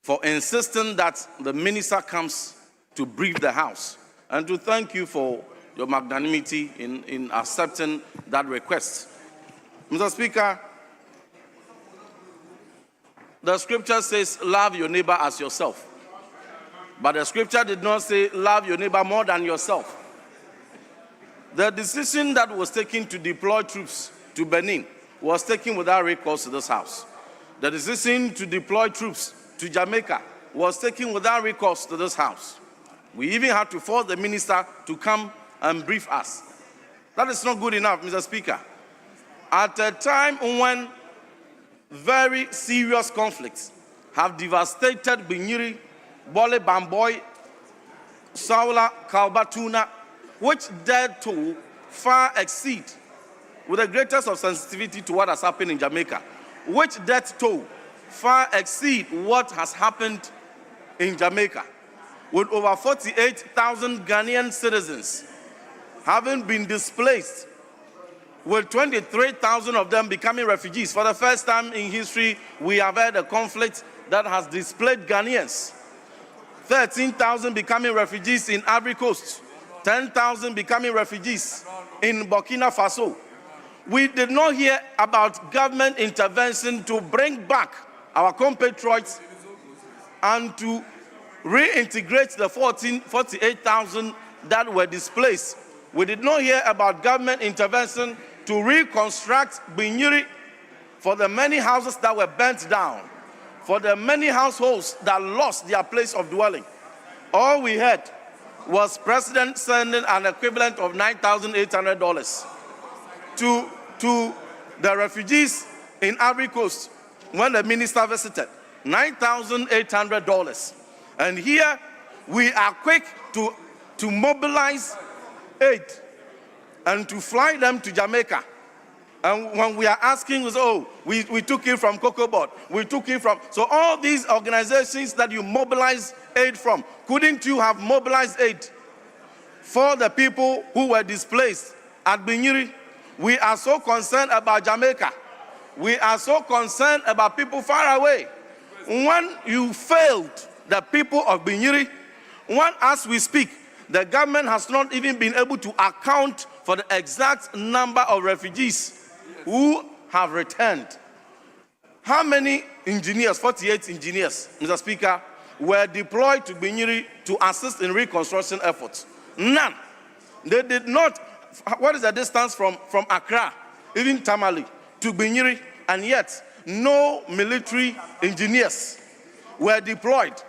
for insisting that the minister comes to brief the House, and to thank you for your magnanimity in accepting that request. Mr. Speaker, the scripture says, love your neighbor as yourself. But the scripture did not say, love your neighbor more than yourself. The decision that was taken to deploy troops to Benin was taken without recourse to this House. The decision to deploy troops to Jamaica was taken without recourse to this House. We even had to force the minister to come and brief us. That is not good enough, Mr. Speaker. At a time when very serious conflicts have devastated Binyiri, Bole Bamboy, Saula, Kalbatuna, which death toll far exceed, with the greatest of sensitivity to what has happened in Jamaica, which death toll far exceed what has happened in Jamaica, with over 48,000 Ghanaian citizens having been displaced, with 23,000 of them becoming refugees. For the first time in history, we have had a conflict that has displaced Ghanaians. 13,000 becoming refugees in Ivory Coast, 10,000 becoming refugees in Burkina Faso. We did not hear about government intervention to bring back our compatriots and to reintegrate the 48,000 that were displaced. We did not hear about government intervention to reconstruct Binyiri for the many houses that were burnt down, for the many households that lost their place of dwelling. All we had was President sending an equivalent of $9,800 to the refugees in Ivory Coast when the minister visited. $9,800. And here we are quick to mobilize aid and to fly them to Jamaica. And when we are asking, we took it from COCOBOD, we took it from, so all these organizations that you mobilize aid from, couldn't you have mobilized aid for the people who were displaced at Binyiri? We are so concerned about Jamaica. We are so concerned about people far away. When you failed the people of Binyiri, when as we speak, the government has not even been able to account for the exact number of refugees who have returned. How many engineers, 48 engineers, Mr. Speaker, were deployed to Binyiri to assist in reconstruction efforts? None. They did not. What is the distance from Accra, even Tamale, to Binyiri? And yet, no military engineers were deployed.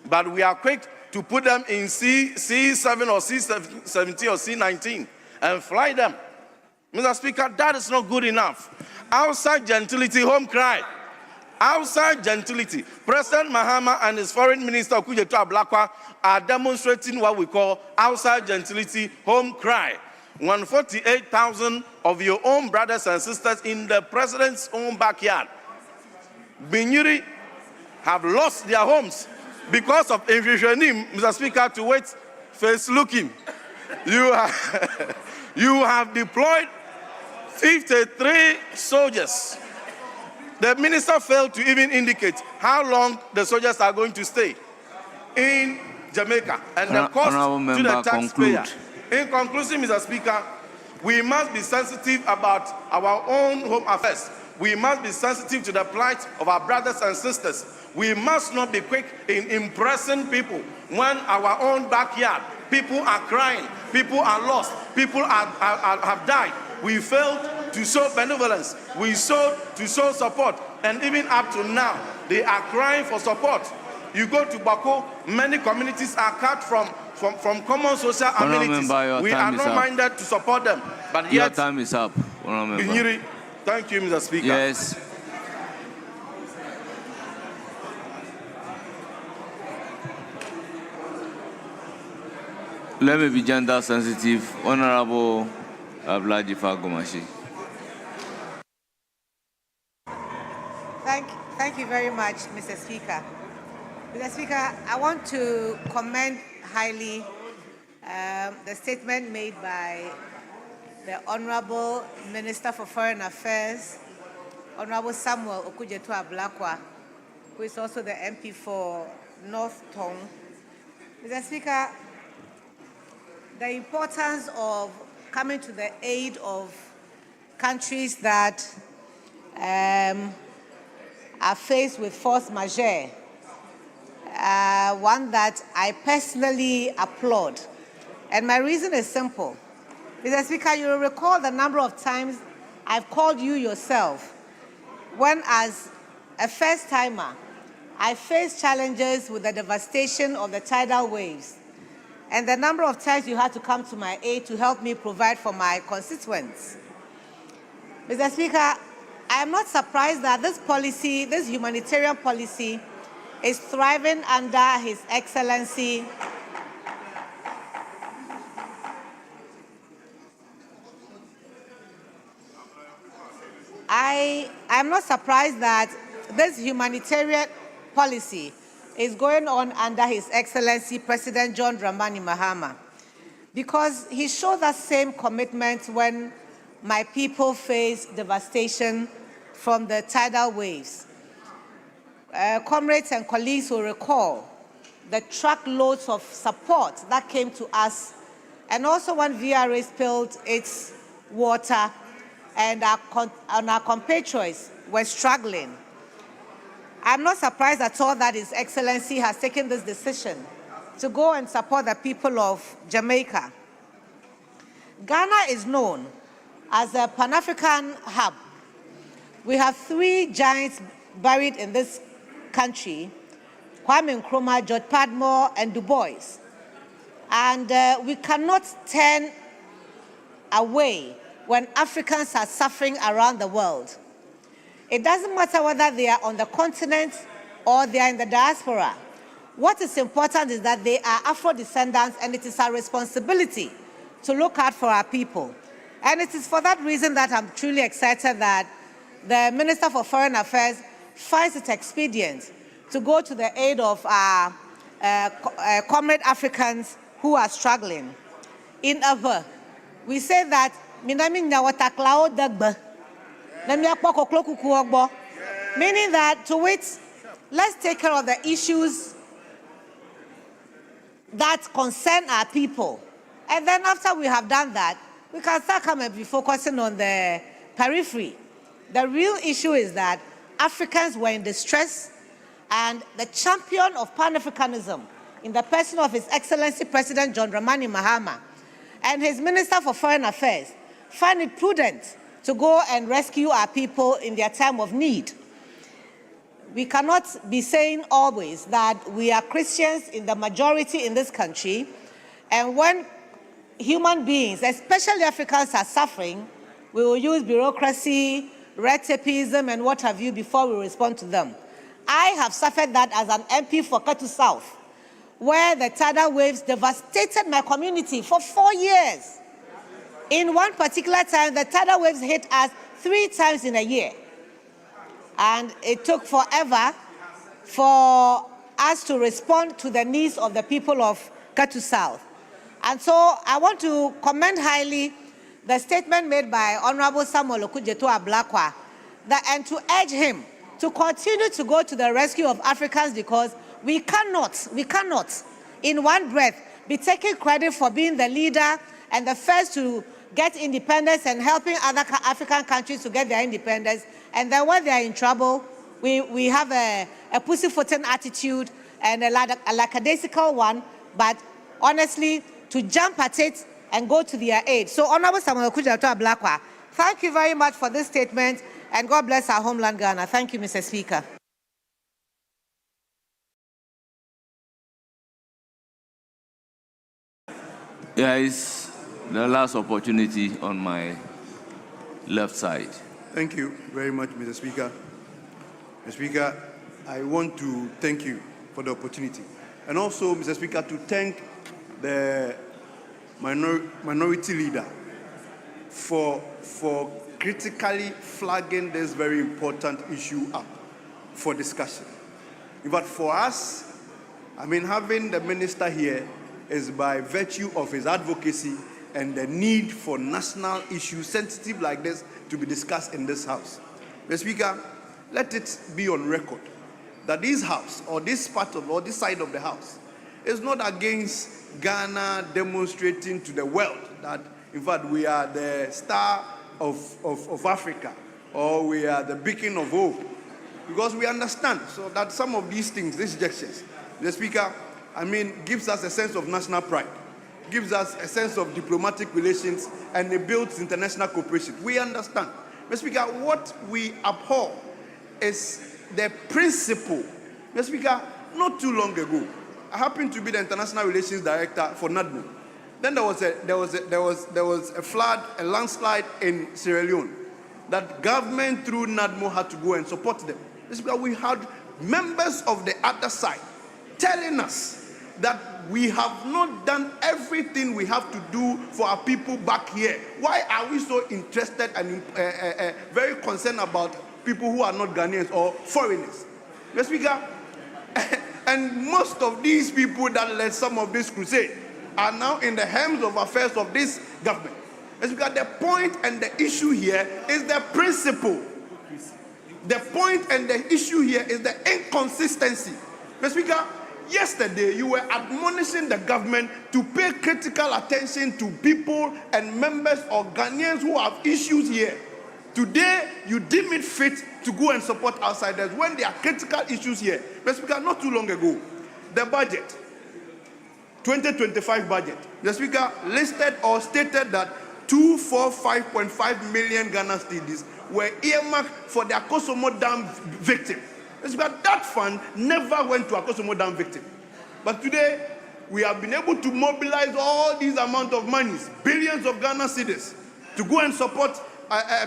But we are quick to put them in C7 or C17 or C19 and fly them. Mr. Speaker, that is not good enough. Outside gentility, home cry. Outside gentility, President Mahama and his foreign minister, Okujeto Ablakwa, are demonstrating what we call outside gentility, home cry. 148,000 of your own brothers and sisters in the president's own backyard, Binyiri, have lost their homes because of Infrationim, Mr. Speaker, to wait face looking. You have deployed 53 soldiers. The minister failed to even indicate how long the soldiers are going to stay in Jamaica and the cost to the taxpayer. In conclusion, Mr. Speaker, we must be sensitive about our own home affairs. We must be sensitive to the plight of our brothers and sisters. We must not be quick in impressing people when our own backyard, people are crying, people are lost, people have died. We failed to show benevolence. We showed to show support. And even up to now, they are crying for support. You go to Bako, many communities are cut from common social amenities. We are not minded to support them. But yet, your time is up. Thank you, Mr. Speaker. Yes. Let me be gender sensitive. Honorable Ablajifa Gomashi. Thank you very much, Mr. Speaker. Mr. Speaker, I want to commend highly the statement made by the Honorable Minister for Foreign Affairs, Honorable Samuel Okudzeto-Ablakwa, who is also the MP for North Tong. Mr. Speaker, the importance of coming to the aid of countries that are faced with force majeure, one that I personally applaud. And my reason is simple. Mr. Speaker, you will recall the number of times I've called you yourself when, as a first-timer, I faced challenges with the devastation of the tidal waves, and the number of times you had to come to my aid to help me provide for my constituents. Mr. Speaker, I am not surprised that this policy, this humanitarian policy, is thriving under His Excellency I am not surprised that this humanitarian policy is going on under His Excellency President John Dramani Mahama, because he showed that same commitment when my people faced devastation from the tidal waves. Comrades and colleagues will recall the truckloads of support that came to us, and also when VRA spilled its water and our compatriots were struggling. I'm not surprised at all that His Excellency has taken this decision to go and support the people of Jamaica. Ghana is known as a Pan-African hub. We have 3 giants buried in this country: Kwame Nkrumah, George Padmore, and Du Bois. And we cannot turn away when Africans are suffering around the world. It doesn't matter whether they are on the continent or they are in the diaspora. What is important is that they are Afro-descendants, and it is our responsibility to look out for our people. And it is for that reason that I'm truly excited that the Minister for Foreign Affairs finds it expedient to go to the aid of our comrade Africans who are struggling. In Ava, we say that meaning that to which let's take care of the issues that concern our people. And then after we have done that, we can start coming and be focusing on the periphery. The real issue is that Africans were in distress, and the champion of Pan-Africanism in the person of His Excellency President John Dramani Mahama and his Minister for Foreign Affairs find it prudent to go and rescue our people in their time of need. We cannot be saying always that we are Christians in the majority in this country, and when human beings, especially Africans, are suffering, we will use bureaucracy, red tapeism, and what have you before we respond to them. I have suffered that as an MP for Katu South, where the tidal waves devastated my community for 4 years. In one particular time, the tidal waves hit us 3 times in a year. And it took forever for us to respond to the needs of the people of Katu South. And so I want to commend highly the statement made by Honorable Samuel Okudzeto-Ablakwa, and to urge him to continue to go to the rescue of Africans, because we cannot, in one breath, be taking credit for being the leader and the first to get independence and helping other African countries to get their independence. And then when they are in trouble, we have a pussyfooting attitude and a lackadaisical one, but honestly, to jump at it and go to their aid. So Honorable Samuel Okudzeto-Ablakwa, Thank you very much for this statement, and God bless our homeland, Ghana. Thank you, Mr. Speaker. Here is the last opportunity on my left side. Thank you very much, Mr. Speaker. Mr. Speaker, I want to thank you for the opportunity. And also, Mr. Speaker, to thank the minority leader for critically flagging this very important issue up for discussion. But for us, having the minister here is by virtue of his advocacy and the need for national issues sensitive like this to be discussed in this House. Mr. Speaker, let it be on record that this House, or this part of, or this side of the House, is not against Ghana demonstrating to the world that, in fact, we are the star of Africa, or we are the beacon of hope. Because we understand so that some of these things, these gestures, the Speaker, gives us a sense of national pride, gives us a sense of diplomatic relations, and it builds international cooperation. We understand. Mr. Speaker, what we abhor is the principle. Mr. Speaker, not too long ago, I happened to be the international relations director for NADMO. Then there was a flood, a landslide in Sierra Leone. That government through NADMO had to go and support them. Mr. Speaker, we had members of the other side telling us that we have not done everything we have to do for our people back here. Why are we so interested and very concerned about people who are not Ghanaians or foreigners? Mr. Speaker, and most of these people that led some of this crusade are now in the helms of affairs of this government. Mr. Speaker, the point and the issue here is the principle. The point and the issue here is the inconsistency. Mr. Speaker, yesterday, you were admonishing the government to pay critical attention to people and members or Ghanaians who have issues here. Today, you deem it fit to go and support outsiders when there are critical issues here. Mr. Speaker, not too long ago, the budget, 2025 budget, the Speaker listed or stated that 245.5 million Ghana cedis were earmarked for the Akosomo Dam victim. But that fund never went to Akosomo Dam victim. But today, we have been able to mobilize all these amount of monies, billions of Ghana cedis, to go and support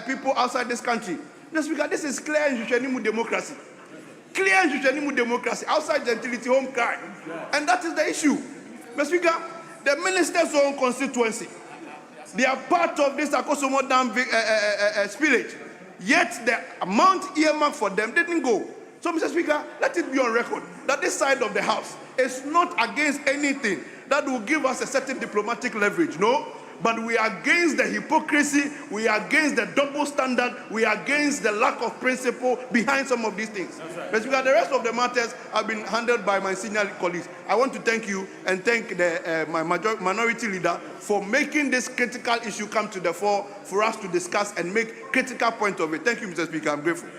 people outside this country. Mr. Speaker, this is clear and Shishanimu democracy. Clear and Shishanimu democracy, outside gentility, home cry. And that is the issue. Mr. Speaker, the minister's own constituency, they are part of this Akosomo Dam spillage. Yet the amount earmarked for them didn't go. So, Mr. Speaker, let it be on record that this side of the House is not against anything that will give us a certain diplomatic leverage, no? But we are against the hypocrisy, we are against the double standard, we are against the lack of principle behind some of these things. Right. Mr. Speaker, the rest of the matters have been handled by my senior colleagues. I want to thank you and thank my minority leader for making this critical issue come to the fore for us to discuss and make critical point of it. Thank you, Mr. Speaker. I'm grateful.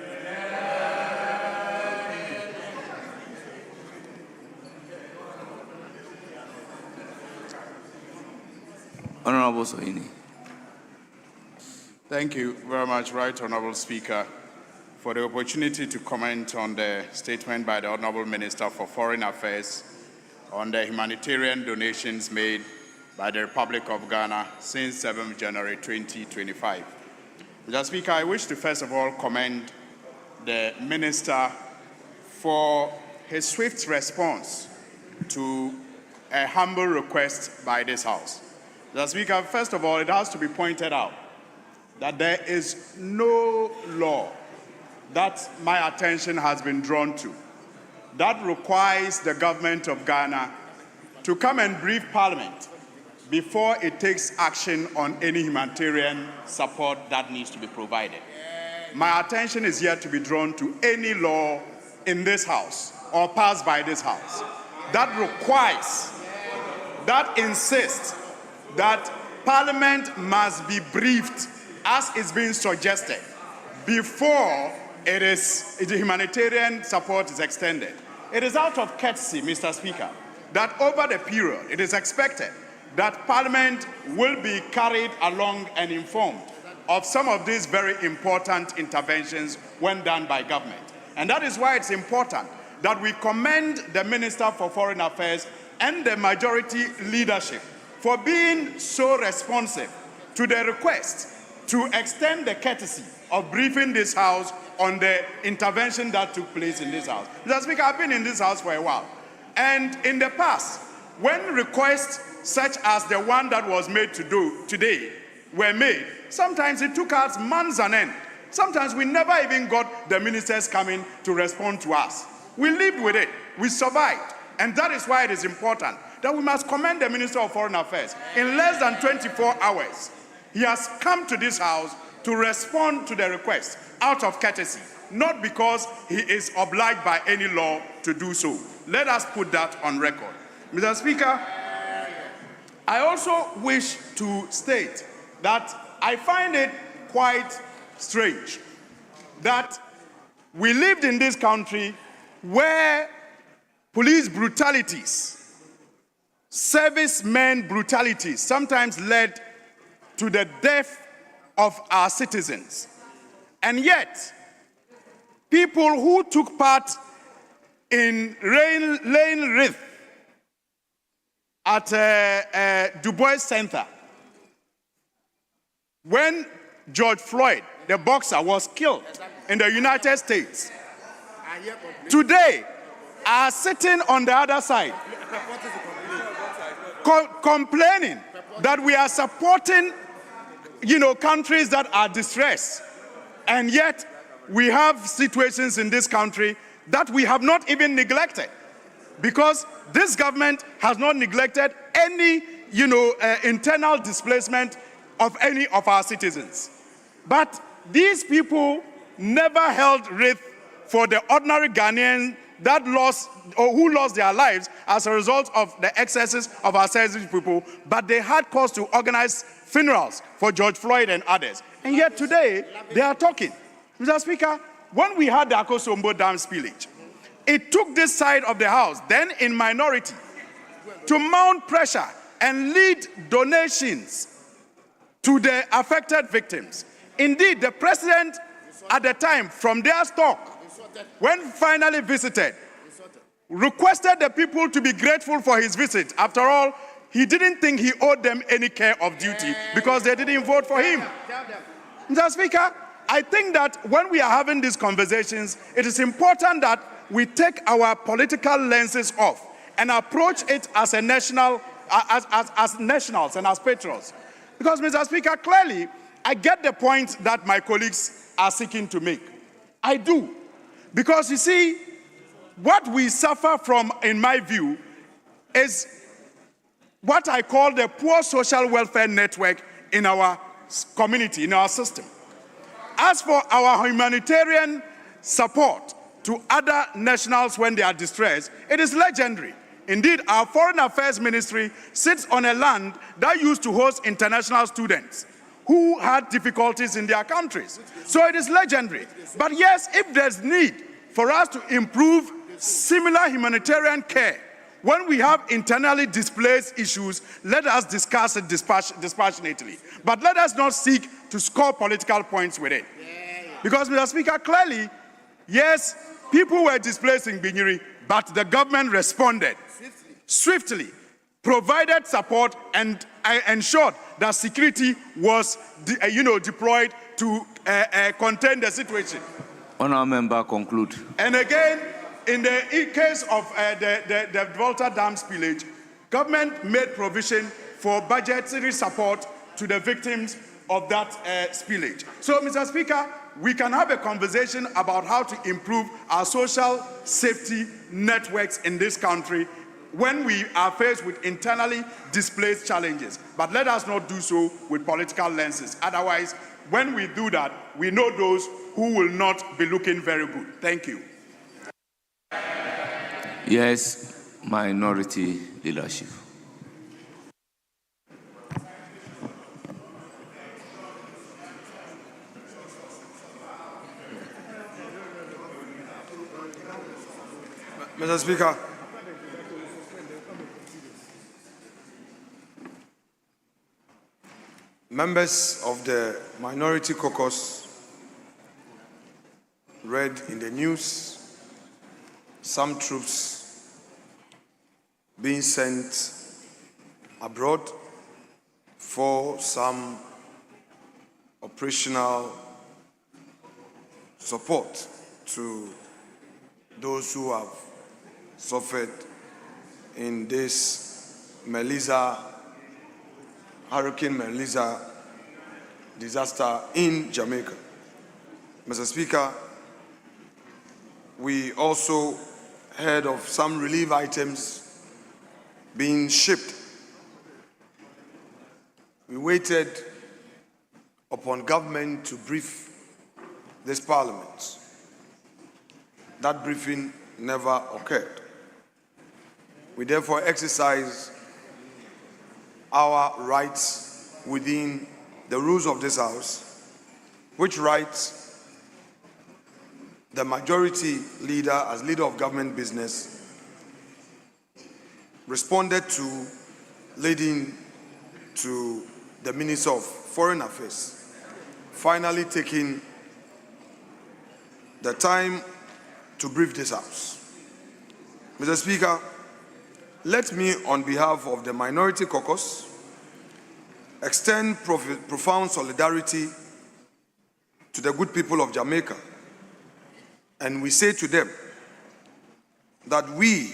Honorable Sohini. Thank you very much, Right Honorable Speaker, for the opportunity to comment on the statement by the Honorable Minister for Foreign Affairs on the humanitarian donations made by the Republic of Ghana since 7th January 2025. Mr. Speaker, I wish to first of all commend the Minister for his swift response to a humble request by this House. Mr. Speaker, first of all, it has to be pointed out that there is no law that my attention has been drawn to that requires the government of Ghana to come and brief Parliament before it takes action on any humanitarian support that needs to be provided. My attention is yet to be drawn to any law in this House or passed by this House that requires, that insists that Parliament must be briefed, as is being suggested, before the humanitarian support is extended. It is out of courtesy, Mr. Speaker, that over the period it is expected that Parliament will be carried along and informed of some of these very important interventions when done by government. And that is why it's important that we commend the Minister for Foreign Affairs and the majority leadership for being so responsive to the request to extend the courtesy of briefing this House on the intervention that took place in this House. Mr. Speaker, I've been in this House for a while. And in the past, when requests such as the one that was made today were made, sometimes it took us months on end. Sometimes we never even got the ministers coming to respond to us. We lived with it. We survived. And that is why it is important that we must commend the Minister of Foreign Affairs. In less than 24 hours, he has come to this House to respond to the request out of courtesy, not because he is obliged by any law to do so. Let us put that on record. Mr. Speaker, I also wish to state that I find it quite strange that we lived in this country where police brutalities, servicemen brutalities, sometimes led to the death of our citizens. And yet, people who took part in laying wreath at Du Bois Center, when George Floyd, the boxer, was killed in the United States, today are sitting on the other side, complaining that we are supporting, countries that are distressed. And yet, we have situations in this country that we have not even neglected, because this government has not neglected any, internal displacement of any of our citizens. But these people never held wreath for the ordinary Ghanaian that lost or who lost their lives as a result of the excesses of our selfish people, but they had cause to organize funerals for George Floyd and others. And yet today, they are talking. Mr. Speaker, when we had the Akosombo Dam spillage, it took this side of the House, then in minority, to mount pressure and lead donations to the affected victims. Indeed, the president at the time, from their stock, when finally visited, requested the people to be grateful for his visit. After all, he didn't think he owed them any care of duty because they didn't vote for him. Mr. Speaker, I think that when we are having these conversations, it is important that we take our political lenses off and approach it as a national, as nationals and as patriots. Because, Mr. Speaker, clearly, I get the point that my colleagues are seeking to make. I do. Because, you see, what we suffer from, in my view, is what I call the poor social welfare network in our community, in our system. As for our humanitarian support to other nationals when they are distressed, it is legendary. Indeed, our Foreign Affairs Ministry sits on a land that used to host international students who had difficulties in their countries. So it is legendary. But yes, if there's need for us to improve similar humanitarian care when we have internally displaced issues, let us discuss it dispassionately. But let us not seek to score political points with it. Because, Mr. Speaker, clearly, yes, people were displaced in Binyiri, but the government responded swiftly, provided support, and ensured that security was, deployed to contain the situation. Honourable Member, conclude. And again, in the case of the Volta Dam spillage, government made provision for budgetary support to the victims of that spillage. So, Mr. Speaker, we can have a conversation about how to improve our social safety networks in this country when we are faced with internally displaced challenges. But let us not do so with political lenses. Otherwise, when we do that, we know those who will not be looking very good. Thank you. Yes, minority leadership. Mr. Speaker, Members of the Minority Caucus read in the news some troops being sent abroad for some operational support to those who have suffered in this Hurricane Melissa disaster in Jamaica. Mr. Speaker, we also heard of some relief items being shipped. We waited upon government to brief this parliament. That briefing never occurred. We therefore exercise our rights within the rules of this House, which rights the majority leader, as leader of government business, responded to, leading to the Minister of Foreign Affairs finally taking the time to brief this House. Mr. Speaker, let me, on behalf of the Minority Caucus, extend profound solidarity to the good people of Jamaica. And we say to them that we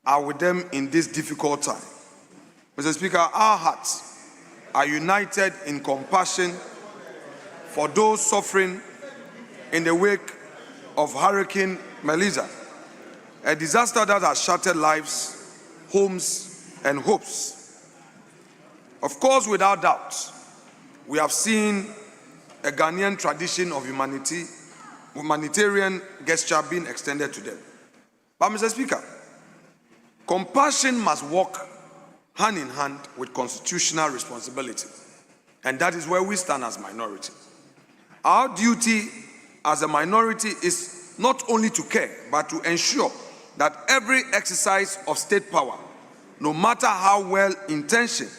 are with them in this difficult time. Mr. Speaker, our hearts are united in compassion for those suffering in the wake of Hurricane Melissa, a disaster that has shattered lives, homes, and hopes. Of course, without doubt, we have seen a Ghanaian tradition of humanitarian gesture being extended to them. But, Mr. Speaker, compassion must walk hand in hand with constitutional responsibility. And that is where we stand as minority. Our duty as a minority is not only to care, but to ensure that every exercise of state power, no matter how well intentioned,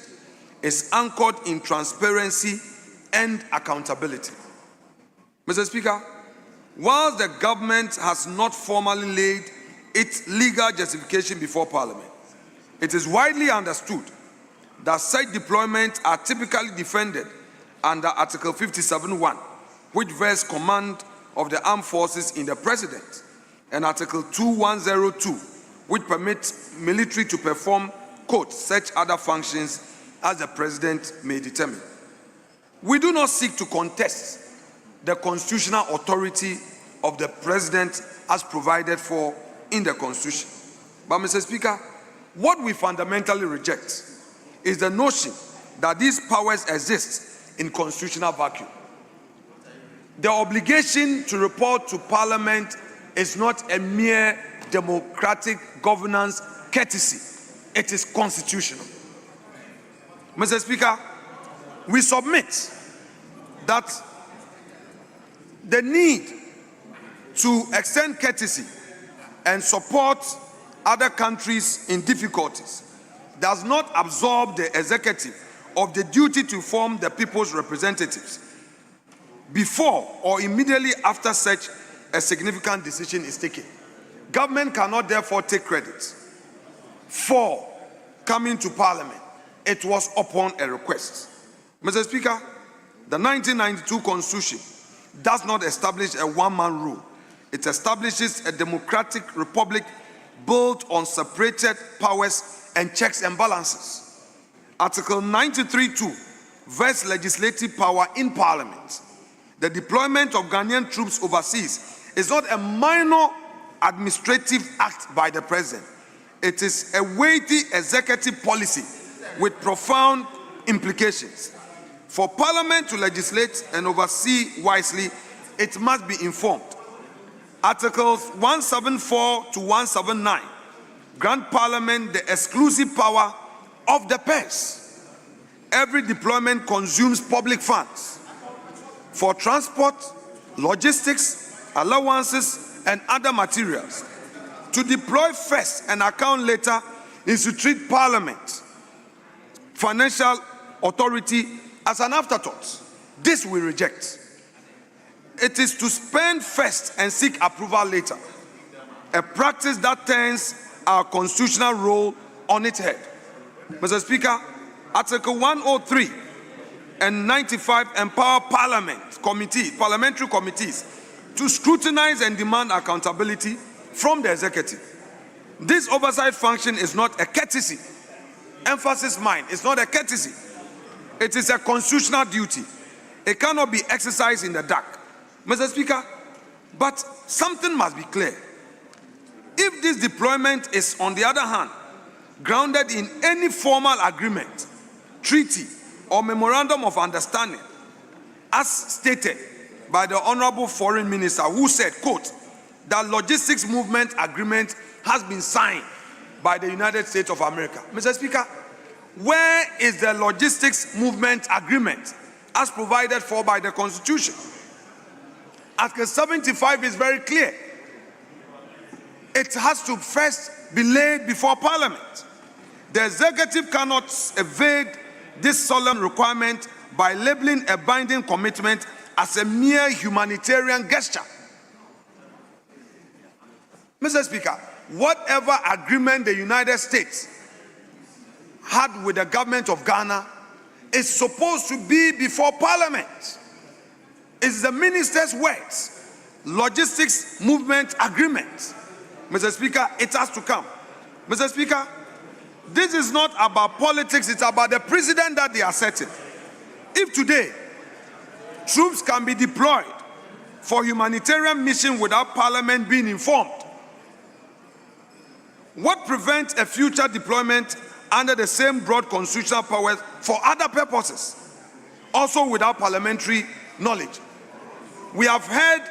is anchored in transparency and accountability. Mr. Speaker, whilst the government has not formally laid its legal justification before Parliament, it is widely understood that such deployments are typically defended under Article 57(1), which vests command of the armed forces in the President, and Article 2102, which permits military to perform, quote, such other functions as the President may determine. We do not seek to contest the constitutional authority of the President as provided for in the Constitution. But, Mr. Speaker, what we fundamentally reject is the notion that these powers exist in constitutional vacuum. The obligation to report to Parliament is not a mere democratic governance courtesy. It is constitutional. Mr. Speaker, we submit that the need to extend courtesy and support other countries in difficulties does not absolve the executive of the duty to form the people's representatives before or immediately after such a significant decision is taken. Government cannot therefore take credit for coming to Parliament. It was upon a request. Mr. Speaker, the 1992 Constitution does not establish a one-man rule. It establishes a democratic republic built on separated powers and checks and balances. Article 93(2) vests legislative power in Parliament. The deployment of Ghanaian troops overseas is not a minor administrative act by the President. It is a weighty executive policy with profound implications. For Parliament to legislate and oversee wisely, it must be informed. Articles 174 to 179 grant Parliament the exclusive power of the purse. Every deployment consumes public funds for transport, logistics, allowances, and other materials. To deploy first and account later is to treat Parliament financial authority as an afterthought. This we reject. It is to spend first and seek approval later, a practice that turns our constitutional role on its head. Mr. Speaker, Article 103 and 95 empower parliamentary committees to scrutinize and demand accountability from the executive. This oversight function is not a courtesy. Emphasis mine, it's not a courtesy. It is a constitutional duty. It cannot be exercised in the dark. Mr. Speaker, but something must be clear. If this deployment is, on the other hand, grounded in any formal agreement, treaty, or memorandum of understanding, as stated by the Honorable Foreign Minister, who said, quote, that logistics movement agreement has been signed by the United States of America. Mr. Speaker, where is the logistics movement agreement as provided for by the Constitution? Article 75 is very clear. It has to first be laid before Parliament. The executive cannot evade this solemn requirement by labeling a binding commitment as a mere humanitarian gesture. Mr. Speaker, whatever agreement the United States had with the government of Ghana is supposed to be before Parliament. It's the minister's words, logistics movement agreement. Mr. Speaker, it has to come. Mr. Speaker, this is not about politics, it's about the president that they are setting. If today, troops can be deployed for humanitarian mission without Parliament being informed, what prevents a future deployment under the same broad constitutional powers for other purposes, also without parliamentary knowledge? We have heard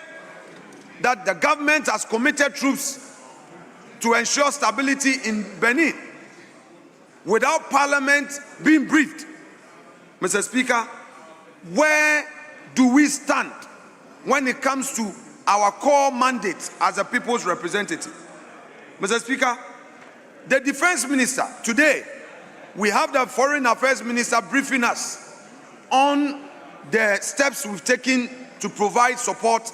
that the government has committed troops to ensure stability in Benin without Parliament being briefed. Mr. Speaker, where do we stand when it comes to our core mandate as a people's representative? Mr. Speaker, the Defense Minister, today, we have the Foreign Affairs Minister briefing us on the steps we've taken to provide support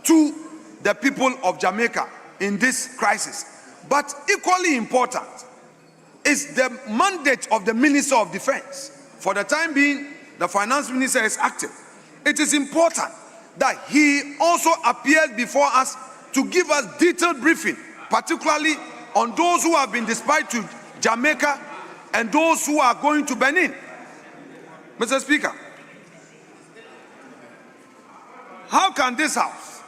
to the people of Jamaica in this crisis. But equally important is the mandate of the Minister of Defense. For the time being, the Finance Minister is active. It is important that he also appears before us to give us detailed briefing, particularly on those who have been dispatched to Jamaica and those who are going to Benin. Mr. Speaker, how can this House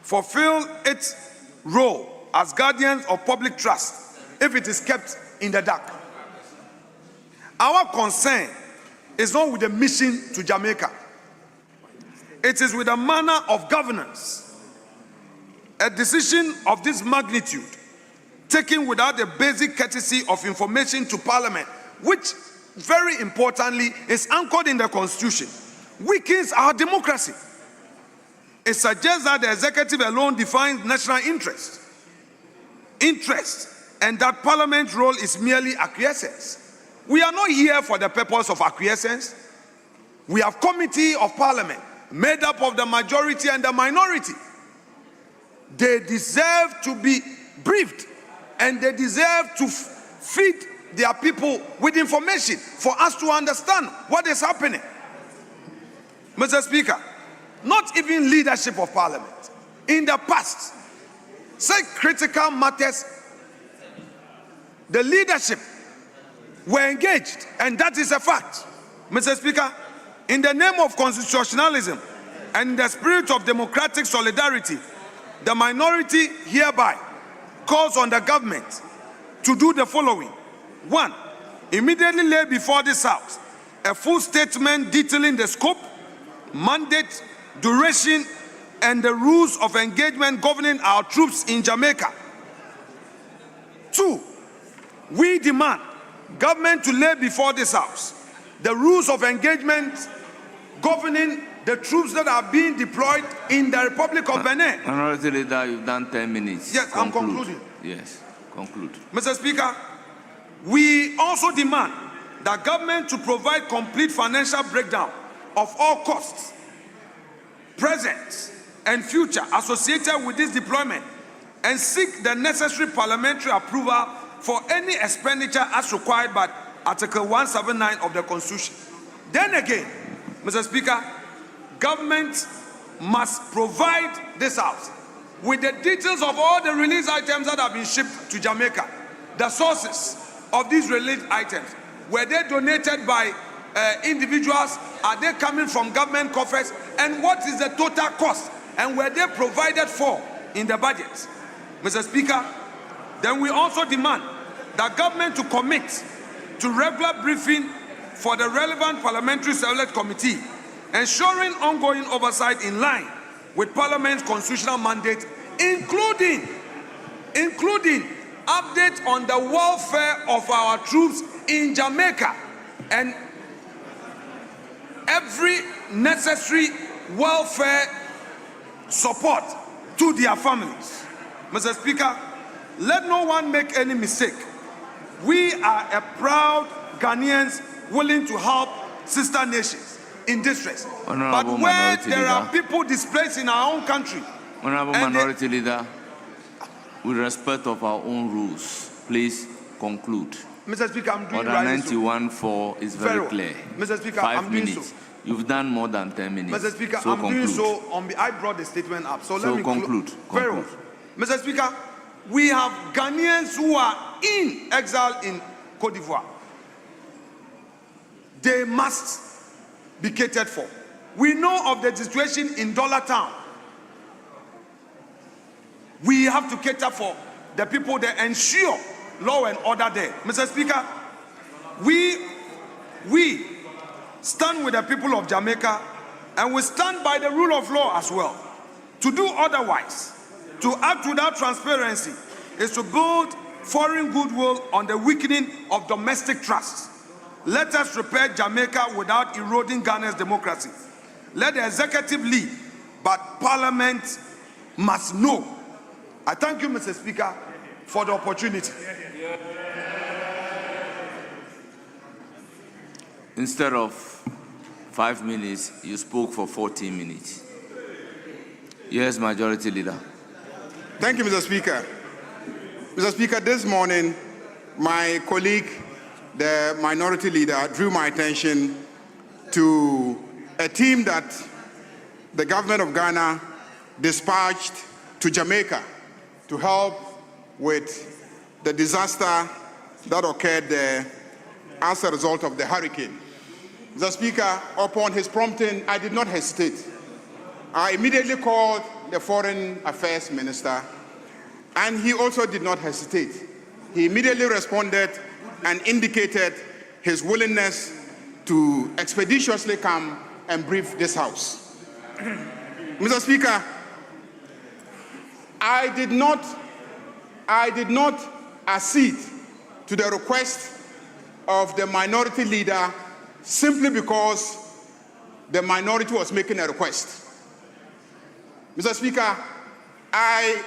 fulfill its role as guardians of public trust if it is kept in the dark? Our concern is not with the mission to Jamaica. It is with the manner of governance. A decision of this magnitude, taken without the basic courtesy of information to Parliament, which, very importantly, is anchored in the Constitution, weakens our democracy. It suggests that the executive alone defines national interest, and that Parliament's role is merely acquiescence. We are not here for the purpose of acquiescence. We have committee of Parliament made up of the majority and the minority. They deserve to be briefed, and they deserve to feed their people with information for us to understand what is happening. Mr. Speaker, not even leadership of Parliament in the past, say critical matters, the leadership were engaged, and that is a fact. Mr. Speaker, in the name of constitutionalism and in the spirit of democratic solidarity, the minority hereby calls on the government to do the following. 1, immediately lay before this House a full statement detailing the scope, mandate, duration, and the rules of engagement governing our troops in Jamaica. 2, we demand government to lay before this House the rules of engagement governing the troops that are being deployed in the Republic of Benin. Honorable Leader, you've done 10 minutes. Yes, conclude. I'm concluding. Yes, conclude. Mr. Speaker, we also demand the government to provide complete financial breakdown of all costs, present and future, associated with this deployment, and seek the necessary parliamentary approval for any expenditure as required by Article 179 of the Constitution. Then again, Mr. Speaker, government must provide this House with the details of all the release items that have been shipped to Jamaica, the sources of these release items. Were they donated by individuals? Are they coming from government coffers? And what is the total cost? And were they provided for in the budget? Mr. Speaker, then we also demand the government to commit to regular briefing for the relevant parliamentary select committee, ensuring ongoing oversight in line with Parliament's constitutional mandate, including update on the welfare of our troops in Jamaica and every necessary welfare support to their families. Mr. Speaker, let no one make any mistake. We are a proud Ghanaians willing to help sister nations in distress. But where there are people displaced in our own country, Honorable Minority Leader, with respect of our own rules, please conclude. Mr. Speaker, I'm doing Order right. 91.4 is very clear. Mr. Speaker, 5 I'm doing minutes. so. You've done more than 10 minutes. Mr. Speaker, so I'm conclude. doing so. I brought the statement up. So let me conclude. Very well. Mr. Speaker, we have Ghanaians who are in exile in Cote d'Ivoire. They must be catered for. We know of the situation in Dollar Town. We have to cater for the people that ensure law and order there. Mr. Speaker, we stand with the people of Jamaica, and we stand by the rule of law as well. To do otherwise, to act without transparency, is to build foreign goodwill on the weakening of domestic trust. Let us repair Jamaica without eroding Ghana's democracy. Let the executive lead, but Parliament must know. I thank you, Mr. Speaker, for the opportunity. Instead of 5 minutes, you spoke for 14 minutes. Yes, Majority Leader. Thank you, Mr. Speaker. Mr. Speaker, this morning, my colleague, the Minority Leader, drew my attention to a team that the government of Ghana dispatched to Jamaica to help with the disaster that occurred there as a result of the hurricane. Mr. Speaker, upon his prompting, I did not hesitate. I immediately called the Foreign Affairs Minister, and he also did not hesitate. He immediately responded and indicated his willingness to expeditiously come and brief this House. Mr. Speaker, I did not accede to the request of the Minority Leader simply because the minority was making a request. Mr. Speaker, I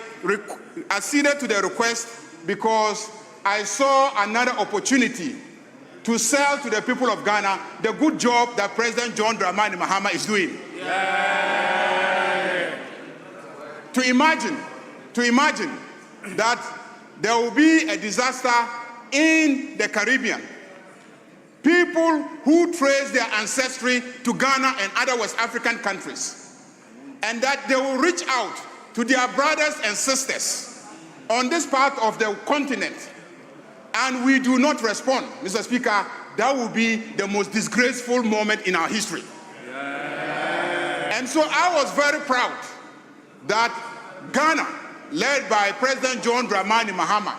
acceded to the request because I saw another opportunity to sell to the people of Ghana the good job that President John Dramani Mahama is doing. Yeah. To imagine that there will be a disaster in the Caribbean. People who trace their ancestry to Ghana and other West African countries, and that they will reach out to their brothers and sisters on this part of the continent, and we do not respond. Mr. Speaker, that will be the most disgraceful moment in our history. Yeah. And so I was very proud that Ghana, led by President John Dramani Mahama,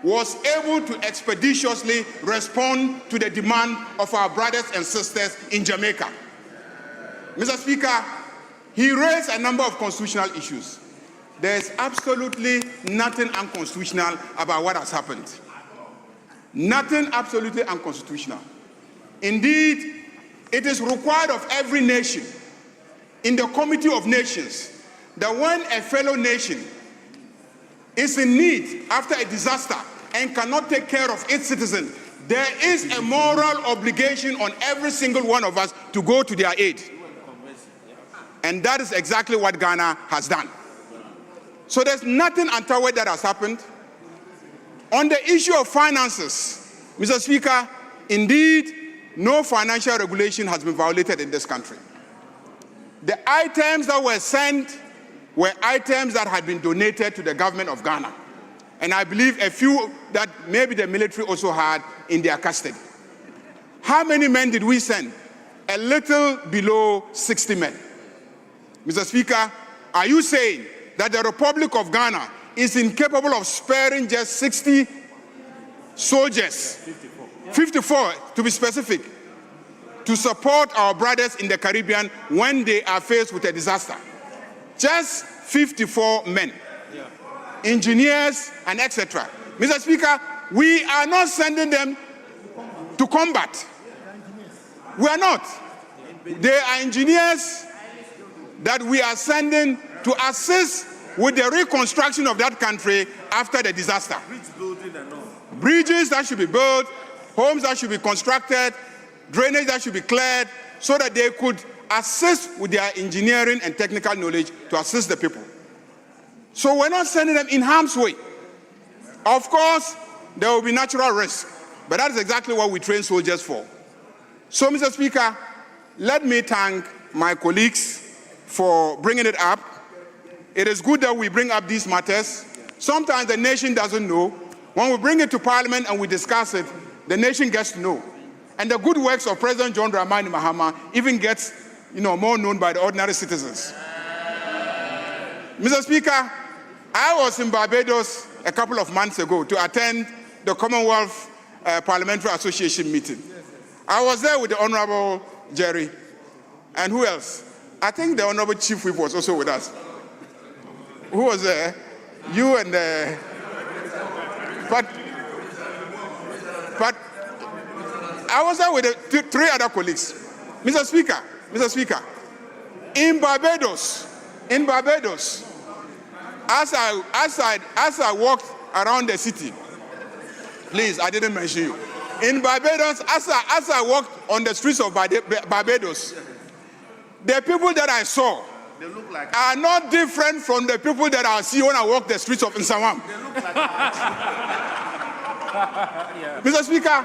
was able to expeditiously respond to the demand of our brothers and sisters in Jamaica. Mr. Speaker, he raised a number of constitutional issues. There is absolutely nothing unconstitutional about what has happened. Nothing absolutely unconstitutional. Indeed, it is required of every nation in the Committee of Nations that when a fellow nation is in need after a disaster and cannot take care of its citizens, there is a moral obligation on every single one of us to go to their aid. And that is exactly what Ghana has done. So there's nothing untoward that has happened. On the issue of finances, Mr. Speaker, indeed, no financial regulation has been violated in this country. The items that were sent were items that had been donated to the government of Ghana. And I believe a few that maybe the military also had in their custody. How many men did we send? A little below 60 men. Mr. Speaker, are you saying that the Republic of Ghana is incapable of sparing just 60 soldiers, 54 to be specific, to support our brothers in the Caribbean when they are faced with a disaster? Just 54 men, engineers and etc. Mr. Speaker, we are not sending them to combat. We are not. They are engineers that we are sending to assist with the reconstruction of that country after the disaster. Bridges that should be built, homes that should be constructed, drainage that should be cleared, so that they could assist with their engineering and technical knowledge to assist the people. So we're not sending them in harm's way. Of course, there will be natural risk, but that is exactly what we train soldiers for. So, Mr. Speaker, let me thank my colleagues for bringing it up. It is good that we bring up these matters. Sometimes the nation doesn't know. When we bring it to Parliament and we discuss it, the nation gets to know. And the good works of President John Dramani Mahama even gets, more known by the ordinary citizens. Mr. Speaker, I was in Barbados a couple of months ago to attend the Commonwealth Parliamentary Association meeting. I was there with the Honorable Jerry. And who else? I think the Honorable Chief Whip was also with us. Who was there? You and but I was there with three other colleagues. Mr. Speaker, in Barbados, as I walked around the city, please, I didn't mention you. In Barbados, as I walked on the streets of Barbados, the people that I saw are not different from the people that I see when I walk the streets of Nsawam. Mr. Speaker,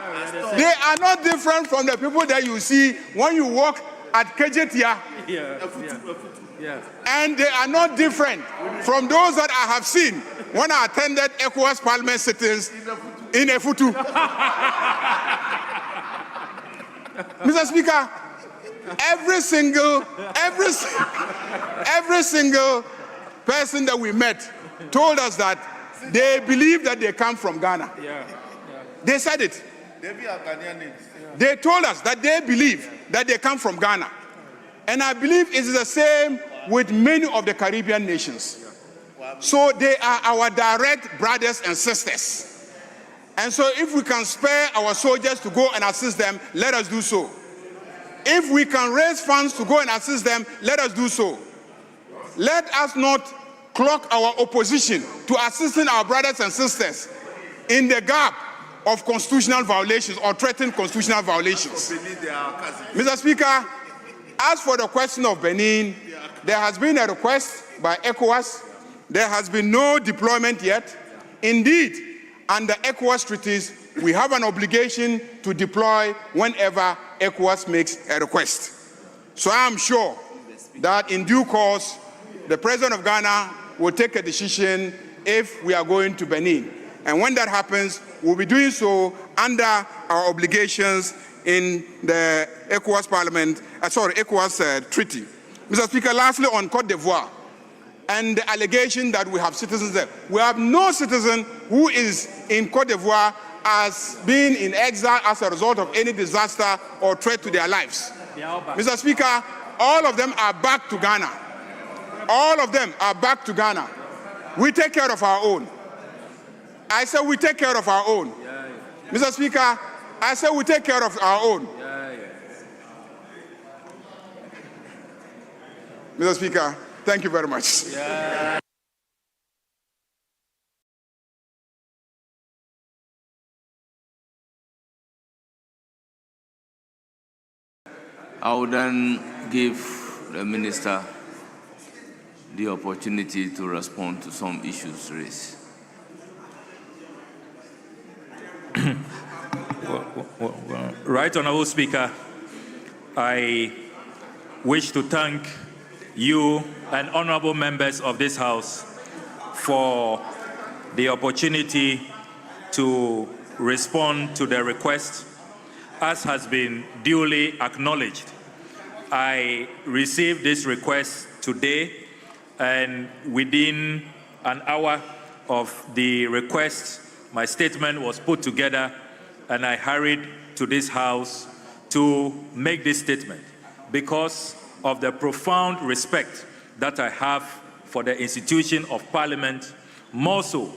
they are not different from the people that you see when you walk at Kejetia. And they are not different from those that I have seen when I attended ECOWAS Parliament sittings in Efutu. Mr. Speaker, every single person that we met told us that they believe that they come from Ghana. They said it. They told us that they believe that they come from Ghana. And I believe it is the same with many of the Caribbean nations. So they are our direct brothers and sisters. And so if we can spare our soldiers to go and assist them, let us do so. If we can raise funds to go and assist them, let us do so. Let us not clock our opposition to assisting our brothers and sisters in the gap of constitutional violations or threatened constitutional violations. Mr. Speaker, as for the question of Benin, there has been a request by ECOWAS. There has been no deployment yet. Indeed, under ECOWAS treaties, we have an obligation to deploy whenever ECOWAS makes a request. So I am sure that in due course, the President of Ghana will take a decision if we are going to Benin. And when that happens, we'll be doing so under our obligations in the ECOWAS ECOWAS treaty. Mr. Speaker, lastly on Cote d'Ivoire and the allegation that we have citizens there. We have no citizen who is in Cote d'Ivoire as being in exile as a result of any disaster or threat to their lives. Mr. Speaker, all of them are back to Ghana. All of them are back to Ghana. We take care of our own. I said we take care of our own. Mr. Speaker, I said we take care of our own. Mr. Speaker, thank you very much. I will then give the minister the opportunity to respond to some issues raised. Right Honourable Speaker, I wish to thank you and honourable members of this House for the opportunity to respond to the request. As has been duly acknowledged, I received this request today, and within an hour of the request, my statement was put together, and I hurried to this House to make this statement because of the profound respect that I have for the institution of Parliament, more so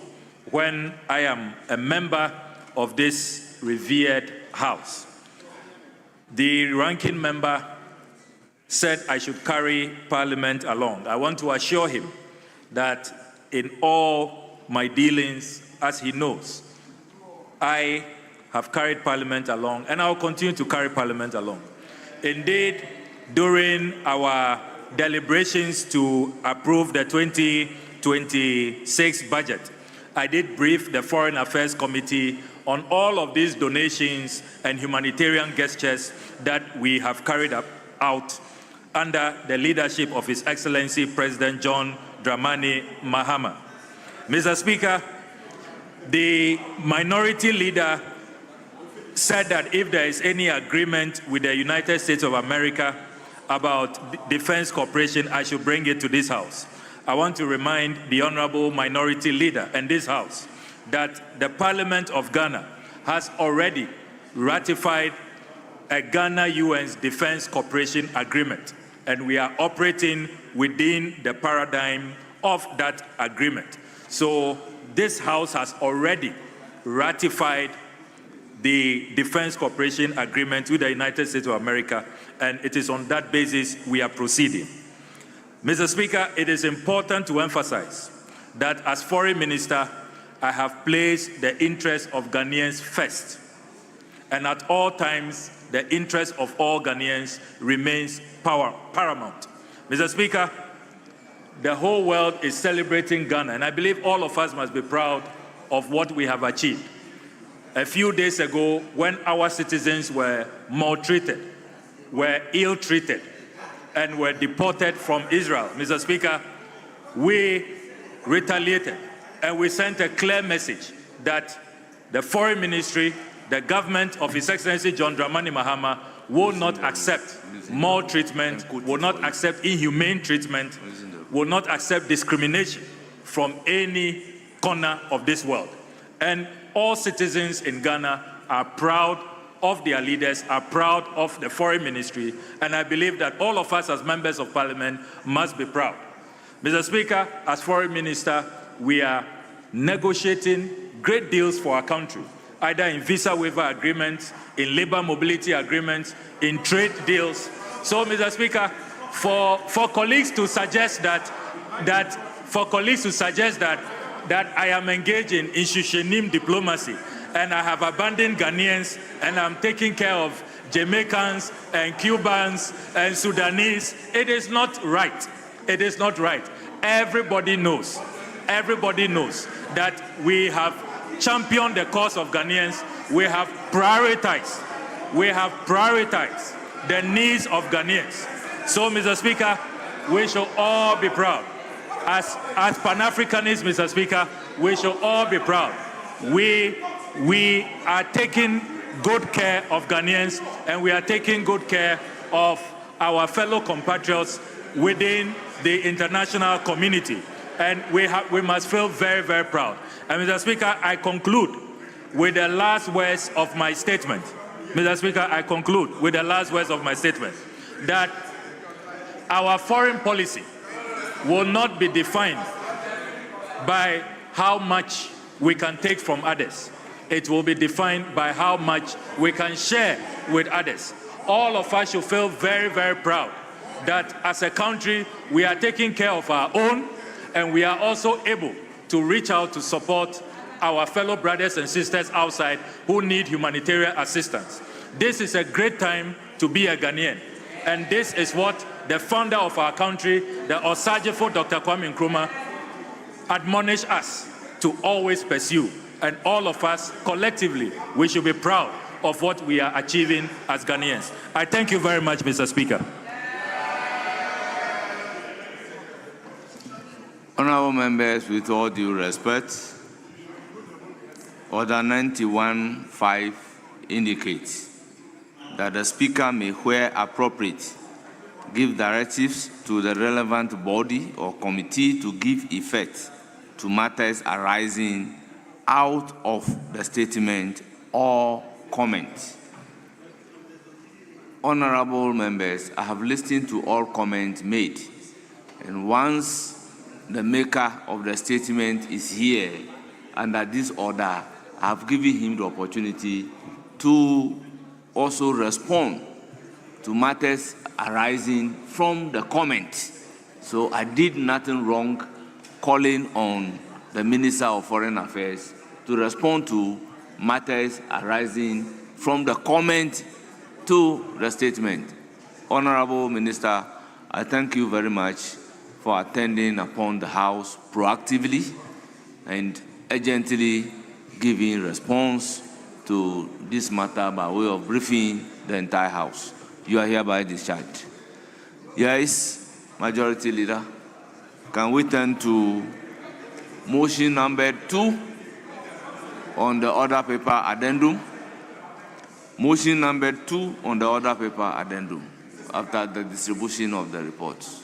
when I am a member of this revered House. The ranking member said I should carry Parliament along. I want to assure him that in all my dealings, as he knows, I have carried Parliament along, and I will continue to carry Parliament along. Indeed, during our deliberations to approve the 2026 budget, I did brief the Foreign Affairs Committee on all of these donations and humanitarian gestures that we have carried out under the leadership of His Excellency President John Dramani Mahama. Mr. Speaker, the minority leader said that if there is any agreement with the United States of America about defense cooperation, I should bring it to this House. I want to remind the Honorable Minority Leader and this House that the Parliament of Ghana has already ratified a Ghana-UN Defense Cooperation Agreement, and we are operating within the paradigm of that agreement. So this House has already ratified the Defense Cooperation Agreement with the United States of America, and it is on that basis we are proceeding. Mr. Speaker, it is important to emphasize that as Foreign Minister, I have placed the interests of Ghanaians first, and at all times, the interest of all Ghanaians remains paramount. Mr. Speaker, the whole world is celebrating Ghana, and I believe all of us must be proud of what we have achieved. A few days ago, when our citizens were maltreated, were ill-treated, and were deported from Israel, Mr. Speaker, we retaliated, and we sent a clear message that the Foreign Ministry, the government of His Excellency John Dramani Mahama will not accept maltreatment, will not accept inhumane treatment, will not accept discrimination from any corner of this world. And all citizens in Ghana are proud of their leaders, are proud of the Foreign Ministry, and I believe that all of us as members of Parliament must be proud. Mr. Speaker, as Foreign Minister, we are negotiating great deals for our country, either in visa waiver agreements, in labor mobility agreements, in trade deals. So, Mr. Speaker, for colleagues to suggest that I am engaged in institutionalized diplomacy and I have abandoned Ghanaians and I'm taking care of Jamaicans and Cubans and Sudanese, it is not right. It is not right. Everybody knows that we have championed the cause of Ghanaians. We have prioritized the needs of Ghanaians. So, Mr. Speaker, we should all be proud. As Pan-Africanists, Mr. Speaker, we should all be proud. We are taking good care of Ghanaians, and we are taking good care of our fellow compatriots within the international community. And we must feel very, very proud. And Mr. Speaker, I conclude with the last words of my statement. Mr. Speaker, I conclude with the last words of my statement, that our foreign policy will not be defined by how much we can take from others. It will be defined by how much we can share with others. All of us should feel very, very proud that as a country, we are taking care of our own, and we are also able to reach out to support our fellow brothers and sisters outside who need humanitarian assistance. This is a great time to be a Ghanaian. And this is what the founder of our country, the Osajefo Dr. Kwame Nkrumah, admonished us to always pursue. And all of us, collectively, we should be proud of what we are achieving as Ghanaians. I thank you very much, Mr. Speaker. Honorable members, with all due respect, Order 91.5 indicates that the Speaker may, where appropriate, give directives to the relevant body or committee to give effect to matters arising out of the statement or comment. Honorable members, I have listened to all comments made, and once the maker of the statement is here under this order, I have given him the opportunity to also respond to matters arising from the comment. So I did nothing wrong calling on the Minister of Foreign Affairs to respond to matters arising from the comment to the statement. Honorable Minister, I thank you very much for attending upon the House proactively and urgently giving response to this matter by way of briefing the entire House. You are hereby discharged. Yes, Majority Leader, can we turn to motion number 2 on the order paper addendum? Motion number 2 on the order paper addendum after the distribution of the reports.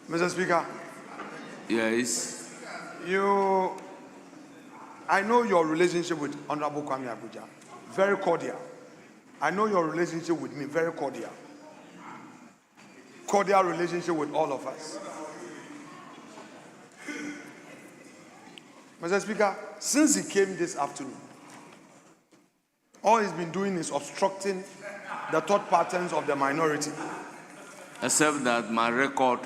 Mr. Speaker. Yes. I know your relationship with Honorable Kwame Abuja, very cordial. I know your relationship with me, very cordial. Cordial relationship with all of us. Mr. Speaker, since he came this afternoon, all he's been doing is obstructing the thought patterns of the minority. Except that my record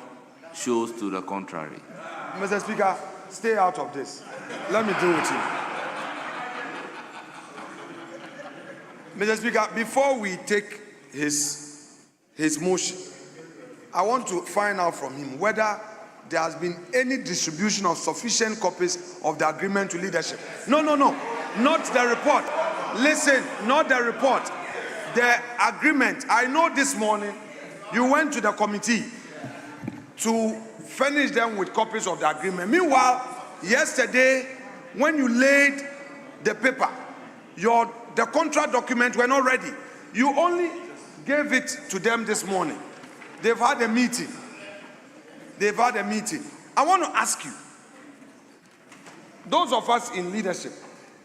shows to the contrary. Mr. Speaker, stay out of this. Let me deal with him. Mr. Speaker, before we take his motion, I want to find out from him whether there has been any distribution of sufficient copies of the agreement to leadership. No, not the report. Listen, not the report. The agreement. I know this morning you went to the committee to furnish them with copies of the agreement. Meanwhile, yesterday, when you laid the paper, the contract documents were not ready. You only gave it to them this morning. They've had a meeting. I want to ask you, those of us in leadership,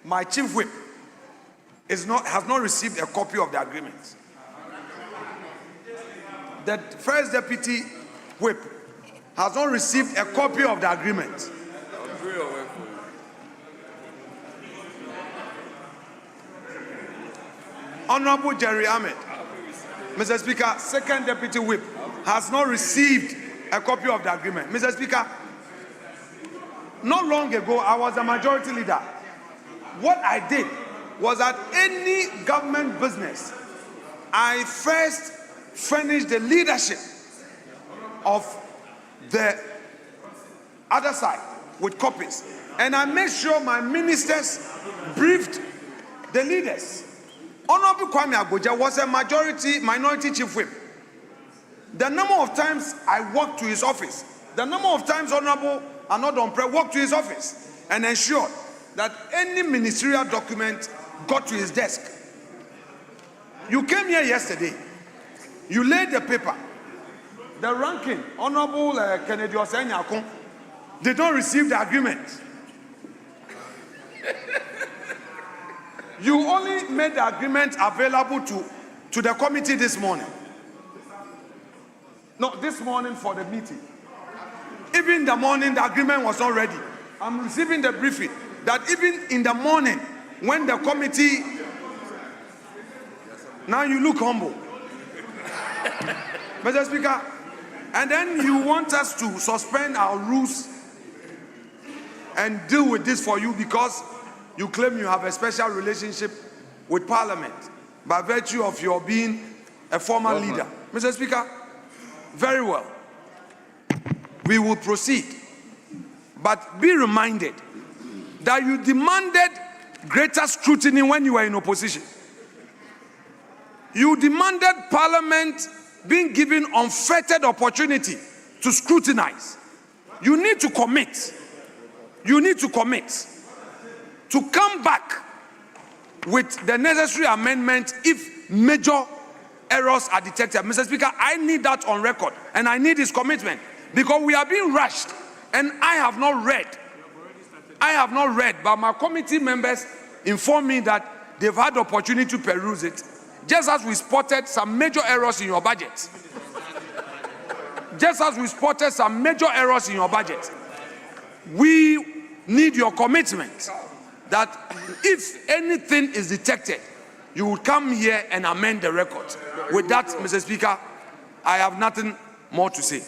my chief whip has not received a copy of the agreement. The first deputy whip has not received a copy of the agreement. Honorable Jerry Ahmed, Mr. Speaker, second deputy whip, has not received a copy of the agreement. Mr. Speaker, not long ago, I was a majority leader. What I did was that any government business, I first furnished the leadership of the other side with copies. And I made sure my ministers briefed the leaders. Honorable Kwame Abuja was a minority chief whip. The number of times I walked to his office, the number of times Honorable Anodonpre walked to his office and ensured that any ministerial document got to his desk. You came here yesterday. You laid the paper. The ranking, Honorable Kennedy Osenyakun, did not receive the agreement. You only made the agreement available to the committee this morning. No, this morning for the meeting. Even in the morning, the agreement was not ready. I'm receiving the briefing that even in the morning, when the committee... Now you look humble. Mr. Speaker, and then you want us to suspend our rules and deal with this for you because you claim you have a special relationship with Parliament by virtue of your being a former leader. Mr. Speaker, very well. We will proceed. But be reminded that you demanded greater scrutiny when you were in opposition. You demanded Parliament being given unfettered opportunity to scrutinize. You need to commit. You need to commit to come back with the necessary amendment if major errors are detected. Mr. Speaker, I need that on record, and I need his commitment, because we are being rushed, and I have not read, but my committee members informed me that they've had the opportunity to peruse it, just as we spotted some major errors in your budget. Just as we spotted some major errors in your budget. We need your commitment that if anything is detected, you will come here and amend the record. With that, Mr. Speaker, I have nothing more to say.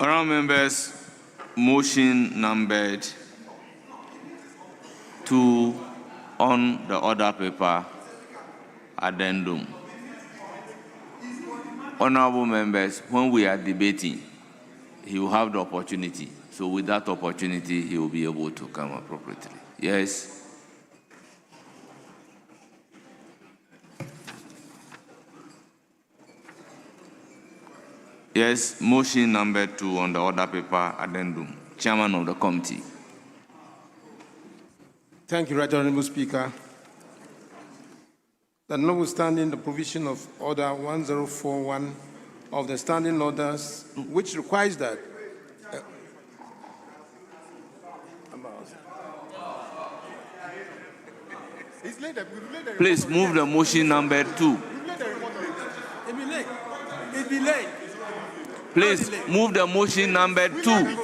Honourable members, motion numbered 2 on the order paper, addendum. Honourable members, when we are debating, he will have the opportunity. So with that opportunity, he will be able to come appropriately. Yes. Yes, motion number 2 on the order paper, addendum. Chairman of the committee. Thank you, Right Honourable Speaker. That notwithstanding the provision of Order 1041 of the Standing Orders, which requires that please move the motion number 2. It be late. Please move the motion number 2.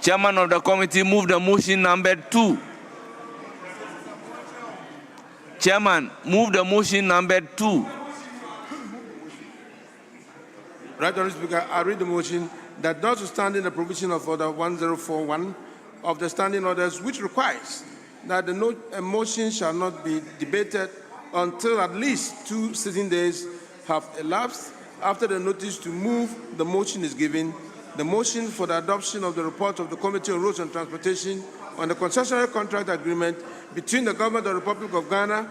Chairman of the committee, move the motion number 2. Chairman, move the motion number 2. Right Honourable Speaker, I read the motion that notwithstanding the provision of Order 1041 of the Standing Orders, which requires that the motion shall not be debated until at least 2 sitting days have elapsed after the notice to move the motion is given, the motion for the adoption of the report of the Committee on Roads and Transportation on the concessionary contract agreement between the Government of the Republic of Ghana,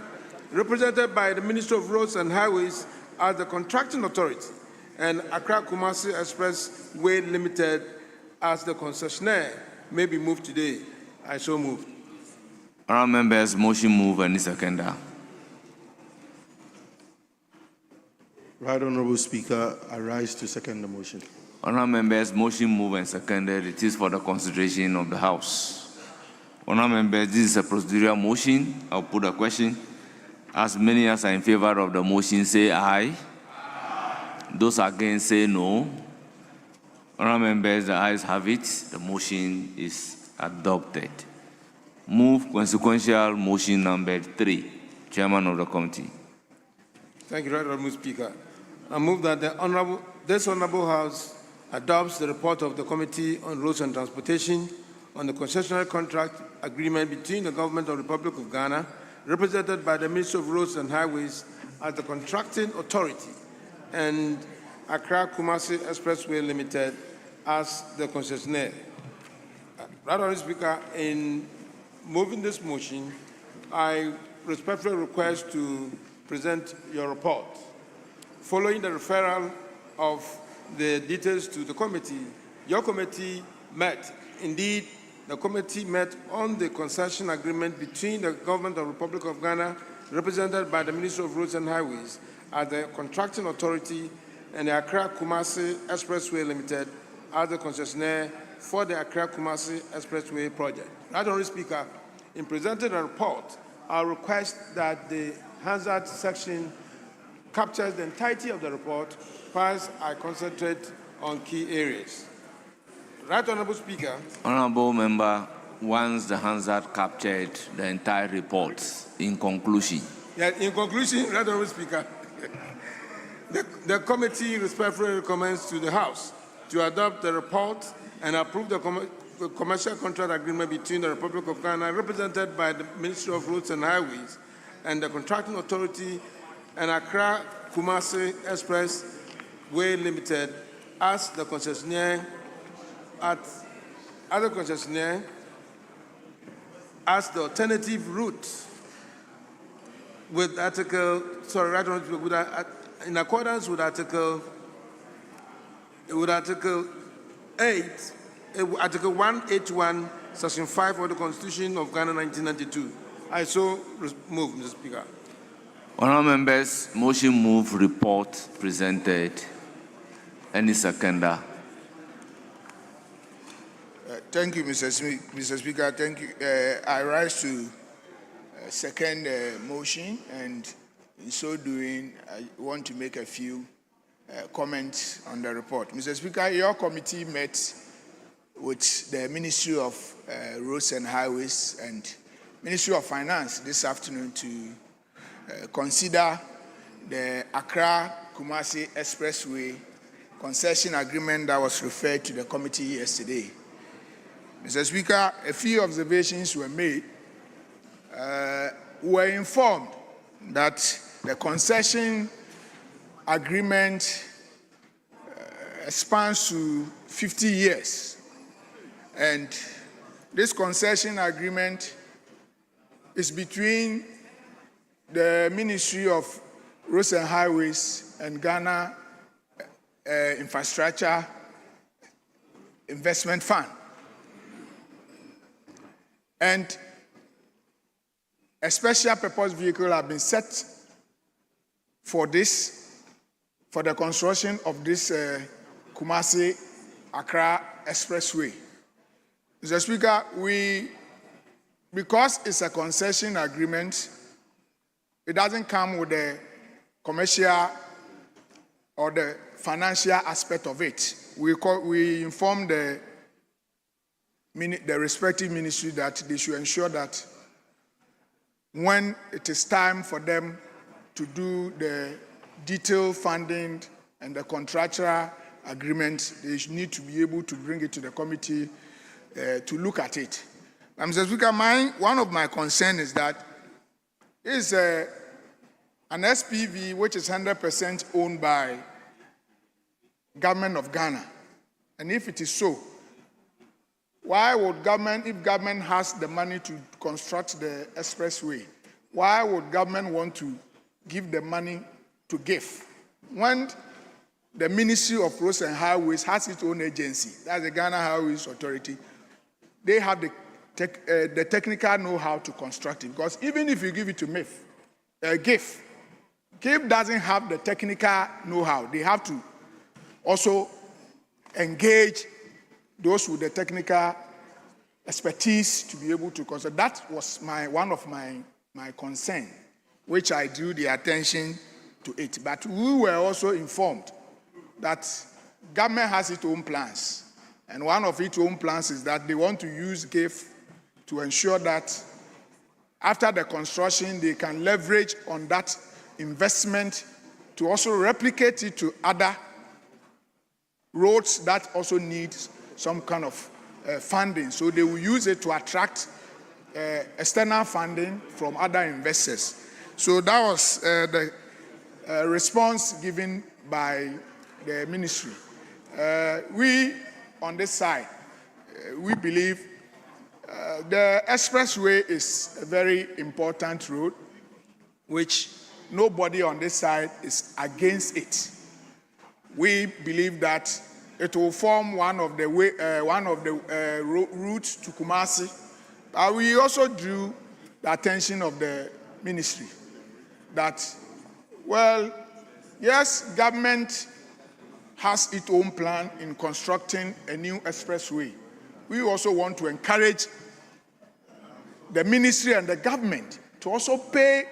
represented by the Ministry of Roads and Highways as the contracting authority, and Accra Kumasi Expressway Limited as the concessionaire, may be moved today. I so move. Honourable members, motion move and seconder. Right Honourable Speaker, I rise to second the motion. Honourable members, motion move and seconded. It is for the consideration of the House. Honourable members, this is a procedural motion. I'll put a question. As many as are in favour of the motion say aye. Those against say no. Honourable members, the ayes have it. The motion is adopted. Move consequential motion number 3. Chairman of the committee. Thank you, Right Honourable Speaker. I move that this Honourable House adopts the report of the Committee on Roads and Transportation on the concessionary contract agreement between the Government of the Republic of Ghana, represented by the Ministry of Roads and Highways as the contracting authority, and Accra Kumasi Expressway Limited as the concessionaire. Right Honourable Speaker, in moving this motion, I respectfully request to present your report. Following the referral of the details to the committee, your committee met. Indeed, the committee met on the concession agreement between the Government of the Republic of Ghana, represented by the Ministry of Roads and Highways, as the contracting authority, and the Accra Kumasi Expressway Limited as the concessionaire for the Accra Kumasi Expressway project. Right Honourable Speaker, in presenting the report, I request that the hazard section captures the entirety of the report, whilst I concentrate on key areas. Right Honourable Speaker. Honourable member, once the hazard captured the entire report, in conclusion. Yeah, in conclusion, Right Honourable Speaker, the committee respectfully recommends to the House to adopt the report and approve the commercial contract agreement between the Republic of Ghana, represented by the Ministry of Roads and Highways, and the contracting authority, and Accra Kumasi Expressway Limited as the concessionaire as the alternative route with Article, in accordance with Article 8, Article 181, Section 5 of the Constitution of Ghana 1992. I so move, Mr. Speaker. Honourable members, motion move, report presented. Any seconder? Thank you, Mr. Speaker. Thank you. I rise to second motion, and in so doing, I want to make a few comments on the report. Mr. Speaker, your committee met with the Ministry of Roads and Highways and Ministry of Finance this afternoon to consider the Accra-Kumasi Expressway concession agreement that was referred to the committee yesterday. Mr. Speaker, a few observations were made. We were informed that the concession agreement spans to 50 years. And this concession agreement is between the Ministry of Roads and Highways and Ghana Infrastructure Investment Fund. And a special purpose vehicle has been set for this, for the construction of this Kumasi-Accra Expressway. Mr. Speaker, because it's a concession agreement, it doesn't come with the commercial or the financial aspect of it. We informed the respective ministry that they should ensure that when it is time for them to do the detailed funding and the contractual agreement, they need to be able to bring it to the committee to look at it. Mr. Speaker, one of my concerns is that it's an SPV which is 100% owned by government of Ghana. And if it is so, why would government, if government has the money to construct the expressway, why would government want to give the money to GIF? When the Ministry of Roads and Highways has its own agency, that's the Ghana Highways Authority, they have the technical know-how to construct it. Because even if you give it to GIF doesn't have the technical know-how. They have to also engage those with the technical expertise to be able to construct. That was one of my concern, which I drew the attention to it. But we were also informed that government has its own plans. And one of its own plans is that they want to use GIF to ensure that after the construction, they can leverage on that investment to also replicate it to other roads that also need some kind of funding. So they will use it to attract external funding from other investors. So that was the response given by the ministry. We, on this side, we believe the expressway is a very important road, which nobody on this side is against it. We believe that it will form one of the routes to Kumasi. We also drew the attention of the ministry that, well, yes, government has its own plan in constructing a new expressway. We also want to encourage the ministry and the government to also pay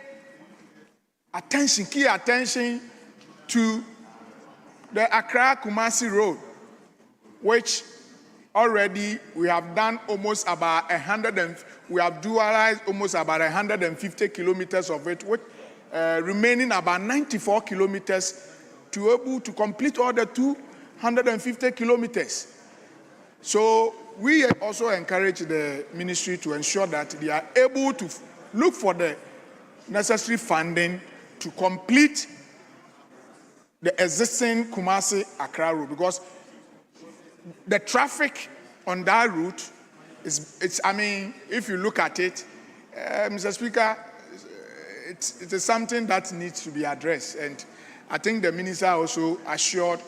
attention, key attention to the Accra-Kumasi Road, which already we have done almost about we have dualized almost about 150 kilometers of it, with remaining about 94 kilometers to able to complete all the 250 kilometers. So we also encourage the ministry to ensure that they are able to look for the necessary funding to complete the existing Kumasi-Accra route, because the traffic on that route is, I mean, if you look at it, Mr. Speaker, it is something that needs to be addressed. And I think the minister also assured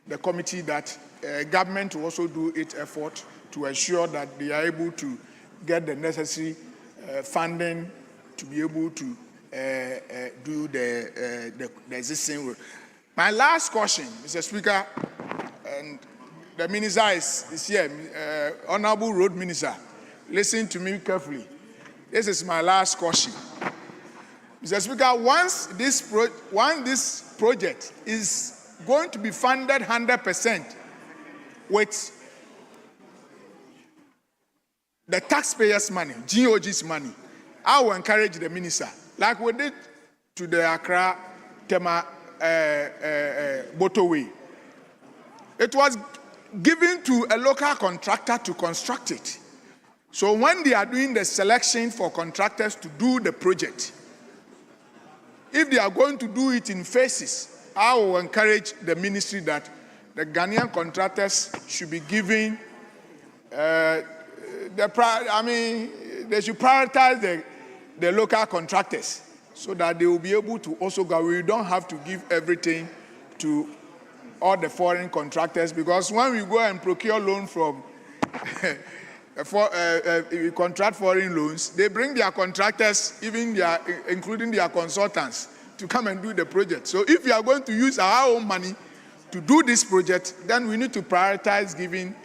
the committee that government will also do its effort to ensure that they are able to get the necessary funding to be able to do the existing work. My last question, Mr. Speaker, and the minister is here, Honorable Road Minister, listen to me carefully. This is my last question. Mr. Speaker, once this project is going to be funded 100% with the taxpayers' money, GOG's money, I will encourage the minister, like we did to the Accra Tema motorway. It was given to a local contractor to construct it. So when they are doing the selection for contractors to do the project, if they are going to do it in phases, I will encourage the ministry that the Ghanaian contractors should be given they should prioritize the local contractors so that they will be able to also go. We don't have to give everything to all the foreign contractors, because when we go and procure loan from contract foreign loans, they bring their contractors, including their consultants, to come and do the project. So if we are going to use our own money to do this project, then we need to prioritize giving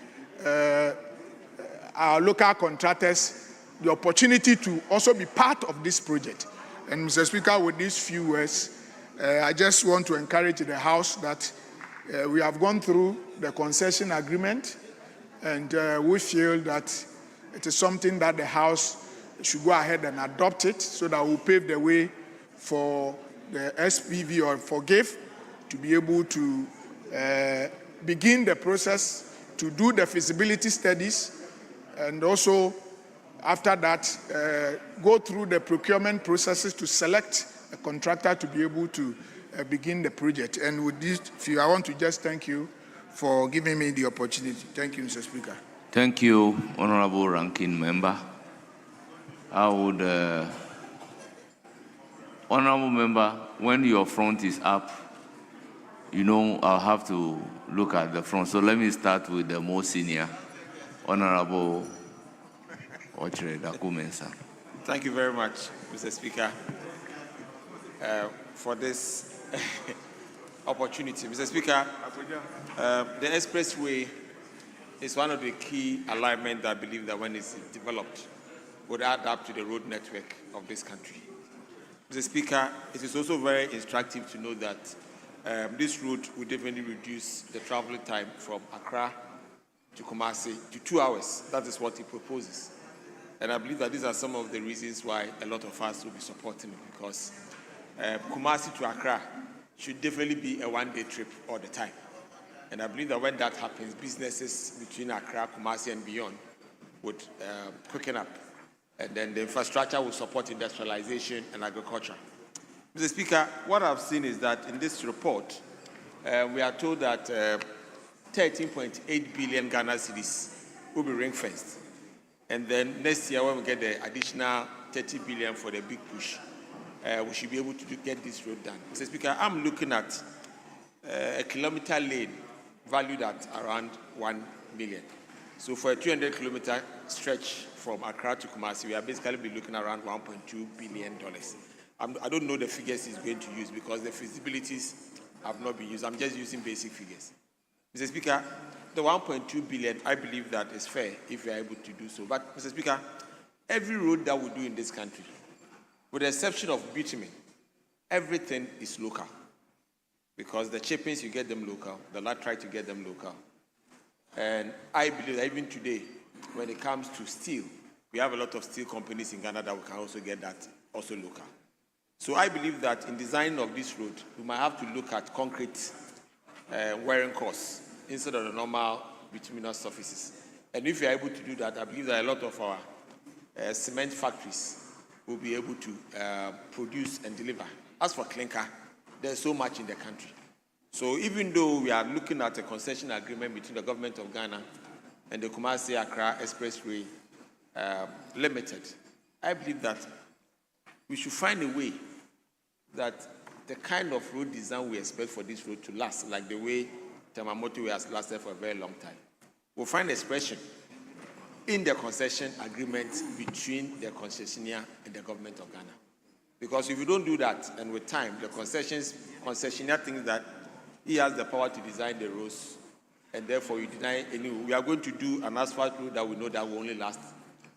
our local contractors the opportunity to also be part of this project. And Mr. Speaker, with these few words, I just want to encourage the House that we have gone through the concession agreement, and we feel that it is something that the House should go ahead and adopt it, so that we'll pave the way for the SPV or for GIF to be able to begin the process, to do the feasibility studies, and also after that go through the procurement processes to select a contractor to be able to begin the project. And with this, I want to just thank you for giving me the opportunity. Thank you, Mr. Speaker. Thank you, Honorable Ranking Member. I would, Honorable Member, when your front is up, you know I'll have to look at the front. So let me start with the most senior, Honorable Ochre Dakumensa. Thank you very much, Mr. Speaker, for this opportunity. Mr. Speaker, the expressway is one of the key alignments that I believe that when it's developed would add up to the road network of this country. Mr. Speaker, it is also very instructive to know that this route will definitely reduce the traveling time from Accra to Kumasi to 2 hours. That is what he proposes. And I believe that these are some of the reasons why a lot of us will be supporting it, because Kumasi to Accra should definitely be a one-day trip all the time. And I believe that when that happens, businesses between Accra, Kumasi, and beyond would quicken up. And then the infrastructure will support industrialization and agriculture. Mr. Speaker, what I've seen is that in this report, we are told that 13.8 billion Ghana cedis will be ring-fenced. And then next year, when we get the additional 30 billion for the big push, we should be able to get this road done. Mr. Speaker, I'm looking at a kilometer lane valued at around 1 million. So for a 200-kilometer stretch from Accra to Kumasi, we are basically be looking around $1.2 billion. I don't know the figures he's going to use because the feasibilities have not been used. I'm just using basic figures. Mr. Speaker, the 1.2 billion, I believe that is fair if we are able to do so. But, Mr. Speaker, every road that we do in this country, with the exception of bitumen, everything is local. Because the chippings, you get them local. The laterite, you get them local. And I believe that even today, when it comes to steel, we have a lot of steel companies in Ghana that we can also get that also local. So I believe that in design of this road, we might have to look at concrete wearing costs instead of the normal bituminous surfaces. And if we are able to do that, I believe that a lot of our cement factories will be able to produce and deliver. As for clinker, there's so much in the country. So even though we are looking at a concession agreement between the government of Ghana and the Kumasi-Accra Expressway Limited, I believe that we should find a way that the kind of road design we expect for this road to last, like the way Tamamoto has lasted for a very long time, we'll find expression in the concession agreement between the concessionaire and the government of Ghana. Because if you don't do that, and with time, the concessionaire thinks that he has the power to design the roads, and therefore you deny any. We are going to do an asphalt road that we know that will only last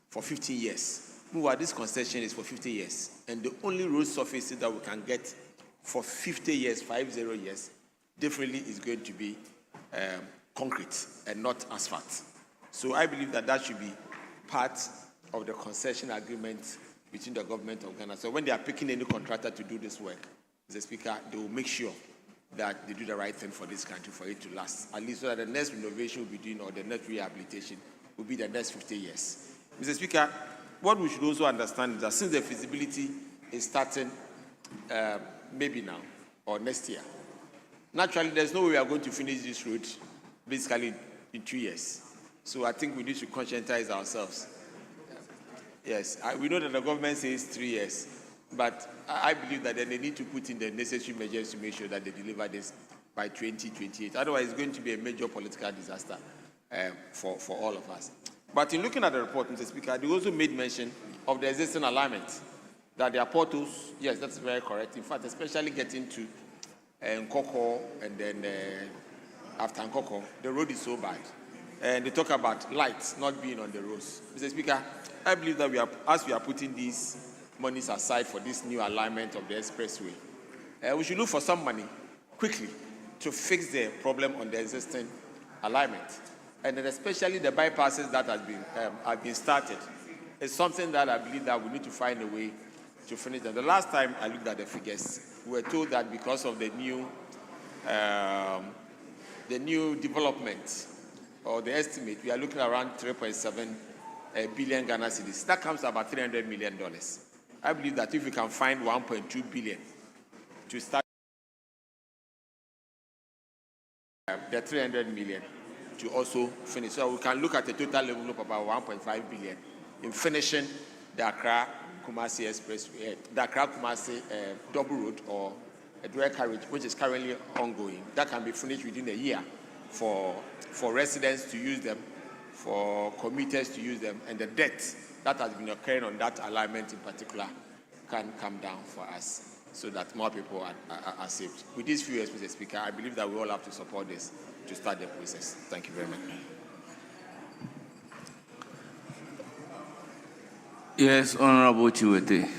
for 15 years. Meanwhile, this concession is for 50 years, and the only road surfaces that we can get for 50 years, 50 years, definitely is going to be concrete and not asphalt. So I believe that that should be part of the concession agreement between the government of Ghana. So when they are picking any contractor to do this work, Mr. Speaker, they will make sure that they do the right thing for this country for it to last, at least so that the next renovation we'll be doing or the next rehabilitation will be the next 50 years. Mr. Speaker, what we should also understand is that since the feasibility is starting maybe now or next year, naturally there's no way we are going to finish this road basically in 2 years. So I think we need to conscientize ourselves. Yes, we know that the government says 3 years, but I believe that then they need to put in the necessary measures to make sure that they deliver this by 2028. Otherwise, it's going to be a major political disaster for all of us. But in looking at the report, Mr. Speaker, they also made mention of the existing alignment, that there are portals. Yes, that's very correct. In fact, especially getting to Nkoko and then after Nkoko, the road is so bad. And they talk about lights not being on the roads. Mr. Speaker, I believe that as we are putting these monies aside for this new alignment of the expressway, we should look for some money quickly to fix the problem on the existing alignment. And then especially the bypasses that have been started is something that I believe that we need to find a way to finish them. The last time I looked at the figures, we were told that because of the new development or the estimate, we are looking around 3.7 billion Ghana cedis. That comes to about $300 million. I believe that if we can find 1.2 billion to start the 300 million to also finish, so we can look at a total level of about 1.5 billion in finishing the Accra-Kumasi Expressway, the Accra-Kumasi double road or a dual carriage, which is currently ongoing. That can be finished within a year for residents to use them, for commuters to use them, and the debt that has been occurring on that alignment in particular can come down for us so that more people are saved. With these few years, Mr. Speaker, I believe that we all have to support this to start the process. Thank you very much. Yes, Honorable Chiwete.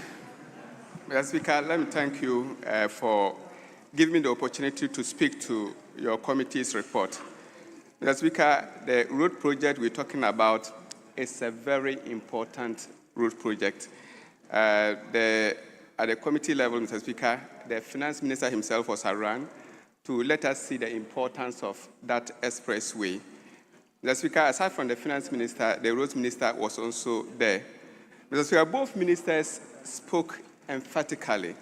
Mr. Speaker, let me thank you for giving me the opportunity to speak to your committee's report. Mr. Speaker, the road project we're talking about is a very important road project. At the committee level, Mr. Speaker, the finance minister himself was around to let us see the importance of that expressway. Mr. Speaker, aside from the finance minister, the roads minister was also there. Mr. Speaker, both ministers spoke emphatically,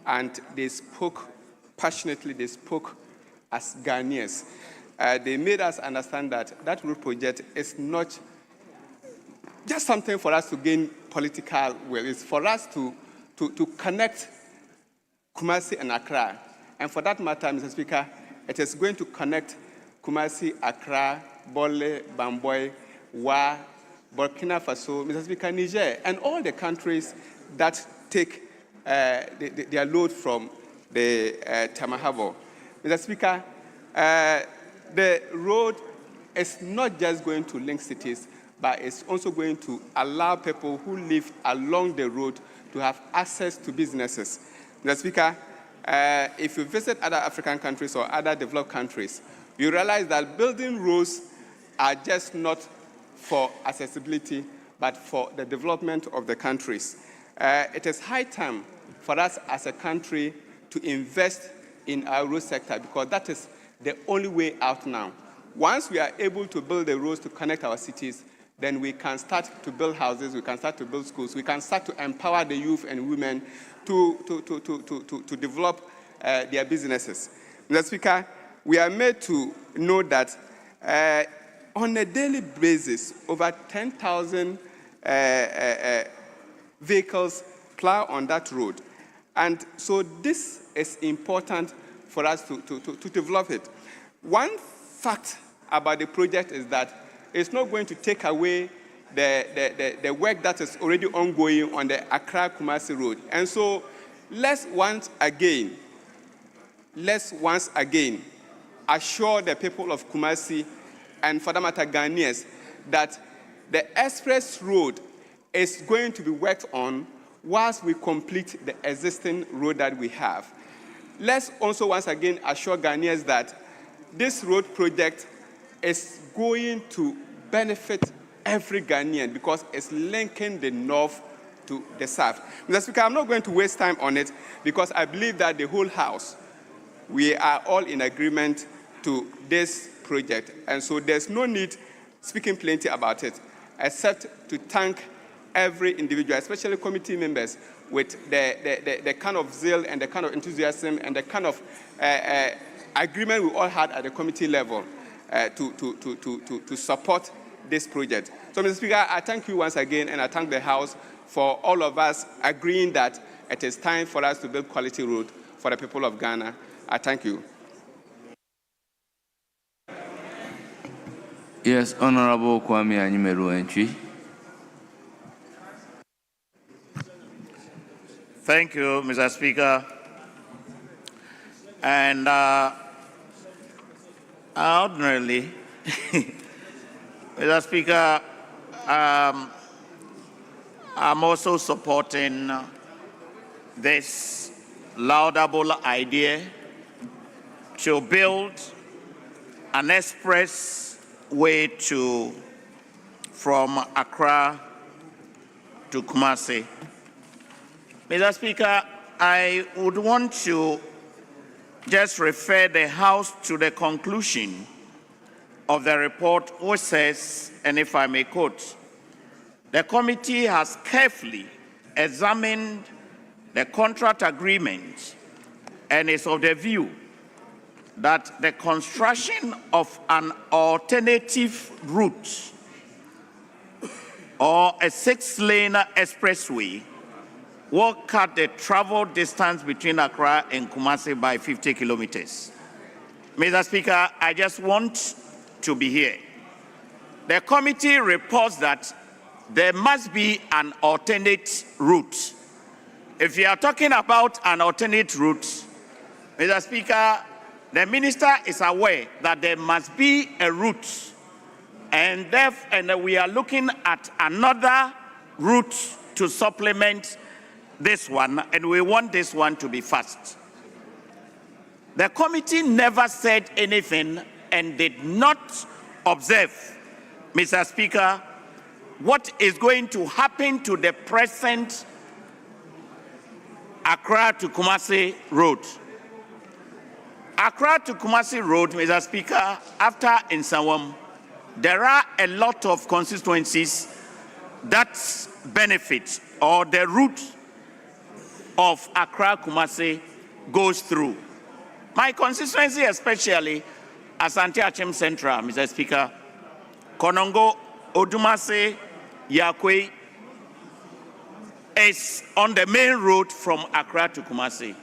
and they spoke passionately, they spoke as Ghanaians. They made us understand that that road project is not just something for us to gain political will. It's for us to connect Kumasi and Accra. And for that matter, Mr. Speaker, it is going to connect Kumasi, Accra, Bole, Bamboy, Wa, Burkina Faso, Mr. Speaker, Niger, and all the countries that take their load from the Tamahabo. Mr. Speaker, the road is not just going to link cities, but it's also going to allow people who live along the road to have access to businesses. Mr. Speaker, if you visit other African countries or other developed countries, you realize that building roads are just not for accessibility, but for the development of the countries. It is high time for us as a country to invest in our road sector, because that is the only way out now. Once we are able to build the roads to connect our cities, then we can start to build houses, we can start to build schools, we can start to empower the youth and women to develop their businesses. Mr. Speaker, we are made to know that on a daily basis, over 10,000 vehicles plow on that road. And so this is important for us to develop it. One fact about the project is that it's not going to take away the work that is already ongoing on the Accra-Kumasi road. And so let's once again assure the people of Kumasi and for that matter Ghanaians that the express road is going to be worked on whilst we complete the existing road that we have. Let's also once again assure Ghanaians that this road project is going to benefit every Ghanaian because it's linking the north to the south. Mr. Speaker, I'm not going to waste time on it because I believe that the whole House, we are all in agreement to this project. And so there's no need speaking plenty about it, except to thank every individual, especially committee members, with the kind of zeal and the kind of enthusiasm and the kind of agreement we all had at the committee level to support this project. So, Mr. Speaker, I thank you once again, and I thank the House for all of us agreeing that it is time for us to build quality road for the people of Ghana. I thank you. Yes, Honorable Kwame Anyimeru Entry. Thank you, Mr. Speaker. And ordinarily, Mr. Speaker, I'm also supporting this laudable idea to build an express way from Accra to Kumasi. Mr. Speaker, I would want to just refer the House to the conclusion of the report, which says, and if I may quote, the committee has carefully examined the contract agreement and is of the view that the construction of an alternative route or a 6-lane expressway will cut the travel distance between Accra and Kumasi by 50 kilometers. Mr. Speaker, I just want to be here. The committee reports that there must be an alternate route. If you are talking about an alternate route, Mr. Speaker, the minister is aware that there must be a route, and we are looking at another route to supplement this one, and we want this one to be fast. The committee never said anything and did not observe, Mr. Speaker, what is going to happen to the present Accra to Kumasi road. Accra to Kumasi road, Mr. Speaker, after Nsawam, there are a lot of constituencies that benefit, or the route of Accra Kumasi goes through. My constituency, especially Asante Achem Central, Mr. Speaker, Konongo, Odumase, Yakwe, is on the main road from Accra to Kumasi.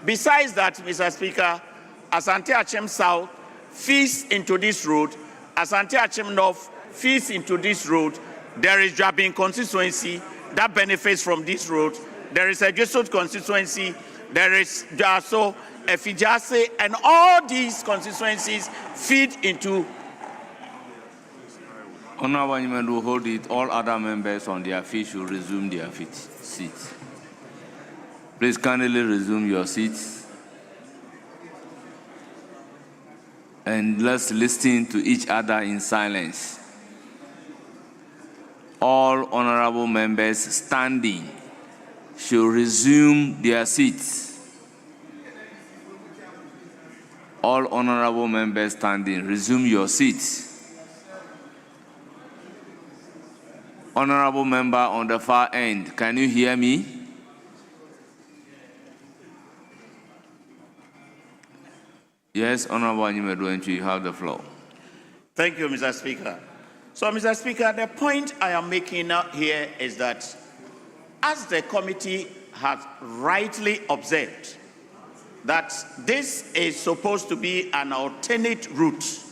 Besides that, Mr. Speaker, Asante Achem South feeds into this road, Asante Achem North feeds into this road. There is Jabin constituency that benefits from this road. There is a Jesut constituency, there is Jaso, Efijase, and all these constituencies feed into. Honorable Anyman will hold it. All other members on their feet should resume their seats. Please kindly resume your seats. And let's listen to each other in silence. All honorable members standing should resume their seats. All honorable members standing, resume your seats. Honorable member on the far end, can you hear me? Yes, Honorable Anyimedwenchi, you have the floor. Thank you, Mr. Speaker. So, Mr. Speaker, the point I am making here is that as the committee has rightly observed, that this is supposed to be an alternate route.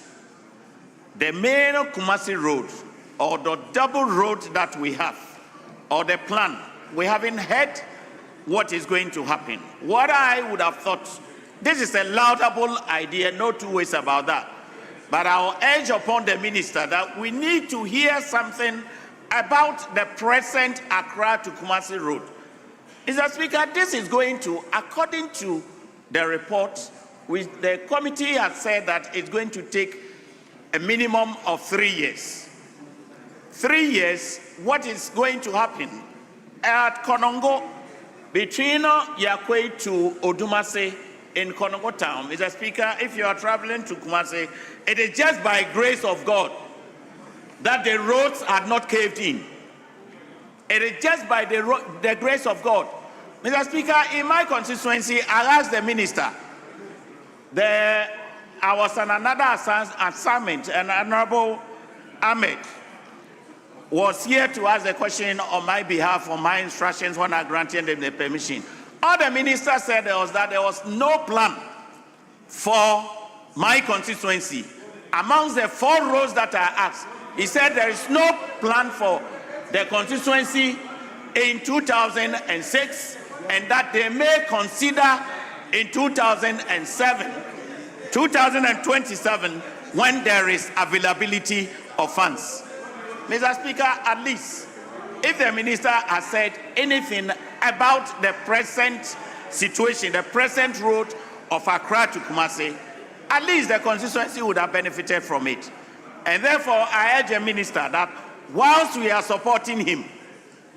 The main Kumasi road, or the double road that we have, or the plan, we haven't heard what is going to happen. What I would have thought, this is a laudable idea, no two ways about that. But I'll urge upon the minister that we need to hear something about the present Accra to Kumasi road. Mr. Speaker, this is going to, according to the report, the committee has said that it's going to take a minimum of 3 years. 3 years, what is going to happen? At Konongo, between Yakwe to Odumase in Konongo town, Mr. Speaker, if you are traveling to Kumasi, it is just by grace of God that the roads are not caved in. It is just by the grace of God. Mr. Speaker, in my constituency, I asked the minister, I was on another assignment, and Honorable Ahmed was here to ask the question on my behalf, on my instructions when I granted them the permission. All the minister said was that there was no plan for my constituency. Amongst the 4 roads that I asked, he said there is no plan for the constituency in 2006, and that they may consider in 2027 when there is availability of funds. Mr. Speaker, at least if the minister has said anything about the present situation, the present road of Accra to Kumasi, at least the constituency would have benefited from it. And therefore, I urge the minister that whilst we are supporting him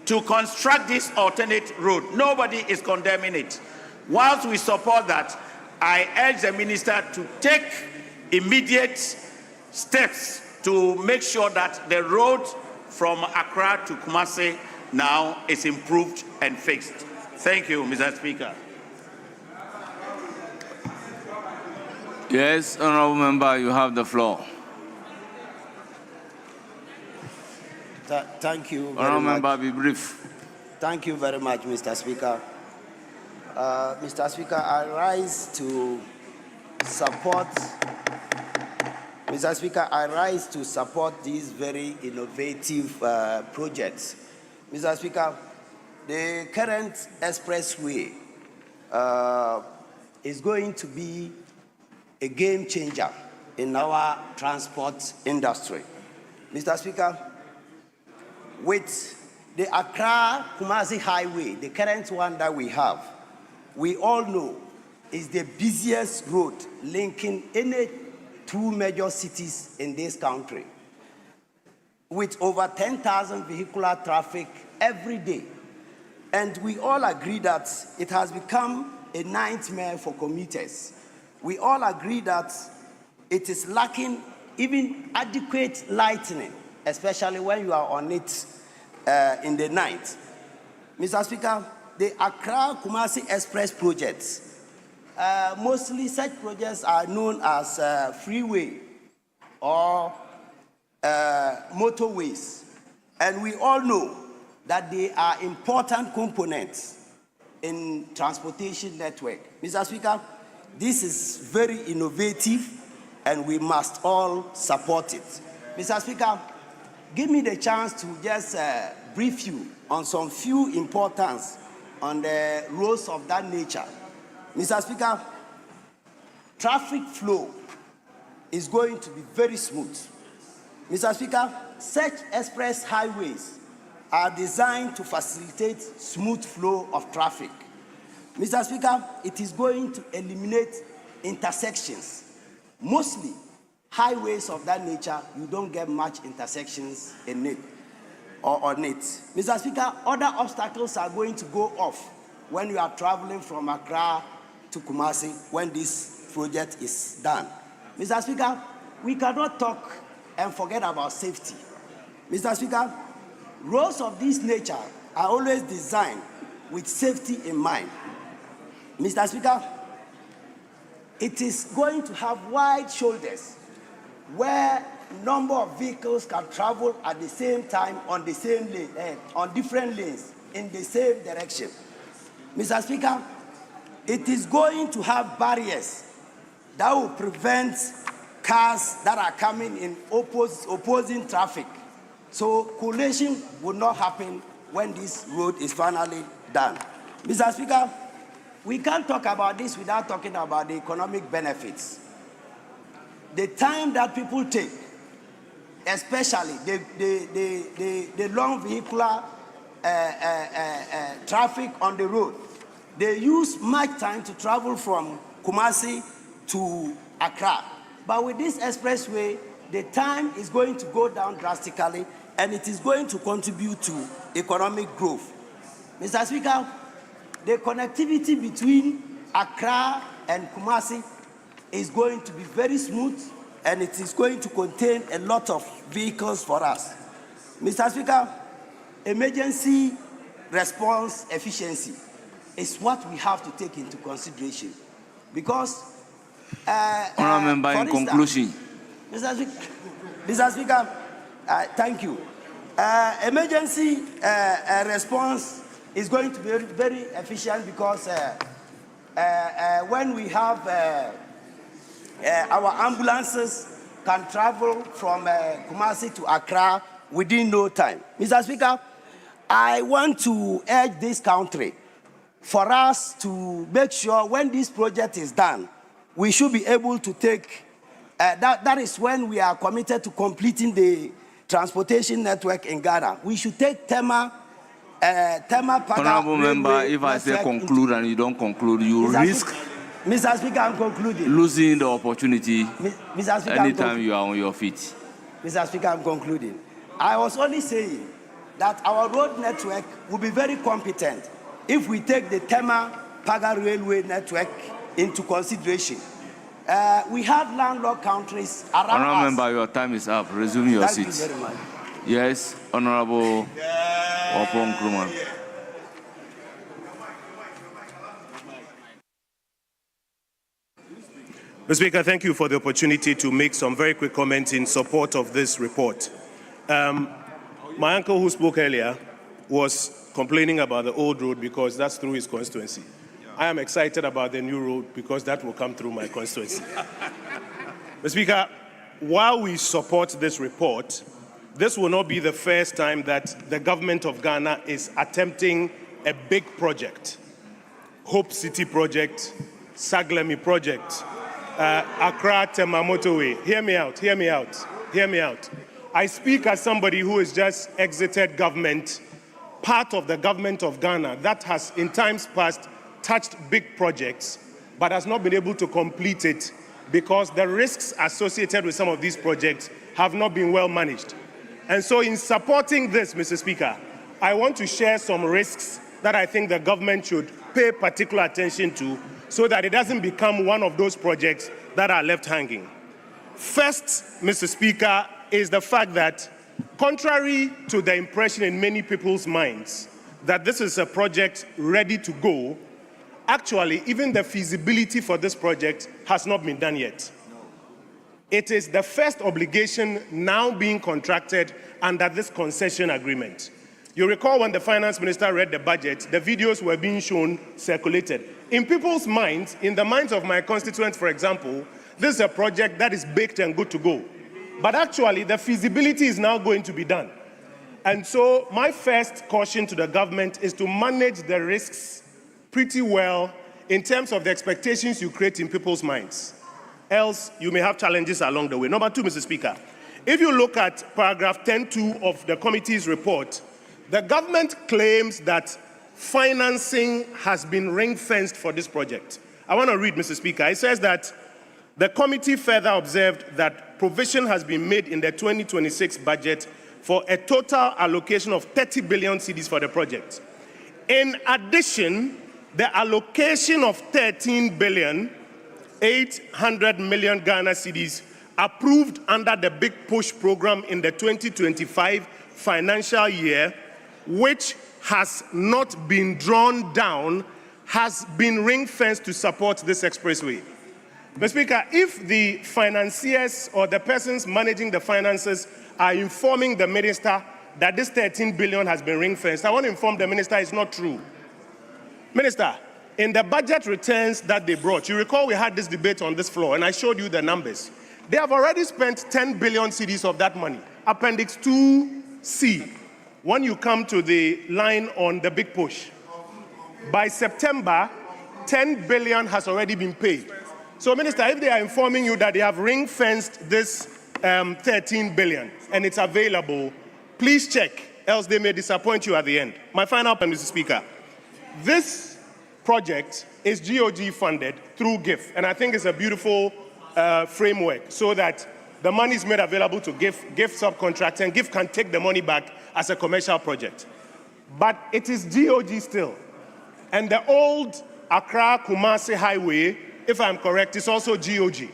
to construct this alternate road, nobody is condemning it. Whilst we support that, I urge the minister to take immediate steps to make sure that the road from Accra to Kumasi now is improved and fixed. Thank you, Mr. Speaker. Yes, Honorable Member, you have the floor. Thank you very Honorable much. Member, be brief. Thank you very much, Mr. Speaker. Mr. Speaker, I rise to support. Mr. Speaker, I rise to support these very innovative projects. Mr. Speaker, the current expressway is going to be a game changer in our transport industry. Mr. Speaker, with the Accra-Kumasi Highway, the current one that we have, we all know is the busiest road linking any 2 major cities in this country, with over 10,000 vehicular traffic every day. And we all agree that it has become a nightmare for commuters. We all agree that it is lacking even adequate lighting, especially when you are on it in the night. Mr. Speaker, the Accra-Kumasi Express projects, mostly such projects are known as freeway or motorways. And we all know that they are important components in transportation network. Mr. Speaker, this is very innovative and we must all support it. Mr. Speaker, give me the chance to just brief you on some few importance on the roads of that nature. Mr. Speaker, traffic flow is going to be very smooth. Mr. Speaker, such express highways are designed to facilitate smooth flow of traffic. Mr. Speaker, it is going to eliminate intersections. Mostly, highways of that nature, you don't get much intersections in it or on it. Mr. Speaker, other obstacles are going to go off when you are traveling from Accra to Kumasi when this project is done. Mr. Speaker, we cannot talk and forget about safety. Mr. Speaker, roads of this nature are always designed with safety in mind. Mr. Speaker, it is going to have wide shoulders where number of vehicles can travel at the same time on the same lane, on different lanes in the same direction. Mr. Speaker, it is going to have barriers that will prevent cars that are coming in opposing traffic. So collision will not happen when this road is finally done. Mr. Speaker, we can't talk about this without talking about the economic benefits. The time that people take, especially the long vehicular traffic on the road, they use much time to travel from Kumasi to Accra. But with this expressway, the time is going to go down drastically, and it is going to contribute to economic growth. Mr. Speaker, the connectivity between Accra and Kumasi is going to be very smooth, and it is going to contain a lot of vehicles for us. Mr. Speaker, emergency response efficiency is what we have to take into consideration, because Honourable Member, in conclusion. Mr. Speaker, thank you. Emergency response is going to be very, very efficient, because when we have our ambulances can travel from Kumasi to Accra within no time. Mr. Speaker, I want to urge this country for us to make sure when this project is done, we should be able to take, that is when we are committed to completing the transportation network in Ghana. We should take Tema Paga. Honourable Member, if I say conclude and you don't conclude, you risk Mr. Speaker, I'm concluding. Losing the opportunity Mr. Speaker, anytime you are on your feet. Mr. Speaker, I'm concluding. I was only saying that our road network will be very competent if we take the Tema Paga railway network into consideration. We have landlocked countries around Honourable us. Member, your time is up. Resume your seat. Thank you very much. Yes, Honourable Wapon Nkrumah. Mr. Speaker, thank you for the opportunity to make some very quick comments in support of this report. My uncle who spoke earlier was complaining about the old road because that's through his constituency. I am excited about the new road because that will come through my constituency. Mr. Speaker, while we support this report, this will not be the first time that the government of Ghana is attempting a big project. Hope City project, Saglemi project, Accra Tema motorway. Hear me out, hear me out, hear me out. I speak as somebody who has just exited government, part of the government of Ghana that has in times past touched big projects, but has not been able to complete it because the risks associated with some of these projects have not been well managed. And so in supporting this, Mr. Speaker, I want to share some risks that I think the government should pay particular attention to so that it doesn't become one of those projects that are left hanging. First, Mr. Speaker, is the fact that contrary to the impression in many people's minds that this is a project ready to go, actually, even the feasibility for this project has not been done yet. It is the first obligation now being contracted under this concession agreement. You recall when the finance minister read the budget, the videos were being shown, circulated. In people's minds, in the minds of my constituents, for example, this is a project that is baked and good to go. But actually, the feasibility is now going to be done. And so my first caution to the government is to manage the risks pretty well in terms of the expectations you create in people's minds. Else, you may have challenges along the way. Number two, Mr. Speaker, if you look at paragraph 10.2 of the committee's report, the government claims that financing has been ring-fenced for this project. I want to read, Mr. Speaker. It says that the committee further observed that provision has been made in the 2026 budget for a total allocation of 30 billion cedis for the project. In addition, the allocation of 13 billion 800 million Ghana cedis approved under the Big Push program in the 2025 financial year, which has not been drawn down, has been ring-fenced to support this expressway. Mr. Speaker, if the financiers or the persons managing the finances are informing the minister that this 13 billion has been ring-fenced, I want to inform the minister it's not true. Minister, in the budget returns that they brought, you recall we had this debate on this floor and I showed you the numbers. They have already spent 10 billion cedis of that money. Appendix 2C, when you come to the line on the big push. By September, 10 billion has already been paid. So, Minister, if they are informing you that they have ring-fenced this 13 billion and it's available, please check, else they may disappoint you at the end. My final point, Mr. Speaker. This project is GOG funded through GIF, and I think it's a beautiful framework so that the money is made available to GIF subcontractor, and GIF can take the money back as a commercial project. But it is GOG still. And the old Accra-Kumasi highway, if I'm correct, is also GOG.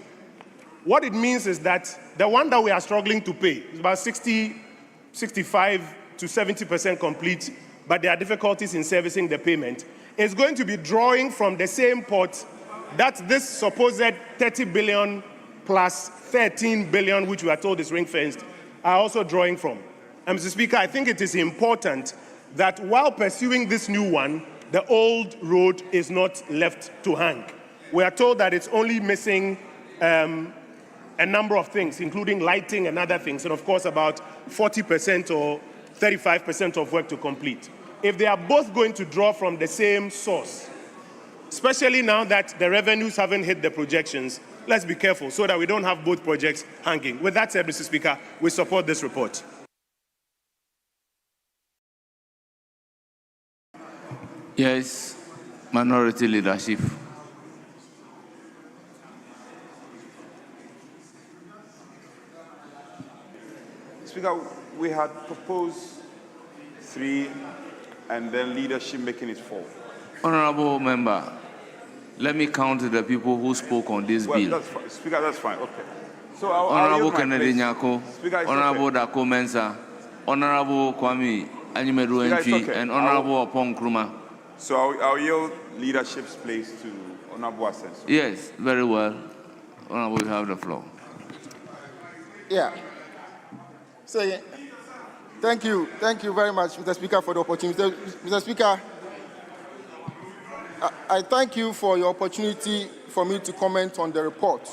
What it means is that the one that we are struggling to pay is about 65 to 70% complete, but there are difficulties in servicing the payment. It's going to be drawing from the same pot that this supposed 30 billion plus 13 billion, which we are told is ring-fenced, are also drawing from. And Mr. Speaker, I think it is important that while pursuing this new one, the old road is not left to hang. We are told that it's only missing a number of things, including lighting and other things, and of course about 40% or 35% of work to complete. If they are both going to draw from the same source, especially now that the revenues haven't hit the projections, let's be careful so that we don't have both projects hanging. With that said, Mr. Speaker, we support this report. Yes, minority leadership. Speaker, we had proposed 3 and then leadership making it 4. Honorable member, let me count the people who spoke on this bill. That's fine. Speaker, that's fine. Okay. So Honorable Kennedy Nyako, Honorable okay. Dako Mensah, Honorable Kwame Animedu Entry, and Honorable Opon Nkrumah. So I'll yield leadership's place to Honorable Asensio. Yes, very well. Honorable, you have the floor. Yeah. So, thank you very much, Mr. Speaker, for the opportunity. Mr. Speaker, I thank you for your opportunity for me to comment on the report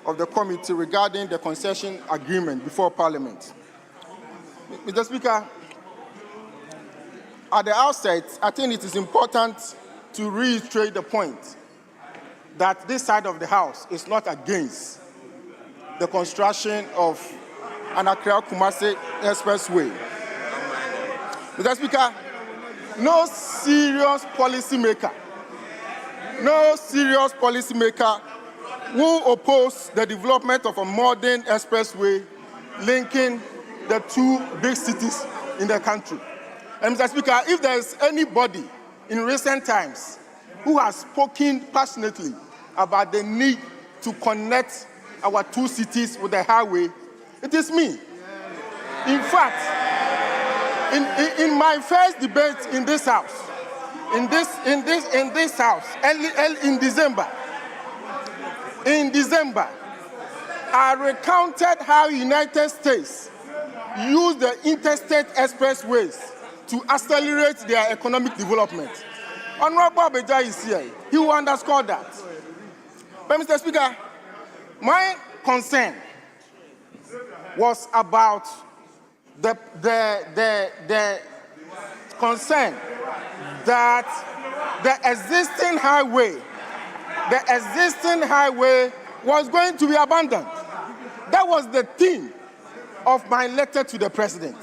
of the committee regarding the concession agreement before Parliament. Mr. Speaker, at the outset, I think it is important to reiterate the point that this side of the House is not against the construction of an Accra-Kumasi expressway. Mr. Speaker, no serious policymaker will oppose the development of a modern expressway linking the 2 big cities in the country. And Mr. Speaker, if there is anybody in recent times who has spoken passionately about the need to connect our 2 cities with the highway, it is me. In fact, in my first debate in this house, in December, I recounted how United States used the interstate expressways to accelerate their economic development. Honorable Abeja is here. He will underscore that. But Mr. Speaker, my concern was about the concern that the existing highway was going to be abandoned. That was the theme of my letter to the president.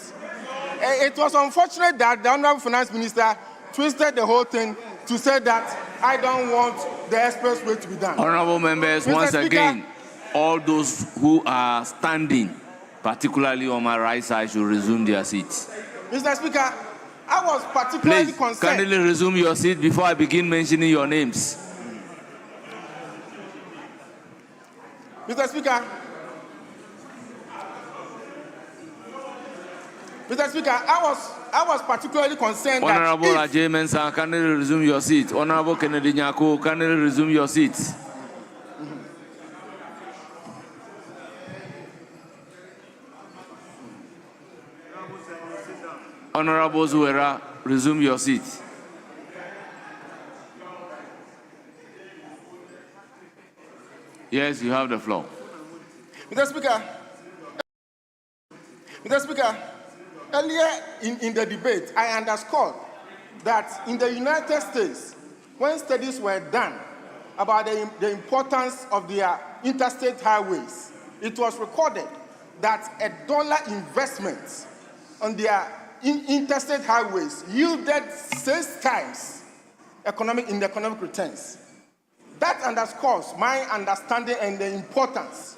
It was unfortunate that the Honorable Finance Minister twisted the whole thing to say that I don't want the expressway to be done. Honorable members, once again, all those who are standing, particularly on my right side, should resume their seats. Mr. Speaker, I was particularly concerned. Kindly resume your seat before I begin mentioning your names. Mr. Speaker, I was particularly concerned Honorable Ajay Mensah, kindly resume your seat. Honorable Kennedy Nyako, kindly resume your seat. Honorable Zuera, resume your seat. Yes, you have the floor. Mr. Speaker, earlier in the debate, I underscored that in the United States, when studies were done about the importance of their interstate highways, it was recorded that $1 investment on their interstate highways yielded 6 times in economic returns. That underscores my understanding and the importance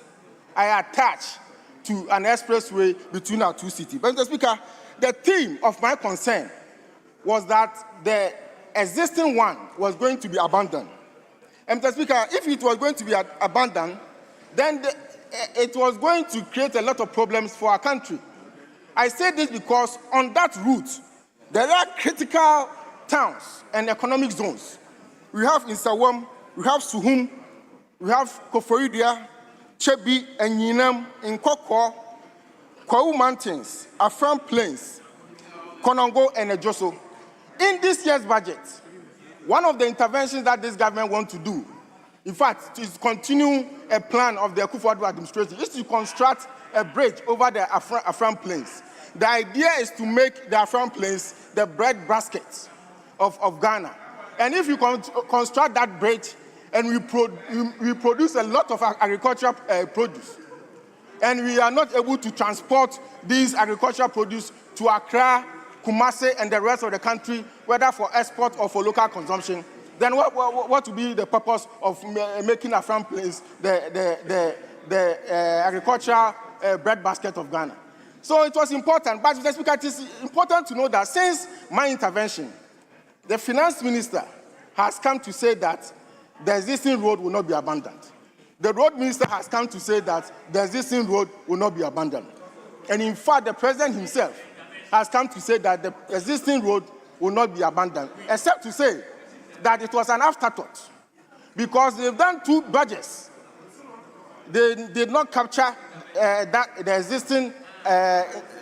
I attach to an expressway between our two cities. But Mr. Speaker, the theme of my concern was that the existing one was going to be abandoned. And Mr. Speaker, if it was going to be abandoned, then it was going to create a lot of problems for our country. I say this because on that route, there are critical towns and economic zones. We have in Sawam, we have Suhum, we have Koforidia, Chebi, and Yinam, in Koko, Kwau Mountains, Afram Plains, Konongo, and Ejoso. In this year's budget, one of the interventions that this government wants to do, in fact, is continue a plan of the Akufo-Addo administration, is to construct a bridge over the Afram Plains. The idea is to make the Afram Plains the bread basket of Ghana. And if you construct that bridge, and we produce a lot of agricultural produce, and we are not able to transport these agricultural produce to Accra, Kumasi, and the rest of the country, whether for export or for local consumption, then what will be the purpose of making Afram Plains the agricultural breadbasket of Ghana? So it was important, but Mr. Speaker, it is important to know that since my intervention, the finance minister has come to say that the existing road will not be abandoned. The road minister has come to say that the existing road will not be abandoned. And in fact, the president himself has come to say that the existing road will not be abandoned, except to say that it was an afterthought, because they've done 2 budgets. They did not capture the existing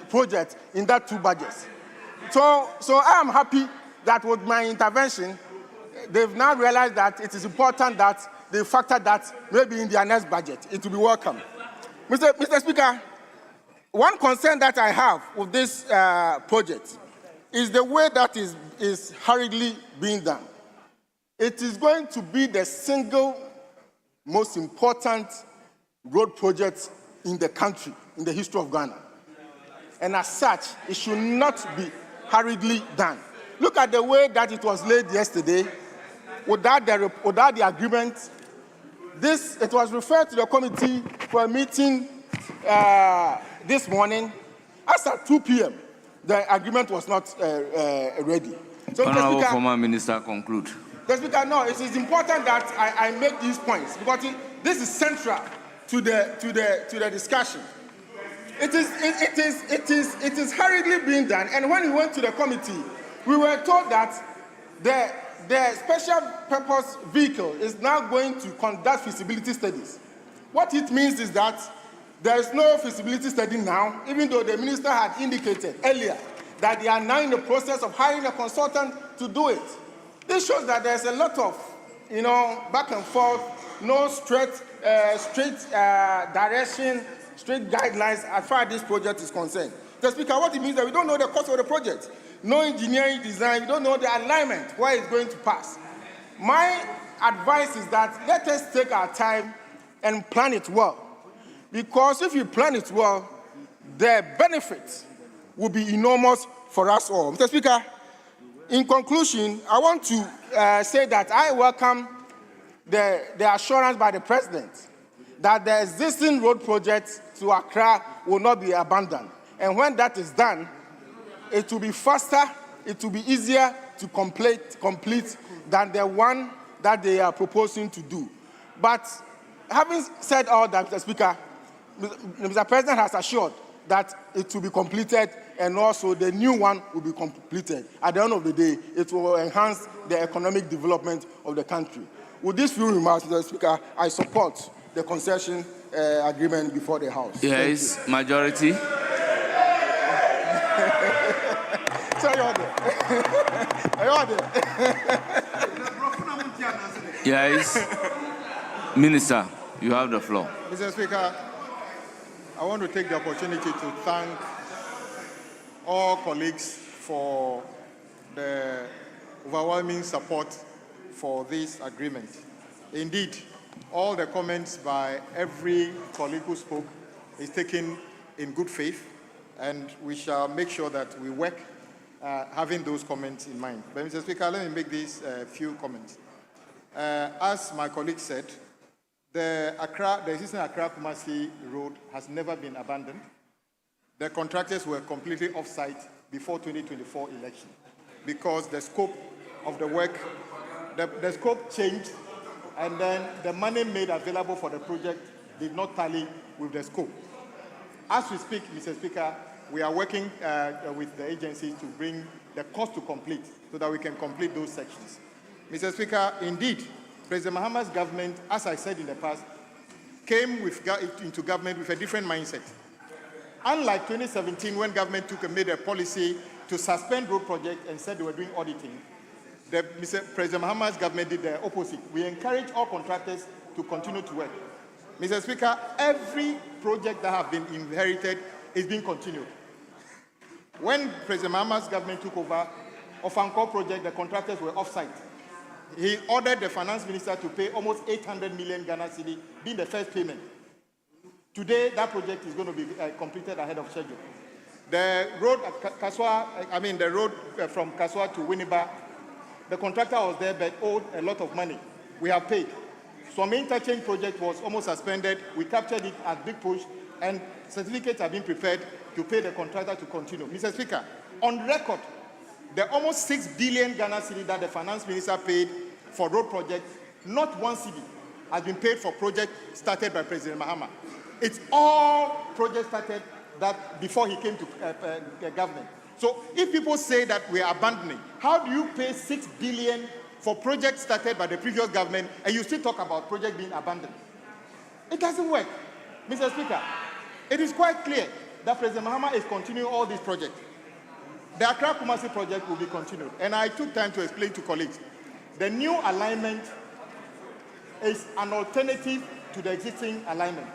project in that 2 budgets. So I am happy that with my intervention, they've now realized that it is important that they factor that maybe in their next budget. It will be welcome. Mr. Speaker, one concern that I have with this project is the way that is hurriedly being done. It is going to be the single most important road project in the country, in the history of Ghana. And as such, it should not be hurriedly done. Look at the way that it was laid yesterday, without the agreement. It was referred to the committee for a meeting this morning. As at 2 p.m., the agreement was not ready. So, Honorable former Minister, conclude. Mr. Speaker, no, it is important that I make these points because this is central to the discussion. It is hurriedly being done, and when we went to the committee, we were told that the special purpose vehicle is now going to conduct feasibility studies. What it means is that there is no feasibility study now, even though the minister had indicated earlier that they are now in the process of hiring a consultant to do it. This shows that there's a lot of, back and forth, no straight direction, straight guidelines as far as this project is concerned. Mr. Speaker, what it means is that we don't know the cost of the project. No engineering design, we don't know the alignment, where it's going to pass. My advice is that let us take our time and plan it well. Because if you plan it well, the benefits will be enormous for us all. Mr. Speaker, in conclusion, I want to say that I welcome the assurance by the President that the existing road project to Accra will not be abandoned. And when that is done, it will be faster, it will be easier to complete than the one that they are proposing to do. But having said all that, Mr. Speaker, Mr. President has assured that it will be completed and also the new one will be completed. At the end of the day, it will enhance the economic development of the country. With these few remarks, Mr. Speaker, I support the concession agreement before the House. Yes, majority. Yes. Minister, you have the floor. Mr. Speaker, I want to take the opportunity to thank all colleagues for the overwhelming support for this agreement. Indeed, all the comments by every colleague who spoke is taken in good faith, and we shall make sure that we work having those comments in mind. But Mr. Speaker, let me make these few comments. As my colleague said, the existing Accra-Kumasi road has never been abandoned. The contractors were completely off-site before 2024 election because the scope of the work, the scope changed, and then the money made available for the project did not tally with the scope. As we speak, Mr. Speaker, we are working with the agencies to bring the cost to complete so that we can complete those sections. Mr. Speaker, indeed, President Mahama's government, as I said in the past, came into government with a different mindset. Unlike 2017, when government made a policy to suspend road projects and said they were doing auditing, President Mahama's government did the opposite. We encourage all contractors to continue to work. Mr. Speaker, every project that has been inherited is being continued. When President Mahama's government took over, Ofankor project, the contractors were off-site. He ordered the finance minister to pay almost 800 million Ghana cedi, being the first payment. Today, that project is going to be completed ahead of schedule. The road the road from Kaswa to Winneba, the contractor was there but owed a lot of money. We have paid. Some interchange project was almost suspended. We captured it at Big Push, and certificates have been prepared to pay the contractor to continue. Mr. Speaker, on record, the almost 6 billion Ghana cedi that the finance minister paid for road projects, not one cedi has been paid for projects started by President Mahama. It's all projects started that before he came to government. So if people say that we are abandoning, how do you pay 6 billion for projects started by the previous government and you still talk about projects being abandoned? It doesn't work. Mr. Speaker, it is quite clear that President Mahama is continuing all these projects. The Accra-Kumasi project will be continued. And I took time to explain to colleagues. The new alignment is an alternative to the existing alignment.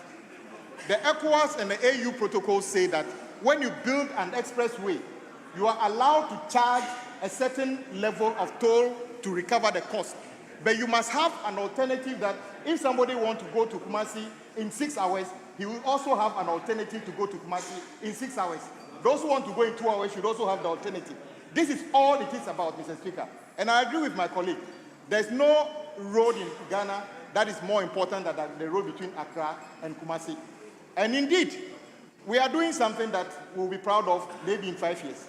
The ECOWAS and the AU protocols say that when you build an expressway, you are allowed to charge a certain level of toll to recover the cost. But you must have an alternative that if somebody wants to go to Kumasi in 6 hours, he will also have an alternative to go to Kumasi in 6 hours. Those who want to go in 2 hours should also have the alternative. This is all it is about, Mr. Speaker. And I agree with my colleague. There's no road in Ghana that is more important than the road between Accra and Kumasi. And indeed, we are doing something that we'll be proud of maybe in 5 years.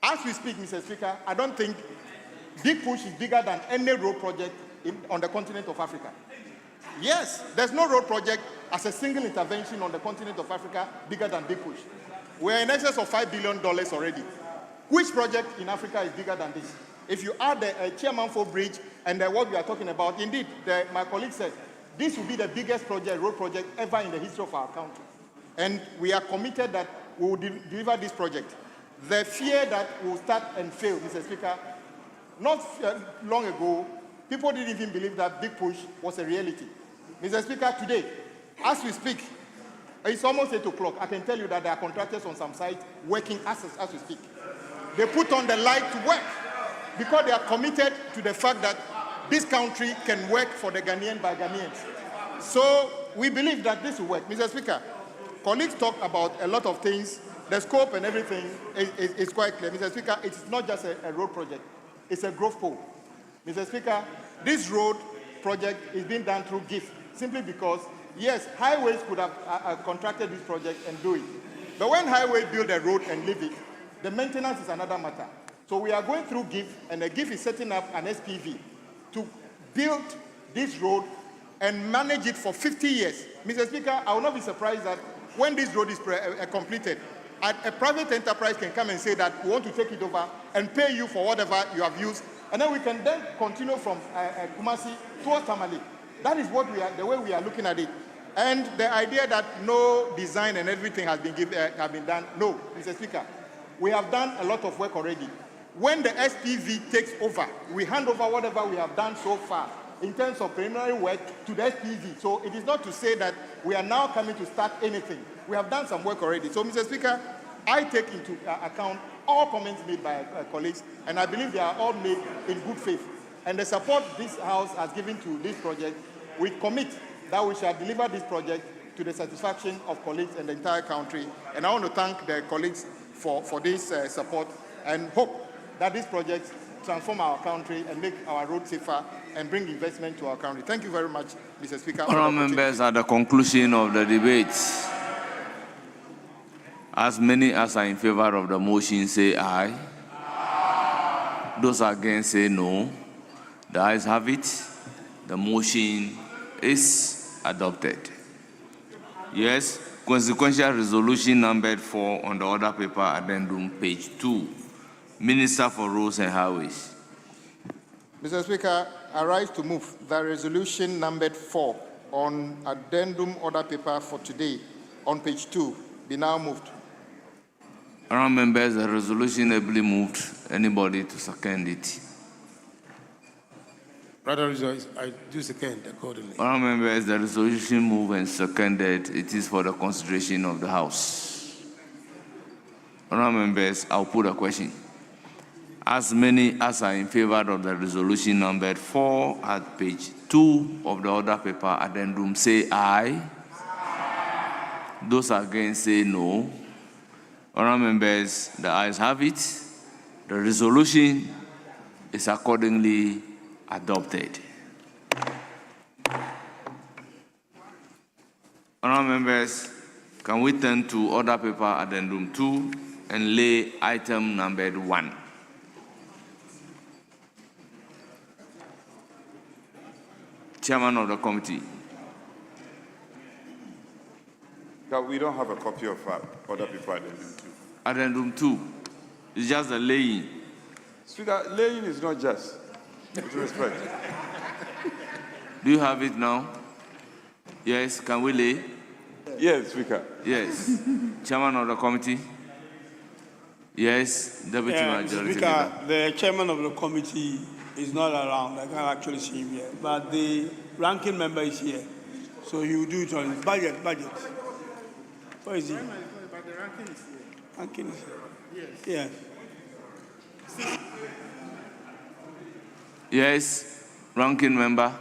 As we speak, Mr. Speaker, I don't think Big Push is bigger than any road project on the continent of Africa. Yes, there's no road project as a single intervention on the continent of Africa bigger than Big Push. We're in excess of $5 billion already. Which project in Africa is bigger than this? If you add the Chairmanfo Bridge and what we are talking about, indeed, my colleague said, this will be the biggest road project ever in the history of our country. And we are committed that we will deliver this project. The fear that we will start and fail, Mr. Speaker, not long ago, people didn't even believe that Big Push was a reality. Mr. Speaker, today, as we speak, it's almost 8 o'clock. I can tell you that there are contractors on some sites working as we speak. They put on the light to work because they are committed to the fact that this country can work for the Ghanaian by Ghanaians. So we believe that this will work. Mr. Speaker, colleagues talk about a lot of things. The scope and everything is quite clear. Mr. Speaker, it's not just a road project. It's a growth pole. Mr. Speaker, this road project is being done through GIF simply because, yes, highways could have contracted this project and do it. But when highway build a road and leave it, the maintenance is another matter. So we are going through GIF, and the GIF is setting up an SPV to build this road and manage it for 50 years. Mr. Speaker, I will not be surprised that when this road is completed, a private enterprise can come and say that we want to take it over and pay you for whatever you have used, and then we can then continue from Kumasi towards Tamale. That is what the way we are looking at it. And the idea that no design and everything has been done, no, Mr. Speaker. We have done a lot of work already. When the SPV takes over, we hand over whatever we have done so far in terms of preliminary work to the SPV. So it is not to say that we are now coming to start anything. We have done some work already. So, Mr. Speaker, I take into account all comments made by colleagues, and I believe they are all made in good faith. And the support this House has given to this project, we commit that we shall deliver this project to the satisfaction of colleagues and the entire country. And I want to thank the colleagues for this support and hope that this project transform our country and make our roads safer and bring investment to our country. Thank you very much, Mr. Speaker. Honourable members, at the conclusion of the debate, as many as are in favor of the motion say aye. Those against say no. The ayes have it. The motion is adopted. Yes, consequential resolution numbered 4 on the order paper addendum, page 2. Minister for Roads and Highways. Mr. Speaker, I rise to move that resolution numbered 4 on addendum order paper for today on page 2 be now moved. Honourable members, the resolution ably moved. Anybody to second it? Rather, I do second accordingly. Honourable members, the resolution moved and seconded. It is for the consideration of the House. Honourable members, I'll put a question. As many as are in favor of the resolution numbered 4 at page 2 of the order paper addendum say aye. Those against say no. Honourable members, the ayes have it. The resolution is accordingly adopted. Honourable members, can we turn to order paper addendum 2 and lay item numbered 1? Chairman of the committee. We don't have a copy of order paper addendum 2. Addendum 2. It's just a laying. Speaker, laying is not just. With respect. Do you have it now? Yes, can we lay? Yes, Speaker. Yes. Chairman of the committee? Yes, Deputy Majority Speaker, Leader. the chairman of the committee is not around. I can't actually see him here. But the ranking member is here. So he will do it on his budget. Where is he? But the ranking is here. Ranking is here. Yes. Yes, ranking member.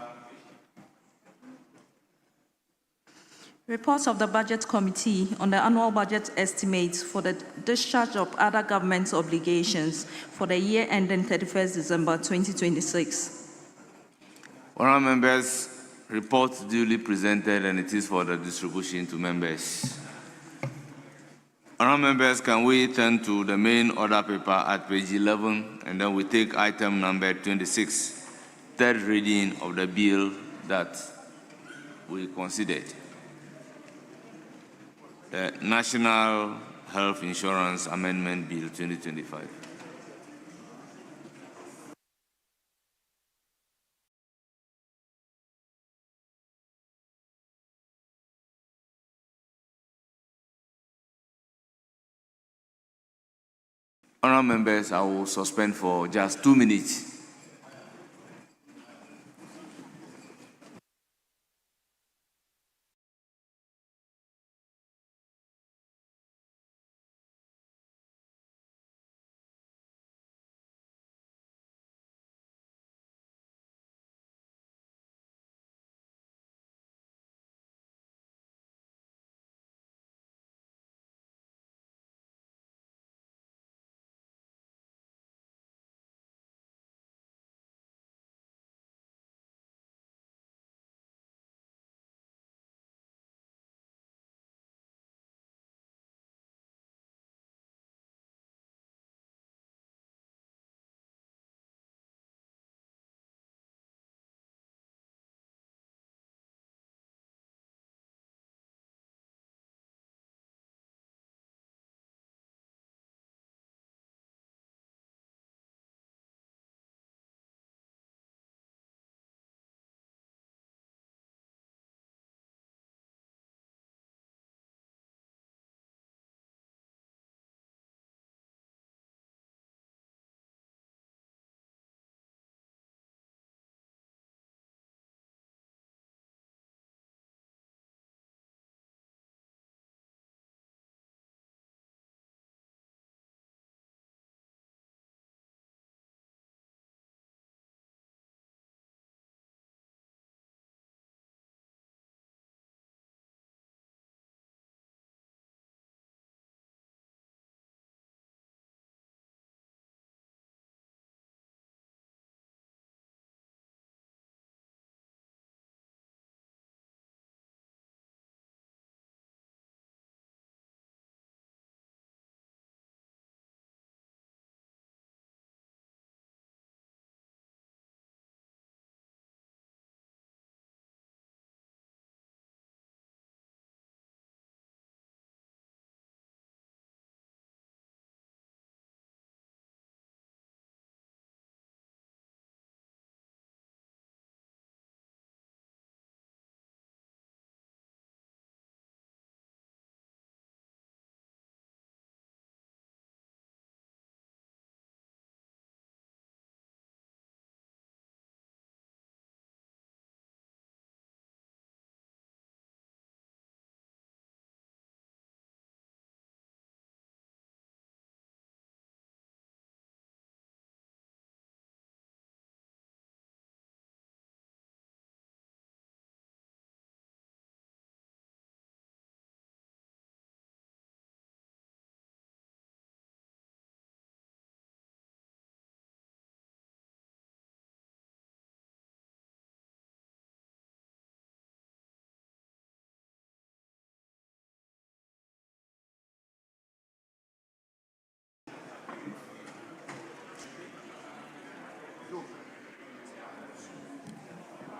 Report of the Budget Committee on the annual budget estimates for the discharge of other government obligations for the year ending 31st December 2026. Honourable members, report duly presented and it is for the distribution to members. Honourable members, can we turn to the main order paper at page 11 and then we take item number 26, third reading of the bill that we considered. The National Health Insurance Amendment Bill 2025. Honourable members, I will suspend for just 2 minutes.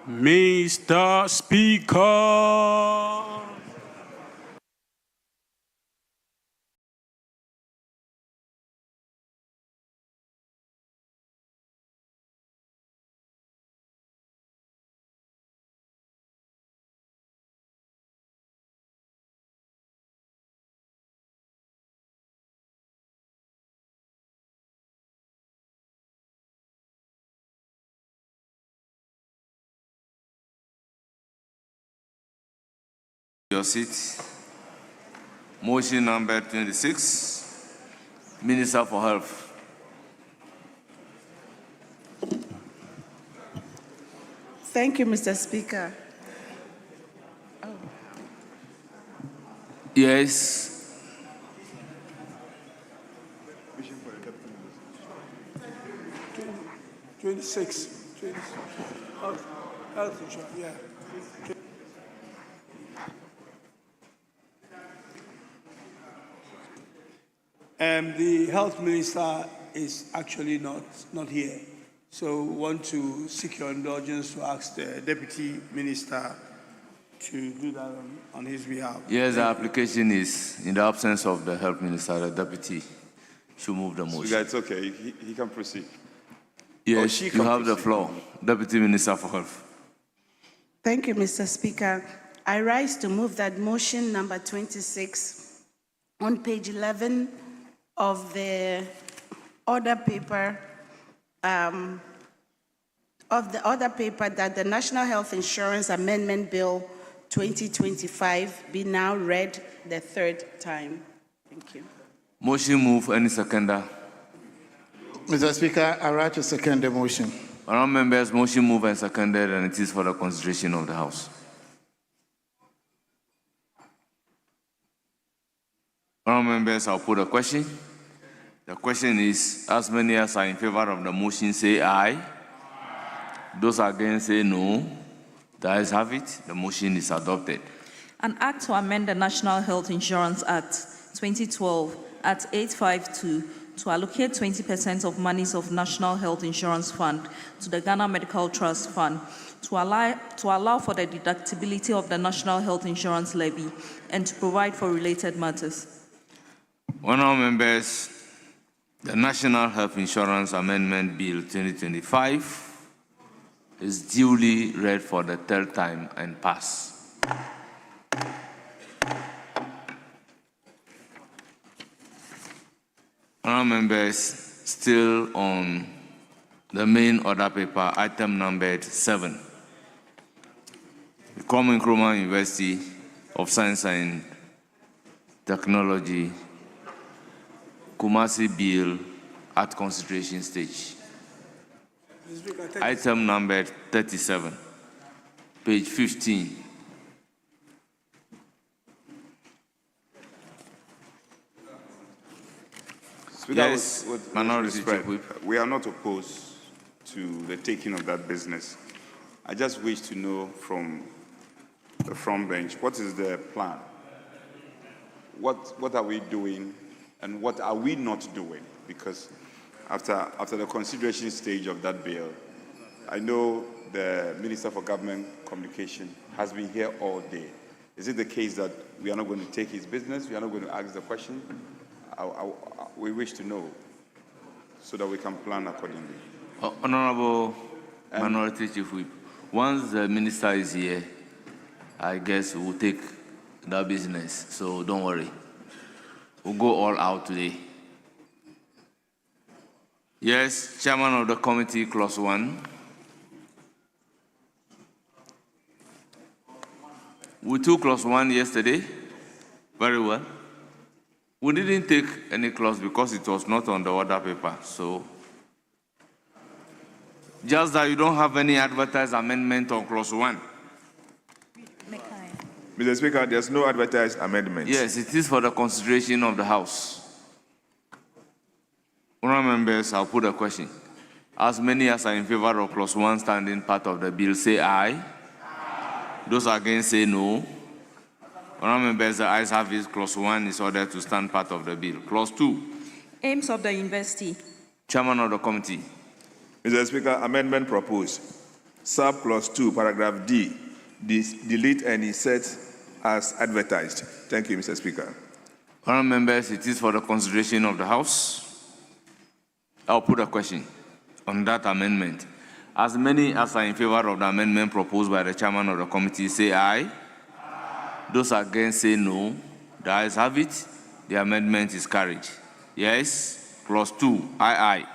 Mr. Speaker. Your seat. Motion number 26, Minister for Health. Thank you, Mr. Speaker. Yes. Twenty-six. Health insurance, yeah. The health minister is actually not here. So we want to seek your indulgence to ask the deputy minister to do that on his behalf. Yes, the application is in the absence of the health minister, the deputy should move the motion. So yeah, it's okay. He can proceed. Yes, you have the floor, Deputy Minister for Health. Thank you, Mr. Speaker. I rise to move that motion number 26 on page 11 of the order paper that the National Health Insurance Amendment Bill 2025 be now read the third time. Thank you. Motion move. Any seconder? Mr. Speaker, I rise to second the motion. Honourable members, motion move and seconded, and it is for the consideration of the House. Honourable members, I'll put a question. The question is, as many as are in favor of the motion say aye. Those against say no. The ayes have it. The motion is adopted. An act to amend the National Health Insurance Act 2012 at 852 to allocate 20% of monies of National Health Insurance Fund to the Ghana Medical Trust Fund to allow for the deductibility of the National Health Insurance Levy and to provide for related matters. Honourable members, the National Health Insurance Amendment Bill 2025 is duly read for the third time and passed. Honourable members, still on the main order paper, item numbered 7. The Common Nkrumah University of Science and Technology, Kumasi Bill at consideration stage. Item numbered 37, page 15. Speaker, Yes, with Minority respect, Whip. we are not opposed to the taking of that business. I just wish to know from the front bench, what is the plan? What are we doing and what are we not doing? Because after the consideration stage of that bill, I know the Minister for Government Communication has been here all day. Is it the case that we are not going to take his business? We are not going to ask the question? We wish to know so that we can plan accordingly. Honourable Minority Chief Whip, once the minister is here, I guess we'll take that business, so don't worry. We'll go all out today. Yes, Chairman of the Committee, Clause 1. We took Clause 1 yesterday. Very well. We didn't take any clause because it was not on the order paper, so just that you don't have any advertised amendment on Clause 1. Mr. Speaker, there's no advertised amendment. Yes, it is for the consideration of the House. Honourable members, I'll put a question. As many as are in favor of Clause 1 standing part of the bill say aye. Aye. Those against say no. Honourable members, the ayes have it. Clause 1 is ordered to stand part of the bill. Clause 2. Aims of the university. Chairman of the committee. Mr. Speaker, amendment proposed. Subclause 2, paragraph D, delete and insert as advertised. Thank you, Mr. Speaker. Honourable members, it is for the consideration of the House. I'll put a question on that amendment. As many as are in favor of the amendment proposed by the chairman of the committee, say aye. Those against say no. The ayes have it. The amendment is carried. Yes. Clause 2, aye.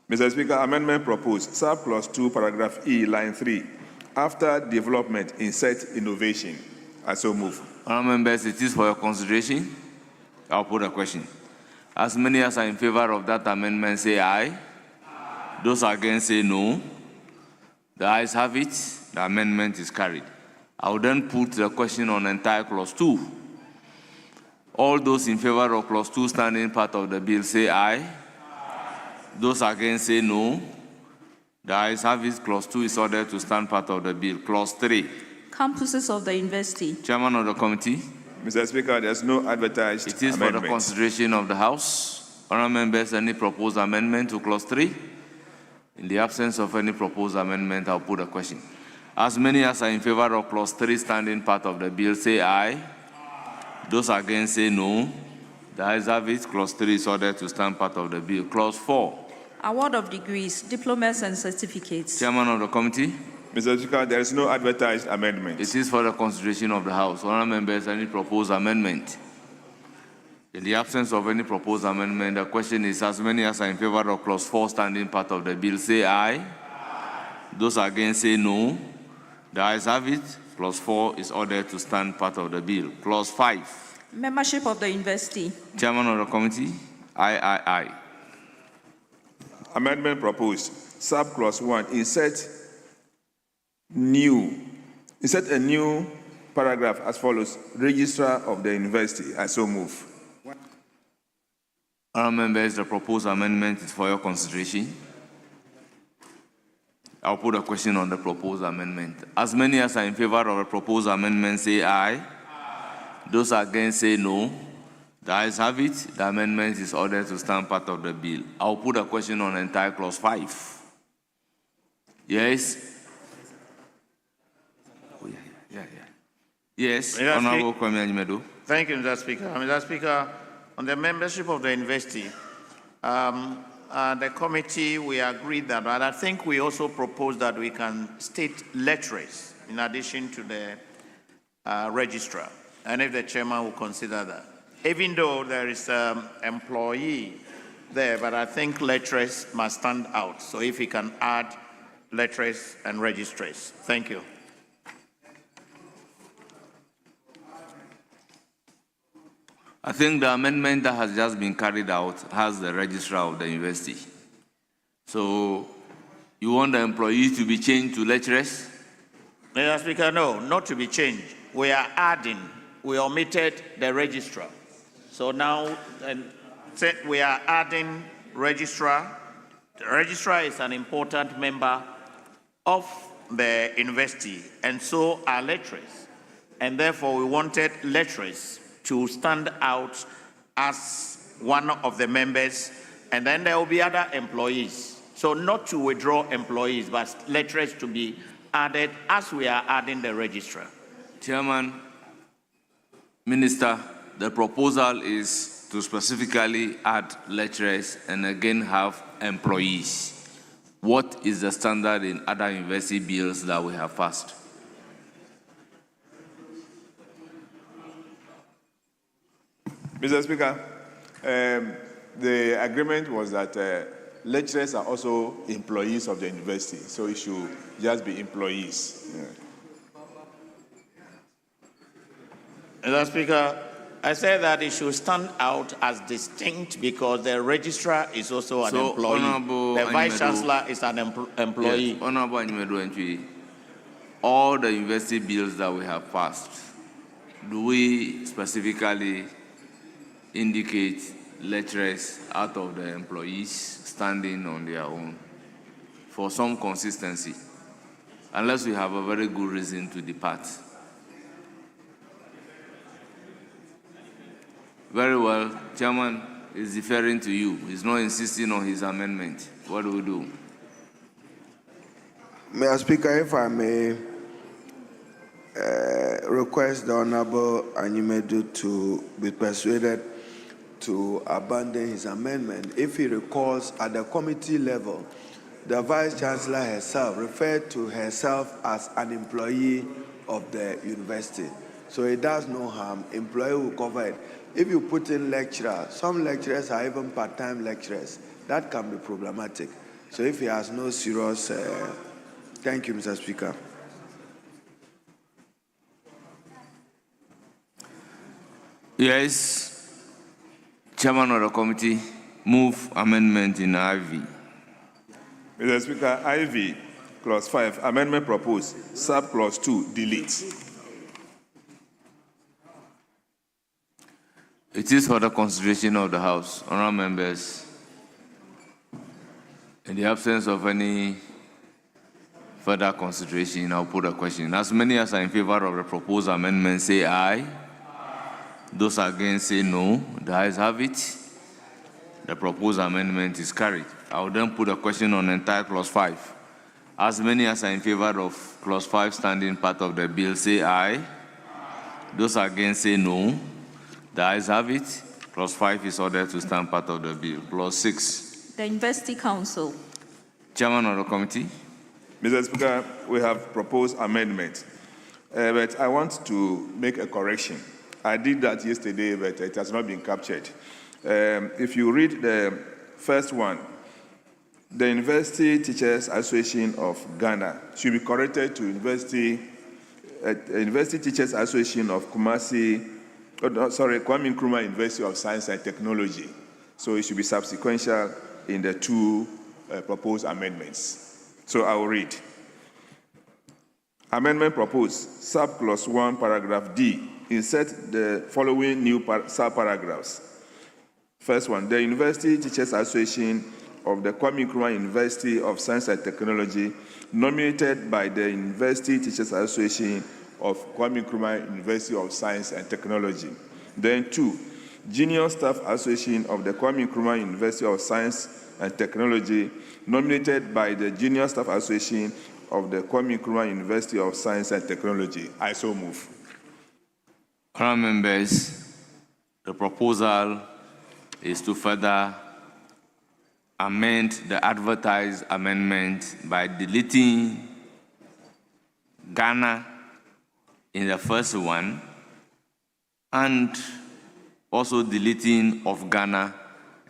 Mr. Speaker, amendment proposed. Subclause 2, paragraph E, line 3. After development, insert innovation. I so move. Honourable members, it is for your consideration. I'll put a question. As many as are in favor of that amendment, say aye. Those against say no. The ayes have it. The amendment is carried. I will then put the question on entire clause 2. All those in favor of clause 2 standing part of the bill say aye. Those against say no. The ayes have it. Clause 2 is ordered to stand part of the bill. Clause 3. Campuses of the university. Chairman of the committee. Mr. Speaker, there's no advertised It is amendment. for the consideration of the House. Honourable members, any proposed amendment to clause 3? In the absence of any proposed amendment, I'll put a question. As many as are in favor of clause 3 standing part of the bill say aye. Those against say no. The ayes have it. Clause 3 is ordered to stand part of the bill. Clause 4. Award of degrees, diplomas and certificates. Chairman of the committee. Mr. Speaker, there is no advertised amendment. It is for the consideration of the House. Honourable members, any proposed amendment? In the absence of any proposed amendment, the question is as many as are in favor of clause 4 standing part of the bill say aye. Those against say no. The ayes have it. Clause 4 is ordered to stand part of the bill. Clause 5. Membership of the university. Chairman of the committee. Aye. Amendment proposed. Subclause 1. Insert a new paragraph as follows. Registrar of the university. I so move. Honourable members, the proposed amendment is for your consideration. I'll put a question on the proposed amendment. As many as are in favor of the proposed amendment say aye. Those against say no. The ayes have it. The amendment is ordered to stand part of the bill. I'll put a question on entire clause 5. Yes. Yes, Honourable Kwame Anyimedu. Thank you, Mr. Speaker. Mr. Speaker, on the membership of the university, the committee, we agreed that, but I think we also proposed that we can state lecturers in addition to the registrar, and if the chairman will consider that. Even though there is employee there, but I think lecturers must stand out. So if we can add lecturers and registrars. Thank you. I think the amendment that has just been carried out has the registrar of the university. So you want the employees to be changed to lecturers? Mr. Speaker, no, not to be changed. We are adding, we omitted the registrar. So now we are adding registrar. The registrar is an important member of the university, and so are lecturers. And therefore, we wanted lecturers to stand out as one of the members, and then there will be other employees. So not to withdraw employees, but lecturers to be added as we are adding the registrar. Chairman, Minister, the proposal is to specifically add lecturers and again have employees. What is the standard in other university bills that we have passed? Mr. Speaker, the agreement was that lecturers are also employees of the university, so it should just be employees. Mr. Speaker, I said that it should stand out as distinct because the registrar is also an employee. The vice chancellor is an employee. Yes, Honourable Anyimedu, all the university bills that we have passed, do we specifically indicate lecturers out of the employees standing on their own for some consistency, unless we have a very good reason to depart? Very well, Chairman is deferring to you. He's not insisting on his amendment. What do we do? Mr. Speaker, if I may request the Honorable Anyimedu to be persuaded to abandon his amendment. If he recalls, at the committee level, the Vice Chancellor herself referred to herself as an employee of the university. So it does no harm. Employee will cover it. If you put in lecturer, some lecturers are even part-time lecturers. That can be problematic. So if he has no serious... thank you, Mr. Speaker. Yes, Chairman of the committee, move amendment in IV. Mr. Speaker, IV, clause 5, amendment proposed, sub clause 2, delete. It is for the consideration of the House. Honourable members, in the absence of any further consideration, I'll put a question. As many as are in favor of the proposed amendment, say aye. Those against, say no. The ayes have it. The proposed amendment is carried. I will then put a question on entire clause 5. As many as are in favor of clause 5 standing part of the bill, say aye. Those against, say no. The ayes have it. Clause 5 is ordered to stand part of the bill. Clause 6. The University Council. Chairman of the committee. Mr. Speaker, we have proposed amendment, but I want to make a correction. I did that yesterday, but it has not been captured. If you read the first one, the University Teachers Association of Ghana should be corrected to University Teachers Association of Kumasi, Kwame Nkrumah University of Science and Technology. So it should be subsequential in the two proposed amendments. So I will read. Amendment proposed, subclause 1, paragraph D. Insert the following new subparagraphs. First one, the University Teachers Association of the Kwame Nkrumah University of Science and Technology, nominated by the University Teachers Association of Kwame Nkrumah University of Science and Technology. Then 2, Junior Staff Association of the Kwame Nkrumah University of Science and Technology, nominated by the Junior Staff Association of the Kwame Nkrumah University of Science and Technology. I so move. Honourable members, the proposal is to further amend the advertised amendment by deleting Ghana in the first one and also deleting of Ghana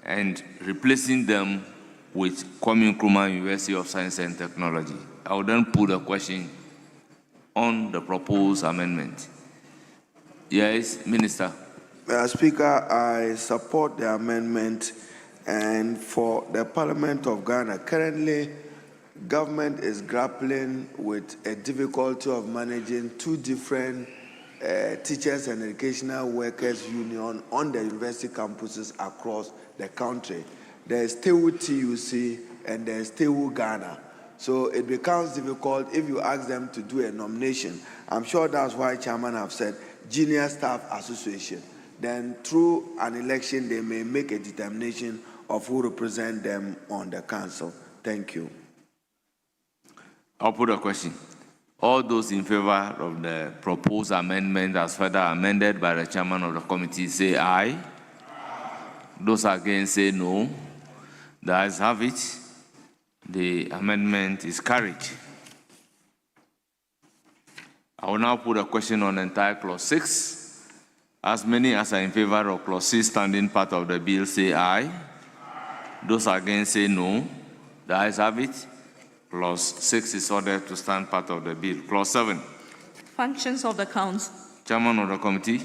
and replacing them with Kwame Nkrumah University of Science and Technology. I will then put a question on the proposed amendment. Yes, Minister. Mr. Speaker, I support the amendment, and for the Parliament of Ghana, currently government is grappling with a difficulty of managing two different teachers and educational workers union on the university campuses across the country. There is TEWU TUC and there is TEWU Ghana. So it becomes difficult if you ask them to do a nomination. I'm sure that's why Chairman have said Junior Staff Association. Then through an election, they may make a determination of who represent them on the council. Thank you. I'll put a question. All those in favor of the proposed amendment as further amended by the chairman of the committee say aye. Those against say no. The ayes have it. The amendment is carried. I will now put a question on entire clause 6. As many as are in favor of clause 6 standing part of the bill say aye. Those against say no. The ayes have it. Clause 6 is ordered to stand part of the bill. Clause 7. Functions of the Council. Chairman of the committee.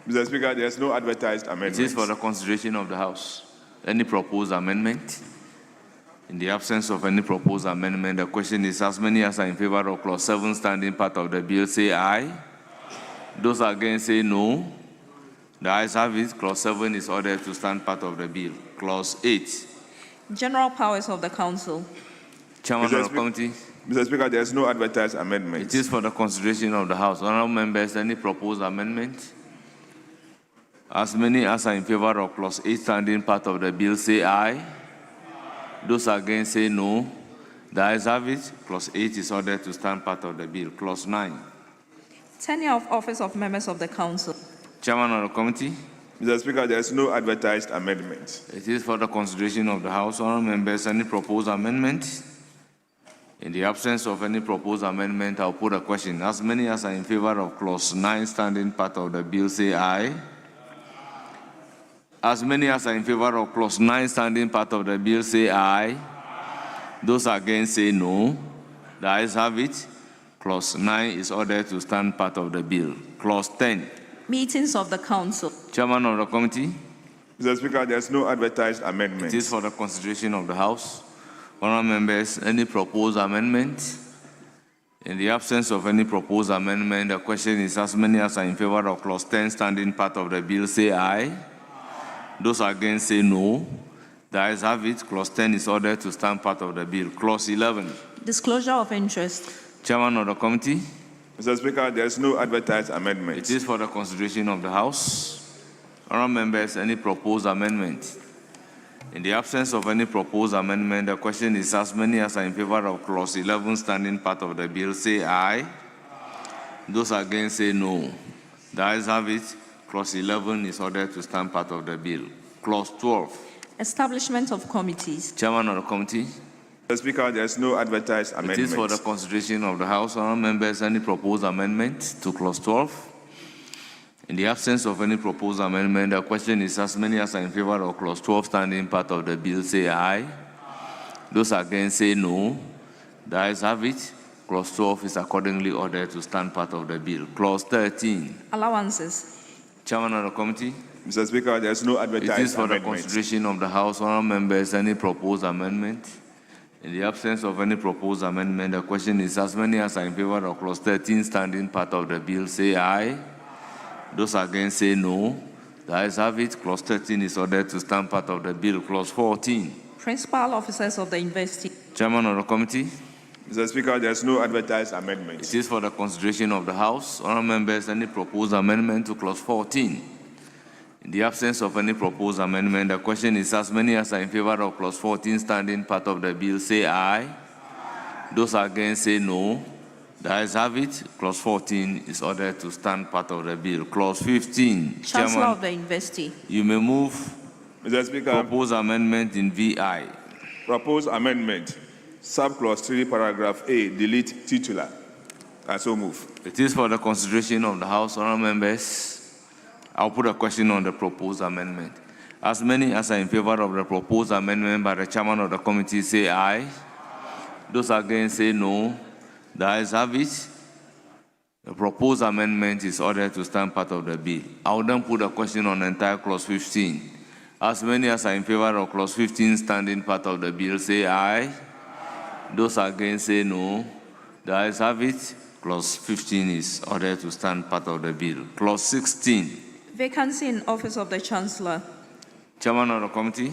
Mr. Speaker, there is no advertised amendment. It is for the consideration of the House. Any proposed amendment? In the absence of any proposed amendment, the question is as many as are in favor of clause 7 standing part of the bill say aye. Those against say no. The ayes have it. Clause 7 is ordered to stand part of the bill. Clause 8. General powers of the Council. Chairman of the committee. Mr. Speaker, there is no advertised amendment. It is for the consideration of the House. Honourable members, any proposed amendment? As many as are in favor of clause 8 standing part of the bill say aye. Those against say no. The ayes have it. Clause 8 is ordered to stand part of the bill. Clause 9. Tenure of office of members of the council. Chairman of the committee. Mr. Speaker, there is no advertised amendment. It is for the consideration of the House. Honourable members, any proposed amendment? In the absence of any proposed amendment, I'll put a question. As many as are in favor of clause 9 standing part of the bill, say aye. As many as are in favor of clause 9 standing part of the bill, say aye. Those against, say no. The ayes have it. Clause 9 is ordered to stand part of the bill. Clause 10. Meetings of the council. Chairman of the committee. Mr. Speaker, there is no advertised amendment. It is for the consideration of the House. Honourable members, any proposed amendment? In the absence of any proposed amendment, the question is as many as are in favor of clause 10 standing part of the bill, say aye. Those against, say no. The ayes have it. Clause 10 is ordered to stand part of the bill. Clause 11. Disclosure of interest. Chairman of the committee. Mr. Speaker, there is no advertised amendment. It is for the consideration of the House. Honourable members, any proposed amendment? In the absence of any proposed amendment, the question is as many as are in favor of clause 11 standing part of the bill, say aye. Those against, say no. The ayes have it. Clause 11 is ordered to stand part of the bill. Clause 12. Establishment of committees. Chairman of the committee. Mr. Speaker, there is no advertised amendment. It is for the consideration of the House. Honourable members, any proposed amendment to clause 12? In the absence of any proposed amendment, the question is as many as are in favor of clause 12 standing part of the bill, say aye. Those against, say no. The ayes have it. Clause 12 is accordingly ordered to stand part of the bill. Clause 13. Allowances. Chairman of the committee. Mr. Speaker, there is no advertised amendment. It is for the consideration of the House. Honourable members, any proposed amendment? In the absence of any proposed amendment, the question is as many as are in favor of clause 13 standing part of the bill, say aye. Those against, say no. The ayes have it. Clause 13 is ordered to stand part of the bill. Clause 14. Principal officers of the investee. Chairman of the committee. Mr. Speaker, there is no advertised amendment. It is for the consideration of the House. Honourable members, any proposed amendment to clause 14? In the absence of any proposed amendment, the question is as many as are in favor of clause 14 standing part of the bill, say aye. Those against, say no. The ayes have it. Clause 14 is ordered to stand part of the bill. Clause 15. Chancellor Chairman, of the investee. you may move. Mr. Speaker. Proposed amendment in VI. Proposed amendment. Subclause 3, paragraph A, delete titular. I so move. It is for the consideration of the House. Honourable members, I'll put a question on the proposed amendment. As many as are in favor of the proposed amendment by the chairman of the committee, say aye. Those against, say no. The ayes have it. The proposed amendment is ordered to stand part of the bill. I will then put a question on the entire clause 15. As many as are in favor of clause 15 standing part of the bill, say aye. Those against, say no. The ayes have it. Clause 15 is ordered to stand part of the bill. Clause 16. Vacancy in office of the Chancellor. Chairman of the committee.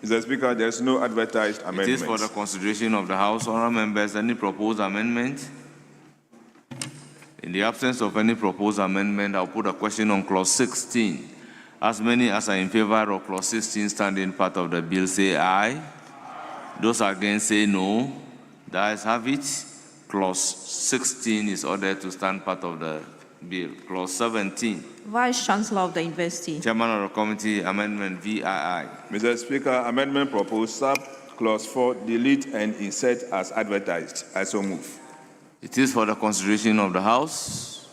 Mr. Speaker, there is no advertised amendment. It is for the consideration of the House. Honourable members, any proposed amendment? In the absence of any proposed amendment, I'll put a question on clause 16. As many as are in favor of clause 16 standing part of the bill, say aye. Those against, say no. The ayes have it. Clause 16 is ordered to stand part of the bill. Clause 17. Vice Chancellor of the investee. Chairman of the committee, amendment VII. Mr. Speaker, amendment proposed sub clause 4, delete and insert as advertised. I so move. It is for the consideration of the House.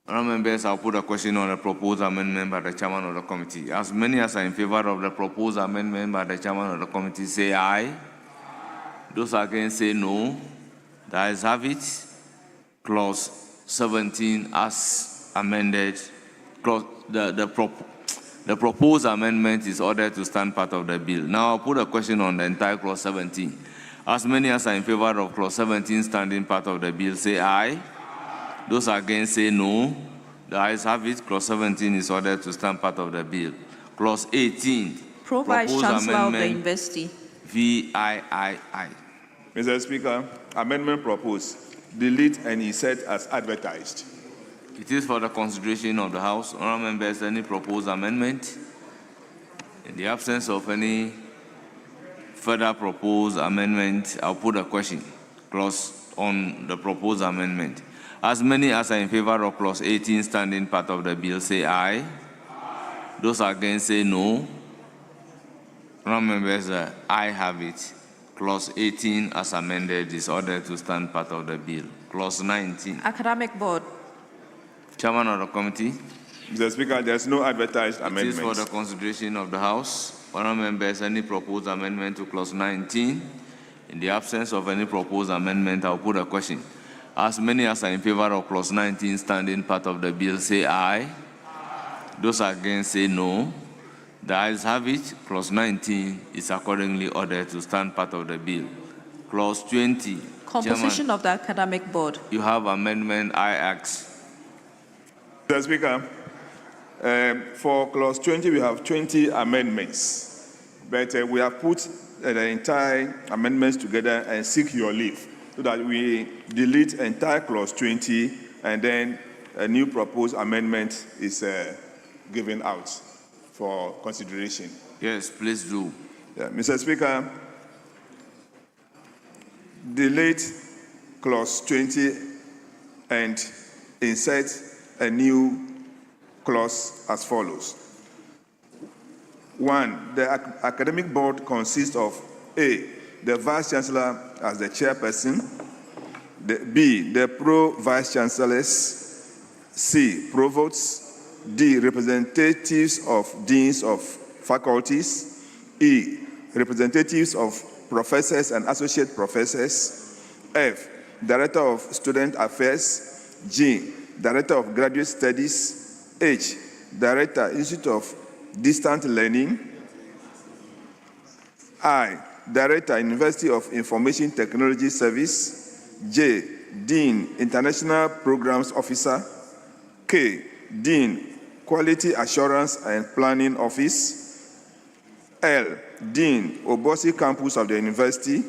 Honourable members, I'll put a question on the proposed amendment by the chairman of the committee. As many as are in favor of the proposed amendment by the chairman of the committee, say aye. Those against, say no. The ayes have it. Clause 17 as amended. The proposed amendment is ordered to stand part of the bill. Now I'll put a question on the entire clause 17. As many as are in favor of clause 17 standing part of the bill, say aye. Those against, say no. The ayes have it. Clause 17 is ordered to stand part of the bill. Clause 18. Vice Chancellor of the investee. VIII. Mr. Speaker, amendment proposed, delete and insert as advertised. It is for the consideration of the House. Honourable members, any proposed amendment? In the absence of any further proposed amendment, I'll put a question clause on the proposed amendment. As many as are in favor of clause 18 standing part of the bill, say aye. Those against, say no. Honourable members, I have it. Clause 18 as amended is ordered to stand part of the bill. Clause 19. Academic Board. Chairman of the committee. Mr. Speaker, there's no advertised amendment. It is for the consideration of the House. Honourable members, any proposed amendment to clause 19? In the absence of any proposed amendment, I'll put a question. As many as are in favor of clause 19 standing part of the bill, say aye. Those against, say no. The ayes have it. Clause 19 is accordingly ordered to stand part of the bill. Clause 20. Composition Chairman, of the Academic Board. you have amendment I ask. Mr. Speaker, for clause 20, we have 20 amendments, but we have put the entire amendments together and seek your leave so that we delete entire clause 20 and then a new proposed amendment is given out for consideration. Yes, please do. Yeah, Mr. Speaker, delete clause 20 and insert a new clause as follows. 1, the academic board consists of A, the vice chancellor as the chairperson, B, the pro-vice chancellors, C, provosts, D, representatives of deans of faculties, E, representatives of professors and associate professors, F, director of student affairs, G, director of graduate studies, H, director, Institute of Distant Learning, I, director, University of Information Technology Service, J, dean, International Programs Officer, K, dean, Quality Assurance and Planning Office, L, dean, Obosi Campus of the University,